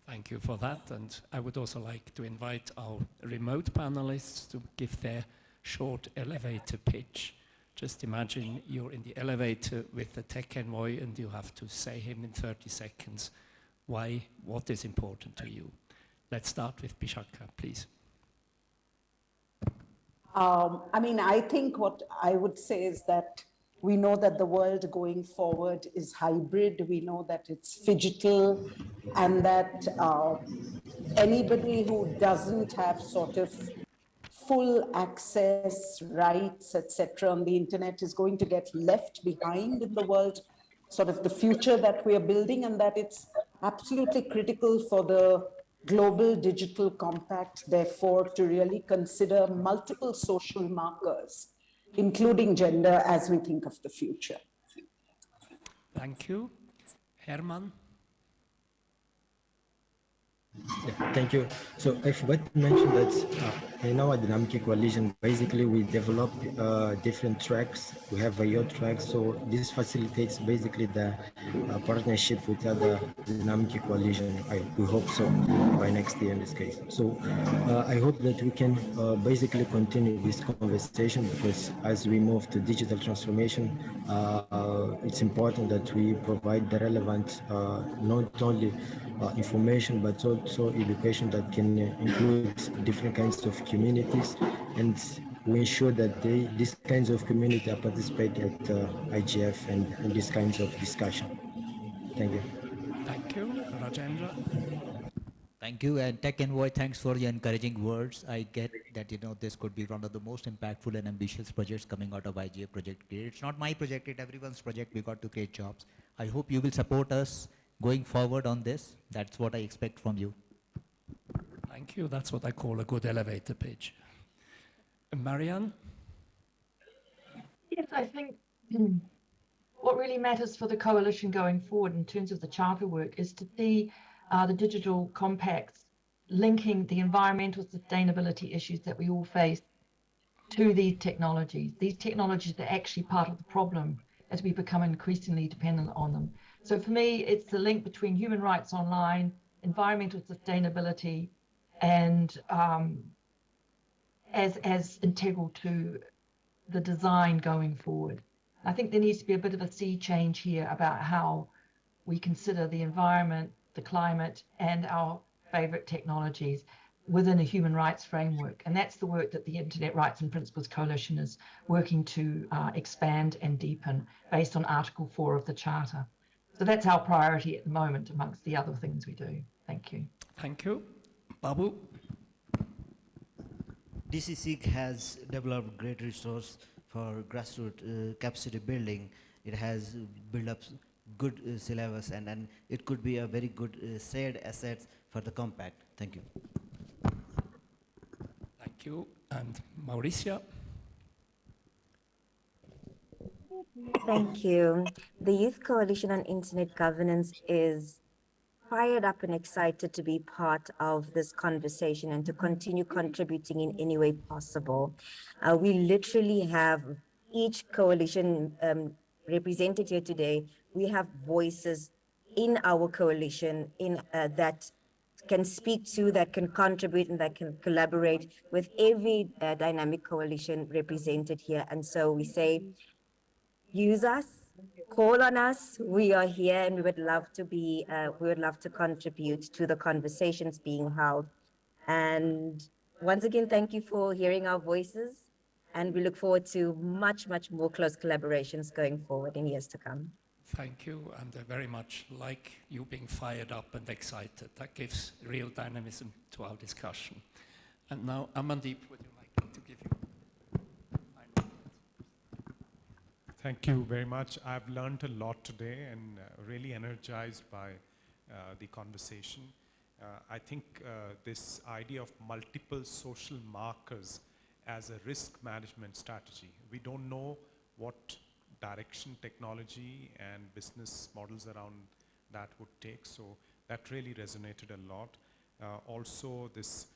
Thank you for that, and I would also like to invite our remote panelists to give their short elevator pitch. Just imagine you're in the elevator with the tech envoy and you have to say him in 30 seconds what is important to you. Let's start with Bishaka, please. I mean, I think what I would say is that we know that the world going forward is hybrid. We know that it's phygital, and that anybody who doesn't have sort of full access, rights, etc. on the internet is going to get left behind in the world, sort of the future that we are building, and that it's absolutely critical for the global digital compact, therefore, to really consider multiple social markers, including gender, as we think of the future. Thank you. Herman? Yeah, thank you. So I forgot to mention that in our dynamic coalition, basically we develop different tracks. We have IO tracks, so this facilitates basically the partnership with other dynamic coalition. We hope so by next year in this case. So I hope that we can basically continue this conversation, because as we move to digital transformation, it's important that we provide the relevant not only information but also education that can include different kinds of communities, and we ensure that these kinds of community participate at IGF and these kinds of discussion. Thank you. Thank you. Rajendra? Thank you, and Tech Envoy, thanks for your encouraging words. I get that, you know, this could be one of the most impactful and ambitious projects coming out of IGF Project Create. It's not my project, it's everyone's project. We got to create jobs. I hope you will support us going forward on this. That's what I expect from you. Thank you. That's what I call a good elevator pitch. Marianne? Yes, I think what really matters for the coalition going forward in terms of the charter work is to see the digital compacts linking the environmental sustainability issues that we all face to these technologies. These technologies are actually part of the problem as we become increasingly dependent on them. So for me, it's the link between human rights online, environmental sustainability, and as integral to the design going forward. I think there needs to be a bit of a sea change here about how we consider the environment, the climate, and our favorite technologies within a human rights framework. And that's the work that the Internet Rights and Principles Coalition is working to expand and deepen based on Article 4 of the Charter. So that's our priority at the moment amongst the other things we do. Thank you. Thank you. Babu? DCSIG has developed great resource for grassroots capacity building. It has built up good syllabus, and it could be a very good shared asset for the compact. Thank you. Thank you. And Mauricia? Thank you. The Youth Coalition on Internet Governance is fired up and excited to be part of this conversation and to continue contributing in any way possible. We literally have each coalition represented here today. We have voices in our coalition that can speak to, that can contribute, and that can collaborate with every dynamic coalition represented here. And so we say, use us, call on us. We are here, and we would love to contribute to the conversations being held. And once again, thank you for hearing our voices, and we look forward to much, much more close collaborations going forward in years to come. Thank you, and I very much like you being fired up and excited. That gives real dynamism to our discussion. And now, Amandeep, would you like to give you? Thank you very much. I've learned a lot today and really energized by the conversation. I think this idea of multiple social markers as a risk management strategy. We don't know what direction technology and business models around that would take, so that really resonated a lot. Also this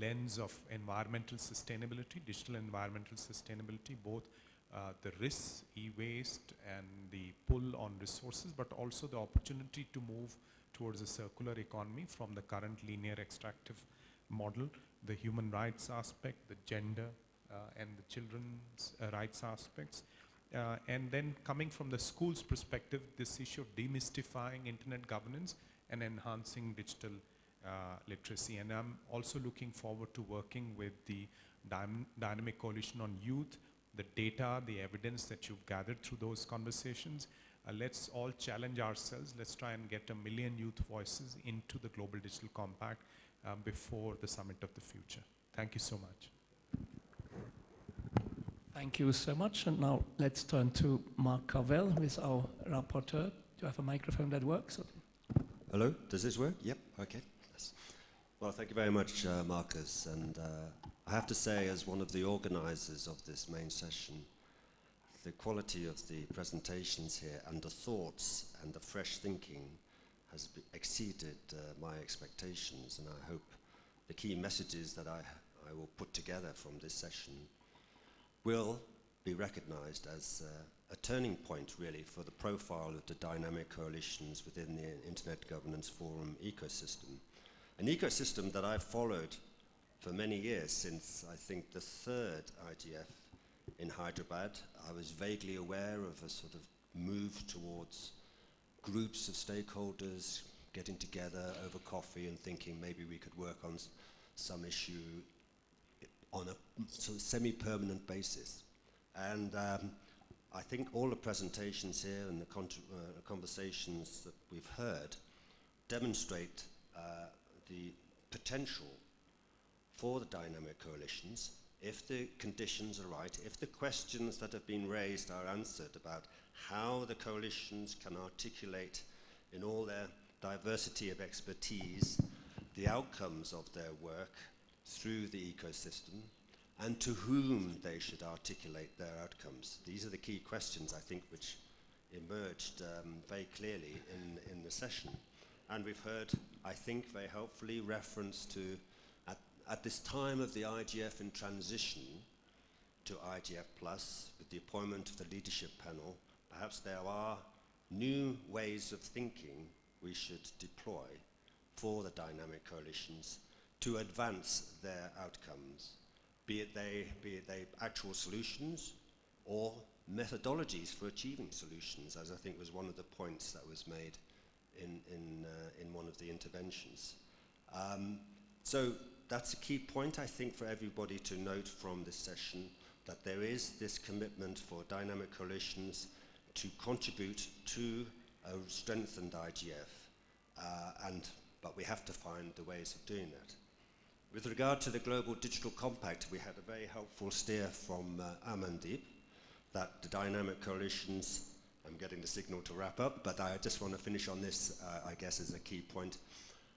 lens of environmental sustainability, digital environmental sustainability, both the risks, e-waste, and the pull on resources, but also the opportunity to move towards a circular economy from the current linear extractive model, the human rights aspect, the gender and the children's rights aspects. And then coming from the school's perspective, this issue of demystifying internet governance and enhancing digital literacy. And I'm also looking forward to working with the Dynamic Coalition on Youth, the data, the evidence that you've gathered through those conversations. Let's all challenge ourselves. Let's try and get 1 million youth voices into the Global Digital Compact before the Summit of the Future. Thank you so much. Thank you so much. And now let's turn to Mark Carvell, who is our rapporteur. Do you have a microphone that works? Hello, does this work? Yep, okay. Yes. Well, thank you very much, Marcus. And I have to say, as one of the organizers of this main session, the quality of the presentations here and the thoughts and the fresh thinking has exceeded my expectations, and I hope the key messages that I will put together from this session will be recognized as a turning point, really, for the profile of the dynamic coalitions within the Internet Governance Forum ecosystem. An ecosystem that I've followed for many years, since I think the third IGF in Hyderabad. I was vaguely aware of a sort of move towards groups of stakeholders getting together over coffee and thinking maybe we could work on some issue on a sort of semi-permanent basis. And I think all the presentations here and the conversations that we've heard demonstrate the potential for the dynamic coalitions if the conditions are right, if the questions that have been raised are answered about how the coalitions can articulate in all their diversity of expertise the outcomes of their work through the ecosystem, and to whom they should articulate their outcomes. These are the key questions, I think, which emerged very clearly in the session. And we've heard, I think, very helpfully reference to, at this time of the IGF in transition to IGF Plus, with the appointment of the leadership panel, perhaps there are new ways of thinking we should deploy for the dynamic coalitions to advance their outcomes, be it they actual solutions or methodologies for achieving solutions, as I think was one of the points that was made in one of the interventions. So that's a key point, I think, for everybody to note from this session, that there is this commitment for dynamic coalitions to contribute to a strengthened IGF, but we have to find the ways of doing that. With regard to the Global Digital Compact, we had a very helpful steer from Amandeep that the dynamic coalitions, I'm getting the signal to wrap up, but I just want to finish on this, I guess, as a key point.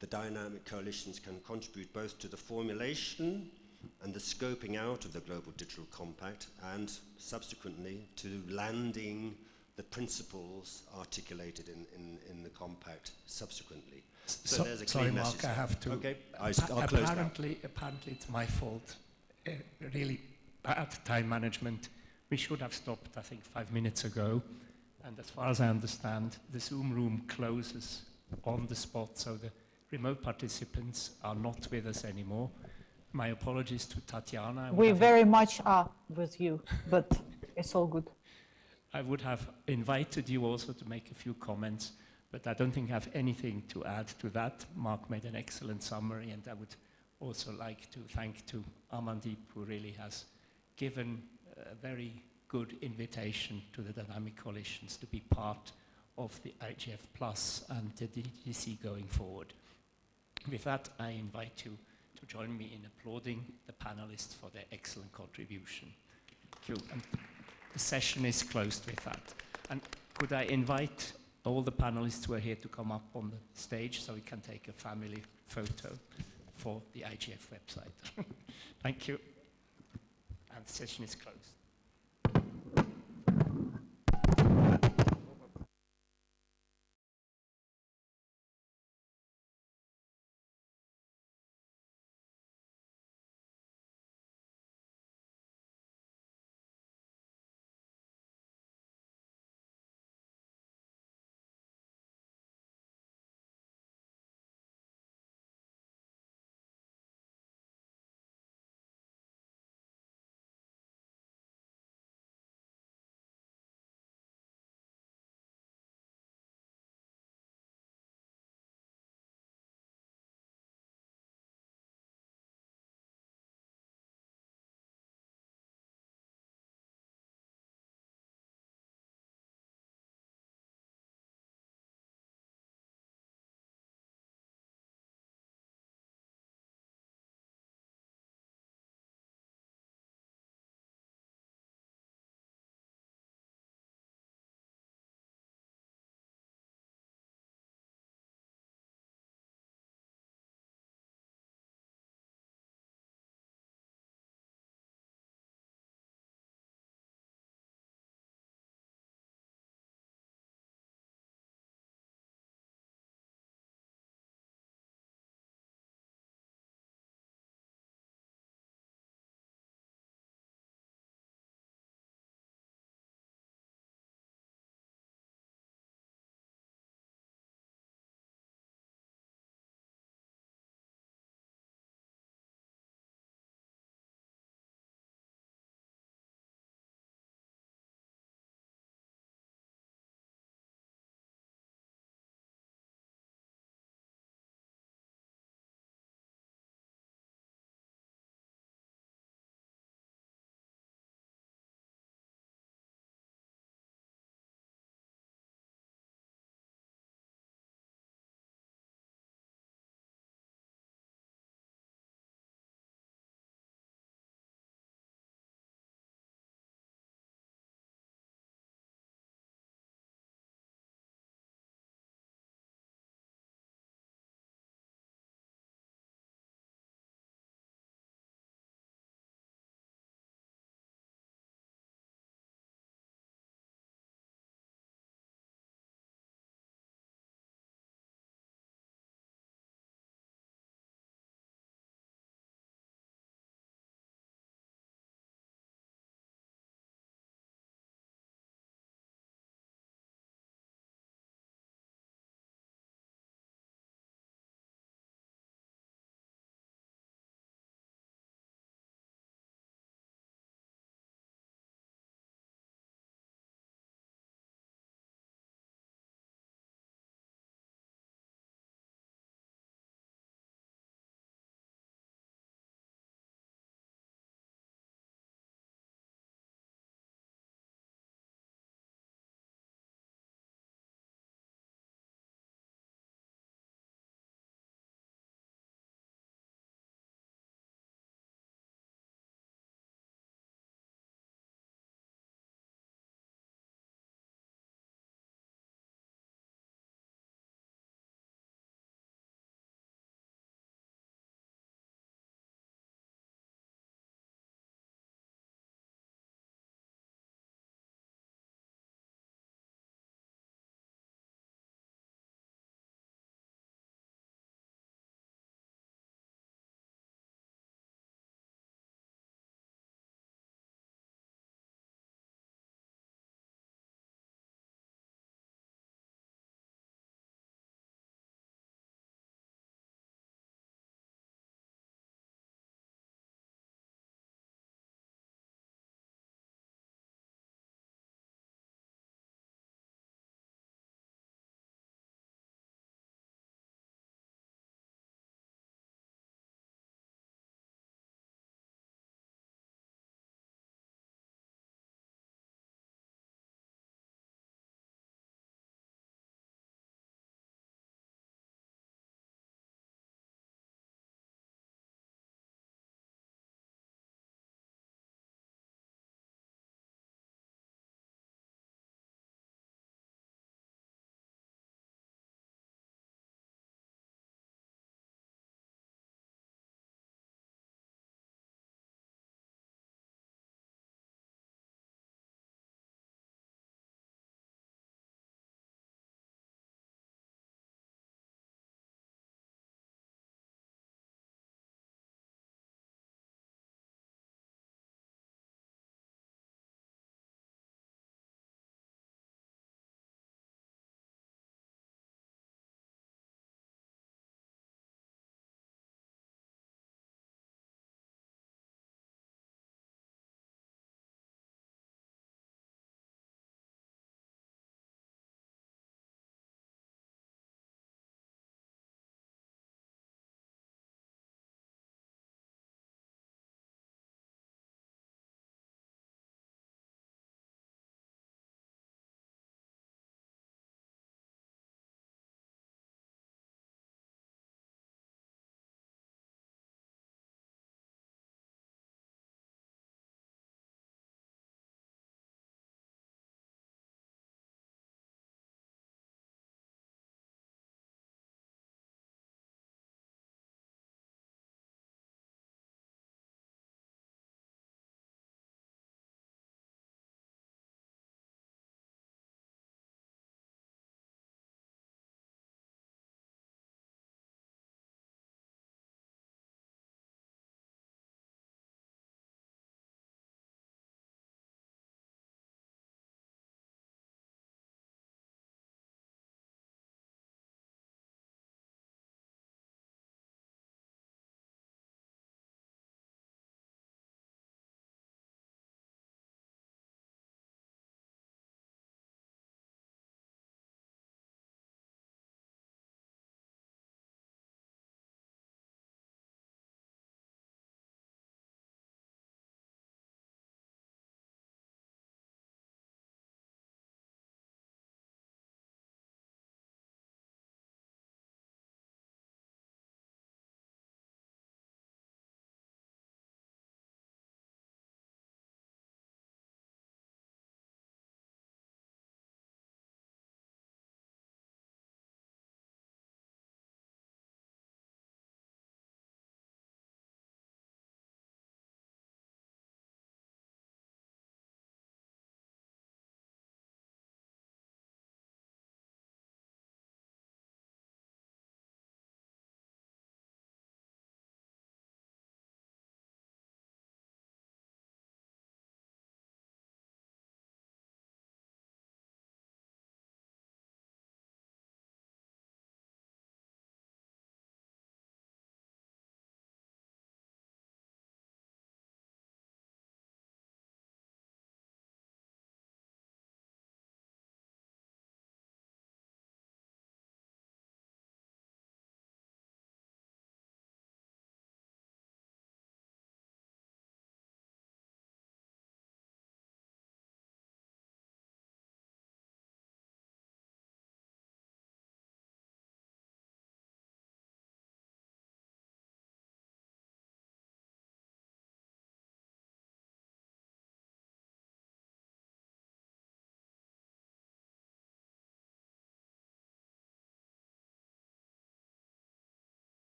The dynamic coalitions can contribute both to the formulation and the scoping out of the Global Digital Compact, and subsequently to landing the principles articulated in the compact subsequently. So there's a clear sorry, message. Mark, I have to. Okay, I'll close now. Apparently, it's my fault. Really bad time management. We should have stopped, I think, 5 minutes ago. And as far as I understand, the Zoom room closes on the spot, so the remote participants are not with us anymore. My apologies to Tatiana. We very much are with you, but it's all good. I would have invited you also to make a few comments, but I don't think I have anything to add to that. Mark made an excellent summary, and I would also like to thank to Amandeep, who really has given a very good invitation to the dynamic coalitions to be part of the IGF Plus and the DGC going forward. With that, I invite you to join me in applauding the panelists for their excellent contribution. Thank you. And the session is closed with that. And could I invite all the panelists who are here to come up on the stage so we can take a family photo for the IGF website. Thank you. And the session is closed.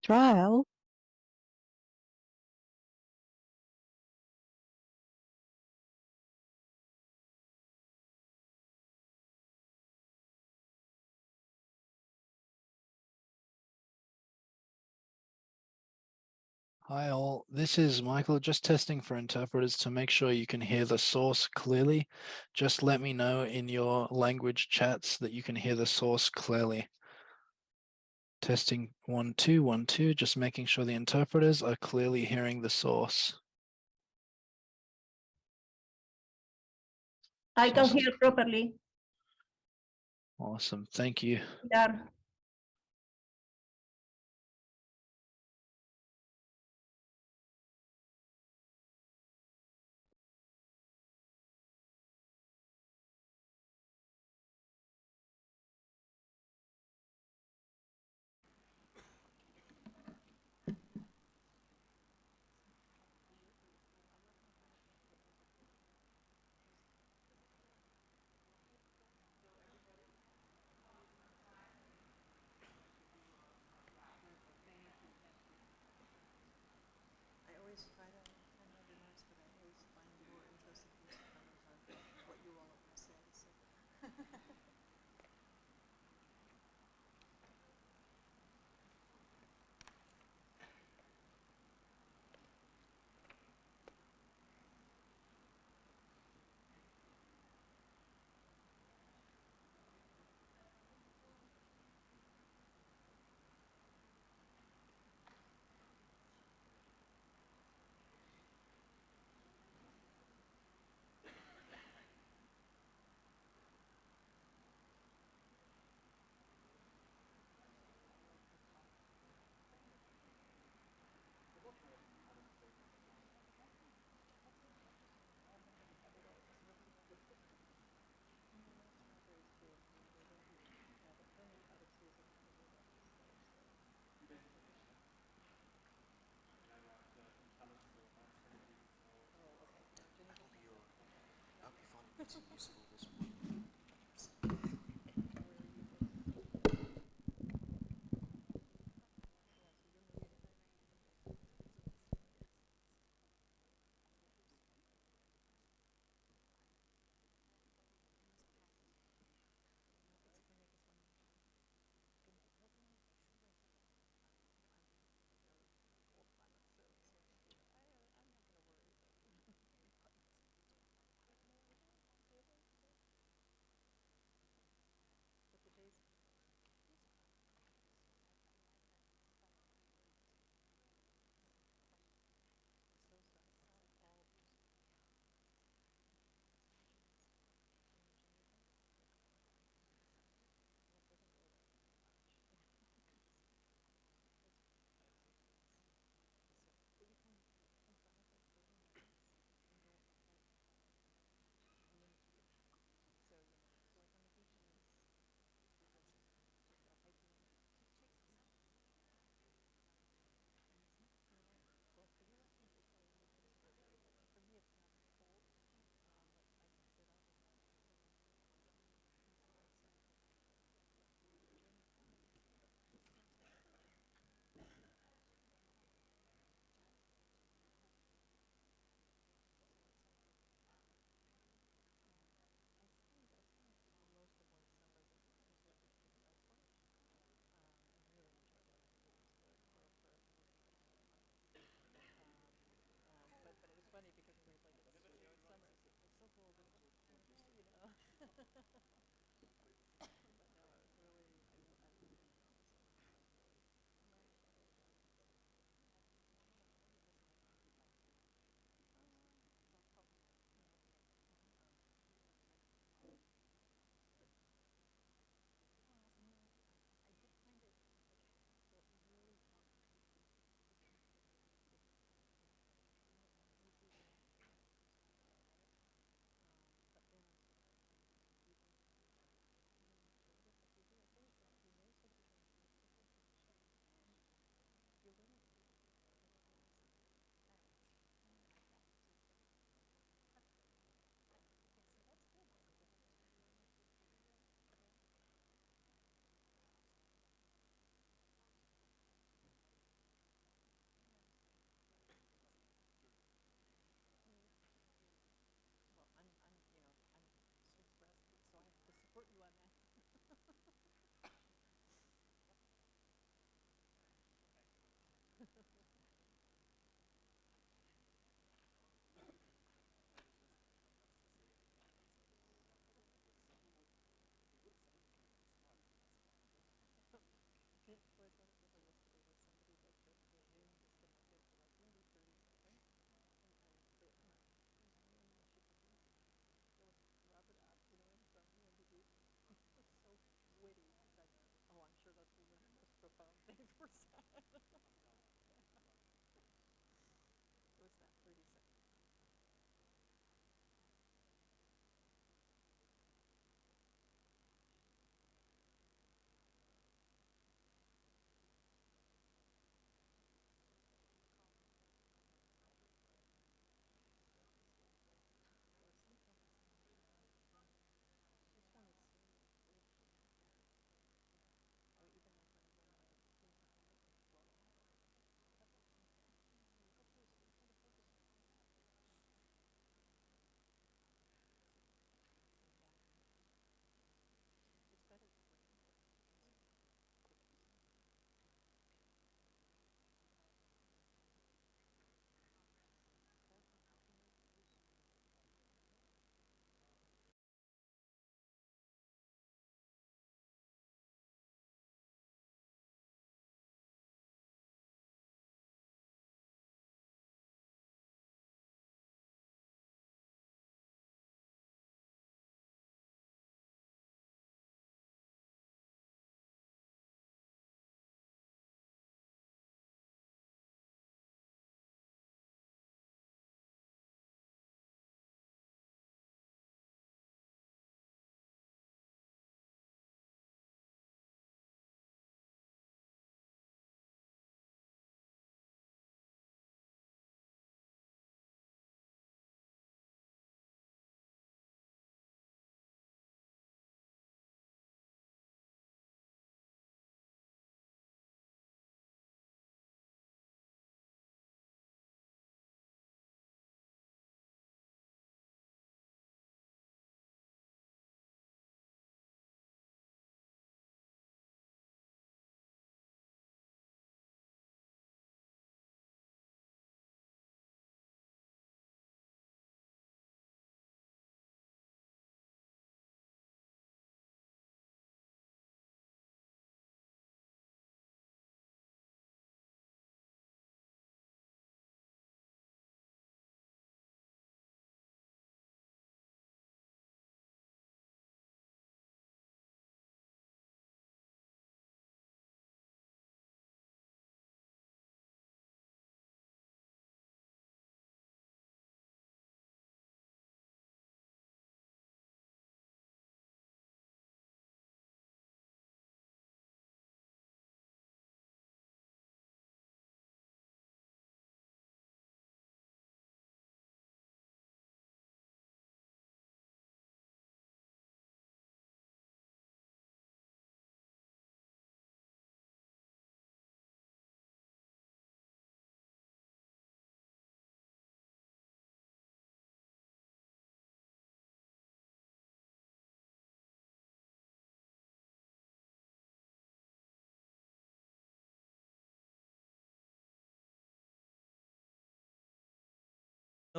trial. Hi all, this is Michael, just testing for interpreters to make sure you can hear the source clearly. Just let me know in your language chats that you can hear the source clearly. Testing 1 2 1 2, just making sure the interpreters are clearly hearing the source. I can hear properly. Awesome, thank you. Yeah.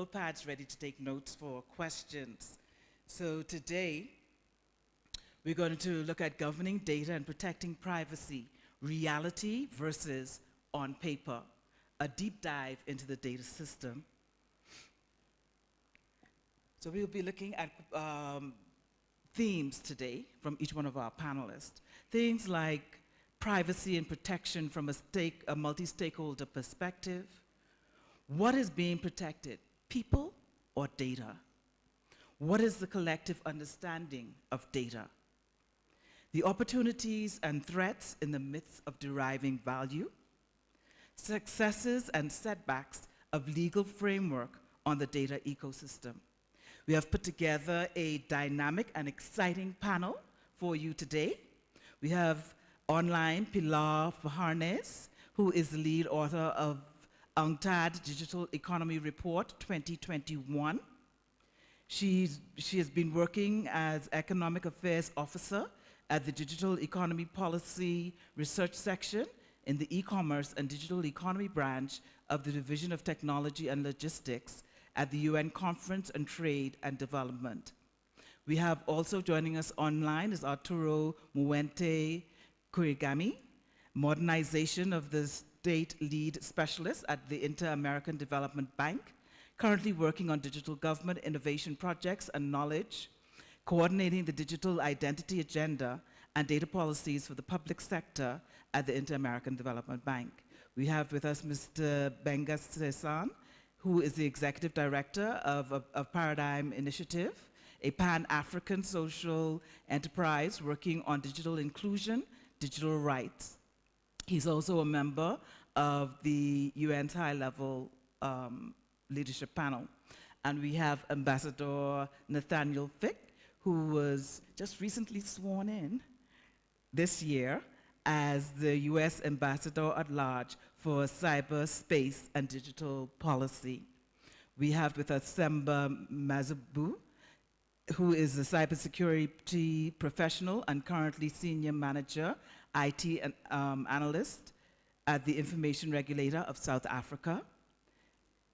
notepads ready to take notes for questions. So today, we're going to look at governing data and protecting privacy, reality versus on paper, a deep dive into the data system. So we'll be looking at themes today from each one of our panelists. Things like privacy and protection from a multi-stakeholder perspective. What is being protected, people or data? What is the collective understanding of data? The opportunities and threats in the midst of deriving value, successes and setbacks of legal framework on the data ecosystem. We have put together a dynamic and exciting panel for you today. We have online Pilar Fajarnes, who is the lead author of UNCTAD Digital Economy Report 2021. She has been working as Economic Affairs Officer at the Digital Economy Policy Research Section in the E-commerce and Digital Economy branch of the Division of Technology and Logistics at the UN Conference on Trade and Development. We have also joining us online is Arturo Muente Kurigami, modernization of the State Lead Specialist at the Inter-American Development Bank, currently working on digital government innovation projects and knowledge, coordinating the digital identity agenda and data policies for the public sector at the Inter-American Development Bank. We have with us Mr. Benga Sesan, who is the Executive Director of Paradigm Initiative, a Pan-African social enterprise working on digital inclusion, digital rights. He's also a member of the UN's high-level leadership panel. And we have Ambassador Nathaniel Fick, who was just recently sworn in this year as the US Ambassador at Large for Cyberspace and Digital Policy. We have with us Semba Mazubu, who is a cybersecurity professional and currently Senior Manager, IT and, Analyst at the Information Regulator of South Africa.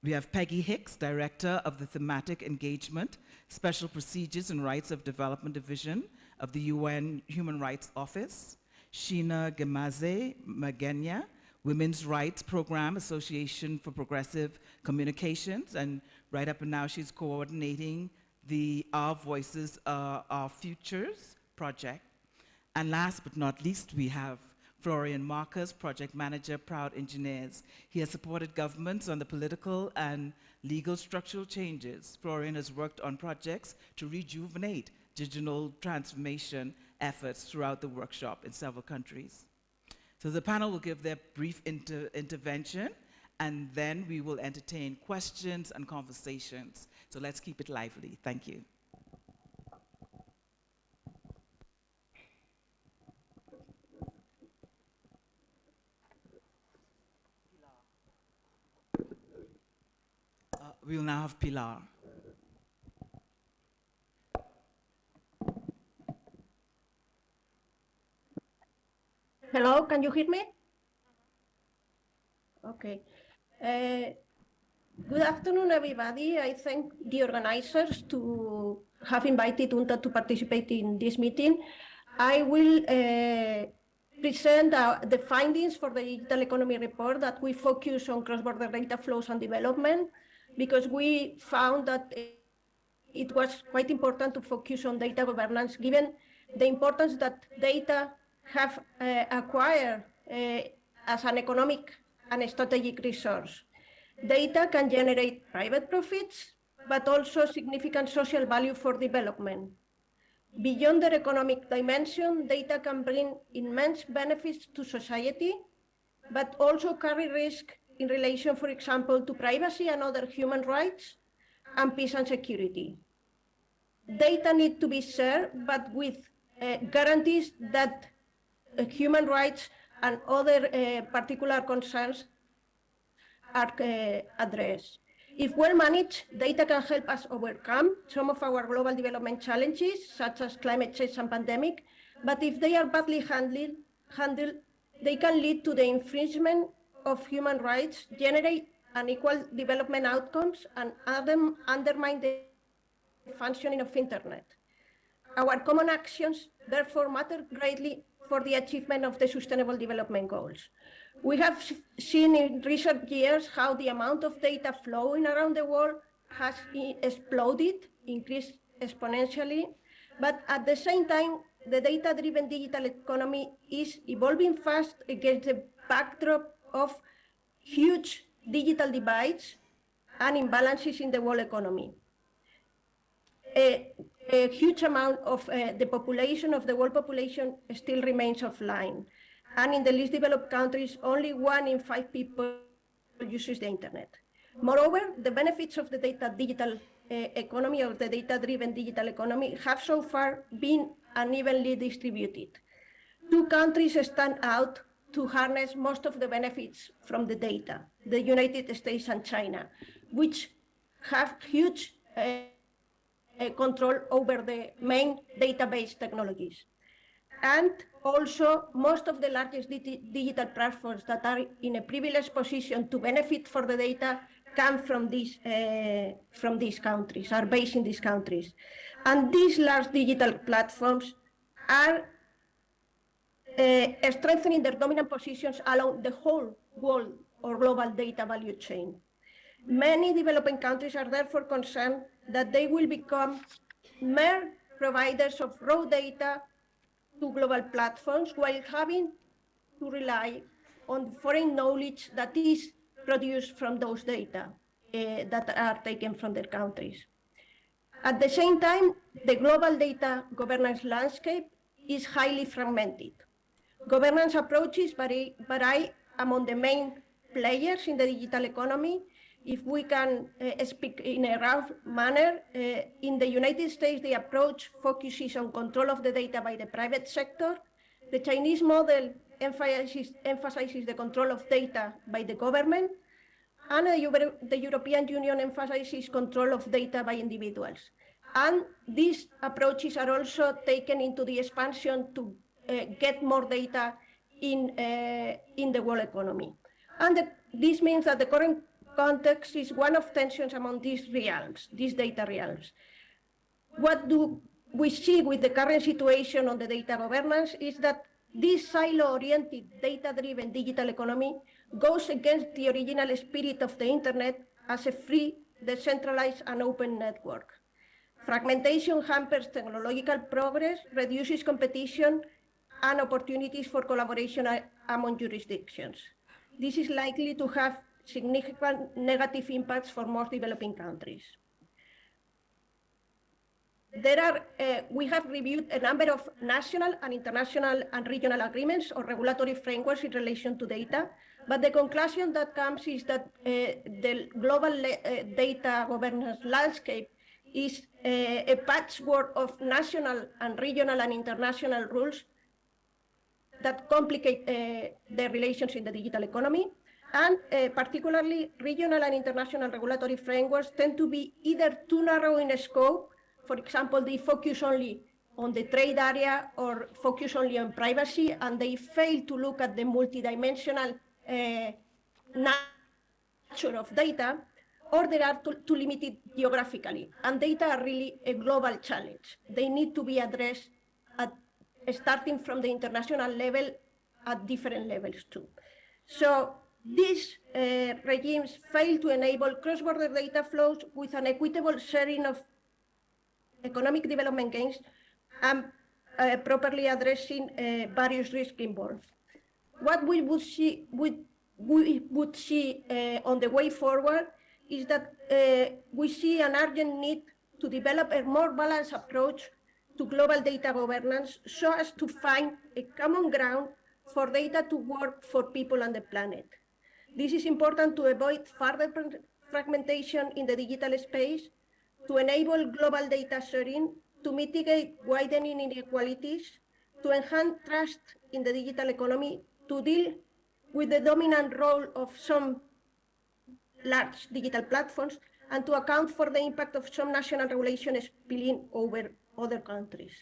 We have Peggy Hicks, Director of the Thematic Engagement, Special Procedures and Rights of Development Division of the UN Human Rights Office. Sheena Gemaze Magenya, Women's Rights Program Association for Progressive Communications, and right up and now she's coordinating the Our Voices, Our Futures project. And last but not least, we have Florian Marcus, Project Manager, Proud Engineers. He has supported governments on the political and legal structural changes. Florian has worked on projects to rejuvenate digital transformation efforts throughout the workshop in several countries. So the panel will give their brief intervention, and then we will entertain questions and conversations. So let's keep it lively. Thank you. We will now have Pilar. Hello, can you hear me? Okay. Good afternoon, everybody. I thank the organizers to have invited UNTA to participate in this meeting. I will present the findings for the Digital Economy Report that we focus on cross-border data flows and development, because we found that it was quite important to focus on data governance, given the importance that data have acquired as an economic and strategic resource. Data can generate private profits, but also significant social value for development. Beyond their economic dimension, data can bring immense benefits to society, but also carry risk in relation, for example, to privacy and other human rights, and peace and security. Data need to be shared, but with guarantees that human rights and other particular concerns are addressed. If well managed, data can help us overcome some of our global development challenges, such as climate change and pandemic, but if they are badly handled, they can lead to the infringement of human rights, generate unequal development outcomes and undermine the functioning of internet. Our common actions therefore matter greatly for the achievement of the Sustainable Development Goals. We have seen in recent years how the amount of data flowing around the world has exploded, increased exponentially, but at the same time, the data-driven digital economy is evolving fast against the backdrop of huge digital divides and imbalances in the world economy. A huge amount of the population, of the world population, still remains offline. And in the least developed countries, only 1 in 5 people uses the internet. Moreover, the benefits of the digital economy, or the data-driven digital economy, have so far been unevenly distributed. 2 countries stand out to harness most of the benefits from the data: the United States and China, which have huge control over the main database technologies. And also, most of the largest digital platforms that are in a privileged position to benefit from the data come from these countries, are based in these countries. And these large digital platforms are strengthening their dominant positions along the whole world or global data value chain. Many developing countries are therefore concerned that they will become mere providers of raw data to global platforms while having to rely on foreign knowledge that is produced from those data that are taken from their countries. At the same time, the global data governance landscape is highly fragmented. Governance approaches vary among the main players in the digital economy. If we can speak in a rough manner, in the United States, the approach focuses on control of the data by the private sector. The Chinese model emphasizes the control of data by the government, and the European Union emphasizes control of data by individuals. And these approaches are also taken into the expansion to get more data in the world economy. And this means that the current context is one of tensions among these realms, these data realms. What do we see with the current situation on the data governance is that this silo-oriented, data-driven digital economy goes against the original spirit of the internet as a free, decentralized, and open network. Fragmentation hampers technological progress, reduces competition, and opportunities for collaboration among jurisdictions. This is likely to have significant negative impacts for most developing countries. We have reviewed a number of national and international and regional agreements or regulatory frameworks in relation to data, but the conclusion that comes is that the global data governance landscape is a patchwork of national and regional and international rules that complicate the relations in the digital economy. And particularly, regional and international regulatory frameworks tend to be either too narrow in scope. For example, they focus only on the trade area or focus only on privacy, and they fail to look at the multidimensional nature of data, or they are too limited geographically. And data are really a global challenge. They need to be addressed starting from the international level at different levels too. So these regimes fail to enable cross-border data flows with an equitable sharing of economic development gains and properly addressing various risks involved. What we would see, on the way forward is that we see an urgent need to develop a more balanced approach to global data governance so as to find a common ground for data to work for people and the planet. This is important to avoid further fragmentation in the digital space, to enable global data sharing, to mitigate widening inequalities, to enhance trust in the digital economy, to deal with the dominant role of some large digital platforms, and to account for the impact of some national regulations spilling over other countries.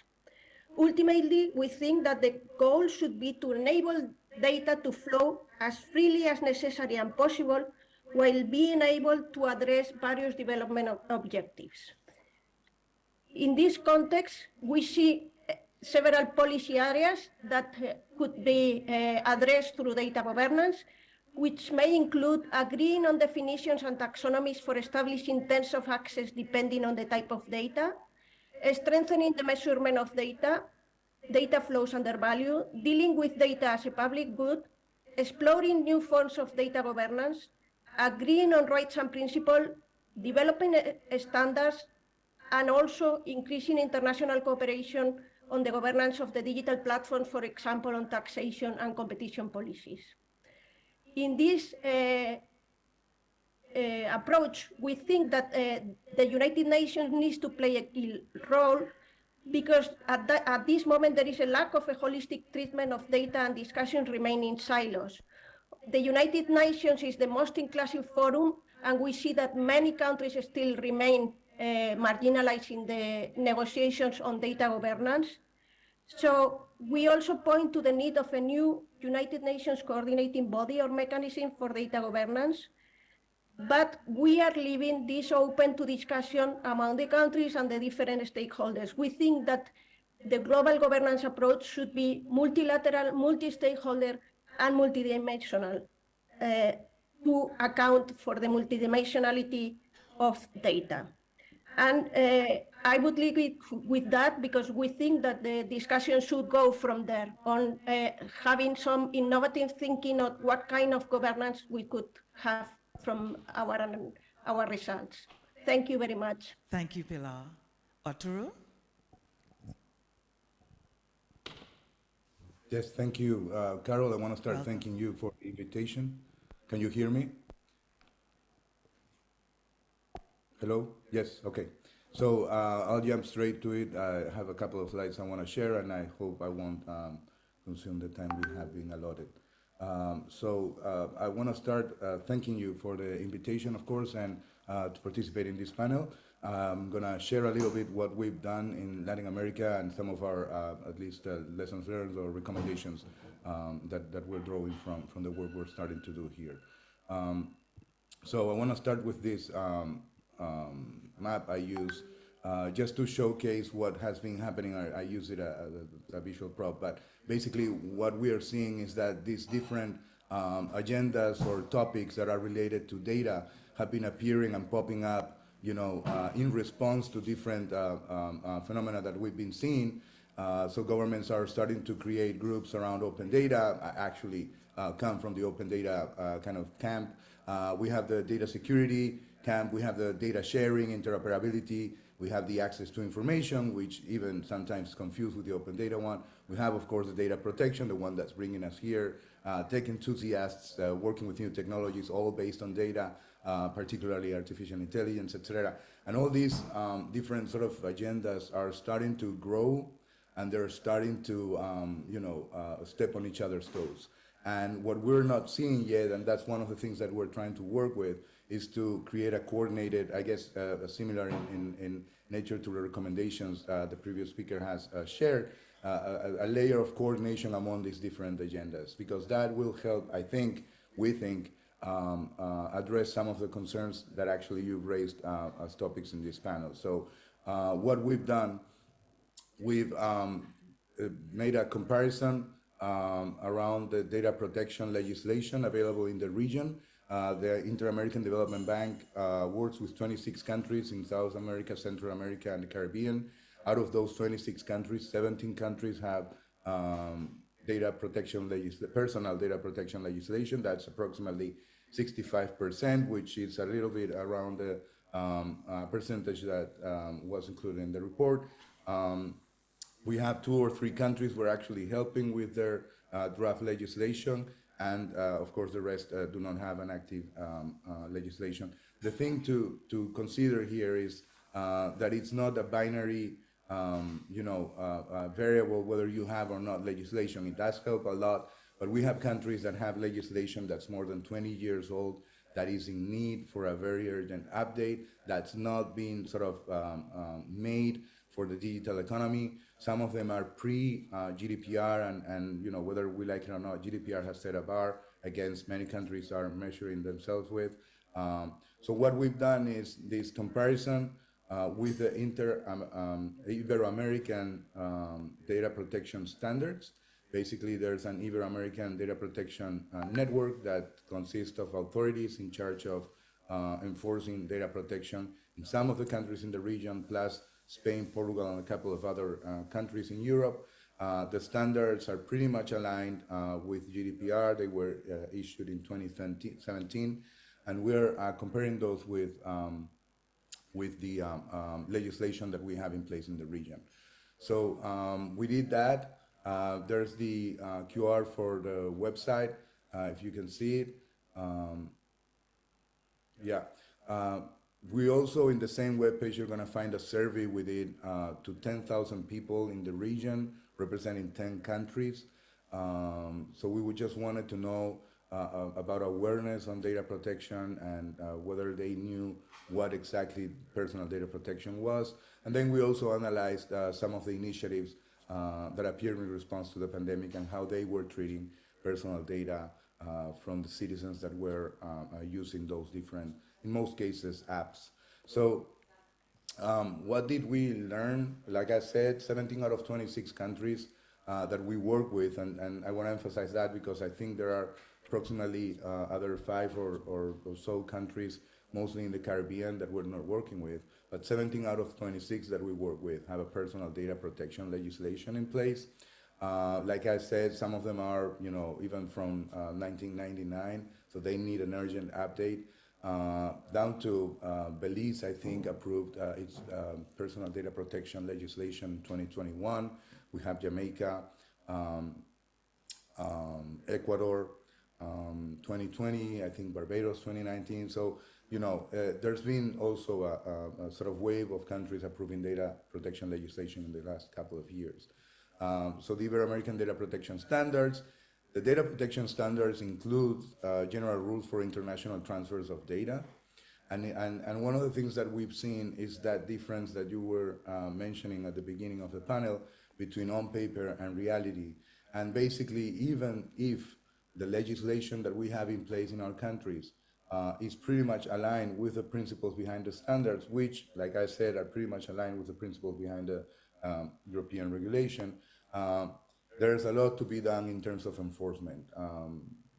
Ultimately, we think that the goal should be to enable data to flow as freely as necessary and possible while being able to address various development objectives. In this context, we see several policy areas that could be addressed through data governance, which may include agreeing on definitions and taxonomies for establishing terms of access depending on the type of data, strengthening the measurement of data, data flows and their value, dealing with data as a public good, exploring new forms of data governance, agreeing on rights and principles, developing standards, and also increasing international cooperation on the governance of the digital platforms, for example, on taxation and competition policies. In this approach, we think that the United Nations needs to play a key role because at this moment there is a lack of a holistic treatment of data and discussions remain in silos. The United Nations is the most inclusive forum, and we see that many countries still remain marginalized in the negotiations on data governance. So we also point to the need of a new United Nations coordinating body or mechanism for data governance, but we are leaving this open to discussion among the countries and the different stakeholders. We think that the global governance approach should be multilateral, multi-stakeholder, and multidimensional to account for the multidimensionality of data. And I would leave it with that because we think that the discussion should go from there on having some innovative thinking of what kind of governance we could have from our results. Thank you very much. Thank you, Pilar. Arturo? Yes, thank you. Carol, I want to start thanking you for the invitation. Can you hear me? Hello? Yes, okay. So I'll jump straight to it. I have a couple of slides I want to share, and I hope I won't consume the time we have been allotted. I want to start thanking you for the invitation, of course, and to participate in this panel. I'm going to share a little bit what we've done in Latin America and some of our, at least, lessons learned or recommendations that we're drawing from the work we're starting to do here. So I want to start with this map I use just to showcase what has been happening. I use it as a visual prop, but basically what we are seeing is that these different agendas or topics that are related to data have been appearing and popping up, in response to different phenomena that we've been seeing. So governments are starting to create groups around open data. I actually come from the open data kind of camp. We have the data security camp. We have the data sharing, interoperability. We have the access to information, which even sometimes confused with the open data one. We have, of course, the data protection, the one that's bringing us here. Tech enthusiasts working with new technologies, all based on data, particularly artificial intelligence, etc. And all these different sort of agendas are starting to grow, and they're starting to, step on each other's toes. And what we're not seeing yet, and that's one of the things that we're trying to work with, is to create a coordinated, I guess, similar in nature to the recommendations the previous speaker has shared, a layer of coordination among these different agendas, because that will help, we think, address some of the concerns that actually you've raised as topics in this panel. So what we've done, we've made a comparison around the data protection legislation available in the region. The Inter-American Development Bank works with 26 countries in South America, Central America, and the Caribbean. Out of those 26 countries, 17 countries have data protection personal data protection legislation. That's approximately 65%, which is a little bit around the percentage that was included in the report. We have 2 or 3 countries we're actually helping with their draft legislation, and of course the rest do not have an active legislation. The thing to consider here is that it's not a binary variable whether you have or not legislation. It does help a lot, but we have countries that have legislation that's more than 20 years old, that is in need for a very urgent update, that's not being sort of made for the digital economy. Some of them are pre-GDPR, and whether we like it or not, GDPR has set a bar against many countries are measuring themselves with. So what we've done is this comparison with the Ibero-American data protection standards. Basically, there's an Ibero-American data protection network that consists of authorities in charge of enforcing data protection in some of the countries in the region, plus Spain, Portugal, and a couple of other countries in Europe. The standards are pretty much aligned with GDPR. They were issued in 2017, and we're comparing those with the legislation that we have in place in the region. So we did that. There's the QR for the website, if you can see it. Yeah. We also, in the same webpage, you're going to find a survey with it to 10,000 people in the region, representing 10 countries. So we would just wanted to know about awareness on data protection and whether they knew what exactly personal data protection was. And then we also analyzed some of the initiatives that appeared in response to the pandemic and how they were treating personal data from the citizens that were using those different, in most cases, apps. So what did we learn? Like I said, 17 out of 26 countries that we work with, and I want to emphasize that because I think there are approximately other 5 or so countries, mostly in the Caribbean, that we're not working with, but 17 out of 26 that we work with have a personal data protection legislation in place. Like I said, some of them are, even from 1999, so they need an urgent update. Down to Belize, I think, approved its personal data protection legislation in 2021. We have Jamaica, Ecuador, 2020, I think Barbados 2019. So, there's been also a sort of wave of countries approving data protection legislation in the last couple of years. So the Ibero-American Data Protection Standards, the data protection standards include general rules for international transfers of data. And one of the things that we've seen is that difference that you were mentioning at the beginning of the panel between on paper and reality. And basically, even if the legislation that we have in place in our countries is pretty much aligned with the principles behind the standards, which, like I said, are pretty much aligned with the principles behind the European regulation, there's a lot to be done in terms of enforcement.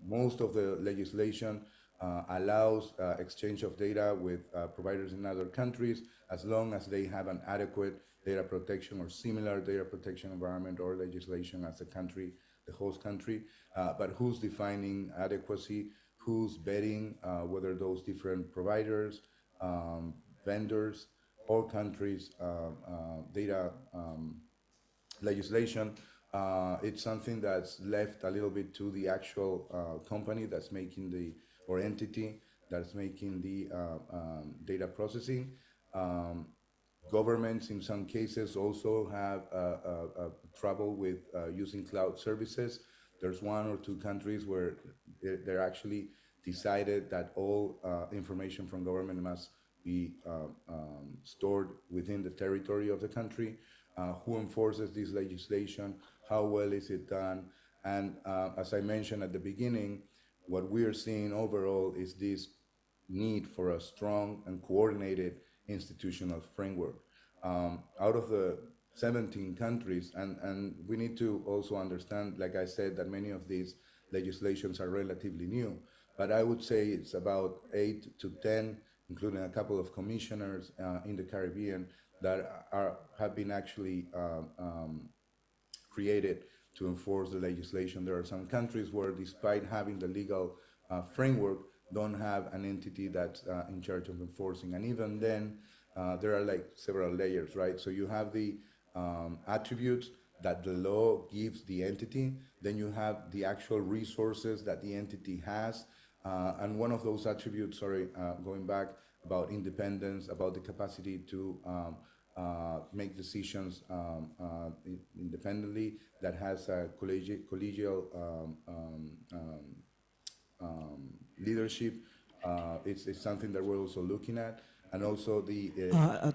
Most of the legislation allows exchange of data with providers in other countries as long as they have an adequate data protection or similar data protection environment or legislation as the country, the host country. But who's defining adequacy? Who's vetting whether those different providers, vendors, or countries' data legislation, it's something that's left a little bit to the actual company that's making or entity that's making the data processing. Governments in some cases also have trouble with using cloud services. There's 1 or 2 countries where they're actually decided that all information from government must be stored within the territory of the country. Who enforces this legislation? How well is it done? And as I mentioned at the beginning, what we are seeing overall is this need for a strong and coordinated institutional framework. Out of the 17 countries, and we need to also understand, like I said, that many of these legislations are relatively new, but I would say it's about 8 to 10, including a couple of commissioners in the Caribbean that have been actually created to enforce the legislation. There are some countries where, despite having the legal framework, don't have an entity that's in charge of enforcing. And even then, there are like several layers, right? So you have the attributes that the law gives the entity, then you have the actual resources that the entity has, and one of those attributes, going back, about independence, about the capacity to make decisions independently, that has a collegial leadership. It's something that we're also looking at, and also the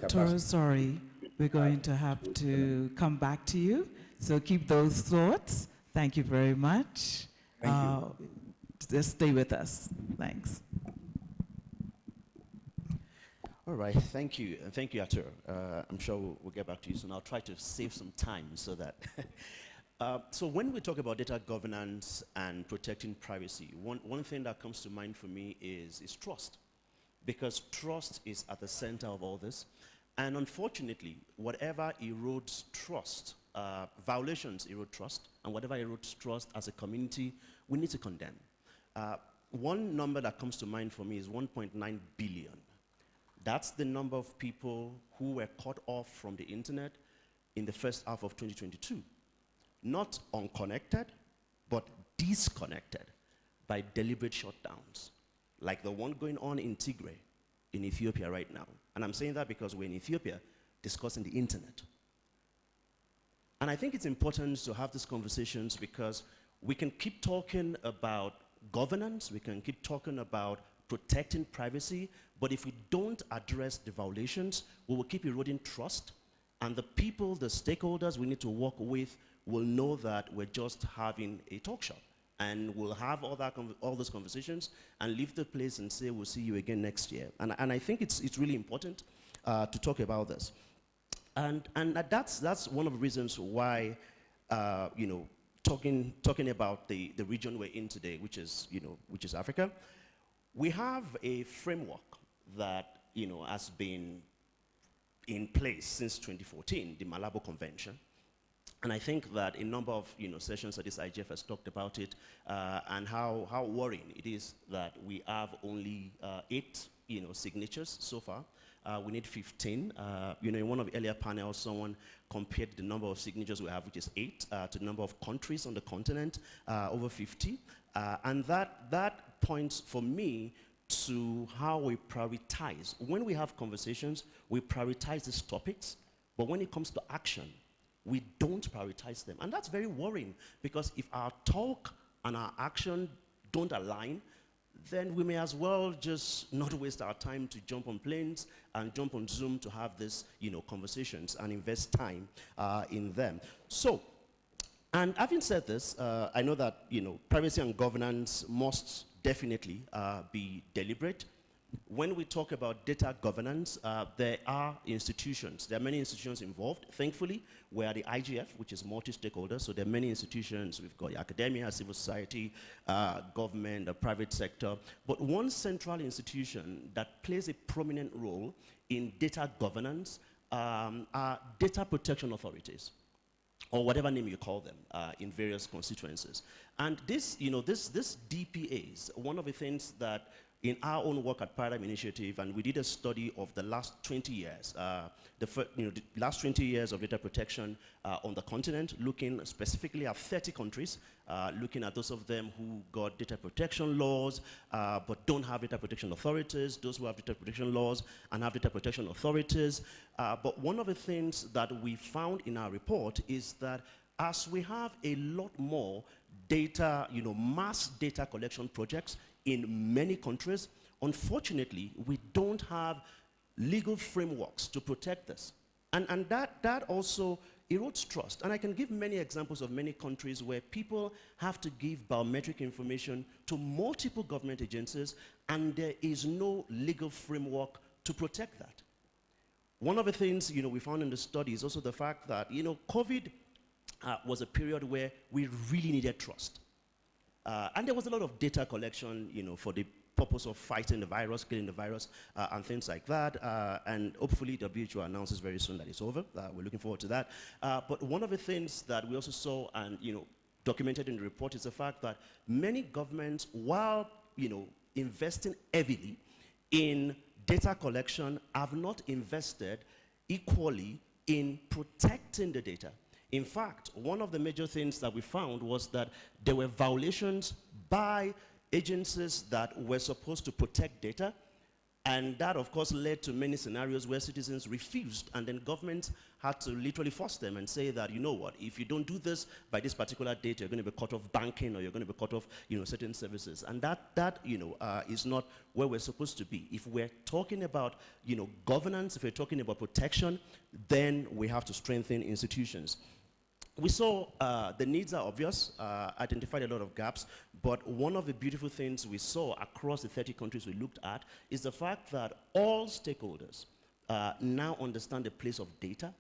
Toro, sorry, we're going to have to come back to you. So keep those thoughts. Thank you very much. Thank you. Just stay with us. Thanks. All right, thank you. And thank you, Arthur. I'm sure we'll get back to you soon. I'll try to save some time so that. So when we talk about data governance and protecting privacy, one thing that comes to mind for me is trust. Because trust is at the center of all this. And unfortunately, whatever erodes trust, violations erode trust, and whatever erodes trust as a community, we need to condemn. One number that comes to mind for me is 1.9 billion. That's the number of people who were cut off from the internet in the first half of 2022. Not unconnected, but disconnected by deliberate shutdowns, like the one going on in Tigray, in Ethiopia right now. And I'm saying that because we're in Ethiopia discussing the internet. And I think it's important to have these conversations because we can keep talking about governance, we can keep talking about protecting privacy, but if we don't address the violations, we will keep eroding trust. And the people, the stakeholders we need to work with will know that we're just having a talk shop. And we'll have all those conversations and leave the place and say, we'll see you again next year. And I think it's really important to talk about this. And that's one of the reasons why, talking about the region we're in today, which is Africa, we have a framework that, has been in place since 2014, the Malabo Convention. And I think that a number of sessions that this IGF has talked about it and how worrying it is that we have only 8 signatures so far. We need 15. In one of the earlier panels, someone compared the number of signatures we have, which is 8, to the number of countries on the continent, over 50. And that points for me to how we prioritize. When we have conversations, we prioritize these topics, but when it comes to action, we don't prioritize them. And that's very worrying because if our talk and our action don't align, then we may as well just not waste our time to jump on planes and jump on Zoom to have this, conversations and invest time in them. So, and having said this, I know that, privacy and governance must definitely be deliberate. When we talk about data governance, there are institutions. There are many institutions involved. Thankfully, we are the IGF, which is multi-stakeholder, so there are many institutions. We've got academia, civil society, government, the private sector. But one central institution that plays a prominent role in data governance are data protection authorities, or whatever name you call them, in various constituencies. And this, this DPAs, one of the things that in our own work at Paradigm Initiative, and we did a study of the last 20 years, the last 20 years of data protection on the continent, looking specifically at 30 countries, looking at those of them who got data protection laws, but don't have data protection authorities, those who have data protection laws and have data protection authorities. But one of the things that we found in our report is that as we have a lot more data, mass data collection projects in many countries, unfortunately, we don't have legal frameworks to protect this. And that also erodes trust. And I can give many examples of many countries where people have to give biometric information to multiple government agencies, and there is no legal framework to protect that. One of the things we found in the study is also the fact that COVID was a period where we really needed trust. And there was a lot of data collection, for the purpose of fighting the virus, killing the virus, and things like that. And hopefully WHO announces very soon that it's over. We're looking forward to that. But one of the things that we also saw and documented in the report is the fact that many governments, while investing heavily in data collection, have not invested equally in protecting the data. In fact, one of the major things that we found was that there were violations by agencies that were supposed to protect data, and that, of course, led to many scenarios where citizens refused, and then governments had to literally force them and say that, you know what, if you don't do this by this particular date, you're going to be cut off banking, or you're going to be cut off, certain services. And that is not where we're supposed to be. If we're talking about, governance, if we're talking about protection, then we have to strengthen institutions. We saw the needs are obvious, identified a lot of gaps, but one of the beautiful things we saw across the 30 countries we looked at is the fact that all stakeholders now understand the place of data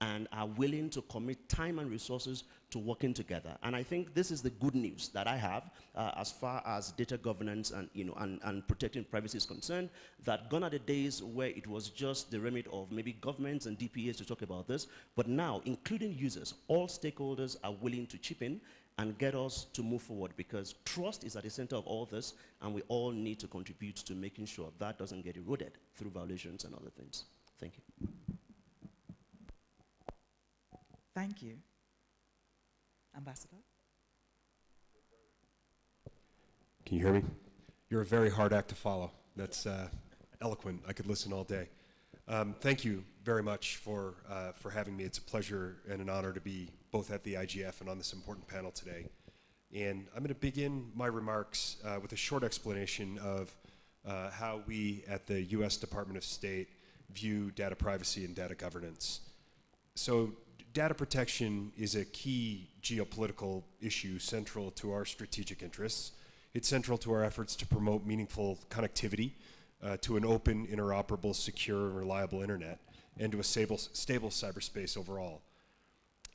and are willing to commit time and resources to working together. And I think this is the good news that I have as far as data governance and, and protecting privacy is concerned, that gone are the days where it was just the remit of maybe governments and DPAs to talk about this, but now, including users, all stakeholders are willing to chip in and get us to move forward, because trust is at the center of all this, and we all need to contribute to making sure that doesn't get eroded through violations and other things. Thank you. Thank you. Ambassador? Can you hear me? You're a very hard act to follow. That's eloquent. I could listen all day. Thank you very much for having me. It's a pleasure and an honor to be both at the IGF and on this important panel today. And I'm going to begin my remarks with a short explanation of how we at the U.S. Department of State view data privacy and data governance. So data protection is a key geopolitical issue central to our strategic interests. It's central to our efforts to promote meaningful connectivity to an open, interoperable, secure, and reliable internet, and to a stable cyberspace overall.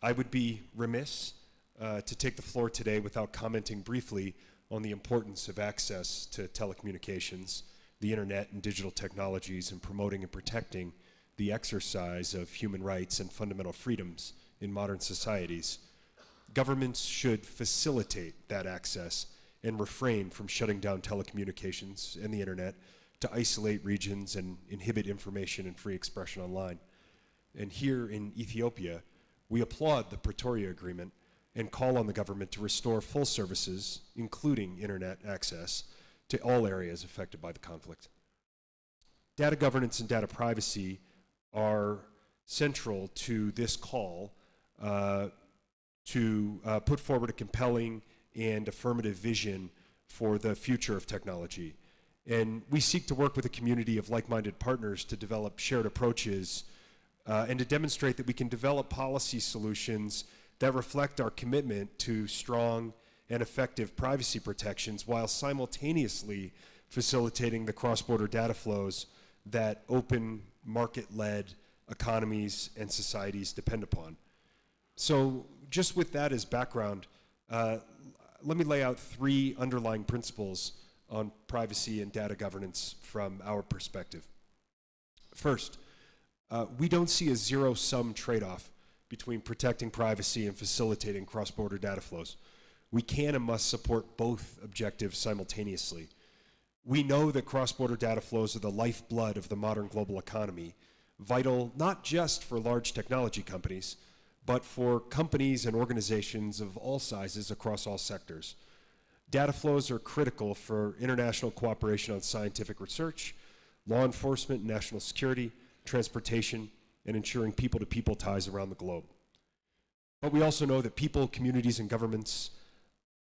I would be remiss to take the floor today without commenting briefly on the importance of access to telecommunications, the internet, and digital technologies in promoting and protecting the exercise of human rights and fundamental freedoms in modern societies. Governments should facilitate that access and refrain from shutting down telecommunications and the internet to isolate regions and inhibit information and free expression online. And here in Ethiopia, we applaud the Pretoria Agreement and call on the government to restore full services, including internet access, to all areas affected by the conflict. Data governance and data privacy are central to this call to put forward a compelling and affirmative vision for the future of technology. And we seek to work with a community of like-minded partners to develop shared approaches and to demonstrate that we can develop policy solutions that reflect our commitment to strong and effective privacy protections while simultaneously facilitating the cross-border data flows that open, market-led economies and societies depend upon. So just with that as background, let me lay out 3 underlying principles on privacy and data governance from our perspective. First, we don't see a zero-sum trade-off between protecting privacy and facilitating cross-border data flows. We can and must support both objectives simultaneously. We know that cross-border data flows are the lifeblood of the modern global economy, vital not just for large technology companies, but for companies and organizations of all sizes across all sectors. Data flows are critical for international cooperation on scientific research, law enforcement, national security, transportation, and ensuring people-to-people ties around the globe. But we also know that people, communities, and governments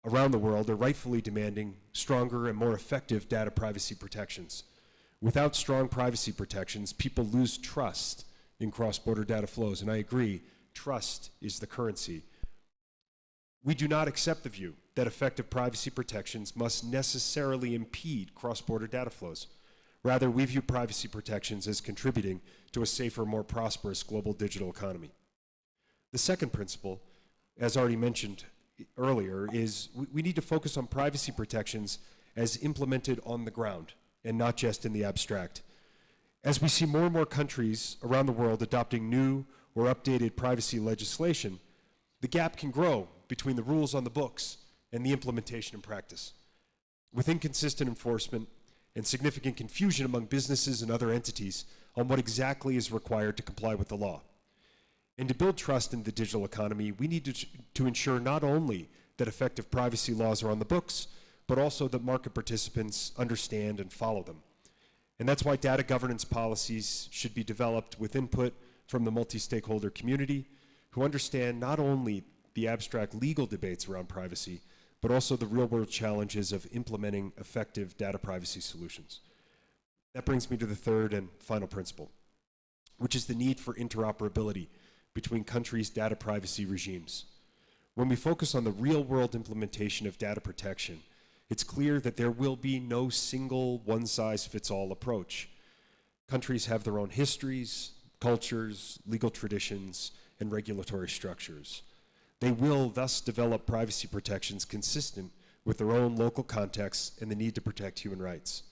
around the world are rightfully demanding stronger and more effective data privacy protections. Without strong privacy protections, people lose trust in cross-border data flows, and I agree, trust is the currency. We do not accept the view that effective privacy protections must necessarily impede cross-border data flows. Rather, we view privacy protections as contributing to a safer, more prosperous global digital economy. The second principle, as already mentioned earlier, is we need to focus on privacy protections as implemented on the ground and not just in the abstract. As we see more and more countries around the world adopting new or updated privacy legislation, the gap can grow between the rules on the books and the implementation in practice. With inconsistent enforcement and significant confusion among businesses and other entities on what exactly is required to comply with the law. And to build trust in the digital economy, we need to ensure not only that effective privacy laws are on the books, but also that market participants understand and follow them. And that's why data governance policies should be developed with input from the multi-stakeholder community who understand not only the abstract legal debates around privacy, but also the real-world challenges of implementing effective data privacy solutions. That brings me to the third and final principle, which is the need for interoperability between countries' data privacy regimes. When we focus on the real-world implementation of data protection, it's clear that there will be no single one-size-fits-all approach. Countries have their own histories, cultures, legal traditions, and regulatory structures. They will thus develop privacy protections consistent with their own local contexts and the need to protect human rights.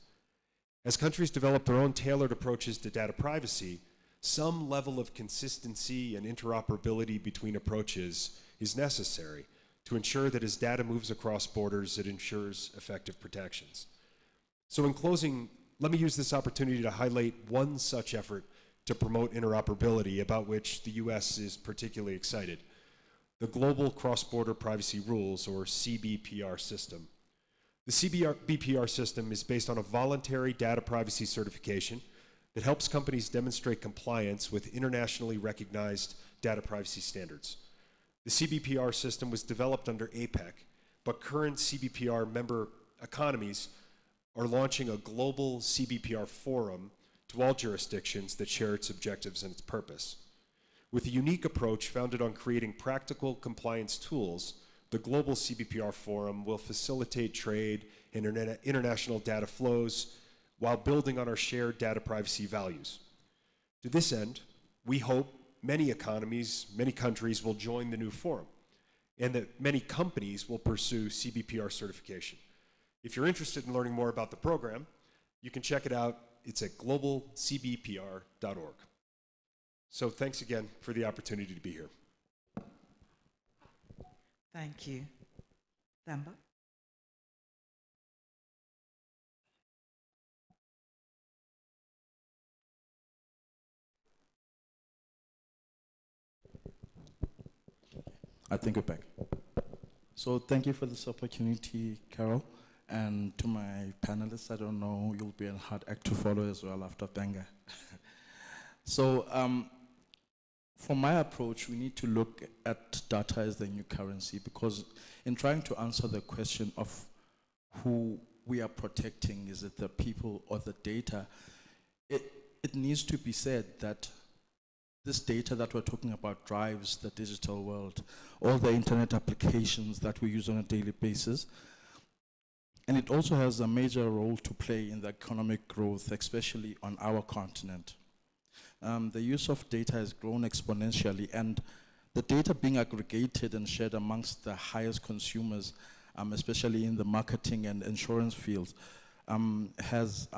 As countries develop their own tailored approaches to data privacy, some level of consistency and interoperability between approaches is necessary to ensure that as data moves across borders, it ensures effective protections. So in closing, let me use this opportunity to highlight one such effort to promote interoperability about which the US is particularly excited: the Global Cross-Border Privacy Rules, or CBPR system. The CBPR system is based on a voluntary data privacy certification that helps companies demonstrate compliance with internationally recognized data privacy standards. The CBPR system was developed under APEC, but current CBPR member economies are launching a global CBPR forum to all jurisdictions that share its objectives and its purpose. With a unique approach founded on creating practical compliance tools, the global CBPR forum will facilitate trade and international data flows while building on our shared data privacy values. To this end, we hope many economies, many countries will join the new forum, and that many companies will pursue CBPR certification. If you're interested in learning more about the program, you can check it out. It's at globalcbpr.org. So thanks again for the opportunity to be here. Thank you. Thamba? I think we're back. So thank you for this opportunity, Carol. And to my panelists, I don't know, you'll be a hard act to follow as well after Benga. So for my approach, we need to look at data as the new currency, because in trying to answer the question of who we are protecting, is it the people or the data, it needs to be said that this data that we're talking about drives the digital world, all the internet applications that we use on a daily basis. And it also has a major role to play in the economic growth, especially on our continent. The use of data has grown exponentially, and the data being aggregated and shared amongst the highest consumers, especially in the marketing and insurance fields, has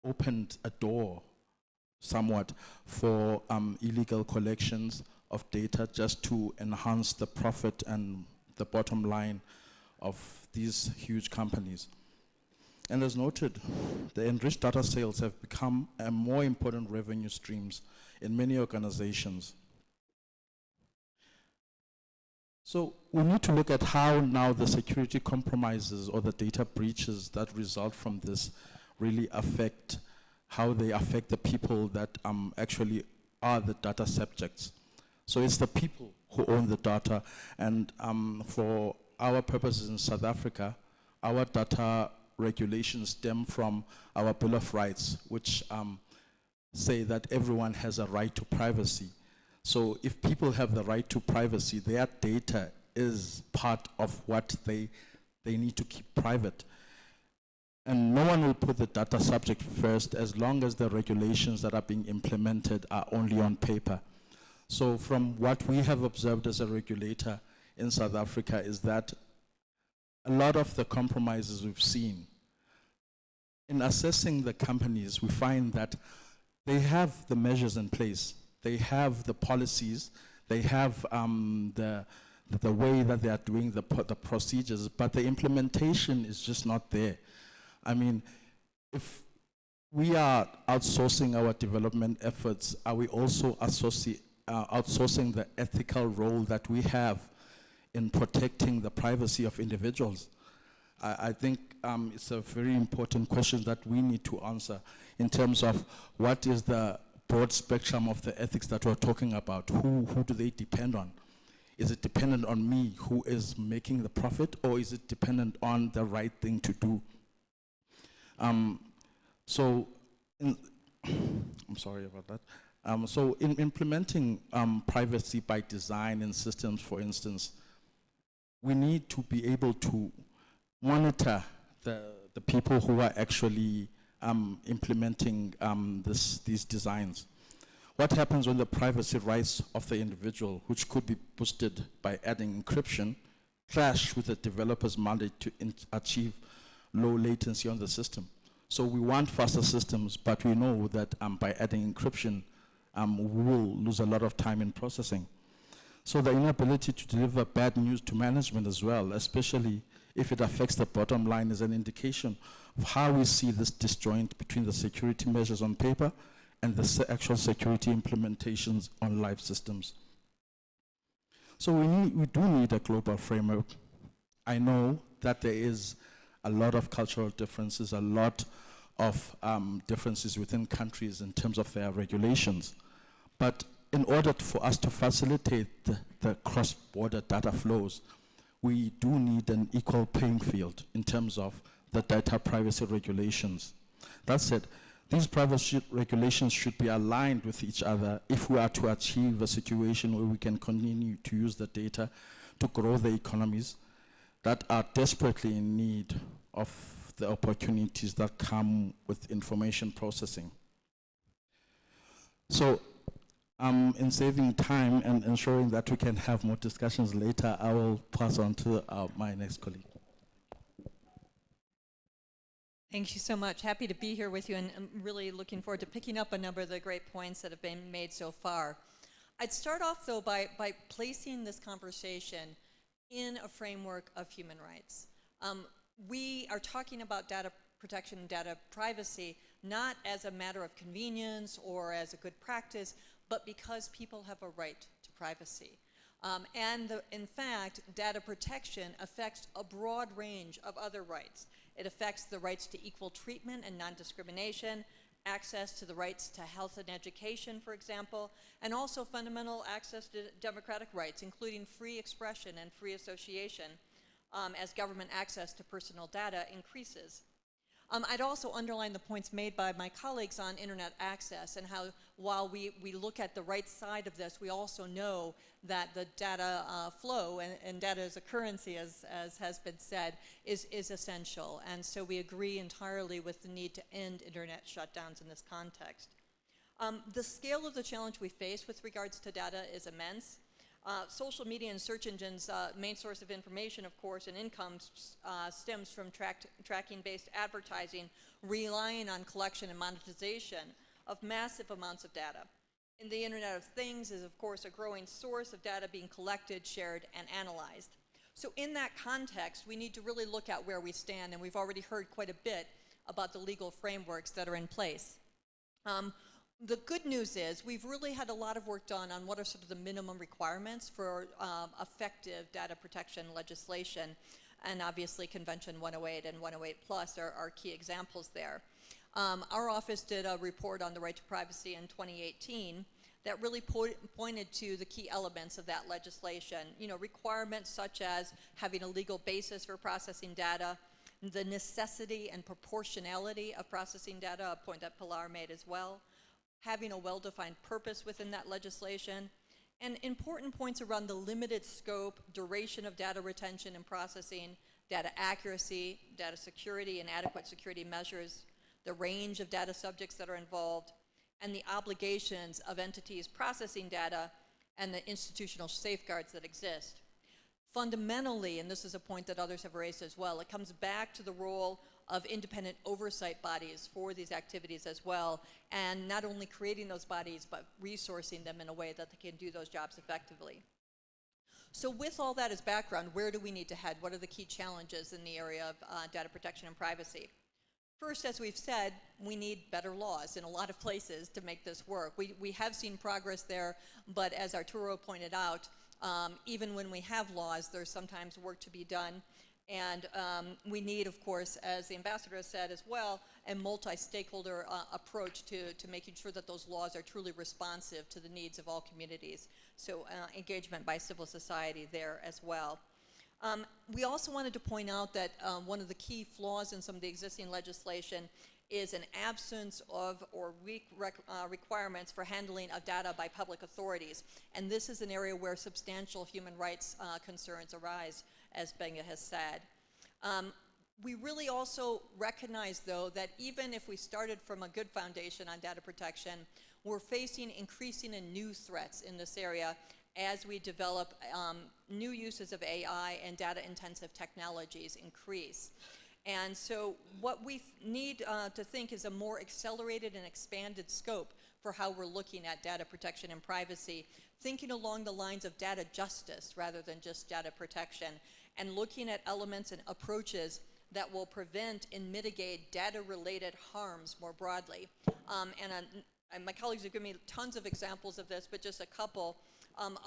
opened a door somewhat for illegal collections of data just to enhance the profit and the bottom line of these huge companies. And as noted, the enriched data sales have become a more important revenue streams in many organizations. So we need to look at how now the security compromises or the data breaches that result from this really affect how they affect the people that actually are the data subjects. So it's the people who own the data, and for our purposes in South Africa, our data regulations stem from our Bill of Rights, which say that everyone has a right to privacy. So if people have the right to privacy, their data is part of what they need to keep private. And no one will put the data subject first as long as the regulations that are being implemented are only on paper. So from what we have observed as a regulator in South Africa is that a lot of the compromises we've seen, in assessing the companies, we find that they have the measures in place, they have the policies, they have the way that they are doing the procedures, but the implementation is just not there. I mean, if we are outsourcing our development efforts, are we also outsourcing the ethical role that we have in protecting the privacy of individuals? I think it's a very important question that we need to answer in terms of what is the broad spectrum of the ethics that we're talking about. Who do they depend on? Is it dependent on me who is making the profit, or is it dependent on the right thing to do? I'm sorry about that. So in implementing privacy by design in systems, for instance, we need to be able to monitor the people who are actually implementing these designs. What happens when the privacy rights of the individual, which could be boosted by adding encryption, clash with the developer's mandate to achieve low latency on the system? So we want faster systems, but we know that by adding encryption, we will lose a lot of time in processing. So the inability to deliver bad news to management as well, especially if it affects the bottom line, is an indication of how we see this disjoint between the security measures on paper and the actual security implementations on live systems. So we do need a global framework. I know that there is a lot of cultural differences, a lot of differences within countries in terms of their regulations. But in order for us to facilitate the cross-border data flows, we do need an equal playing field in terms of the data privacy regulations. That said, these privacy regulations should be aligned with each other if we are to achieve a situation where we can continue to use the data to grow the economies that are desperately in need of the opportunities that come with information processing. So, in saving time and ensuring that we can have more discussions later, I will pass on to my next colleague. Thank you so much. Happy to be here with you, and I'm really looking forward to picking up a number of the great points that have been made so far. I'd start off, though, by placing this conversation in a framework of human rights. We are talking about data protection and data privacy not as a matter of convenience or as a good practice, but because people have a right to privacy. In fact, data protection affects a broad range of other rights. It affects the rights to equal treatment and non-discrimination, access to the rights to health and education, for example, and also fundamental access to democratic rights, including free expression and free association, as government access to personal data increases. I'd also underline the points made by my colleagues on internet access and how, while we look at the right side of this, we also know that the data flow and data as a currency, as has been said, is essential. And so we agree entirely with the need to end internet shutdowns in this context. The scale of the challenge we face with regards to data is immense. Social media and search engines' main source of information, of course, and income stems from tracking-based advertising, relying on collection and monetization of massive amounts of data. And the Internet of Things is, of course, a growing source of data being collected, shared, and analyzed. So in that context, we need to really look at where we stand, and we've already heard quite a bit about the legal frameworks that are in place. The good news is we've really had a lot of work done on what are sort of the minimum requirements for effective data protection legislation, and obviously Convention 108 and 108 Plus are key examples there. Our office did a report on the right to privacy in 2018 that really pointed to the key elements of that legislation. You know, requirements such as having a legal basis for processing data, the necessity and proportionality of processing data, a point that Pilar made as well, having a well-defined purpose within that legislation, and important points around the limited scope, duration of data retention and processing, data accuracy, data security and adequate security measures, the range of data subjects that are involved, and the obligations of entities processing data and the institutional safeguards that exist. Fundamentally, and this is a point that others have raised as well, it comes back to the role of independent oversight bodies for these activities as well, and not only creating those bodies, but resourcing them in a way that they can do those jobs effectively. So with all that as background, where do we need to head? What are the key challenges in the area of data protection and privacy? First, as we've said, we need better laws in a lot of places to make this work. We have seen progress there, but as Arturo pointed out, even when we have laws, there's sometimes work to be done. And we need, of course, as the ambassador has said as well, a multi-stakeholder approach to making sure that those laws are truly responsive to the needs of all communities. So engagement by civil society there as well. We also wanted to point out that one of the key flaws in some of the existing legislation is an absence of or weak requirements for handling of data by public authorities. And this is an area where substantial human rights concerns arise. as Benga has said. We really also recognize, though, that even if we started from a good foundation on data protection, we're facing increasing and new threats in this area as we develop new uses of AI and data-intensive technologies increase. And so what we need to think is a more accelerated and expanded scope for how we're looking at data protection and privacy, thinking along the lines of data justice rather than just data protection, and looking at elements and approaches that will prevent and mitigate data-related harms more broadly. And my colleagues have given me tons of examples of this, but just a couple.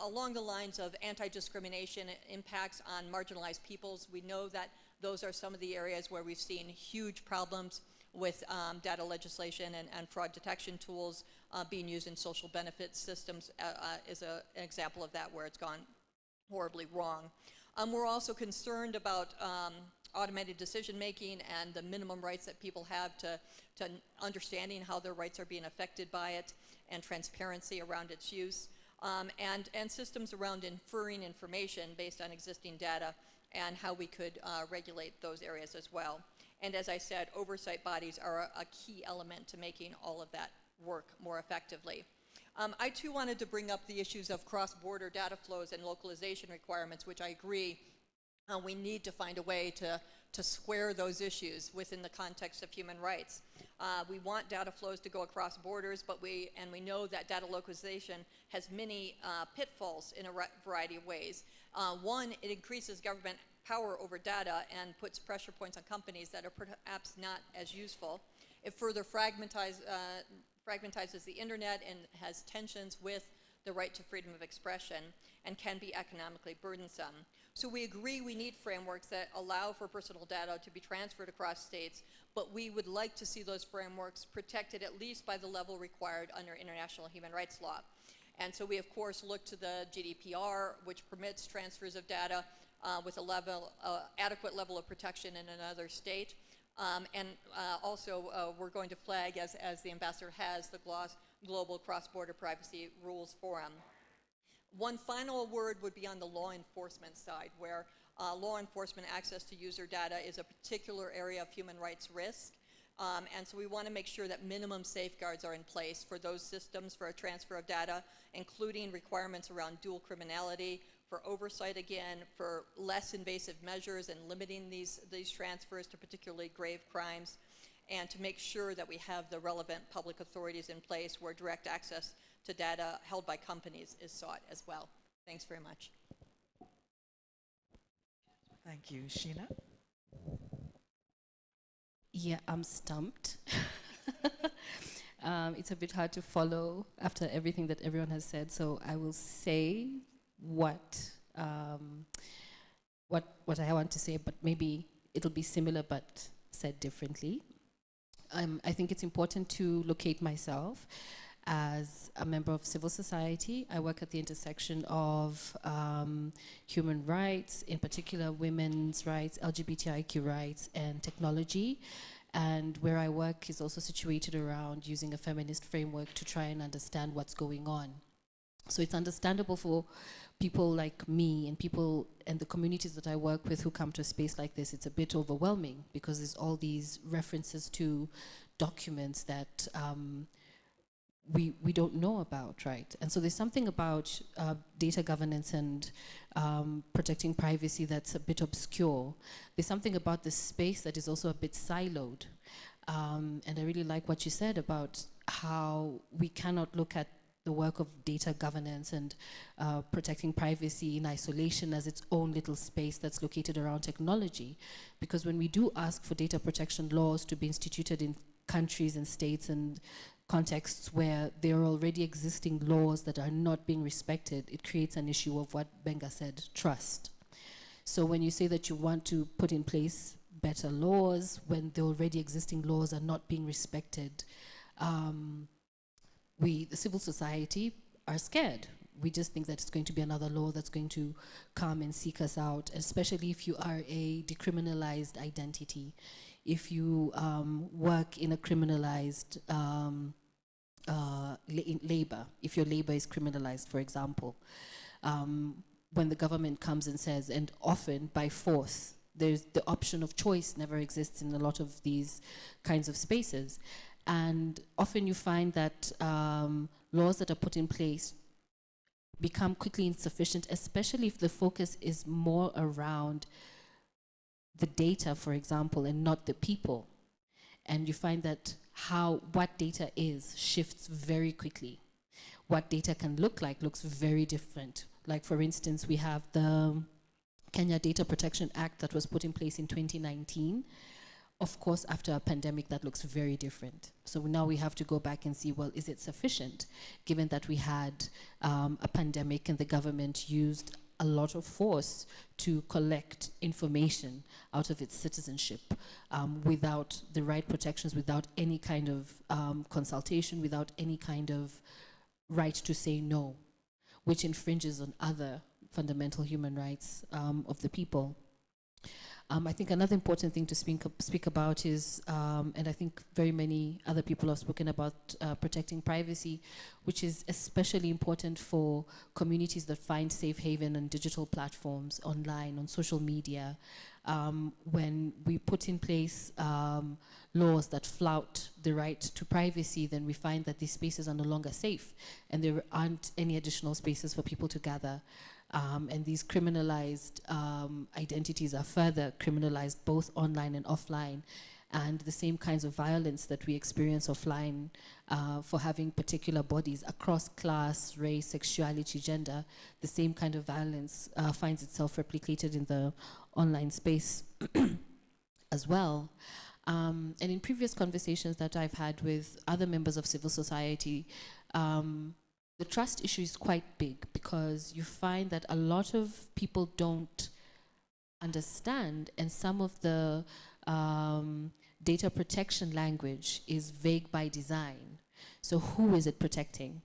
Along the lines of anti-discrimination impacts on marginalized peoples, we know that those are some of the areas where we've seen huge problems with data legislation and fraud detection tools being used in social benefit systems is an example of that where it's gone horribly wrong. We're also concerned about automated decision making and the minimum rights that people have to understanding how their rights are being affected by it, and transparency around its use, and systems around inferring information based on existing data and how we could regulate those areas as well. And as I said, oversight bodies are a key element to making all of that work more effectively. I too wanted to bring up the issues of cross-border data flows and localization requirements, which I agree we need to find a way to square those issues within the context of human rights. We want data flows to go across borders, but we know that data localization has many pitfalls in a variety of ways. One, it increases government power over data and puts pressure points on companies that are perhaps not as useful. It further fragmentizes the internet and has tensions with the right to freedom of expression and can be economically burdensome. So we agree we need frameworks that allow for personal data to be transferred across states, but we would like to see those frameworks protected at least by the level required under international human rights law. And so we, of course, look to the GDPR, which permits transfers of data with a adequate level of protection in another state. Also, we're going to flag, as the ambassador has, the Global Cross-Border Privacy Rules Forum. One final word would be on the law enforcement side, where law enforcement access to user data is a particular area of human rights risk. And so we want to make sure that minimum safeguards are in place for those systems for a transfer of data, including requirements around dual criminality, for oversight again, for less invasive measures and limiting these transfers to particularly grave crimes, and to make sure that we have the relevant public authorities in place where direct access to data held by companies is sought as well. Thanks very much. Thank you. Sheila? Yeah, I'm stumped. It's a bit hard to follow after everything that everyone has said, so I will say what I want to say, but maybe it'll be similar but said differently. I think it's important to locate myself as a member of civil society. I work at the intersection of human rights, in particular women's rights, LGBTIQ rights, and technology. And where I work is also situated around using a feminist framework to try and understand what's going on. So it's understandable for people like me and people and the communities that I work with who come to a space like this. It's a bit overwhelming because there's all these references to documents that we don't know about, right? And so there's something about data governance and protecting privacy that's a bit obscure. There's something about this space that is also a bit siloed. And I really like what you said about how we cannot look at the work of data governance and protecting privacy in isolation as its own little space that's located around technology. Because when we do ask for data protection laws to be instituted in countries and states and contexts where there are already existing laws that are not being respected, it creates an issue of what Benga said, trust. So when you say that you want to put in place better laws when the already existing laws are not being respected, we, the civil society, are scared. We just think that it's going to be another law that's going to come and seek us out, especially if you are a decriminalized identity. If you work in a criminalized labor, if your labor is criminalized, for example. when the government comes and says, and often by force, there's the option of choice never exists in a lot of these kinds of spaces. And often you find that laws that are put in place become quickly insufficient, especially if the focus is more around the data, for example, and not the people. And you find that what data is shifts very quickly. What data can look like looks very different. Like, for instance, we have the Kenya Data Protection Act that was put in place in 2019. Of course, after a pandemic, that looks very different. So now we have to go back and see, well, is it sufficient, given that we had a pandemic and the government used a lot of force to collect information out of its citizenship without the right protections, without any kind of consultation, without any kind of right to say no, which infringes on other fundamental human rights of the people. I think another important thing to speak about is, and I think very many other people have spoken about protecting privacy, which is especially important for communities that find safe haven on digital platforms, online, on social media. When we put in place laws that flout the right to privacy, then we find that these spaces are no longer safe, and there aren't any additional spaces for people to gather. And these criminalized identities are further criminalized both online and offline. And the same kinds of violence that we experience offline for having particular bodies across class, race, sexuality, gender, the same kind of violence finds itself replicated in the online space as well. And in previous conversations that I've had with other members of civil society, the trust issue is quite big, because you find that a lot of people don't understand, and some of the data protection language is vague by design. So who is it protecting?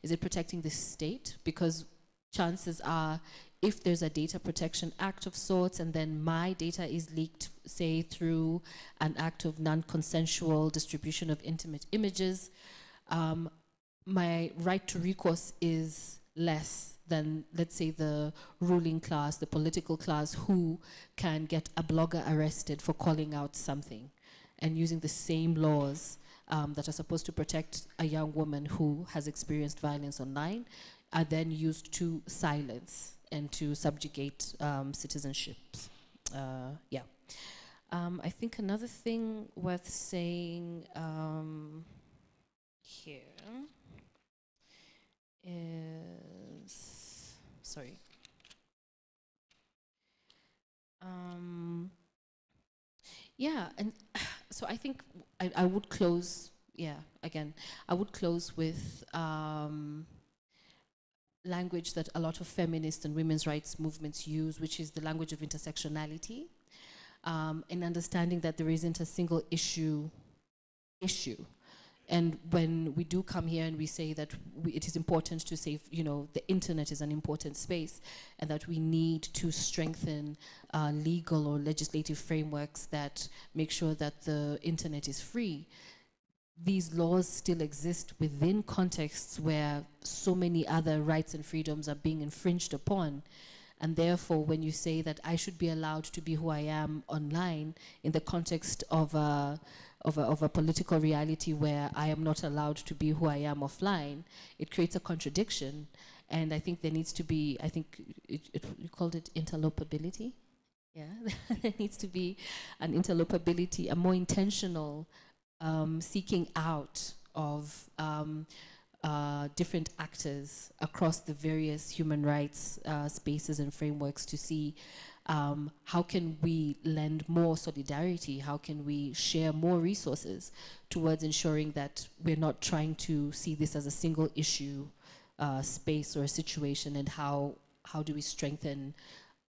Is it protecting the state? Because chances are, if there's a data protection act of sorts and then my data is leaked, say through an act of non-consensual distribution of intimate images, my right to recourse is less than, let's say, the ruling class, the political class, who can get a blogger arrested for calling out something, and using the same laws that are supposed to protect a young woman who has experienced violence online are then used to silence and to subjugate citizenships. Yeah. I think another thing worth saying here is, sorry. Yeah, and so I think I would close, yeah, again, I would close with language that a lot of feminist and women's rights movements use, which is the language of intersectionality, and understanding that there isn't a single issue. And when we do come here and we say that it is important to say, you know, the internet is an important space, and that we need to strengthen legal or legislative frameworks that make sure that the internet is free, these laws still exist within contexts where so many other rights and freedoms are being infringed upon. And therefore, when you say that I should be allowed to be who I am online in the context of a political reality where I am not allowed to be who I am offline, it creates a contradiction. And I think there needs to be, I think you called it interlopability? Yeah, there needs to be an interlopability, a more intentional seeking out of different actors across the various human rights spaces and frameworks to see how can we lend more solidarity, how can we share more resources towards ensuring that we're not trying to see this as a single issue space or a situation, and how do we strengthen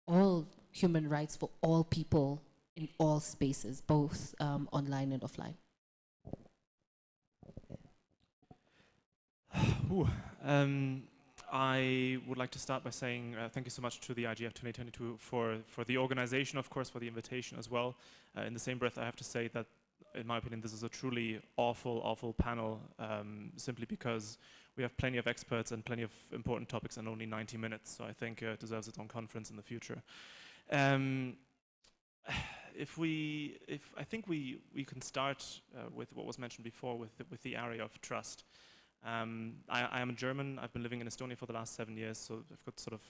all human rights for all people in all spaces, both online and offline. I would like to start by saying thank you so much to the IGF 2022 for the organization, of course, for the invitation as well. In the same breath, I have to say that in my opinion, this is a truly awful, awful panel, simply because we have plenty of experts and plenty of important topics and only 90 minutes. So I think it deserves its own conference in the future. I think we can start with what was mentioned before with the area of trust. I am a German. I've been living in Estonia for the last 7 years, so I've got sort of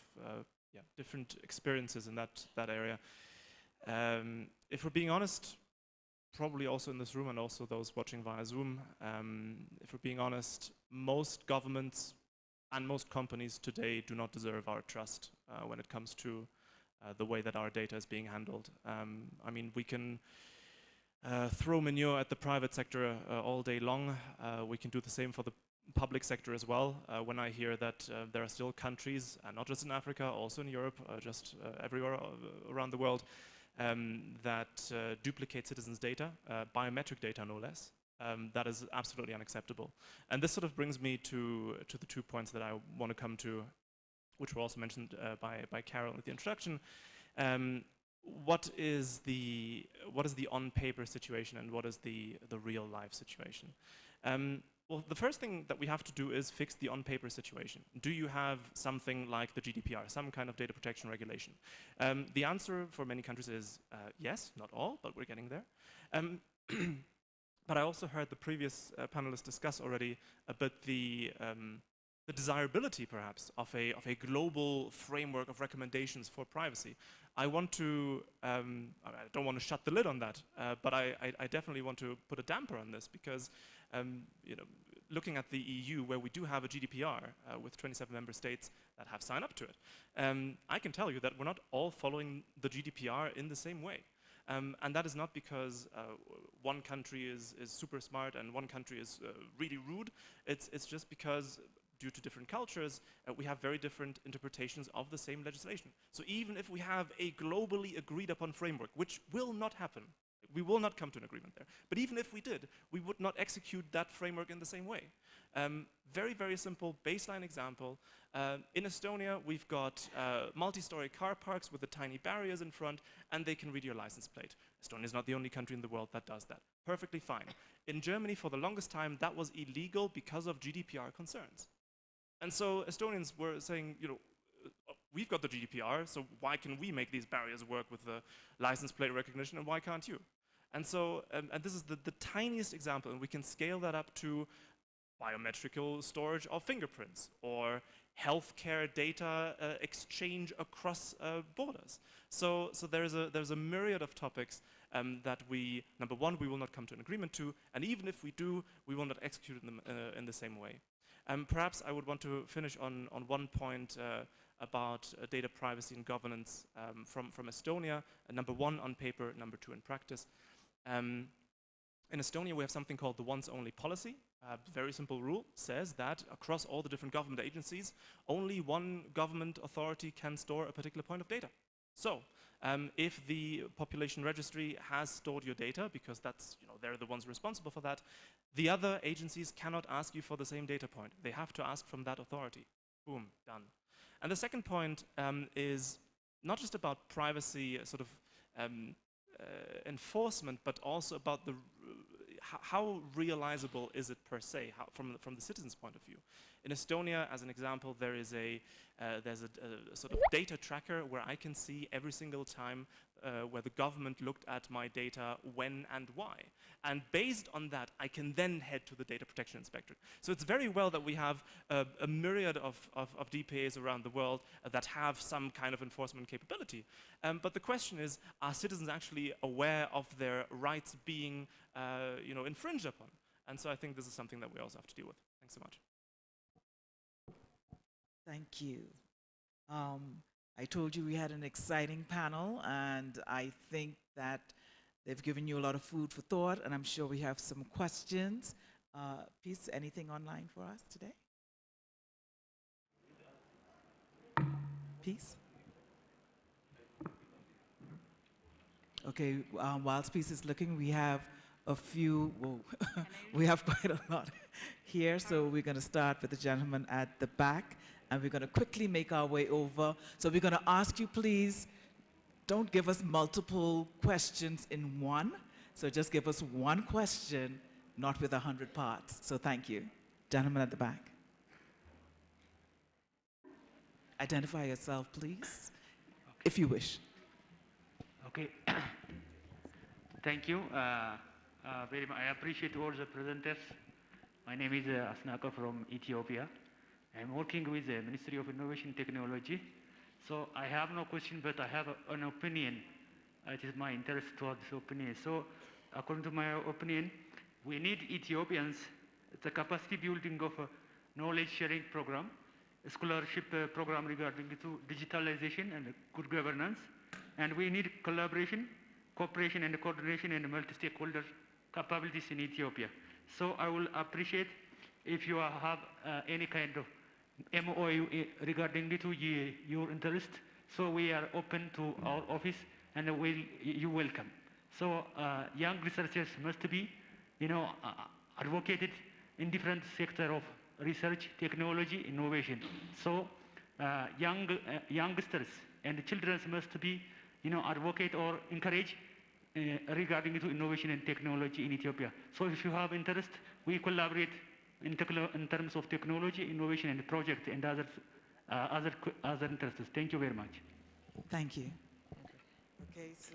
different experiences in that area. If we're being honest, probably also in this room and also those watching via Zoom, if we're being honest, most governments and most companies today do not deserve our trust when it comes to the way that our data is being handled. I mean, we can throw manure at the private sector all day long. We can do the same for the public sector as well. When I hear that there are still countries, not just in Africa, also in Europe, just everywhere around the world, that duplicate citizens' data, biometric data no less, that is absolutely unacceptable. And this sort of brings me to the 2 points that I want to come to, which were also mentioned by Carol at the introduction. What is the on-paper situation and what is the real-life situation? Well, the first thing that we have to do is fix the on-paper situation. Do you have something like the GDPR, some kind of data protection regulation? The answer for many countries is yes, not all, but we're getting there. But I also heard the previous panelists discuss already a bit the desirability, perhaps, of a global framework of recommendations for privacy. I want to, I don't want to shut the lid on that, but I definitely want to put a damper on this because, you know, looking at the EU, where we do have a GDPR with 27 member states that have signed up to it, I can tell you that we're not all following the GDPR in the same way. And that is not because one country is super smart and one country is really rude. It's just because due to different cultures, we have very different interpretations of the same legislation. So even if we have a globally agreed upon framework, which will not happen, we will not come to an agreement there. But even if we did, we would not execute that framework in the same way. Very, very simple baseline example. In Estonia, we've got multi-story car parks with the tiny barriers in front, and they can read your license plate. Estonia is not the only country in the world that does that. Perfectly fine. In Germany, for the longest time, that was illegal because of GDPR concerns. And so Estonians were saying, you know, we've got the GDPR, so why can we make these barriers work with the license plate recognition, and why can't you? And so, and this is the tiniest example, and we can scale that up to biometrical storage of fingerprints, or healthcare data exchange across borders. So there's a myriad of topics that we, number one, we will not come to an agreement to, and even if we do, we will not execute them in the same way. Perhaps I would want to finish on one point about data privacy and governance from Estonia. Number one on paper, number two in practice. In Estonia, we have something called the once only policy. Very simple rule, says that across all the different government agencies, only one government authority can store a particular point of data. So, if the population registry has stored your data, because that's, you know, they're the ones responsible for that, the other agencies cannot ask you for the same data point. They have to ask from that authority. Boom, done. And the second point is not just about privacy, sort of enforcement, but also about the how realizable is it per se, from the citizen's point of view. In Estonia, as an example, there's a sort of data tracker where I can see every single time where the government looked at my data, when and why. And based on that, I can then head to the data protection inspector. So it's very well that we have a myriad of DPAs around the world that have some kind of enforcement capability. But the question is, are citizens actually aware of their rights being you know, infringed upon? And so I think this is something that we also have to deal with. Thanks so much. Thank you. I told you we had an exciting panel, and I think that they've given you a lot of food for thought, and I'm sure we have some questions. Peace, anything online for us today? Peace? Okay, whilst Peace is looking, we have a few, well, we have quite a lot here, so we're going to start with the gentleman at the back, and we're going to quickly make our way over. So we're going to ask you, please, don't give us multiple questions in one. So just give us one question, not with 100 parts. So thank you. Gentleman at the back. Identify yourself, please, if you wish. Okay. Thank you. Very much. I appreciate all the presenters. My name is Asnaka from Ethiopia. I'm working with the Ministry of Innovation Technology. So I have no question, but I have an opinion. It is my interest towards this opinion. So according to my opinion, we need Ethiopians, the capacity building of a knowledge sharing program, a scholarship program regarding to digitalization and good governance. And we need collaboration, cooperation and coordination and multi-stakeholder capabilities in Ethiopia. So I will appreciate if you have any kind of MOU regarding to your interest. So we are open to our office and you welcome. So young researchers must be, advocated in different sector of research, technology, innovation. So youngsters and children must be, advocate or encourage regarding to innovation and technology in Ethiopia. So if you have interest, we collaborate in terms of technology, innovation, and project and other interests. Thank you very much. Thank you. Okay, so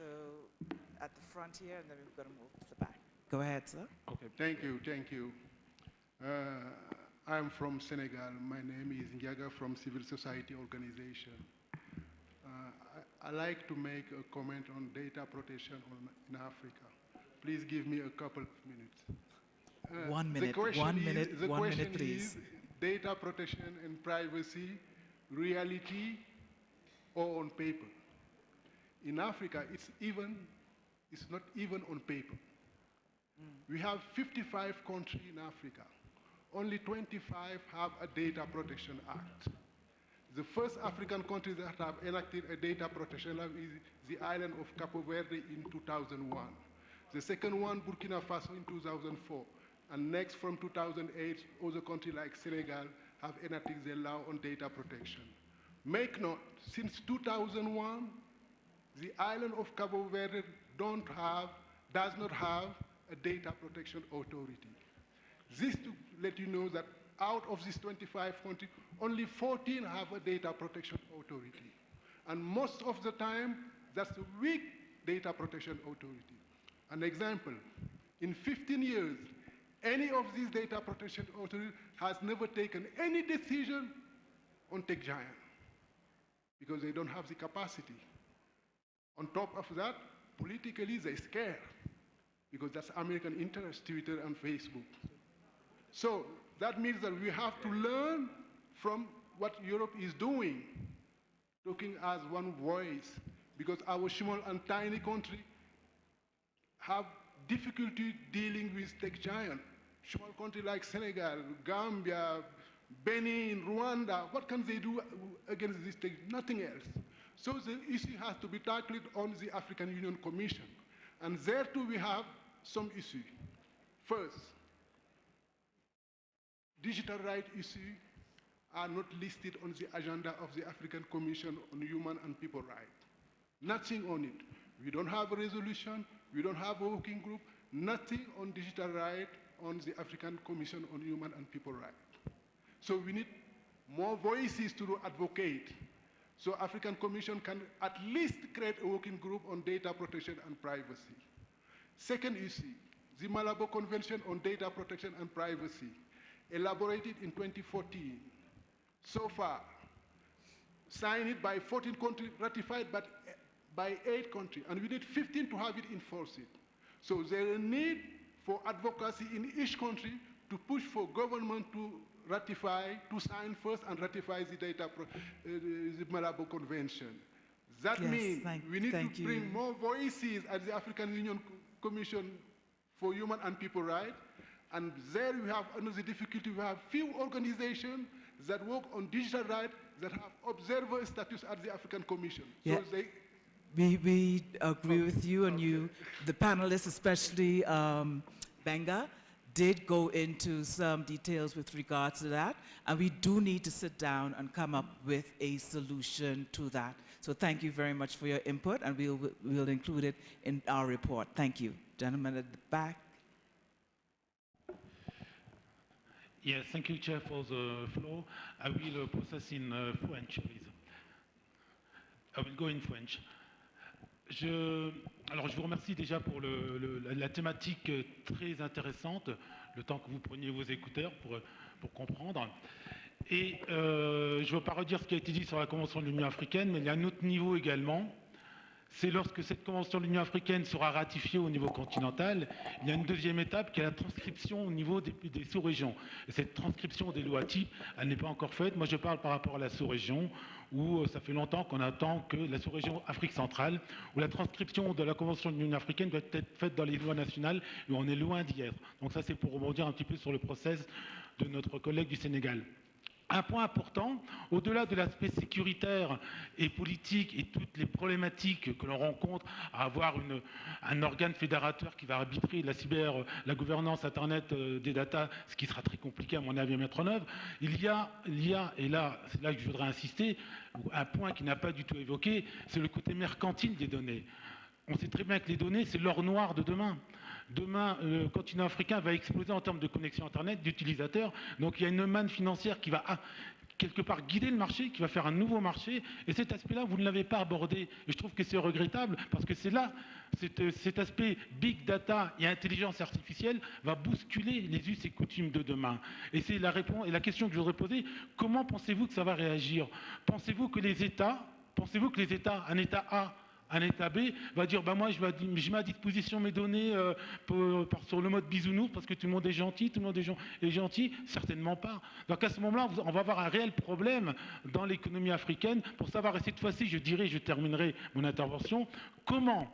at the front here, and then we're going to move to the back. Go ahead, sir. Okay, thank you. I'm from Senegal. My name is Ndiaga from Civil Society Organization. I like to make a comment on data protection in Africa. Please give me a couple of minutes. 1 minute, 1 minute, the 1 question minute, please. is data protection and privacy, reality or on paper? In Africa, it's not even on paper. We have 55 countries in Africa. Only 25 have a Data Protection Act. The first African country that have enacted a data protection law is the island of Cape Verde in 2001. The second one, Burkina Faso in 2004. And next from 2008, other countries like Senegal have enacted their law on data protection. Make note, since 2001, the island of Cabo Verde does not have a data protection authority. This to let you know that out of these 25 countries, only 14 have a data protection authority. And most of the time, that's a weak data protection authority. An example, in 15 years, any of these data protection authorities has never taken any decision on tech giant because they don't have the capacity. On top of that, politically, they're scared because that's American interest, Twitter and Facebook. So that means that we have to learn from what Europe is doing, talking as one voice, because our small and tiny country have difficulty dealing with tech giant. Small country like Senegal, Gambia, Benin, Rwanda, what can they do against this tech? Nothing else. So the issue has to be tackled on the African Union Commission. And there too we have some issues. First, digital rights issues are not listed on the agenda of the African Commission on Human and People Rights. Nothing on it. We don't have a resolution, we don't have a working group, nothing on digital rights on the African Commission on Human and People Rights. So we need more voices to advocate. So African Commission can at least create a working group on data protection and privacy. Second issue, the Malabo Convention on Data Protection and Privacy, elaborated in 2014. So far, signed by 14 countries, ratified by 8 countries, and we need 15 to have it enforced. So there is a need for advocacy in each country to push for government to ratify, to sign first and ratify the Malabo Convention. That means we need to bring more voices at the African Union Commission for Human and People Rights. And there we have another difficulty. We have few organizations that work on digital rights that have observer status at the African Commission. Yeah. So they, we agree with you, and you, the panelists, especially Benga, did go into some details with regards to that, and we do need to sit down and come up with a solution to that. So thank you very much for your input, and we'll include it in our report. Thank you. Gentleman at the back. Yes, thank you, Chair, for the floor. I will process in French, please. I will go in French. Alors, je vous remercie déjà pour la thématique très intéressante, le temps que vous preniez vos écouteurs pour comprendre. Et je ne veux pas redire ce qui a été dit sur la Convention de l'Union africaine, mais il y a un autre niveau également. C'est lorsque cette Convention de l'Union africaine sera ratifiée au niveau continental, il y a une deuxième étape qui est la transcription au niveau des sous-régions. Et cette transcription des lois types, elle n'est pas encore faite. Moi, je parle par rapport à la sous-région, où ça fait longtemps qu'on attend que la sous-région Afrique centrale, où la transcription de la Convention de l'Union africaine doit être faite dans les lois nationales, et on est loin d'y être. Donc ça, c'est pour rebondir un petit peu sur le process de notre collègue du Sénégal. Un point important, au-delà de l'aspect sécuritaire et politique et toutes les problématiques que l'on rencontre à avoir un organe fédérateur qui va arbitrer la gouvernance Internet des data, ce qui sera très compliqué à mon avis à mettre en œuvre, il y a, et là, c'est là que je voudrais insister, un point qui n'a pas du tout évoqué, c'est le côté mercantile des données. On sait très bien que les données, c'est l'or noir de demain. Demain, le continent africain va exploser en termes de connexion Internet, d'utilisateurs. Donc il y a une manne financière qui va quelque part guider le marché, qui va faire un nouveau marché. Et cet aspect-là, vous ne l'avez pas abordé. Et je trouve que c'est regrettable parce que c'est là, cet aspect big data et intelligence artificielle va bousculer les us et coutumes de demain. Et c'est la réponse et la question que je voudrais poser, comment pensez-vous que ça va réagir? Pensez-vous que les États, un État A, un État B va dire, moi je mets à disposition mes données sur le mode bisounours parce que tout le monde est gentil, tout le monde est gentil? Certainement pas. Donc à ce moment-là, on va avoir un réel problème dans l'économie africaine pour savoir, et cette fois-ci je terminerai mon intervention, comment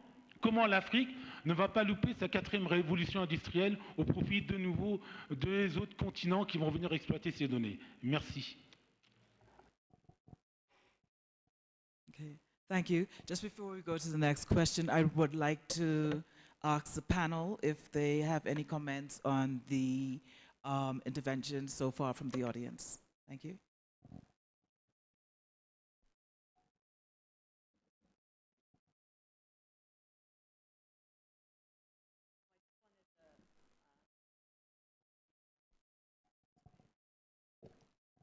l'Afrique ne va pas louper sa 4e révolution industrielle au profit de nouveau des autres continents qui vont venir exploiter ces données. Merci. Okay. Thank you. Just before we go to the next question, I would like to ask the panel if they have any comments on the intervention so far from the audience. Thank you.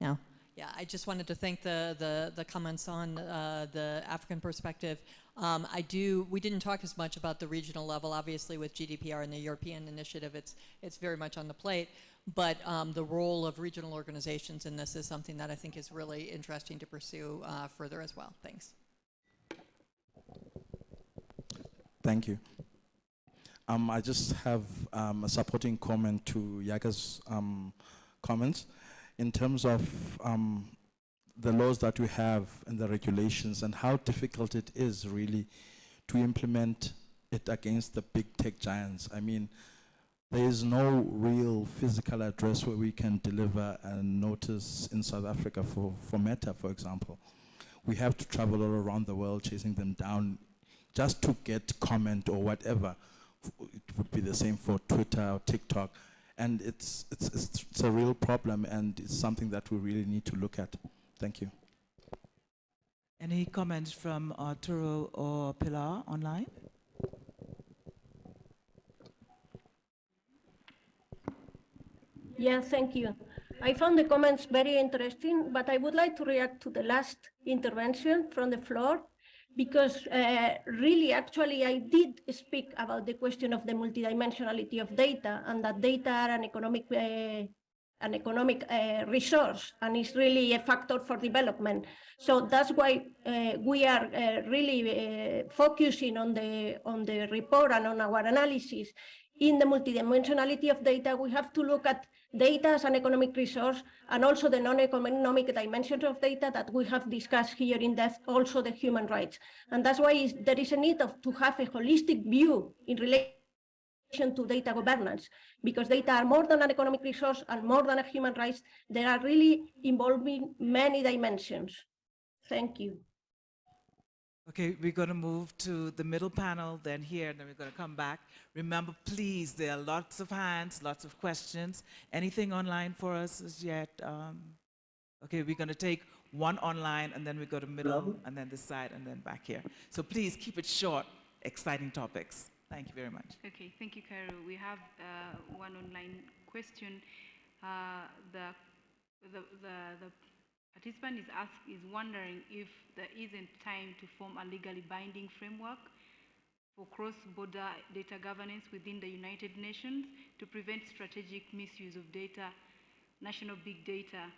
No. Yeah, I just wanted to thank the comments on the African perspective. We didn't talk as much about the regional level. Obviously, with GDPR and the European initiative, it's very much on the plate. But the role of regional organizations in this is something that I think is really interesting to pursue further as well. Thanks. Thank you. I just have a supporting comment to Yaga's comments. In terms of the laws that we have and the regulations and how difficult it is really to implement it against the big tech giants. I mean, there is no real physical address where we can deliver a notice in South Africa for Meta, for example. We have to travel all around the world chasing them down just to get comment or whatever. It would be the same for Twitter or TikTok. And it's a real problem, and it's something that we really need to look at. Thank you. Any comments from Arturo or Pilar online? Yeah, thank you. I found the comments very interesting, but I would like to react to the last intervention from the floor, because really, actually, I did speak about the question of the multidimensionality of data, and that data are an economic resource, and it's really a factor for development. So that's why we are really focusing on the report and on our analysis. In the multidimensionality of data, we have to look at data as an economic resource, and also the non-economic dimensions of data that we have discussed here in depth, also the human rights. And that's why there is a need to have a holistic view in relation to data governance, because data are more than an economic resource and more than a human rights. They are really involving many dimensions. Thank you. Okay, we're going to move to the middle panel, then here, and then we're going to come back. Remember, please, there are lots of hands, lots of questions. Anything online for us as yet? Okay, we're going to take one online, and then we go to middle, and then this side, and then back here. So please keep it short, exciting topics. Thank you very much. Okay, thank you, Cairo. We have one online question. The participant is wondering if there isn't time to form a legally binding framework for cross-border data governance within the United Nations to prevent strategic misuse of data, national big data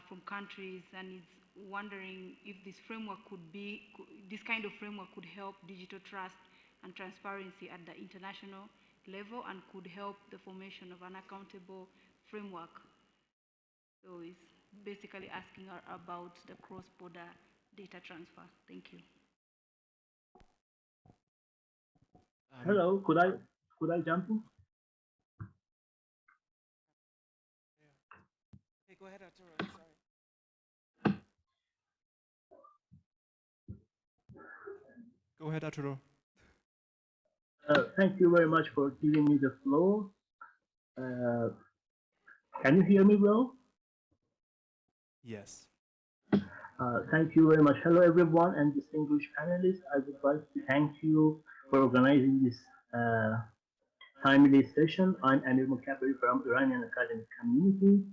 from countries, and is wondering if this framework this kind of framework could help digital trust and transparency at the international level and could help the formation of an accountable framework. So it's basically asking about the cross-border data transfer. Thank you. Hello, could I jump in? Okay, go ahead, Arturo. Sorry. Go ahead, Arturo. Thank you very much for giving me the floor. Can you hear me well? Yes. Thank you very much. Hello, everyone, and distinguished panelists. I would like to thank you for organizing this timely session. I'm Amir Mukabiri from Iranian academic community.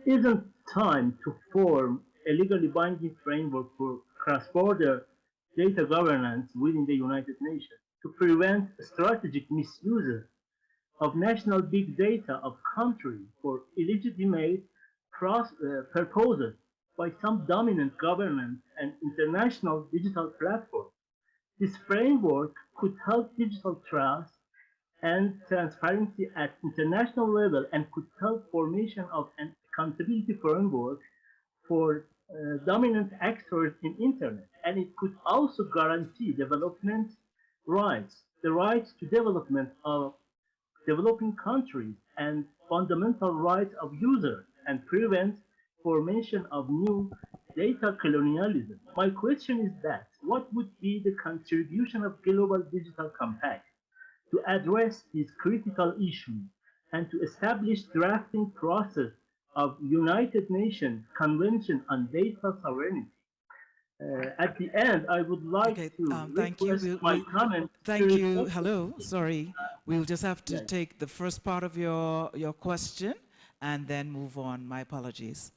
Isn't time to form a legally binding framework for cross-border data governance within the United Nations to prevent strategic misuse of national big data of countries for illegitimate purposes by some dominant governments and international digital platforms? This framework could help digital trust and transparency at international level and could help formation of an accountability framework for dominant actors in internet, and it could also guarantee development rights, the rights to development of developing countries and fundamental rights of users, and prevent formation of new data colonialism. My question is that what would be the contribution of Global Digital Compact to address these critical issues and to establish drafting process of United Nations Convention on Data Sovereignty? At the end, I would like to thank you. request my comment. Thank you. Hello. Sorry. We'll just have to take the first part of your question and then move on. My apologies.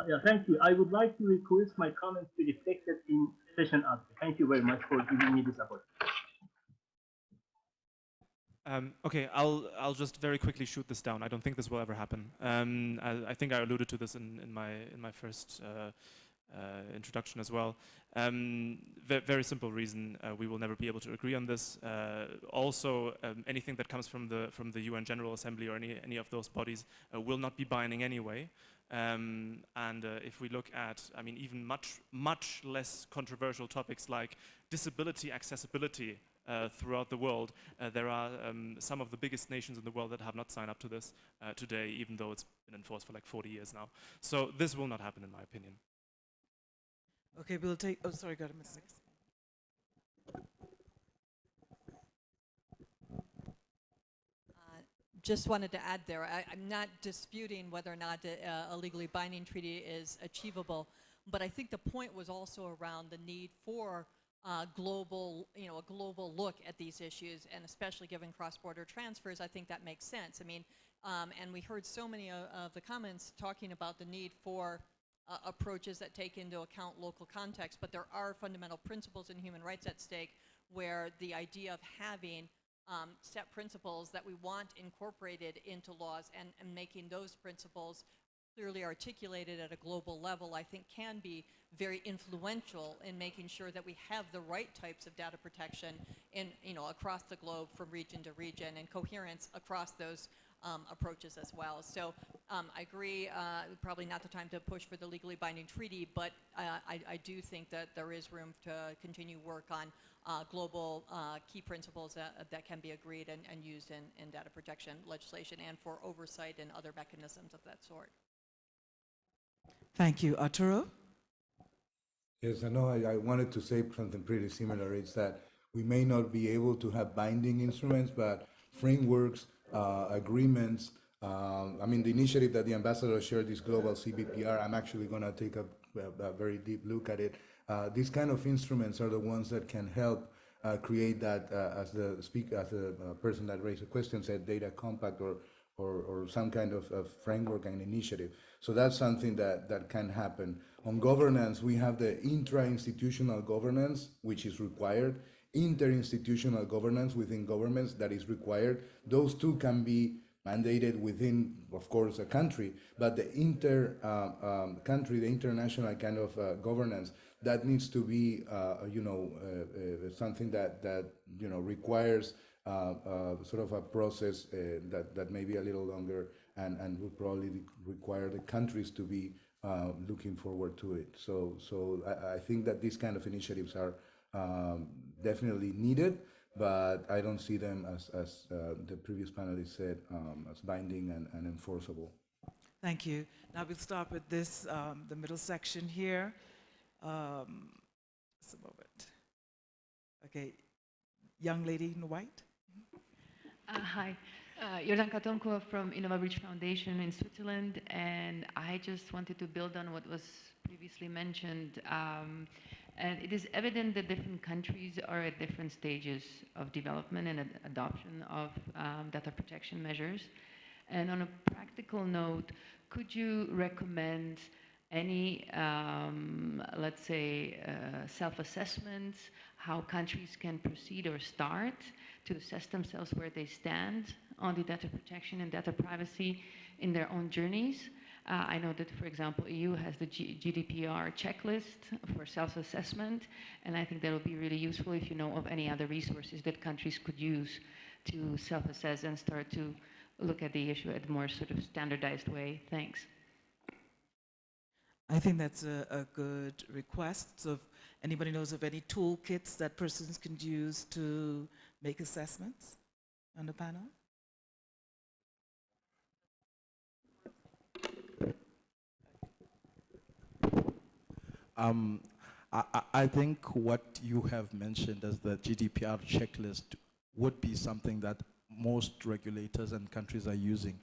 Yeah, thank you. I would like to request my comments be reflected in session answer. Thank you very much for giving me this opportunity. Okay, I'll just very quickly shoot this down. I don't think this will ever happen. I think I alluded to this in my first introduction as well. Very simple reason, we will never be able to agree on this. Also, anything that comes from the UN General Assembly or any of those bodies will not be binding anyway. If we look at, I mean, even much less controversial topics like disability accessibility throughout the world, there are some of the biggest nations in the world that have not signed up to this today, even though it's been enforced for like 40 years now. So this will not happen, in my opinion. Okay, we'll take. Oh, sorry, got a mistake. Just wanted to add there, I'm not disputing whether or not a legally binding treaty is achievable, but I think the point was also around the need for global, a global look at these issues, and especially given cross-border transfers, I think that makes sense. I mean, and we heard so many of the comments talking about the need for approaches that take into account local context, but there are fundamental principles in human rights at stake where the idea of having set principles that we want incorporated into laws and making those principles clearly articulated at a global level, I think can be very influential in making sure that we have the right types of data protection in, across the globe from region to region, and coherence across those approaches as well. So I agree, probably not the time to push for the legally binding treaty, but I do think that there is room to continue work on global key principles that can be agreed and used in data protection legislation and for oversight and other mechanisms of that sort. Thank you. Arturo? Yes, I know I wanted to say something pretty similar. It's that we may not be able to have binding instruments, but frameworks, agreements, I mean, the initiative that the ambassador shared, this global CBPR, I'm actually going to take a very deep look at it. These kind of instruments are the ones that can help create that, as the person that raised the question said, data compact or some kind of framework and initiative. So that's something that can happen. On governance, we have the intra-institutional governance, which is required, interinstitutional governance within governments that is required. Those two can be mandated within, of course, a country, but the country, the international kind of governance, that needs to be, something that requires sort of a process that may be a little longer and would probably require the countries to be looking forward to it. So I think that these kind of initiatives are definitely needed, but I don't see them as the previous panelist said, as binding and enforceable. Thank you. Now we'll start with this, the middle section here. Just a moment. Okay, young lady in white. Hi, Jordanka Tomko from InnovaBridge Foundation in Switzerland, and I just wanted to build on what was previously mentioned. And it is evident that different countries are at different stages of development and adoption of data protection measures. And on a practical note, could you recommend any, let's say, self-assessments, how countries can proceed or start to assess themselves where they stand on the data protection and data privacy in their own journeys? I know that, for example, EU has the GDPR checklist for self-assessment, and I think that would be really useful if you know of any other resources that countries could use to self-assess and start to look at the issue at a more sort of standardized way. Thanks. I think that's a good request. So if anybody knows of any toolkits that persons can use to make assessments on the panel? I think what you have mentioned as the GDPR checklist would be something that most regulators and countries are using,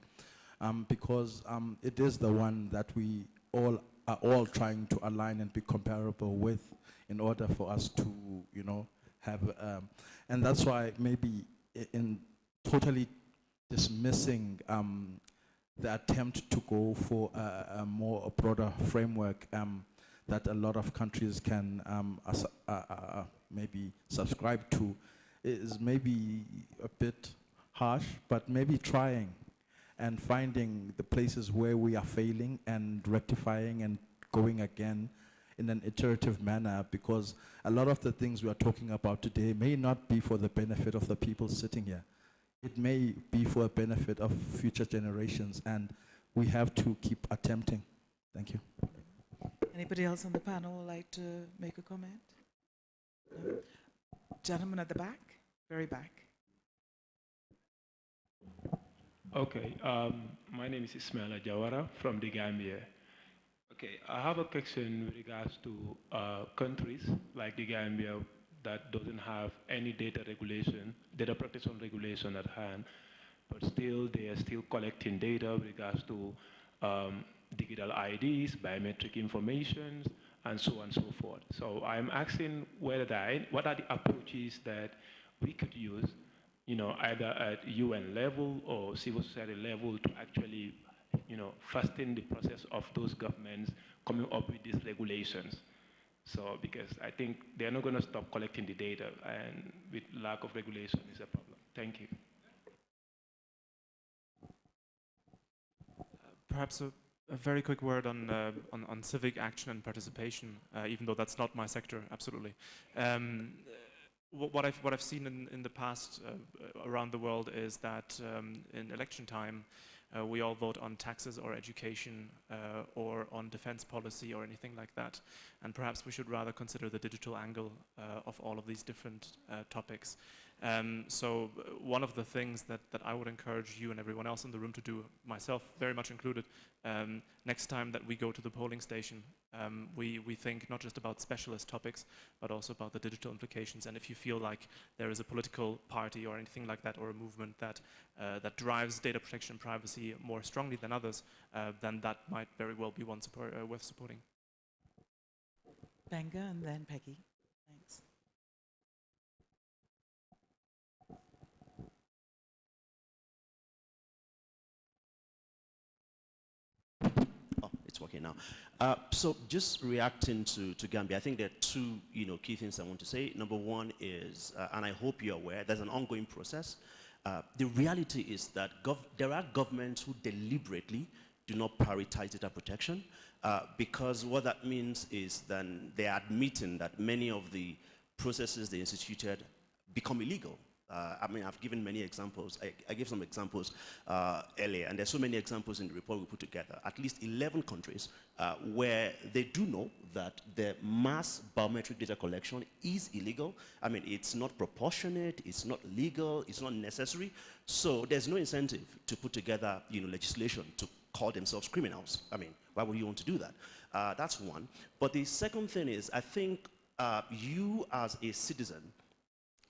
because it is the one that we all are all trying to align and be comparable with in order for us to, have, and that's why maybe in totally dismissing the attempt to go for a more broader framework that a lot of countries can maybe subscribe to is maybe a bit harsh, but maybe trying and finding the places where we are failing and rectifying and going again in an iterative manner, because a lot of the things we are talking about today may not be for the benefit of the people sitting here. It may be for the benefit of future generations, and we have to keep attempting. Thank you. Anybody else on the panel would like to make a comment? No? Gentleman at the back, very back. Okay, my name is Ismail Jawara from the Gambia. Okay, I have a question with regards to countries like the Gambia that doesn't have any data protection regulation at hand, but still they are still collecting data with regards to digital IDs, biometric information, and so on and so forth. So I'm asking what are the approaches that we could use, either at UN level or civil society level to actually, fasten the process of those governments coming up with these regulations. So, because I think they're not going to stop collecting the data, and with lack of regulation is a problem. Thank you. Perhaps a very quick word on civic action and participation, even though that's not my sector, absolutely. What I've seen in the past around the world is that in election time, we all vote on taxes or education or on defense policy or anything like that. And perhaps we should rather consider the digital angle of all of these different topics. So one of the things that I would encourage you and everyone else in the room to do, myself very much included, next time that we go to the polling station, we think not just about specialist topics, but also about the digital implications. And if you feel like there is a political party or anything like that, or a movement that that drives data protection and privacy more strongly than others, then that might very well be one worth supporting. Benga and then Peggy. Thanks. Oh, it's working now. So just reacting to Gambia, I think there are two key things I want to say. Number one is, and I hope you're aware, there's an ongoing process. The reality is that there are governments who deliberately do not prioritize data protection, because what that means is then they're admitting that many of the processes they instituted become illegal. I mean, I've given many examples. I gave some examples earlier, and there's so many examples in the report we put together. At least 11 countries where they do know that the mass biometric data collection is illegal. I mean, it's not proportionate, it's not legal, it's not necessary. So there's no incentive to put together, legislation to call themselves criminals. I mean, why would you want to do that? That's one. But the second thing is, I think you as a citizen,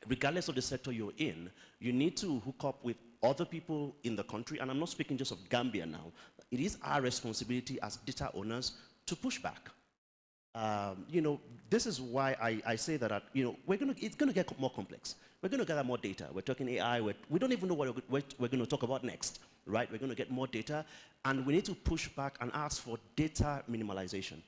regardless of the sector you're in, you need to hook up with other people in the country, and I'm not speaking just of Gambia now. It is our responsibility as data owners to push back. This is why I say that it's going to get more complex. We're going to gather more data. We're talking AI. We don't even know what we're going to talk about next, right? We're going to get more data, and we need to push back and ask for data minimalization.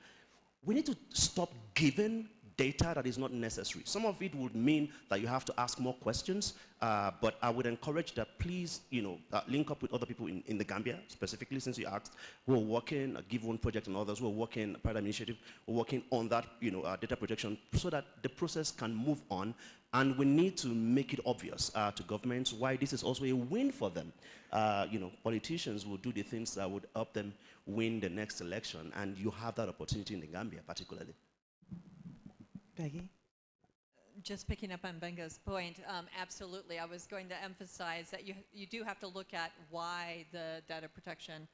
We need to stop giving data that is not necessary. Some of it would mean that you have to ask more questions, but I would encourage that please, link up with other people in the Gambia, specifically since you asked, who are working, Give One Project and others who are working, Paradigm Initiative, who are working on that, data protection, so that the process can move on. And we need to make it obvious to governments why this is also a win for them. Politicians will do the things that would help them win the next election, and you have that opportunity in the Gambia particularly. Peggy? Just picking up on Benga's point, absolutely. I was going to emphasize that you do have to look at why the data protection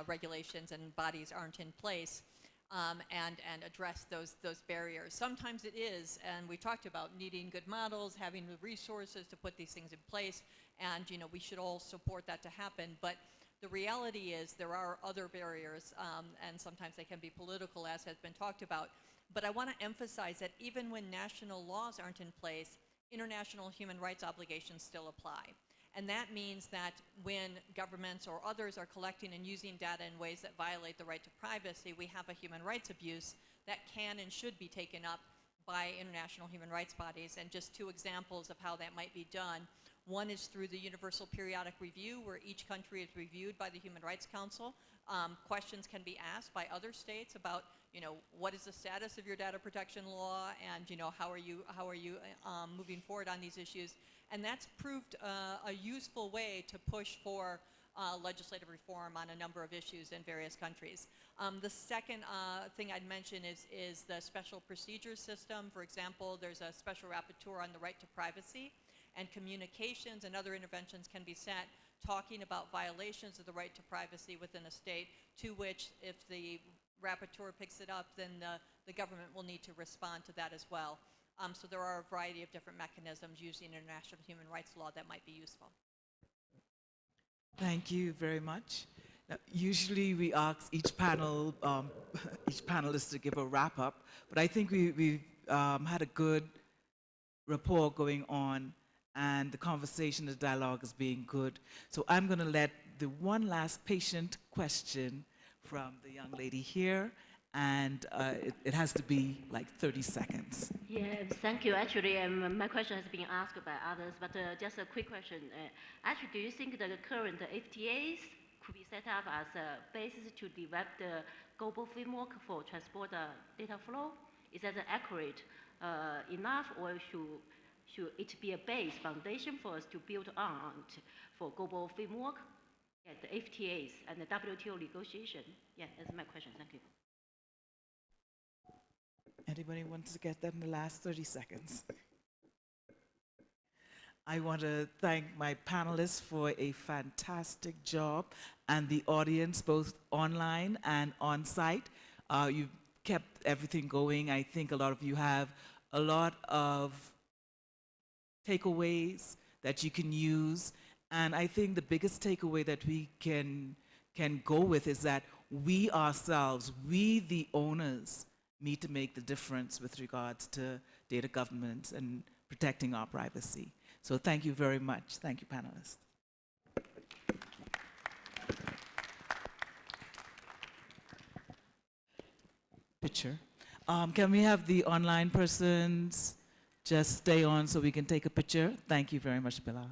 regulations and bodies aren't in place, and address those barriers. Sometimes it is, and we talked about needing good models, having the resources to put these things in place, and we should all support that to happen. But the reality is there are other barriers, and sometimes they can be political, as has been talked about. But I want to emphasize that even when national laws aren't in place, international human rights obligations still apply. And that means that when governments or others are collecting and using data in ways that violate the right to privacy, we have a human rights abuse that can and should be taken up by international human rights bodies. And just two examples of how that might be done. One is through the Universal Periodic Review, where each country is reviewed by the Human Rights Council. Questions can be asked by other states about, what is the status of your data protection law, and how are you moving forward on these issues? And that's proved a useful way to push for legislative reform on a number of issues in various countries. The second thing I'd mention is the special procedures system. For example, there's a special rapporteur on the right to privacy, and communications and other interventions can be set talking about violations of the right to privacy within a state, to which, if the rapporteur picks it up, then the government will need to respond to that as well. So there are a variety of different mechanisms using international human rights law that might be useful. Thank you very much. Now, usually we ask each panel, each panelist to give a wrap up, but I think we've had a good rapport going on, and the conversation, the dialogue is being good. So I'm going to let the one last patient question from the young lady here, and it has to be like 30 seconds. Yeah, thank you. Actually, my question has been asked by others, but just a quick question. Actually, do you think that the current FTAs could be set up as a basis to develop the global framework for transport data flow? Is that accurate enough, or should it be a base foundation for us to build on for global framework? Yeah, the FTAs and the WTO negotiation. Yeah, that's my question. Thank you. Anybody wants to get that in the last 30 seconds? I want to thank my panelists for a fantastic job and the audience, both online and on site. You've kept everything going. I think a lot of you have a lot of takeaways that you can use. And I think the biggest takeaway that we can go with is that we ourselves, we the owners, need to make the difference with regards to data governance and protecting our privacy. So thank you very much. Thank you, panelists. Picture. Can we have the online persons just stay on so we can take a picture? Thank you very much, Bilal.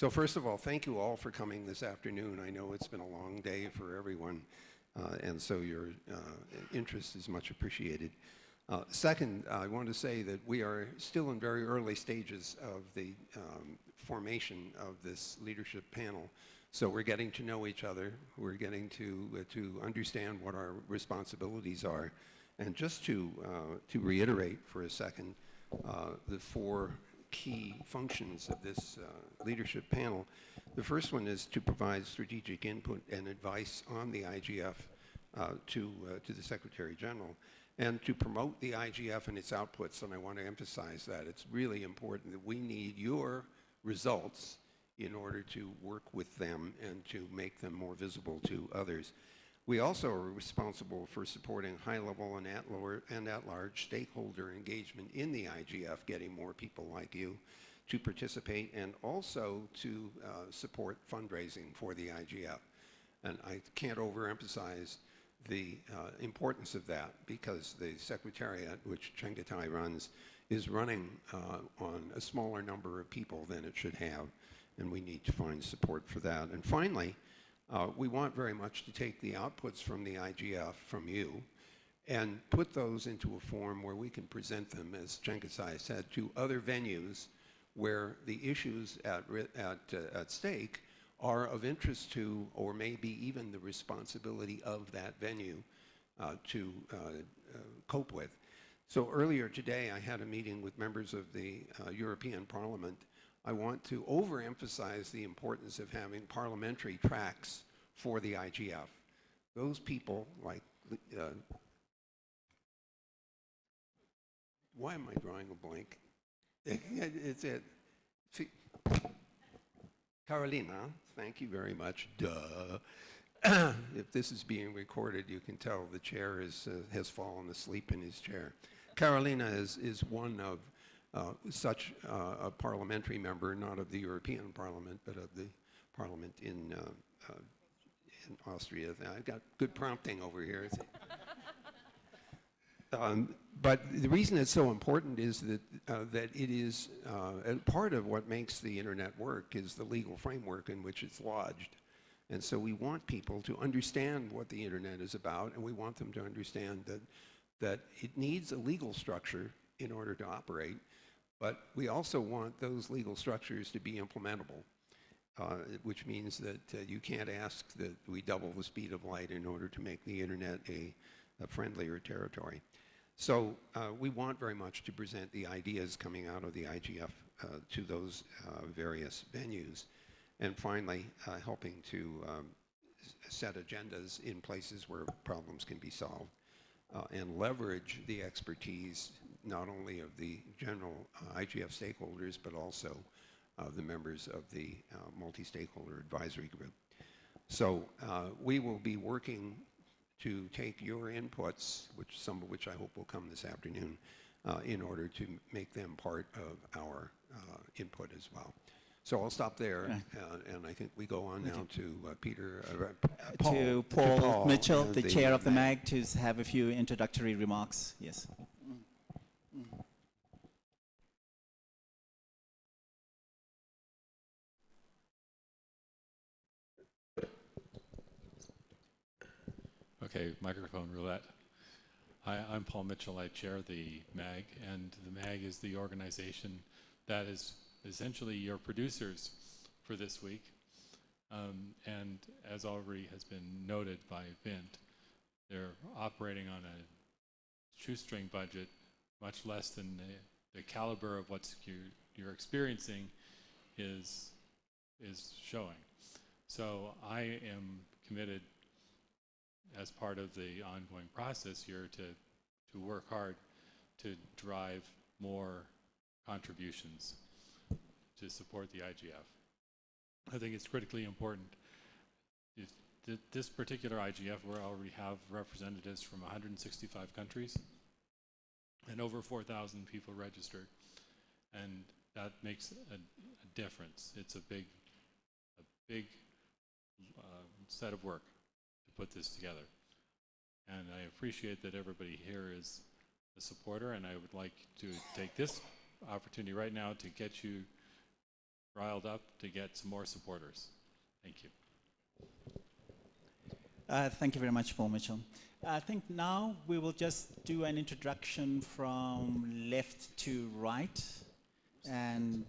So first of all, thank you all for coming this afternoon. I know it's been a long day for everyone, and so your interest is much appreciated. Second, I want to say that we are still in very early stages of the formation of this leadership panel. So we're getting to know each other. We're getting to understand what our responsibilities are. And just to reiterate for a second, the four key functions of this leadership panel. The first one is to provide strategic input and advice on the IGF to the Secretary General, and to promote the IGF and its outputs. And I want to emphasize that it's really important that we need your results in order to work with them and to make them more visible to others. We also are responsible for supporting high-level and at-large stakeholder engagement in the IGF, getting more people like you to participate, and also to support fundraising for the IGF. And I can't overemphasize the importance of that, because the Secretariat, which Chengetai runs, is running on a smaller number of people than it should have, and we need to find support for that. And finally, we want very much to take the outputs from the IGF, from you, and put those into a form where we can present them, as Chengetai said, to other venues where the issues at stake are of interest to, or maybe even the responsibility of that venue to cope with. So earlier today, I had a meeting with members of the European Parliament. I want to overemphasize the importance of having parliamentary tracks for the IGF. Those people, like, why am I drawing a blank? It's it. Carolina, thank you very much. Duh. If this is being recorded, you can tell the chair has fallen asleep in his chair. Carolina is one of such a parliamentary member, not of the European Parliament, but of the Parliament in Austria. I've got good prompting over here. But the reason it's so important is that it is part of what makes the internet work is the legal framework in which it's lodged. And so we want people to understand what the internet is about, and we want them to understand that it needs a legal structure in order to operate, but we also want those legal structures to be implementable, which means that you can't ask that we double the speed of light in order to make the internet a friendlier territory. So we want very much to present the ideas coming out of the IGF to those various venues. And finally, helping to set agendas in places where problems can be solved and leverage the expertise not only of the general IGF stakeholders, but also the members of the multi-stakeholder advisory group. So we will be working to take your inputs, some of which I hope will come this afternoon, in order to make them part of our input as well. So I'll stop there, and I think we go on now to Peter, to Paul Mitchell, the chair of the MAG, to have a few introductory remarks. Yes. Okay, microphone roulette. Hi, I'm Paul Mitchell. I chair the MAG, and the MAG is the organization that is essentially your producers for this week. And as already has been noted by Vint, they're operating on a shoestring budget, much less than the caliber of what you're experiencing is showing. So I am committed as part of the ongoing process here to work hard to drive more contributions to support the IGF. I think it's critically important. This particular IGF, we already have representatives from 165 countries and over 4,000 people registered, and that makes a difference. It's a big set of work to put this together. And I appreciate that everybody here is a supporter, and I would like to take this opportunity right now to get you riled up to get some more supporters. Thank you. Thank you very much, Paul Mitchell. I think now we will just do an introduction from left to right. And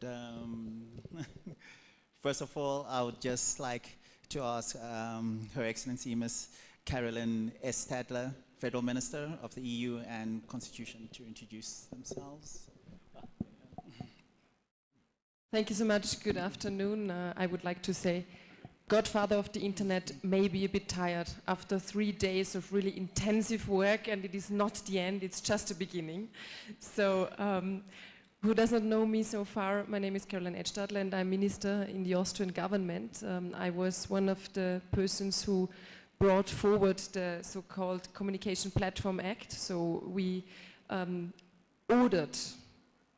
first of all, I would just like to ask Her Excellency Ms. Carolyn S. Stadler, Federal Minister of the EU and Constitution, to introduce themselves. Thank you so much. Good afternoon. I would like to say, Godfather of the Internet may be a bit tired after 3 days of really intensive work, and it is not the end, it's just the beginning. So, who does not know me so far, my name is Caroline Edstadler and I'm Minister in the Austrian government. I was one of the persons who brought forward the so-called Communication Platform Act. So we ordered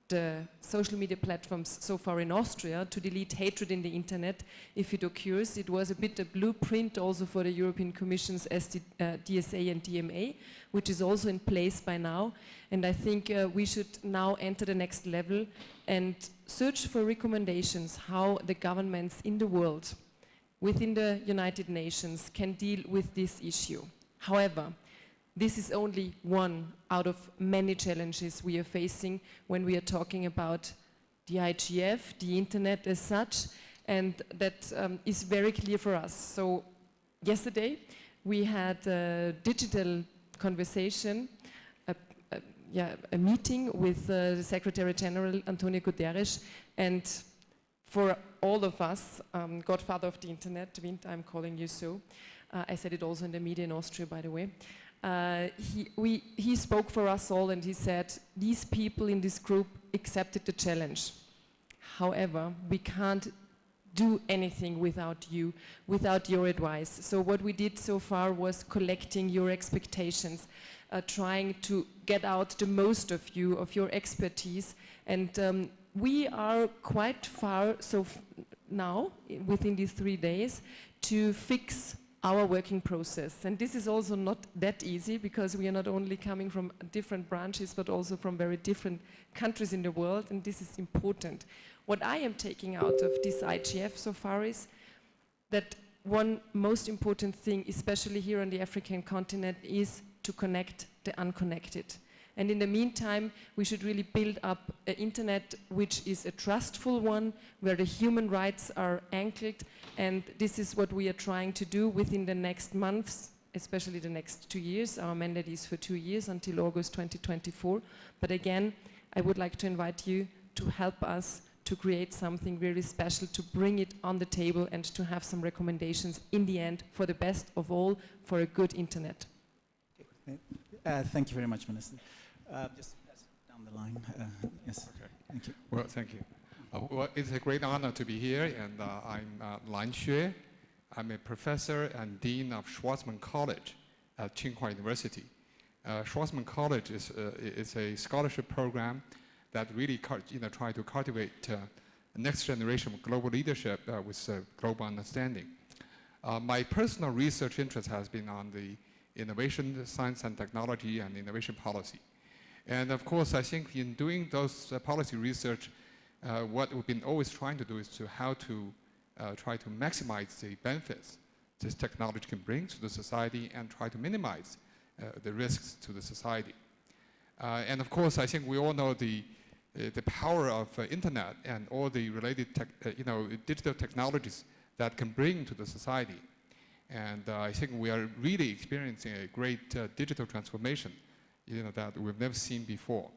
the social media platforms so far in Austria to delete hatred in the internet if it occurs. It was a bit a blueprint also for the European Commission's DSA and DMA, which is also in place by now. And I think we should now enter the next level and search for recommendations how the governments in the world, within the United Nations, can deal with this issue. However, this is only one out of many challenges we are facing when we are talking about the IGF, the internet as such, and that is very clear for us. So yesterday we had a digital conversation, a meeting with the Secretary General Antonio Guterres, and for all of us, Godfather of the Internet, Wind, I'm calling you so. I said it also in the media in Austria, by the way. He spoke for us all and he said, these people in this group accepted the challenge. However, we can't do anything without you, without your advice. So what we did so far was collecting your expectations, trying to get out the most of you, of your expertise. And we are quite far now, within these 3 days, to fix our working process. And this is also not that easy because we are not only coming from different branches but also from very different countries in the world, and this is important. What I am taking out of this IGF so far is that one most important thing, especially here on the African continent, is to connect the unconnected. And in the meantime, we should really build up an internet which is a trustful one, where the human rights are anchored, and this is what we are trying to do within the next months, especially the next 2 years. Our mandate is for 2 years until August 2024. But again, I would like to invite you to help us to create something really special, to bring it on the table and to have some recommendations in the end for the best of all, for a good internet. Thank you very much, Minister. Just down the line. Yes. Okay. Thank you. Well, thank you. Well, it's a great honor to be here, and I'm Lan Xue. I'm a professor and dean of Schwarzman College at Tsinghua University. Schwarzman College is a scholarship program that really try to cultivate next generation of global leadership with global understanding. My personal research interest has been on the innovation, science and technology, and innovation policy. And of course, I think in doing those policy research, what we've been always trying to do is how to try to maximize the benefits this technology can bring to the society and try to minimize the risks to the society. And of course, I think we all know the power of internet and all the related digital technologies that can bring to the society. And I think we are really experiencing a great digital transformation that we've never seen before.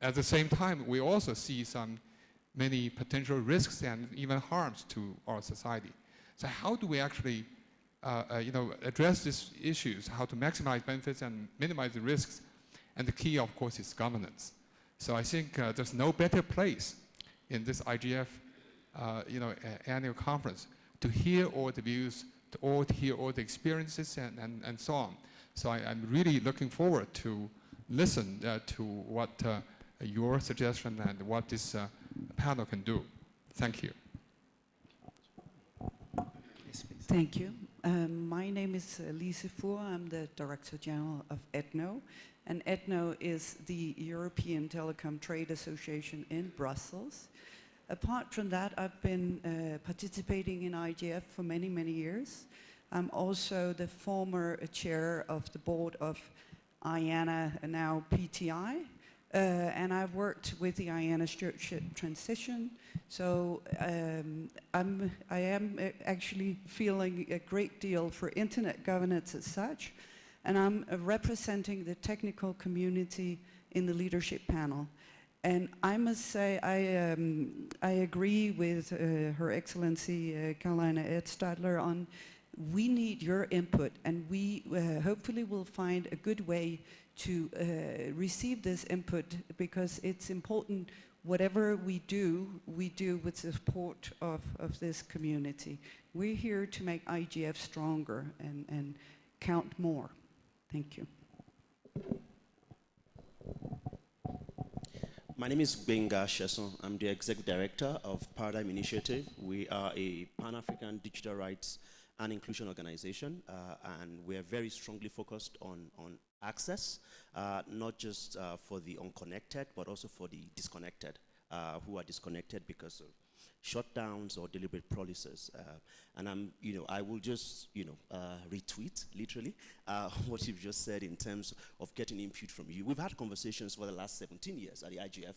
At the same time, we also see many potential risks and even harms to our society. So how do we actually address these issues, how to maximize benefits and minimize the risks? And the key, of course, is governance. So I think there's no better place in this IGF annual conference to hear all the views, to hear all the experiences and so on. So I'm really looking forward to listen to what your suggestion and what this panel can do. Thank you. Thank you. My name is Lise Voer. I'm the Director General of ETNO. And ETNO is the European Telecom Trade Association in Brussels. Apart from that, I've been participating in IGF for many, many years. I'm also the former chair of the board of IANA, now PTI, and I've worked with the IANA stewardship transition. So I am actually feeling a great deal for internet governance as such, and I'm representing the technical community in the leadership panel. And I must say, I agree with Her Excellency Carolina Edstadler on we need your input, and we hopefully will find a good way to receive this input, because it's important whatever we do with the support of this community. We're here to make IGF stronger and count more. Thank you. My name is Benga Sheson. I'm the Executive Director of Paradigm Initiative. We are a Pan-African digital rights and inclusion organization, and we're very strongly focused on access, not just for the unconnected, but also for the disconnected, who are disconnected because of shutdowns or deliberate policies. And I will just, retweet, literally, what you've just said in terms of getting input from you. We've had conversations for the last 17 years at the IGF,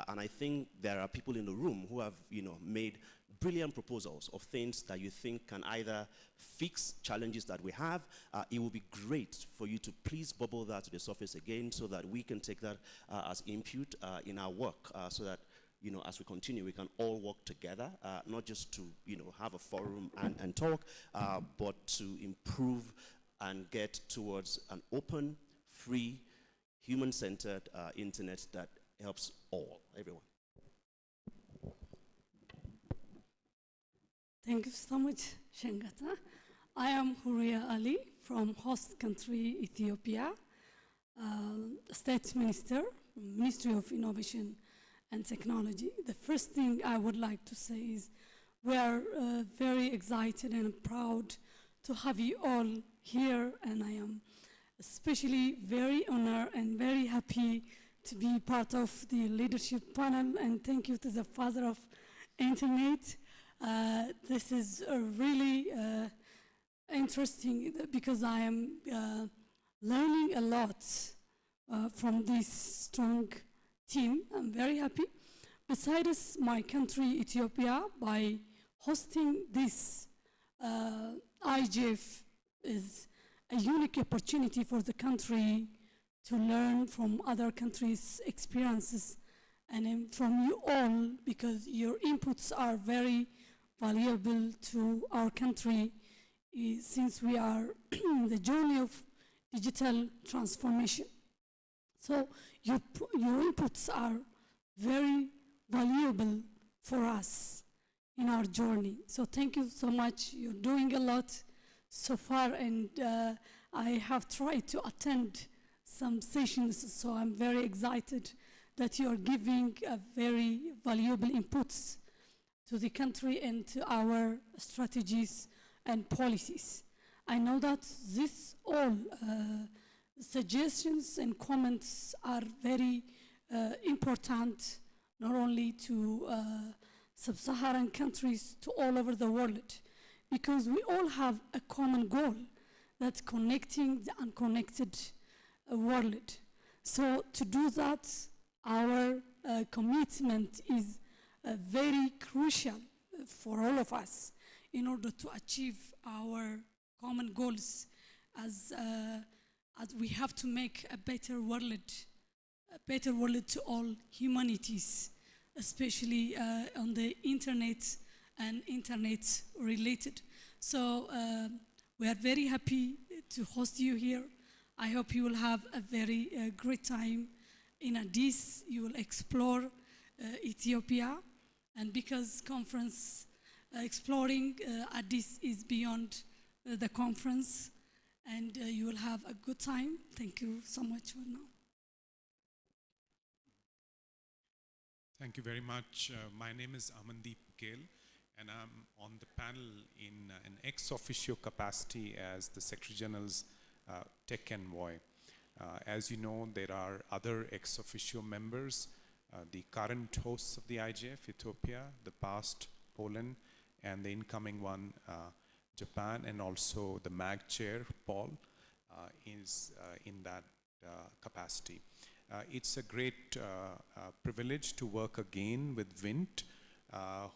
and I think there are people in the room who have, made brilliant proposals of things that you think can either fix challenges that we have. It would be great for you to please bubble that to the surface again so that we can take that as input in our work, so that as we continue, we can all work together, not just to, have a forum and talk, but to improve and get towards an open, free, human-centered internet that helps everyone. Thank you so much, Shengata. I am Huria Ali from host country Ethiopia, State Minister, Ministry of Innovation and Technology. The first thing I would like to say is we are very excited and proud to have you all here, and I am especially very honored and very happy to be part of the leadership panel, and thank you to the father of internet. This is really interesting because I am learning a lot from this strong team. I'm very happy. Besides my country, Ethiopia, by hosting this IGF is a unique opportunity for the country to learn from other countries' experiences and from you all, because your inputs are very valuable to our country since we are in the journey of digital transformation. So your inputs are very valuable for us in our journey. So thank you so much. You're doing a lot so far, and I have tried to attend some sessions, so I'm very excited that you are giving very valuable inputs to the country and to our strategies and policies. I know that this all suggestions and comments are very important, not only to sub-Saharan countries, to all over the world, because we all have a common goal, that's connecting the unconnected world. So to do that, our commitment is very crucial for all of us in order to achieve our common goals, as we have to make a better world to all humanities, especially on the internet and internet related. So we are very happy to host you here. I hope you will have a very great time in Addis. You will explore Ethiopia, and because conference exploring Addis is beyond the conference, and you will have a good time. Thank you so much for now. Thank you very much. My name is Amandeep Gill, and I'm on the panel in an ex officio capacity as the Secretary General's Tech Envoy. As you know, there are other ex officio members the current hosts of the IGF, Ethiopia, the past, Poland, and the incoming one, Japan, and also the MAG chair, Paul, is in that capacity. It's a great privilege to work again with Vint,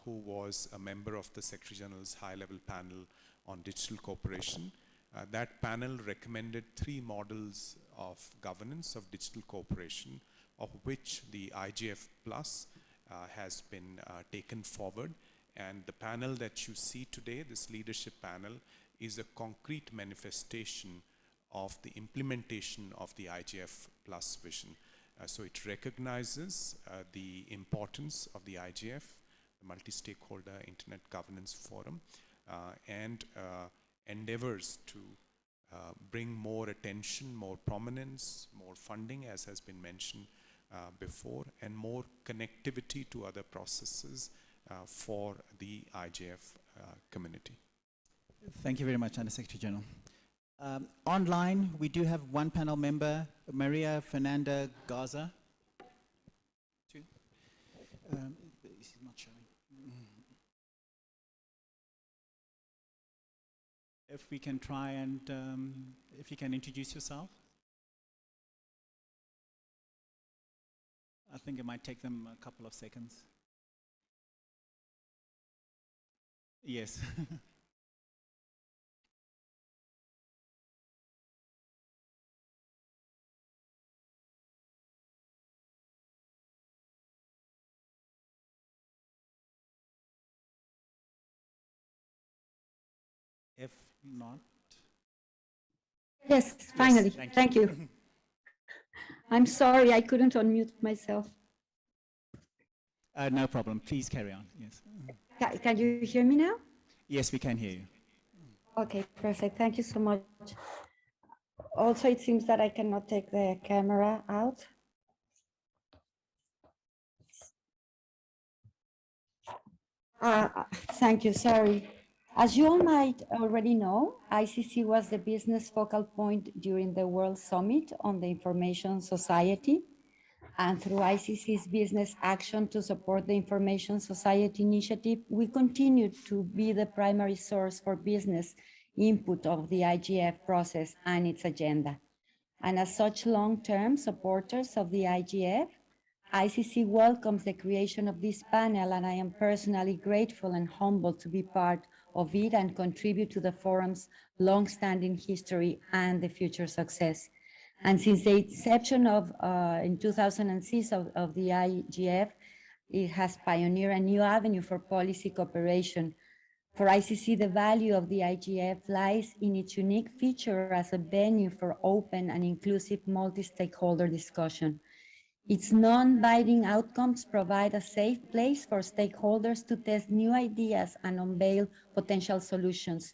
who was a member of the Secretary General's high-level panel on digital cooperation. That panel recommended 3 models of governance of digital cooperation, of which the IGF Plus has been taken forward. And the panel that you see today, this leadership panel, is a concrete manifestation of the implementation of the IGF Plus vision. So it recognizes the importance of the IGF, the Multi-Stakeholder Internet Governance Forum, and endeavors to bring more attention, more prominence, more funding, as has been mentioned before, and more connectivity to other processes for the IGF community. Thank you very much, Under Secretary General. Online, we do have one panel member, Maria Fernanda Garza. She's not showing. If we can try and, if you can introduce yourself. I think it might take them a couple of seconds. Yes. If not. Yes, finally. Yes, thank you. I'm sorry, I couldn't unmute myself. No problem. Please carry on. Yes. Can you hear me now? Yes, we can hear you. Okay, perfect. Thank you so much. Also, it seems that I cannot take the camera out. Thank you, sorry. As you all might already know, ICC was the business focal point during the World Summit on the Information Society. And through ICC's business action to support the Information Society initiative, we continue to be the primary source for business input of the IGF process and its agenda. And as such long-term supporters of the IGF, ICC welcomes the creation of this panel, and I am personally grateful and humbled to be part of it and contribute to the forum's long-standing history and the future success. And since the inception of, in 2006 of the IGF, it has pioneered a new avenue for policy cooperation. For ICC, the value of the IGF lies in its unique feature as a venue for open and inclusive multi-stakeholder discussion. Its non-binding outcomes provide a safe place for stakeholders to test new ideas and unveil potential solutions.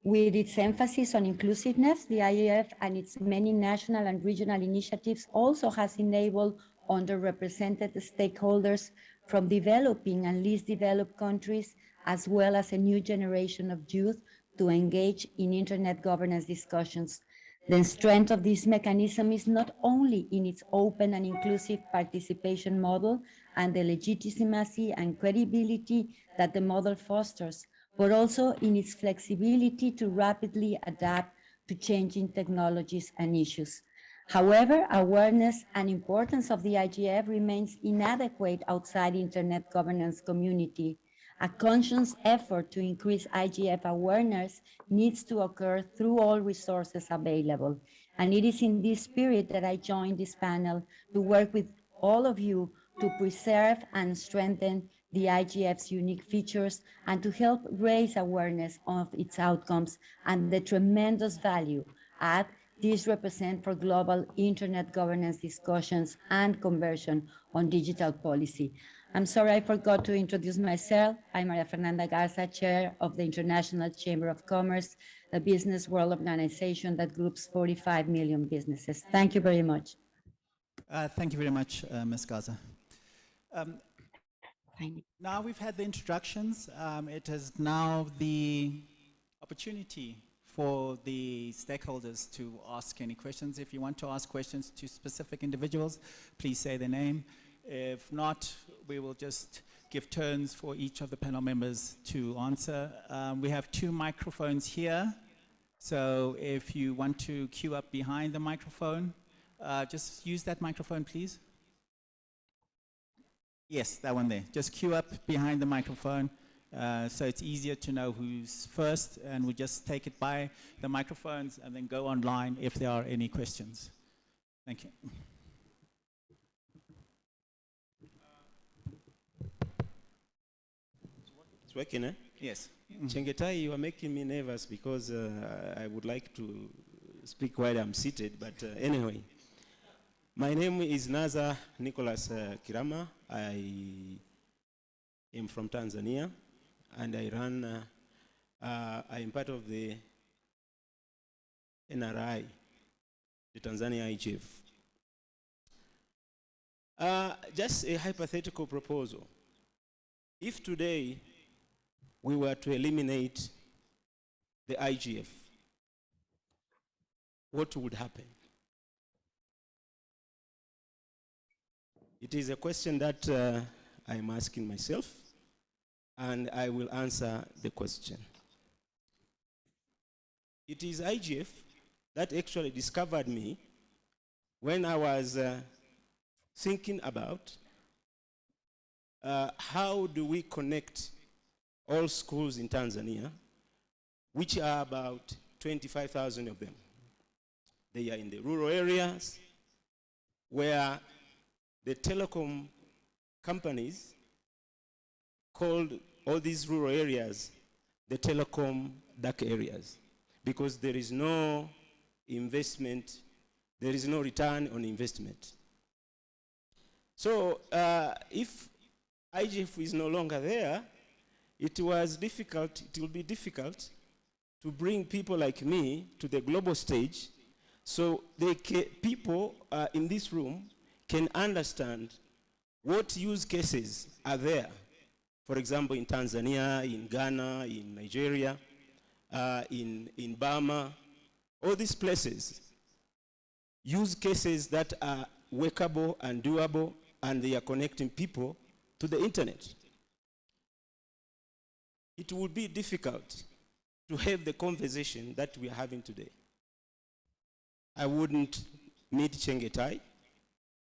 With its emphasis on inclusiveness, the IGF and its many national and regional initiatives also has enabled underrepresented stakeholders from developing and least developed countries, as well as a new generation of youth, to engage in internet governance discussions. The strength of this mechanism is not only in its open and inclusive participation model and the legitimacy and credibility that the model fosters, but also in its flexibility to rapidly adapt to changing technologies and issues. However, awareness and importance of the IGF remains inadequate outside the internet governance community. A conscious effort to increase IGF awareness needs to occur through all resources available. And it is in this spirit that I joined this panel to work with all of you to preserve and strengthen the IGF's unique features and to help raise awareness of its outcomes and the tremendous value add these represent for global internet governance discussions and conversion on digital policy. I'm sorry I forgot to introduce myself. I'm Maria Fernanda Garza, Chair of the International Chamber of Commerce, a business world organization that groups 45 million businesses. Thank you very much. Thank you very much, Ms. Garza. Now we've had the introductions. It is now the opportunity for the stakeholders to ask any questions. If you want to ask questions to specific individuals, please say their name. If not, we will just give turns for each of the panel members to answer. We have 2 microphones here. So if you want to queue up behind the microphone, just use that microphone, please. Yes, that one there. Just queue up behind the microphone so it's easier to know who's first, and we just take it by the microphones and then go online if there are any questions. Thank you. It's working, eh? Yes. Chengetai, you are making me nervous because I would like to speak while I'm seated, but anyway. My name is Naza Nicholas Kirama. I am from Tanzania, and I run, I am part of the NRI, the Tanzania IGF. Just a hypothetical proposal. If today we were to eliminate the IGF, what would happen? It is a question that I'm asking myself, and I will answer the question. It is IGF that actually discovered me when I was thinking about how do we connect all schools in Tanzania, which are about 25,000 of them. They are in the rural areas where the telecom companies called all these rural areas the telecom dark areas, because there is no investment, there is no return on investment. So if IGF is no longer there, it will be difficult to bring people like me to the global stage, so people in this room can understand what use cases are there. For example, in Tanzania, in Ghana, in Nigeria, in Burma, all these places, use cases that are workable and doable, and they are connecting people to the internet. It would be difficult to have the conversation that we are having today. I wouldn't meet Chengetai.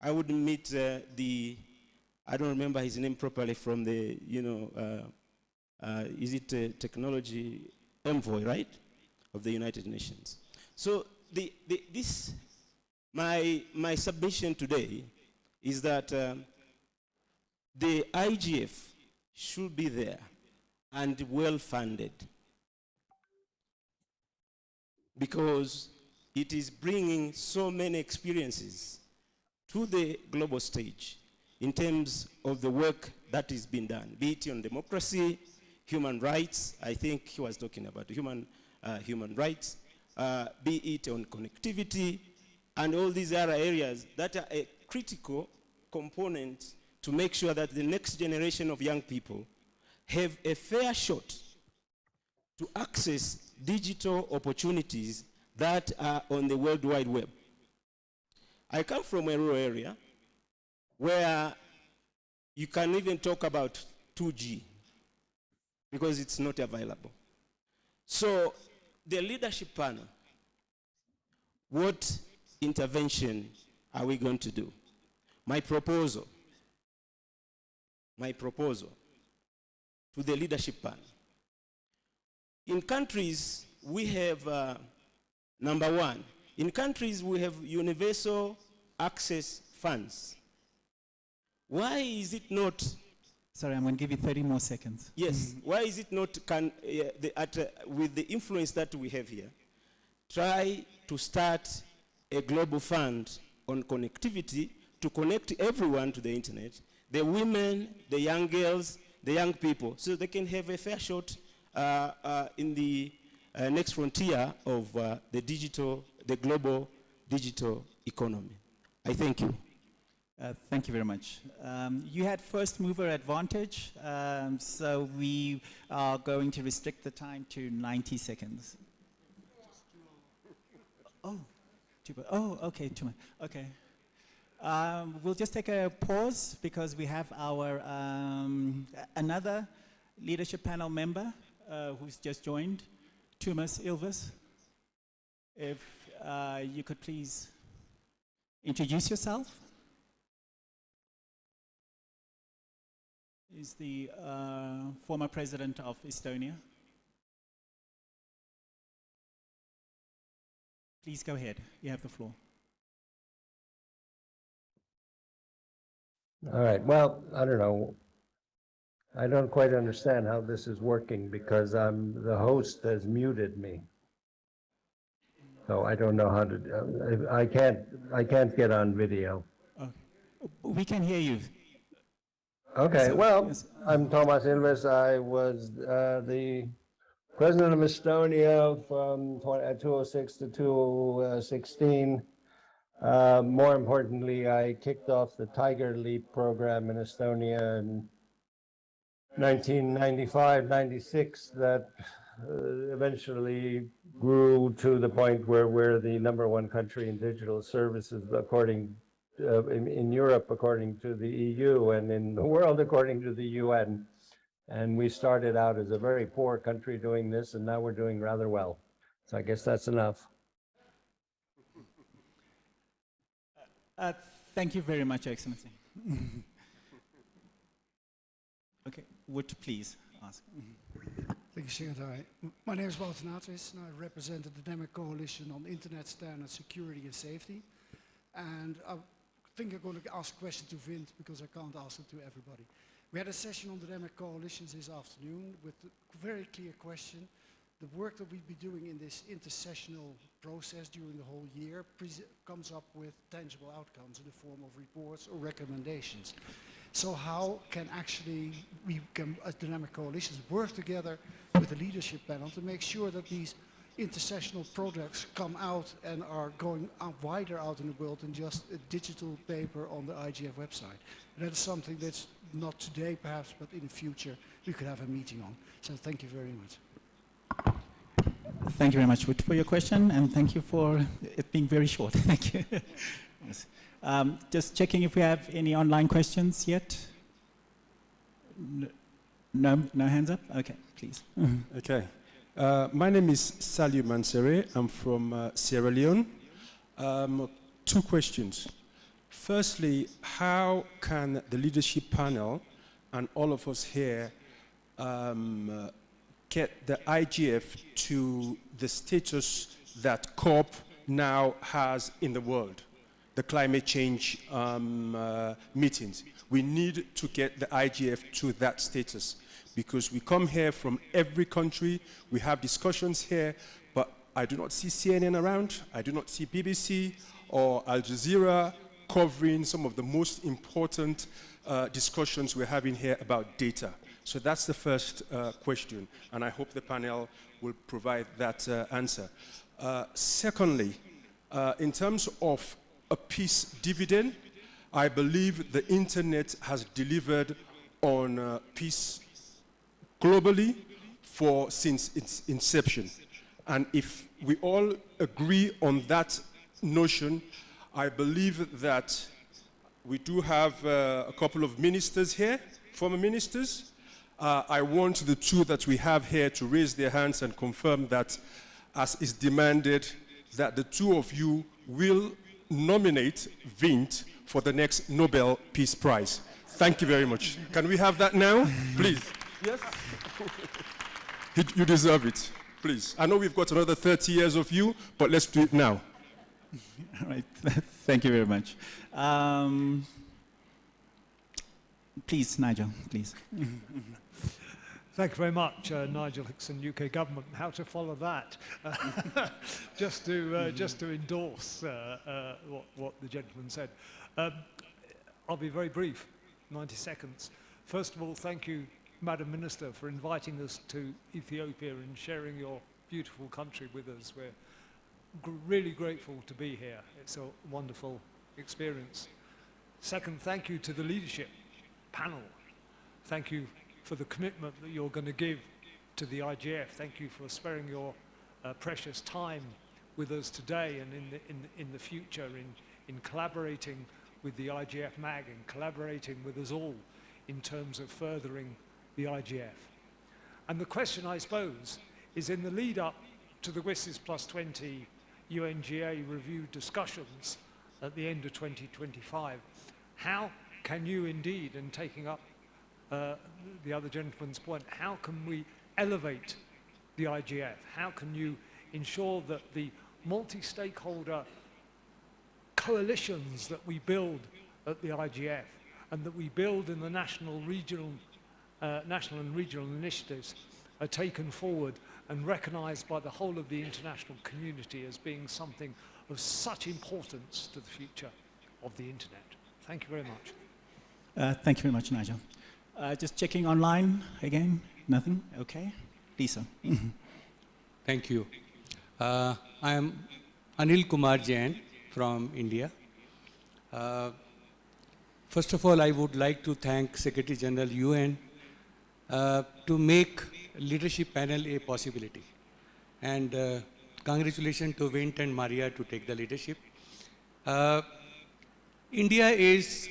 I wouldn't meet I don't remember his name properly, from the, is it technology envoy, right, of the United Nations. So my submission today is that the IGF should be there and well funded, because it is bringing so many experiences to the global stage in terms of the work that is being done, be it on democracy, human rights. I think he was talking about human rights, be it on connectivity, and all these other areas that are a critical component to make sure that the next generation of young people have a fair shot to access digital opportunities that are on the World Wide Web. I come from a rural area where you can even talk about 2G because it's not available. So the leadership panel, what intervention are we going to do? My proposal to the leadership panel. In countries, we have, number one, in countries we have universal access funds. Why is it not? Sorry, I'm going to give you 30 more seconds. Yes, why is it not, with the influence that we have here, try to start a global fund on connectivity to connect everyone to the internet, the women, the young girls, the young people, so they can have a fair shot in the next frontier of the global digital economy. I thank you. Thank you very much. You had first mover advantage, so we are going to restrict the time to 90 seconds. Oh, okay, 2 minutes. Okay. We'll just take a pause because we have our another leadership panel member who's just joined, Tumas Ilves. If you could please introduce yourself. He's the former president of Estonia. Please go ahead. You have the floor. All right. Well, I don't know. I don't quite understand how this is working because the host has muted me. So I don't know how to. I can't get on video. We can hear you. Okay. So, Well, yes. I'm Thomas Ilves. I was the president of Estonia from 2006 to 2016. More importantly, I kicked off the Tiger Leap program in Estonia in 1995-96 that eventually grew to the point where we're the #1 country in digital services according in Europe according to the EU and in the world according to the UN. And we started out as a very poor country doing this, and now we're doing rather well. So I guess that's enough. Thank you very much, Excellency. Okay, would you please ask? Thank you, Secretary. My name is Walter Natris, and I represent the Dynamic Coalition on Internet Standards, Security and Safety. And I think I'm going to ask a question to Vint because I can't ask it to everybody. We had a session on the Dynamic Coalitions this afternoon with a very clear question. The work that we'd be doing in this intersessional process during the whole year comes up with tangible outcomes in the form of reports or recommendations. So how can actually we can, as Dynamic Coalitions, work together with the leadership panel to make sure that these intersessional products come out and are going out wider out in the world than just a digital paper on the IGF website? And that is something that's not today perhaps, but in the future we could have a meeting on. So thank you very much. Thank you very much for your question, and thank you for it being very short. Thank you. Yes. Just checking if we have any online questions yet. No hands up? Okay, please. Okay. My name is Saliu Mansere. I'm from Sierra Leone. 2 questions. Firstly, how can the leadership panel and all of us here get the IGF to the status that COP now has in the world, the climate change meetings? We need to get the IGF to that status because we come here from every country, we have discussions here, but I do not see CNN around, I do not see BBC or Al Jazeera covering some of the most important discussions we're having here about data. So that's the first question, and I hope the panel will provide that answer. Secondly, in terms of a peace dividend, I believe the internet has delivered on peace globally since its inception. And if we all agree on that notion, I believe that we do have a couple of ministers here, former ministers. I want the 2 that we have here to raise their hands and confirm that, as is demanded, that the 2 of you will nominate Vint for the next Nobel Peace Prize. Thank you very much. Can we have that now, please? Yes? You deserve it, please. I know we've got another 30 years of you, but let's do it now. All right, thank you very much. Please, Nigel, please. Thank you very much, Nigel Hickson, UK Government. How to follow that? just to endorse what the gentleman said. I'll be very brief, 90 seconds. First of all, thank you, Madam Minister, for inviting us to Ethiopia and sharing your beautiful country with us. We're really grateful to be here. It's a wonderful experience. Second, thank you to the leadership panel. Thank you for the commitment that you're going to give to the IGF. Thank you for sparing your precious time with us today and in the future in collaborating with the IGF MAG and collaborating with us all in terms of furthering the IGF. And the question, I suppose, is in the lead up to the WSIS Plus 20 UNGA review discussions at the end of 2025, how can you indeed, and taking up the other gentleman's point, how can we elevate the IGF? How can you ensure that the multi-stakeholder coalitions that we build at the IGF and that we build in the national and regional initiatives are taken forward and recognized by the whole of the international community as being something of such importance to the future of the internet? Thank you very much. Thank you very much, Nigel. Just checking online again. Nothing? Okay. Lisa. Thank you. I am Anil Kumar Jain from India. First of all, I would like to thank Secretary General UN to make leadership panel a possibility. And congratulations to Vint and Maria to take the leadership. India is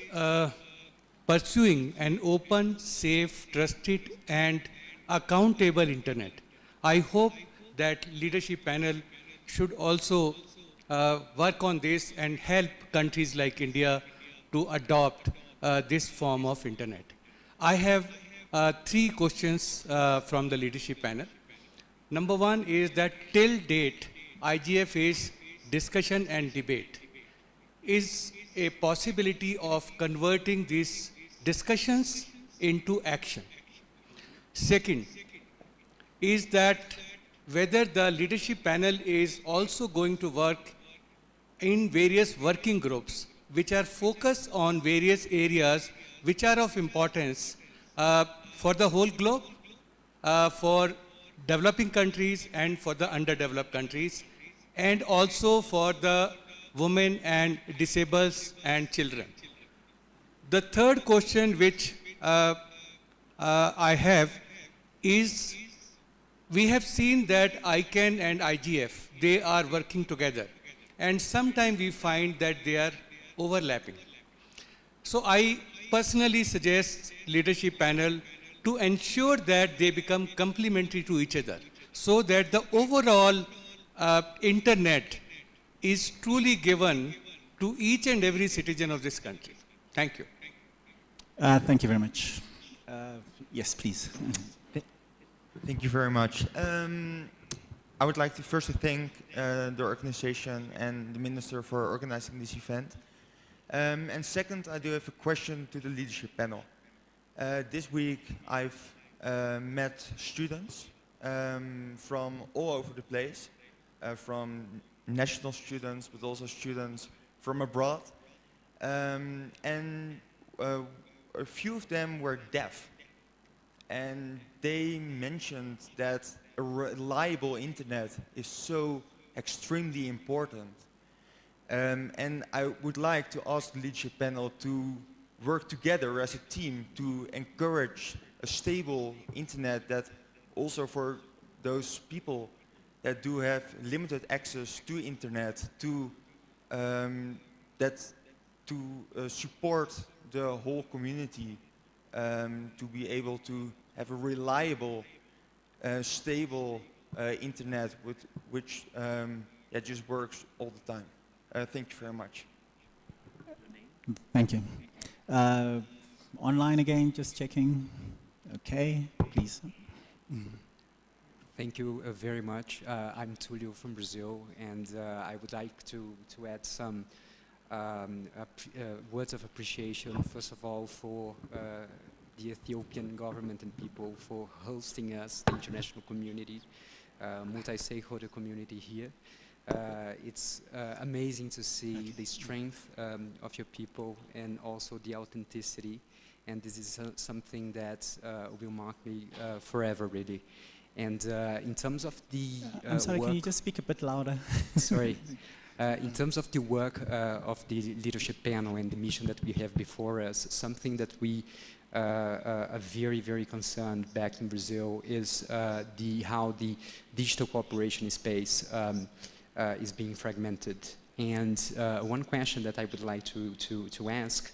pursuing an open, safe, trusted, and accountable internet. I hope that leadership panel should also work on this and help countries like India to adopt this form of internet. I have 3 questions from the leadership panel. Number 1 is that till date, IGF is discussion and debate. Is a possibility of converting these discussions into action. Second is that whether the leadership panel is also going to work in various working groups which are focused on various areas which are of importance for the whole globe, for developing countries and for the underdeveloped countries, and also for the women and disabled and children. The third question which I have is, we have seen that ICANN and IGF, they are working together, and sometimes we find that they are overlapping. So I personally suggest leadership panel to ensure that they become complementary to each other, so that the overall internet is truly given to each and every citizen of this country. Thank you. Thank you very much. Yes, please. Thank you very much. I would like to first thank the organization and the minister for organizing this event. And second, I do have a question to the leadership panel. This week I've met students from all over the place, from national students, but also students from abroad. And a few of them were deaf. And they mentioned that a reliable internet is so extremely important. And I would like to ask the leadership panel to work together as a team to encourage a stable internet that also for those people that do have limited access to internet, to support the whole community to be able to have a reliable, stable internet with which that just works all the time. Thank you very much. Thank you. Online again, just checking. Okay, please. Thank you very much. I'm Tulio from Brazil, and I would like to add some words of appreciation, first of all, for the Ethiopian government and people for hosting us, the international community, multi-stakeholder community here. It's amazing to see the strength of your people and also the authenticity, and this is something that will mark me forever, really. And in terms of the I'm sorry, work, can you just speak a bit louder? Sorry. In terms of the work of the leadership panel and the mission that we have before us, something that we are very, very concerned back in Brazil is how the digital cooperation space is being fragmented And one question that I would like to ask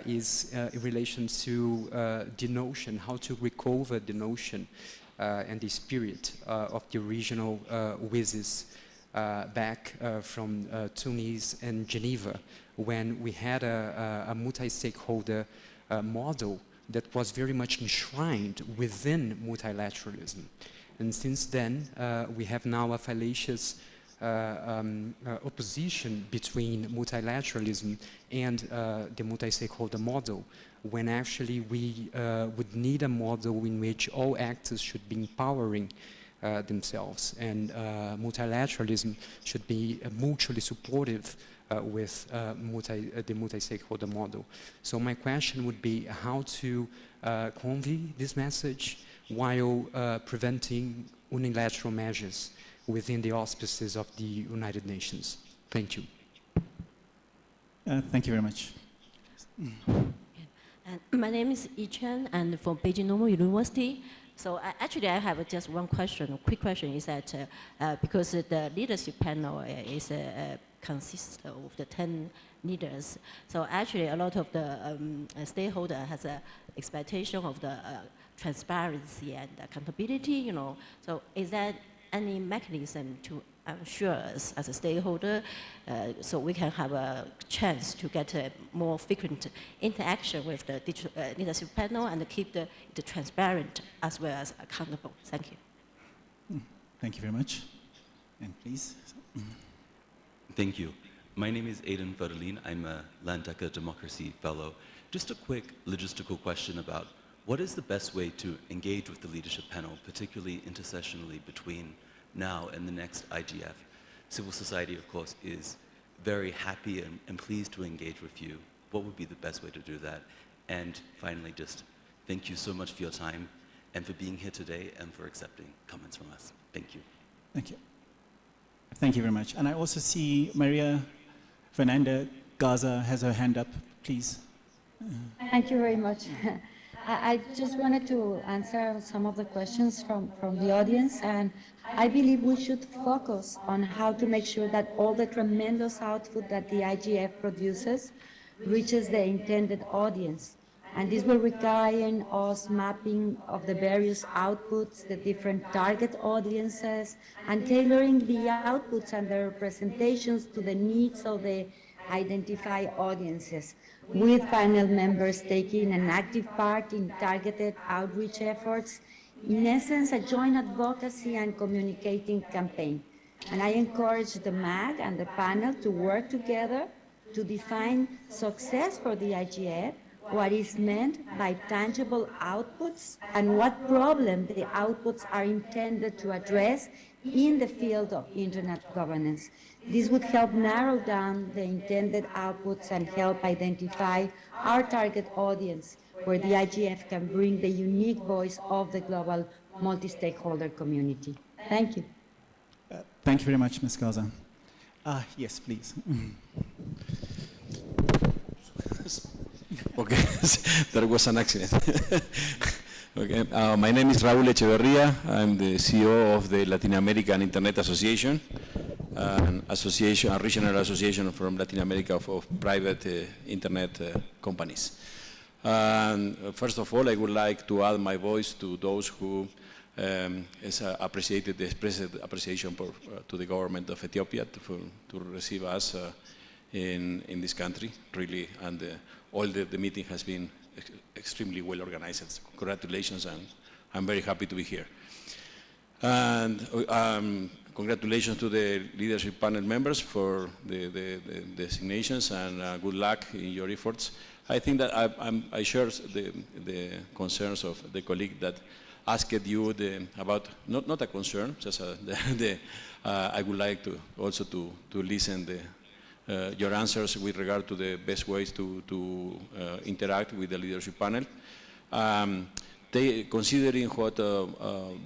is in relation to the notion, how to recover the notion and the spirit of the original WSIS back from Tunis and Geneva, when we had a multi-stakeholder model that was very much enshrined within multilateralism. And since then, we have now a fallacious opposition between multilateralism and the multi-stakeholder model, when actually we would need a model in which all actors should be empowering themselves, and multilateralism should be mutually supportive with the multi-stakeholder model. So my question would be how to convey this message while preventing unilateral measures within the auspices of the United Nations. Thank you. Thank you very much. My name is Yi Chen, and from Beijing Normal University. So actually, I have just one question. A quick question is that because the leadership panel is consists of the 10 leaders, so actually a lot of the stakeholder has an expectation of the transparency and accountability. You know, so is that any mechanism to ensure us as a stakeholder so we can have a chance to get a more frequent interaction with the leadership panel and keep the transparent as well as accountable? Thank you. Thank you very much. And please. Thank you. My name is Aidan Ferlin. I'm a Landeka Democracy Fellow. Just a quick logistical question about what is the best way to engage with the leadership panel, particularly intercessionally between now and the next IGF? Civil society, of course, is very happy and pleased to engage with you. What would be the best way to do that? And finally, just thank you so much for your time and for being here today and for accepting comments from us. Thank you. Thank you. Thank you very much. And I also see Maria Fernanda Gaza has her hand up, please. Thank you very much. I just wanted to answer some of the questions from the audience, and I believe we should focus on how to make sure that all the tremendous output that the IGF produces reaches the intended audience. And this will require us mapping of the various outputs, the different target audiences, and tailoring the outputs and their presentations to the needs of the identified audiences, with panel members taking an active part in targeted outreach efforts. In essence, a joint advocacy and communicating campaign. And I encourage the MAG and the panel to work together to define success for the IGF, what is meant by tangible outputs, and what problem the outputs are intended to address in the field of internet governance. This would help narrow down the intended outputs and help identify our target audience, where the IGF can bring the unique voice of the global multi-stakeholder community. Thank you. Thank you very much, Ms. Gaza. Yes, please. Okay, that was an accident. Okay, my name is Raúl Echeverría. I'm the CEO of the Latin American Internet Association, a regional association from Latin America of private internet companies. And first of all, I would like to add my voice to those who appreciated the expressed appreciation to the government of Ethiopia to receive us in this country, really, and all the meeting has been extremely well organized. Congratulations, and I'm very happy to be here. And congratulations to the leadership panel members for the designations, and good luck in your efforts. I think that I share the concerns of the colleague that asked you about, not a concern, just I would like to also to listen your answers with regard to the best ways to interact with the leadership panel. Considering what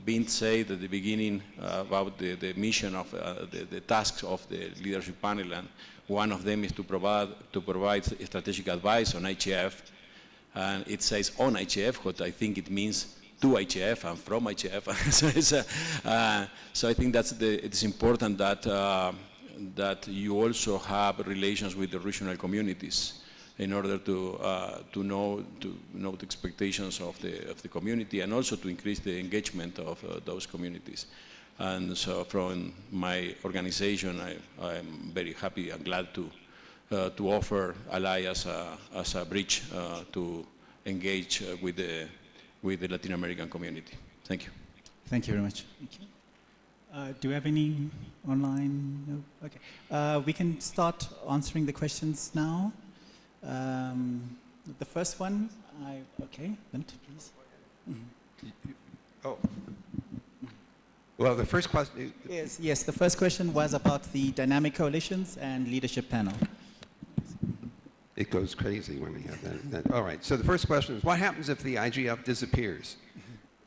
Bint said at the beginning about the mission of the tasks of the leadership panel, and one of them is to provide strategic advice on IGF, and it says on IGF, what I think it means to IGF and from IGF. So I think it's important that that you also have relations with the regional communities in order to know the expectations of the community, and also to increase the engagement of those communities. And so from my organization, I'm very happy and glad to offer ALAI as a bridge to engage with the Latin American community. Thank you. Thank you very much. Do we have any online? No? Okay. We can start answering the questions now. The first one, okay, Bent, please. Oh. Well, the first question... Yes, the first question was about the dynamic coalitions and leadership panel. It goes crazy when we have that. All right, so the first question is, what happens if the IGF disappears?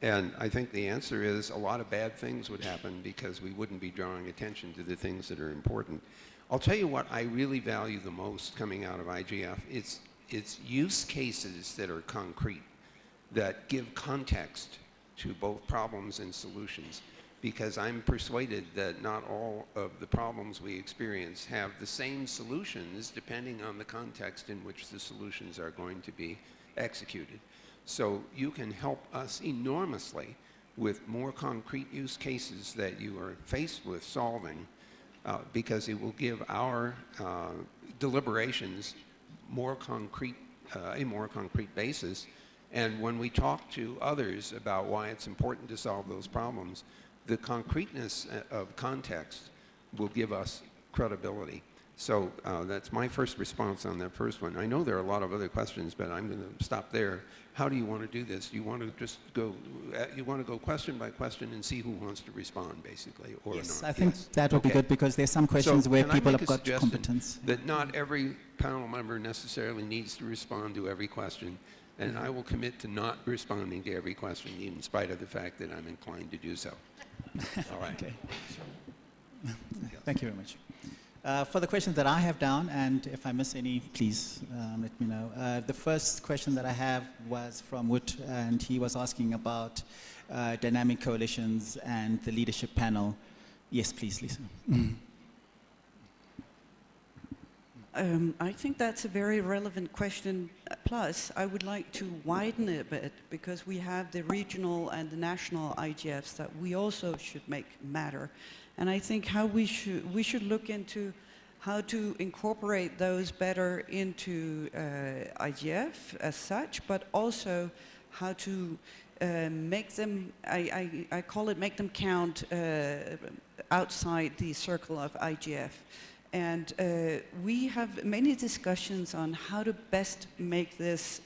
And I think the answer is a lot of bad things would happen because we wouldn't be drawing attention to the things that are important. I'll tell you what I really value the most coming out of IGF. It's use cases that are concrete, that give context to both problems and solutions, because I'm persuaded that not all of the problems we experience have the same solutions depending on the context in which the solutions are going to be executed. So you can help us enormously with more concrete use cases that you are faced with solving, because it will give our deliberations a more concrete basis. And when we talk to others about why it's important to solve those problems, the concreteness of context will give us credibility. So that's my first response on that first one. I know there are a lot of other questions, but I'm going to stop there. How do you want to do this? Do you want to just go, you want to go question by question and see who wants to respond, basically, or yes, not? I think that would be good, because there's some questions where people have got competence. That not every panel member necessarily needs to respond to every question, and I will commit to not responding to every question, in spite of the fact that I'm inclined to do so. All right. Okay. Thank you very much. For the questions that I have down, and if I miss any, please let me know. The first question that I have was from Wood, and he was asking about dynamic coalitions and the leadership panel. Yes, please, Lisa. I think that's a very relevant question. Plus, I would like to widen it a bit, because we have the regional and the national IGFs that we also should make matter. And I think how we should look into how to incorporate those better into IGF as such, but also how to make them, I call it, make them count outside the circle of IGF. And we have many discussions on how to best make this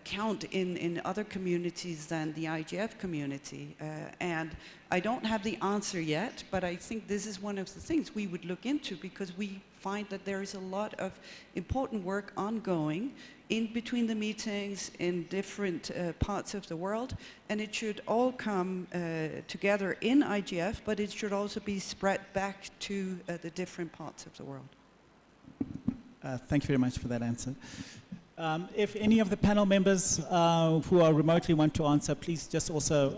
count in other communities than the IGF community. And I don't have the answer yet, but I think this is one of the things we would look into, because we find that there is a lot of important work ongoing in between the meetings in different parts of the world, and it should all come together in IGF, but it should also be spread back to the different parts of the world. Thank you very much for that answer. If any of the panel members who are remotely want to answer, please just also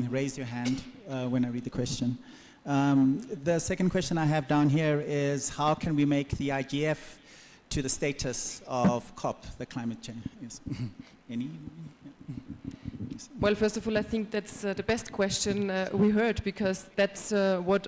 raise your hand when I read the question. The second question I have down here is, how can we make the IGF to the status of COP, the climate change? Yes. Any? Well, first of all, I think that's the best question we heard, because that's what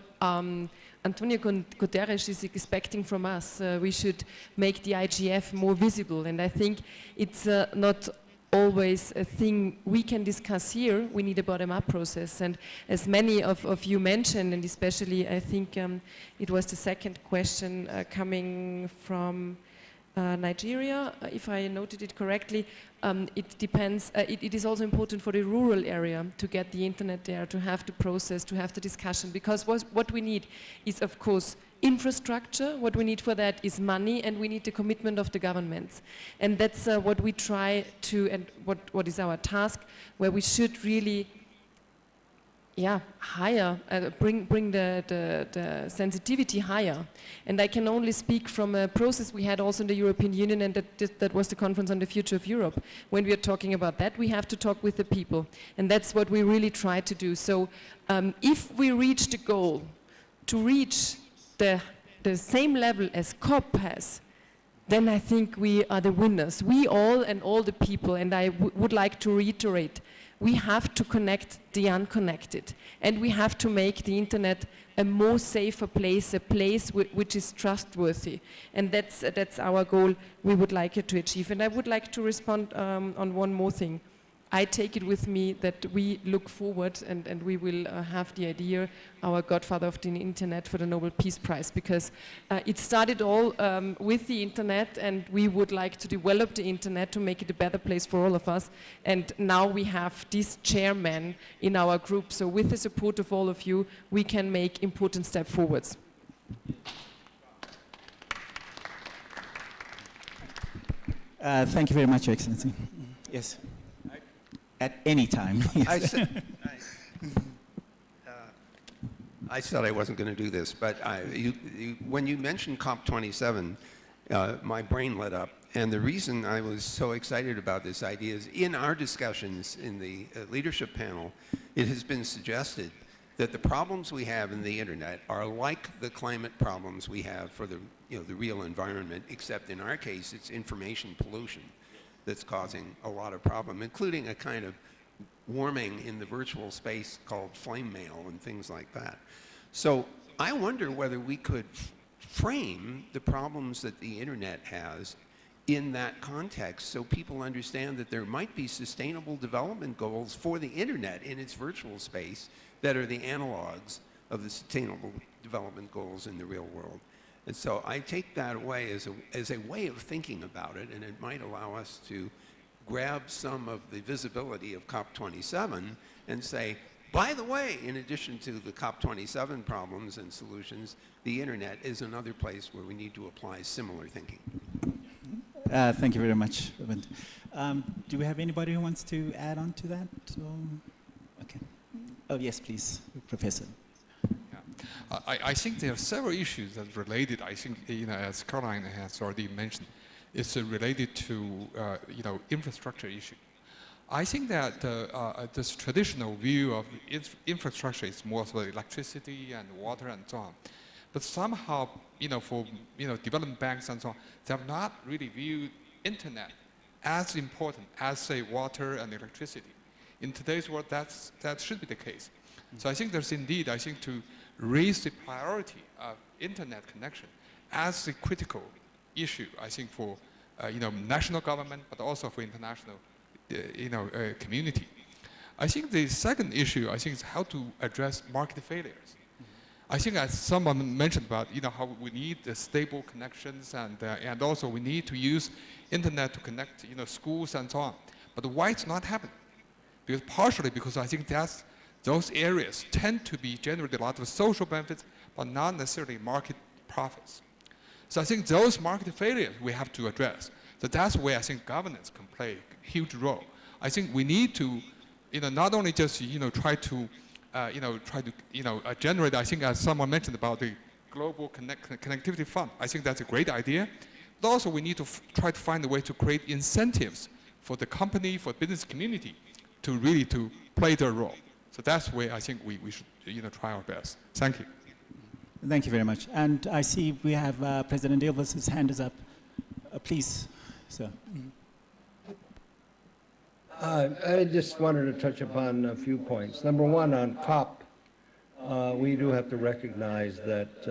Antonio Guterres is expecting from us. We should make the IGF more visible, and I think it's not always a thing we can discuss here. We need a bottom-up process, and as many of you mentioned, and especially I think it was the second question coming from Nigeria, if I noted it correctly, it depends, it is also important for the rural area to get the internet there, to have the process, to have the discussion, because what we need is, of course, infrastructure. What we need for that is money, and we need the commitment of the governments. And that's what we try to, and what is our task, where we should really higher, bring the sensitivity higher. And I can only speak from a process we had also in the European Union, and that was the conference on the future of Europe. When we are talking about that, we have to talk with the people. And that's what we really try to do. So if we reach the goal to reach the same level as COP has, then I think we are the winners. We all and all the people, and I would like to reiterate, we have to connect the unconnected, and we have to make the internet a more safer place, a place which is trustworthy. And that's our goal we would like it to achieve. And I would like to respond on one more thing. I take it with me that we look forward and we will have the idea, our godfather of the internet, for the Nobel Peace Prize, because it started all with the internet, and we would like to develop the internet to make it a better place for all of us. And now we have this chairman in our group, so with the support of all of you, we can make important steps forwards. Thank you very much, Your Excellency. Yes. At any time. Yes. I said I wasn't going to do this, but when you mentioned COP27, my brain lit up. And the reason I was so excited about this idea is in our discussions in the leadership panel, it has been suggested that the problems we have in the internet are like the climate problems we have for the real environment, except in our case, it's information pollution that's causing a lot of problem, including a kind of warming in the virtual space called flame mail and things like that. So I wonder whether we could frame the problems that the internet has in that context so people understand that there might be sustainable development goals for the internet in its virtual space that are the analogs of the sustainable development goals in the real world. And so I take that away as a way of thinking about it, and it might allow us to grab some of the visibility of COP27 and say, by the way, in addition to the COP27 problems and solutions, the internet is another place where we need to apply similar thinking. Thank you very much. Do we have anybody who wants to add on to that? Okay. Oh, yes, please, Professor. I think there are several issues that are related. I think, as Caroline has already mentioned, it's related to, infrastructure issue. I think that this traditional view of infrastructure is more for electricity and water and so on. But somehow, for development banks and so on, they have not really viewed internet as important as, say, water and electricity. In today's world, that should be the case. So I think there's indeed, to raise the priority of internet connection as a critical issue, for national government, but also for international community. I think the second issue, is how to address market failures. I think as someone mentioned about, how we need the stable connections and also we need to use internet to connect, schools and so on. But why it's not happening? Because partially because I think those areas tend to be generate a lot of social benefits, but not necessarily market profits. So I think those market failures we have to address. So that's where I think governance can play a huge role. I think we need to, not only just, try to generate, as someone mentioned about the global connectivity fund. I think that's a great idea. But also we need to try to find a way to create incentives for the company, for the business community to really play their role. So that's where I think we should, try our best. Thank you. Thank you very much. And I see we have President Ilves' hand is up. Please, sir. I just wanted to touch upon a few points. Number one, on COP, we do have to recognize that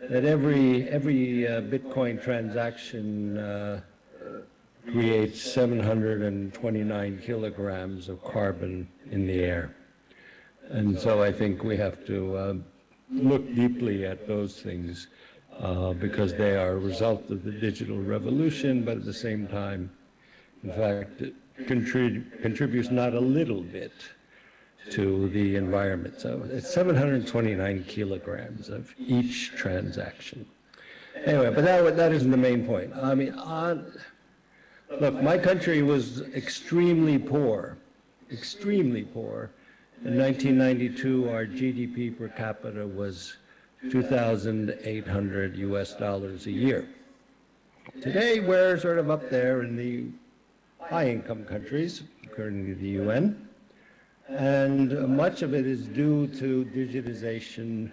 that every Bitcoin transaction creates 729 kilograms of carbon in the air. And so I think we have to look deeply at those things because they are a result of the digital revolution, but at the same time, in fact, it contributes not a little bit to the environment. So it's 729 kilograms of each transaction. Anyway, but that isn't the main point. Look, my country was extremely poor. In 1992, our GDP per capita was $2,800 US a year. Today, we're sort of up there in the high-income countries, according to the UN, and much of it is due to digitization,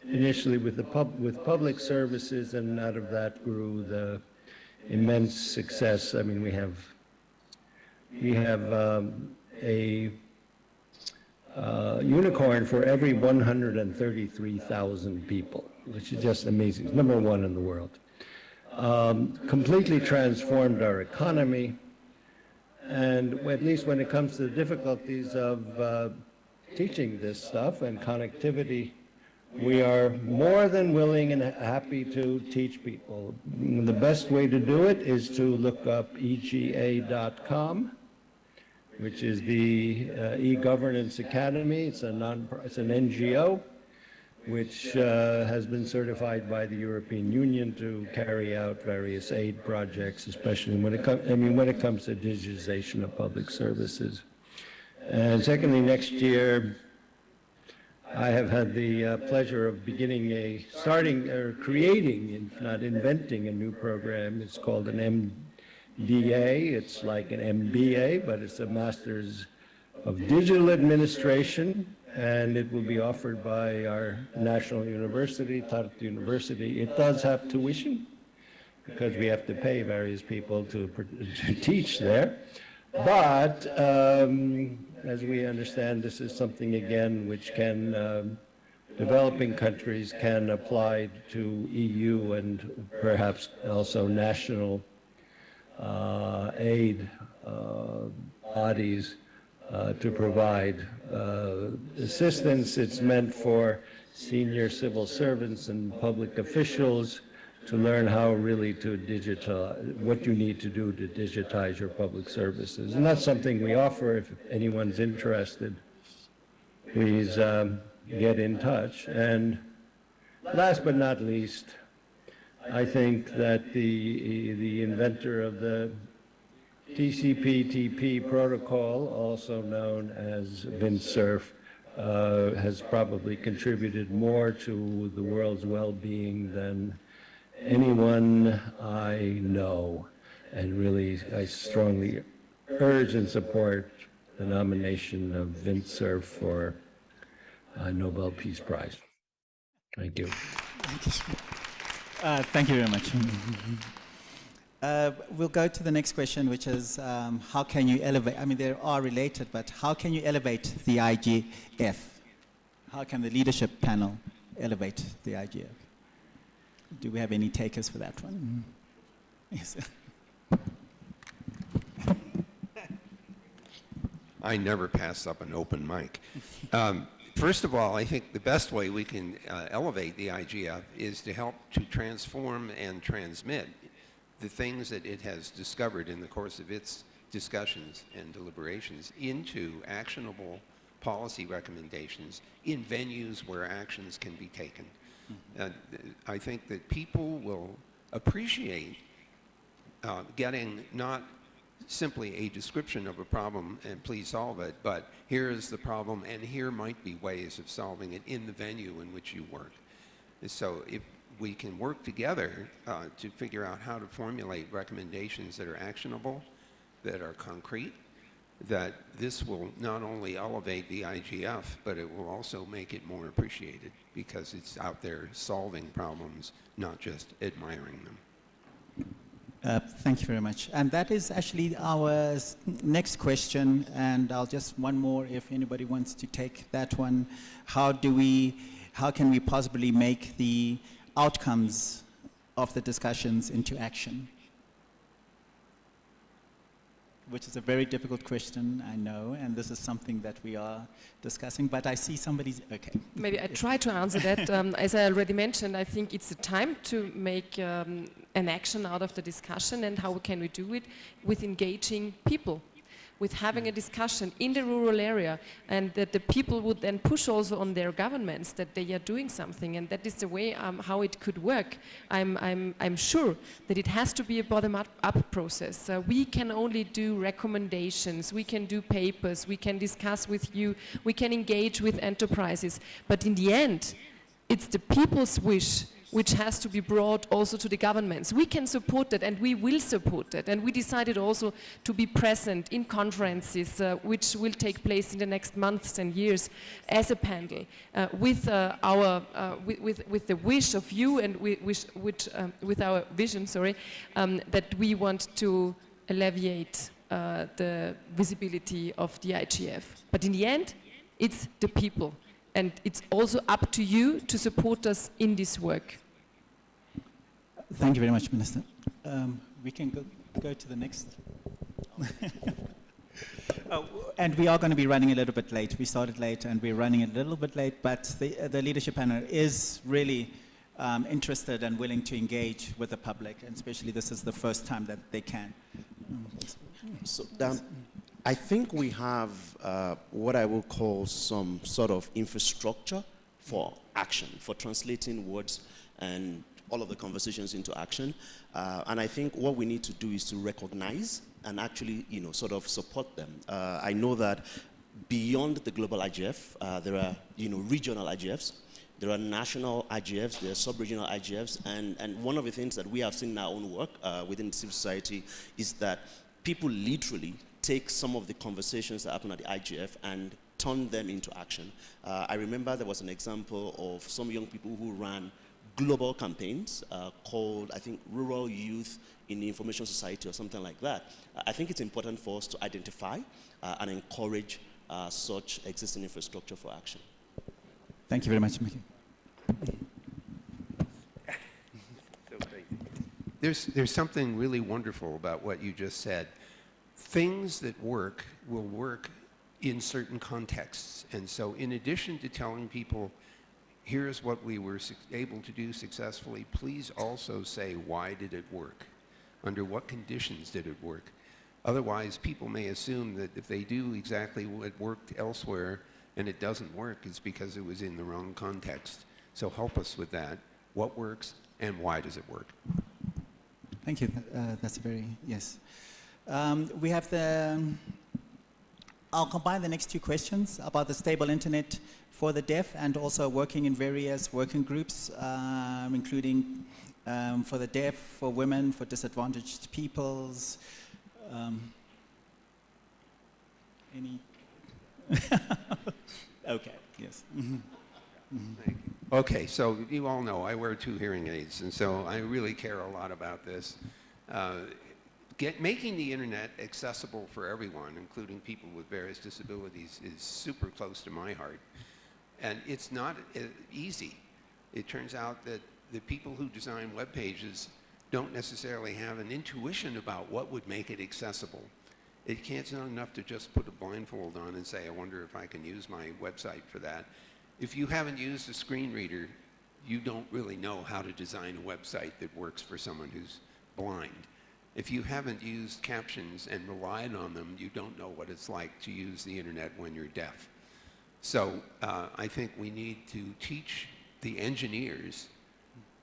initially with public services, and out of that grew the immense success. I mean, we have a unicorn for every 133,000 people, which is just amazing. It's number one in the world. Completely transformed our economy, and at least when it comes to the difficulties of teaching this stuff and connectivity, we are more than willing and happy to teach people. The best way to do it is to look up EGA.com, which is the e-Governance Academy. It's an NGO which has been certified by the European Union to carry out various aid projects, especially when it comes to digitization of public services. And secondly, next year, I have had the pleasure of creating, if not inventing, a new program. It's called an MDA. It's like an MBA, but it's a Master's of Digital Administration, and it will be offered by our national university, Tartu University. It does have tuition, because we have to pay various people to teach there. But as we understand, this is something, again, which can, developing countries can apply to EU and perhaps also national aid bodies to provide assistance. It's meant for senior civil servants and public officials to learn how really to digitize, what you need to do to digitize your public services. And that's something we offer. If anyone's interested, please get in touch. And last but not least, I think that the inventor of the TCP/TP protocol, also known as Windsurf, has probably contributed more to the world's well-being than anyone I know, and really I strongly urge and support the nomination of Windsurf for a Nobel Peace Prize. Thank you. Thank you very much. We'll go to the next question, which is how can you elevate, I mean they are related, but how can you elevate the IGF? How can the leadership panel elevate the IGF? Do we have any takers for that one? Yes. I never pass up an open mic. First of all, I think the best way we can elevate the IGF is to help to transform and transmit the things that it has discovered in the course of its discussions and deliberations into actionable policy recommendations in venues where actions can be taken. I think that people will appreciate getting not simply a description of a problem and please solve it, but here is the problem and here might be ways of solving it in the venue in which you work. So if we can work together to figure out how to formulate recommendations that are actionable, that are concrete, that this will not only elevate the IGF, but it will also make it more appreciated because it's out there solving problems, not just admiring them. Thank you very much. And that is actually our next question, and I'll just one more if anybody wants to take that one. How can we possibly make the outcomes of the discussions into action? Which is a very difficult question, I know, and this is something that we are discussing, but I see somebody's, okay. Maybe I try to answer that. As I already mentioned, I think it's the time to make an action out of the discussion, and how can we do it? With engaging people, with having a discussion in the rural area, and that the people would then push also on their governments that they are doing something, and that is the way how it could work. I'm sure that it has to be a bottom-up process. We can only do recommendations, we can do papers, we can discuss with you, we can engage with enterprises, but in the end, it's the people's wish which has to be brought also to the governments. We can support that, and we will support that. And we decided also to be present in conferences which will take place in the next months and years as a panel with with the wish of you and with our vision, that we want to alleviate the visibility of the IGF. But in the end, it's the people. And it's also up to you to support us in this work. Thank you very much, Minister. We can go to the next. And we are going to be running a little bit late. We started late and we're running a little bit late, but the leadership panel is really interested and willing to engage with the public, and especially this is the first time that they can. So, I think we have what I will call some sort of infrastructure for action, for translating words and all of the conversations into action. And I think what we need to do is to recognize and actually, sort of support them. I know that beyond the global IGF, there are, regional IGFs. There are national IGFs, there are sub-regional IGFs, and one of the things that we have seen in our own work within civil society is that people literally take some of the conversations that happen at the IGF and turn them into action. I remember there was an example of some young people who ran global campaigns called, I think, Rural Youth in the Information Society or something like that. I think it's important for us to identify and encourage such existing infrastructure for action. Thank you very much, Mickey. There's something really wonderful about what you just said. Things that work will work in certain contexts. And so in addition to telling people, here's what we were able to do successfully, please also say, why did it work? Under what conditions did it work? Otherwise, people may assume that if they do exactly what worked elsewhere and it doesn't work, it's because it was in the wrong context. So help us with that. What works and why does it work? Thank you. That's very, yes. We have I'll combine the next two questions about the stable internet for the deaf and also working in various working groups, including for the deaf, for women, for disadvantaged peoples. Any? Okay, yes. Mm-hmm. Mm-hmm. Okay, so you all know I wear 2 hearing aids, and so I really care a lot about this. Making the internet accessible for everyone, including people with various disabilities, is super close to my heart. And it's not easy. It turns out that the people who design web pages don't necessarily have an intuition about what would make it accessible. It's not enough to just put a blindfold on and say, I wonder if I can use my website for that. If you haven't used a screen reader, you don't really know how to design a website that works for someone who's blind. If you haven't used captions and relied on them, you don't know what it's like to use the internet when you're deaf. So I think we need to teach the engineers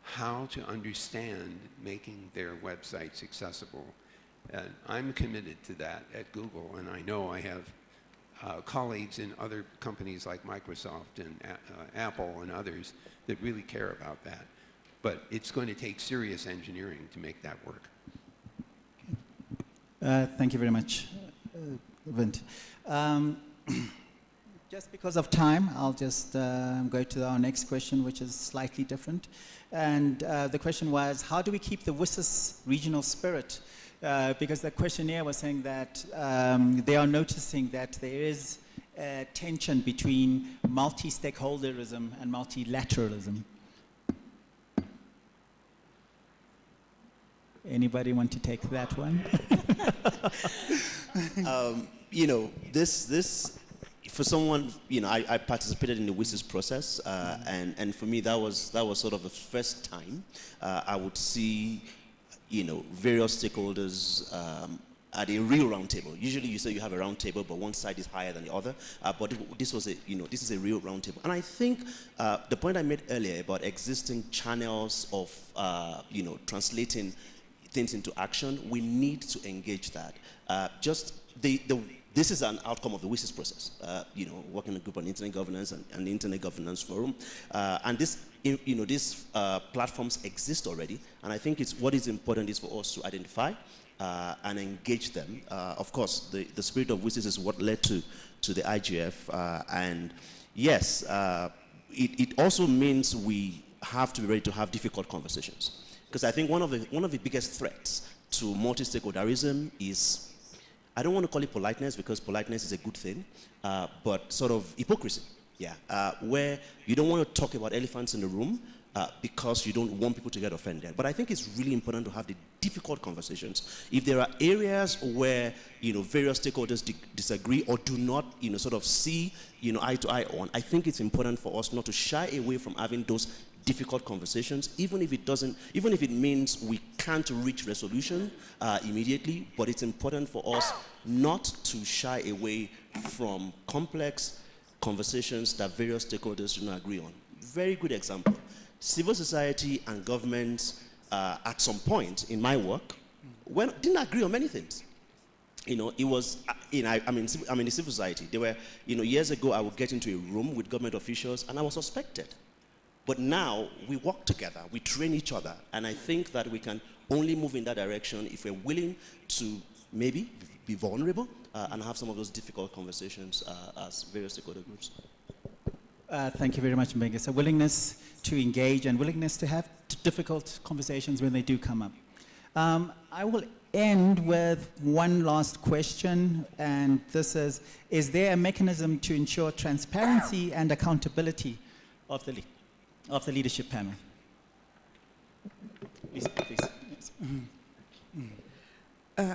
how to understand making their websites accessible. And I'm committed to that at Google, and I know I have colleagues in other companies like Microsoft and Apple and others that really care about that. But it's going to take serious engineering to make that work. Thank you very much, Vint. Just because of time, I'll just go to our next question, which is slightly different. And the question was, how do we keep the WSIS regional spirit? Because the questionnaire was saying that they are noticing that there is a tension between multi-stakeholderism and multilateralism. Anybody want to take that one? This for someone, I participated in the WSIS process, and for me that was sort of the first time I would see, various stakeholders at a real round table. Usually you say you have a round table, but one side is higher than the other. But this was this is a real round table. And I think the point I made earlier about existing channels of, translating things into action, we need to engage that. This is an outcome of the WSIS process, working in a group on internet governance and the Internet Governance Forum. And this these platforms exist already, and I think what is important is for us to identify and engage them. Of course, the spirit of wishes is what led to the IGF, and yes, it also means we have to be ready to have difficult conversations. Because I think one of the biggest threats to multi-stakeholderism is, I don't want to call it politeness because politeness is a good thing, but sort of hypocrisy, where you don't want to talk about elephants in the room because you don't want people to get offended. But I think it's really important to have the difficult conversations. If there are areas where various stakeholders disagree or do not sort of see eye to eye on, I think it's important for us not to shy away from having those difficult conversations, even if it means we can't reach resolution immediately. But it's important for us not to shy away from complex conversations that various stakeholders do not agree on. Very good example. Civil society and governments at some point in my work didn't agree on many things. It was, I'm in the civil society. There were, years ago I would get into a room with government officials and I was suspected. But now we work together, we train each other, and I think that we can only move in that direction if we're willing to maybe be vulnerable and have some of those difficult conversations as various stakeholder groups. Thank you very much, Mbenga. So willingness to engage and willingness to have difficult conversations when they do come up. I will end with one last question, and this is there a mechanism to ensure transparency and accountability of the leadership panel? Please. Yes.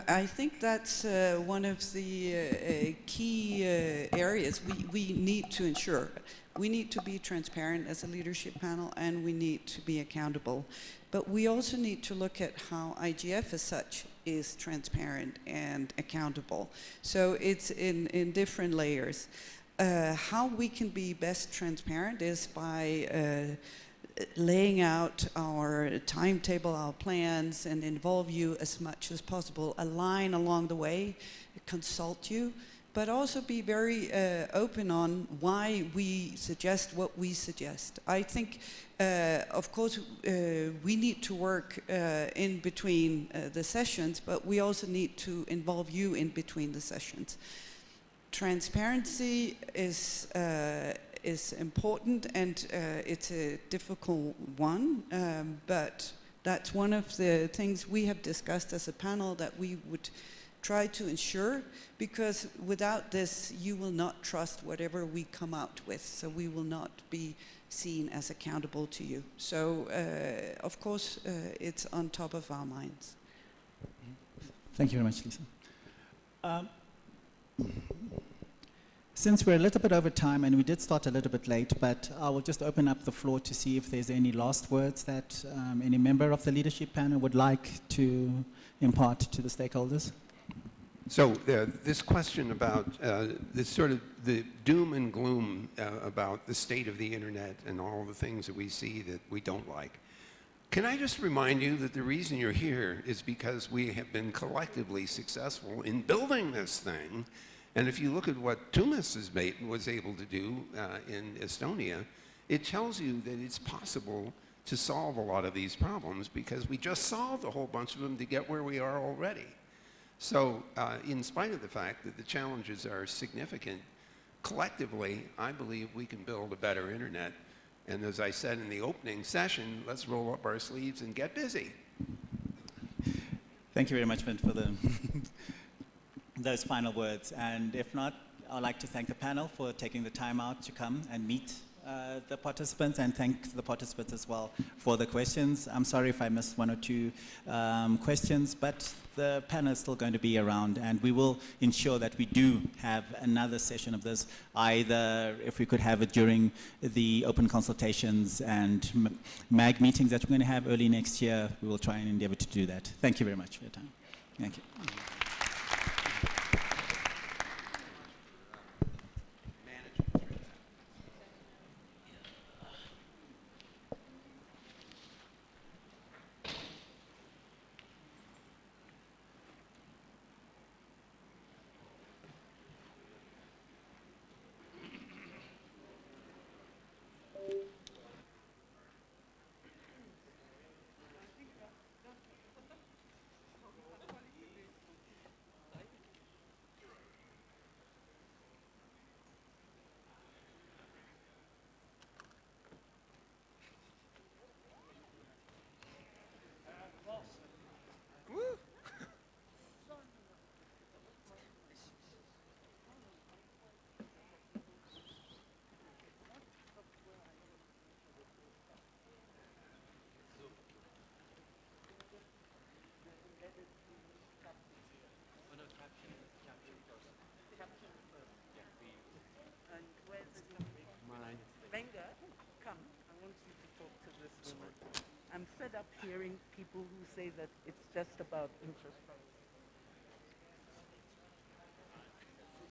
I think that's one of the key areas we need to ensure. We need to be transparent as a leadership panel, and we need to be accountable. But we also need to look at how IGF as such is transparent and accountable. So it's in different layers. How we can be best transparent is by laying out our timetable, our plans, and involve you as much as possible, align along the way, consult you, but also be very open on why we suggest what we suggest. I think, of course, we need to work in between the sessions, but we also need to involve you in between the sessions. Transparency is important, and it's a difficult one, but that's one of the things we have discussed as a panel that we would try to ensure, because without this you will not trust whatever we come out with, so we will not be seen as accountable to you. So of course it's on top of our minds. Thank you very much, Lisa. Since we're a little bit over time, and we did start a little bit late, but I will just open up the floor to see if there's any last words that any member of the leadership panel would like to impart to the stakeholders. So this question about this sort of the doom and gloom about the state of the internet and all the things that we see that we don't like. Can I just remind you that the reason you're here is because we have been collectively successful in building this thing. And if you look at what Tuomas was able to do in Estonia, it tells you that it's possible to solve a lot of these problems because we just solved a whole bunch of them to get where we are already. So in spite of the fact that the challenges are significant, collectively, I believe we can build a better internet. And as I said in the opening session, let's roll up our sleeves and get busy. Thank you very much, Ben, for those final words. And if not, I'd like to thank the panel for taking the time out to come and meet the participants, and thank the participants as well for the questions. I'm sorry if I missed one or two questions, but the panel is still going to be around, and we will ensure that we do have another session of this, either if we could have it during the open consultations and MAG meetings that we're going to have early next year. We will try and endeavor to do that. Thank you very much for your time. Thank you. I'm fed up hearing people who say that it's just about infrastructure.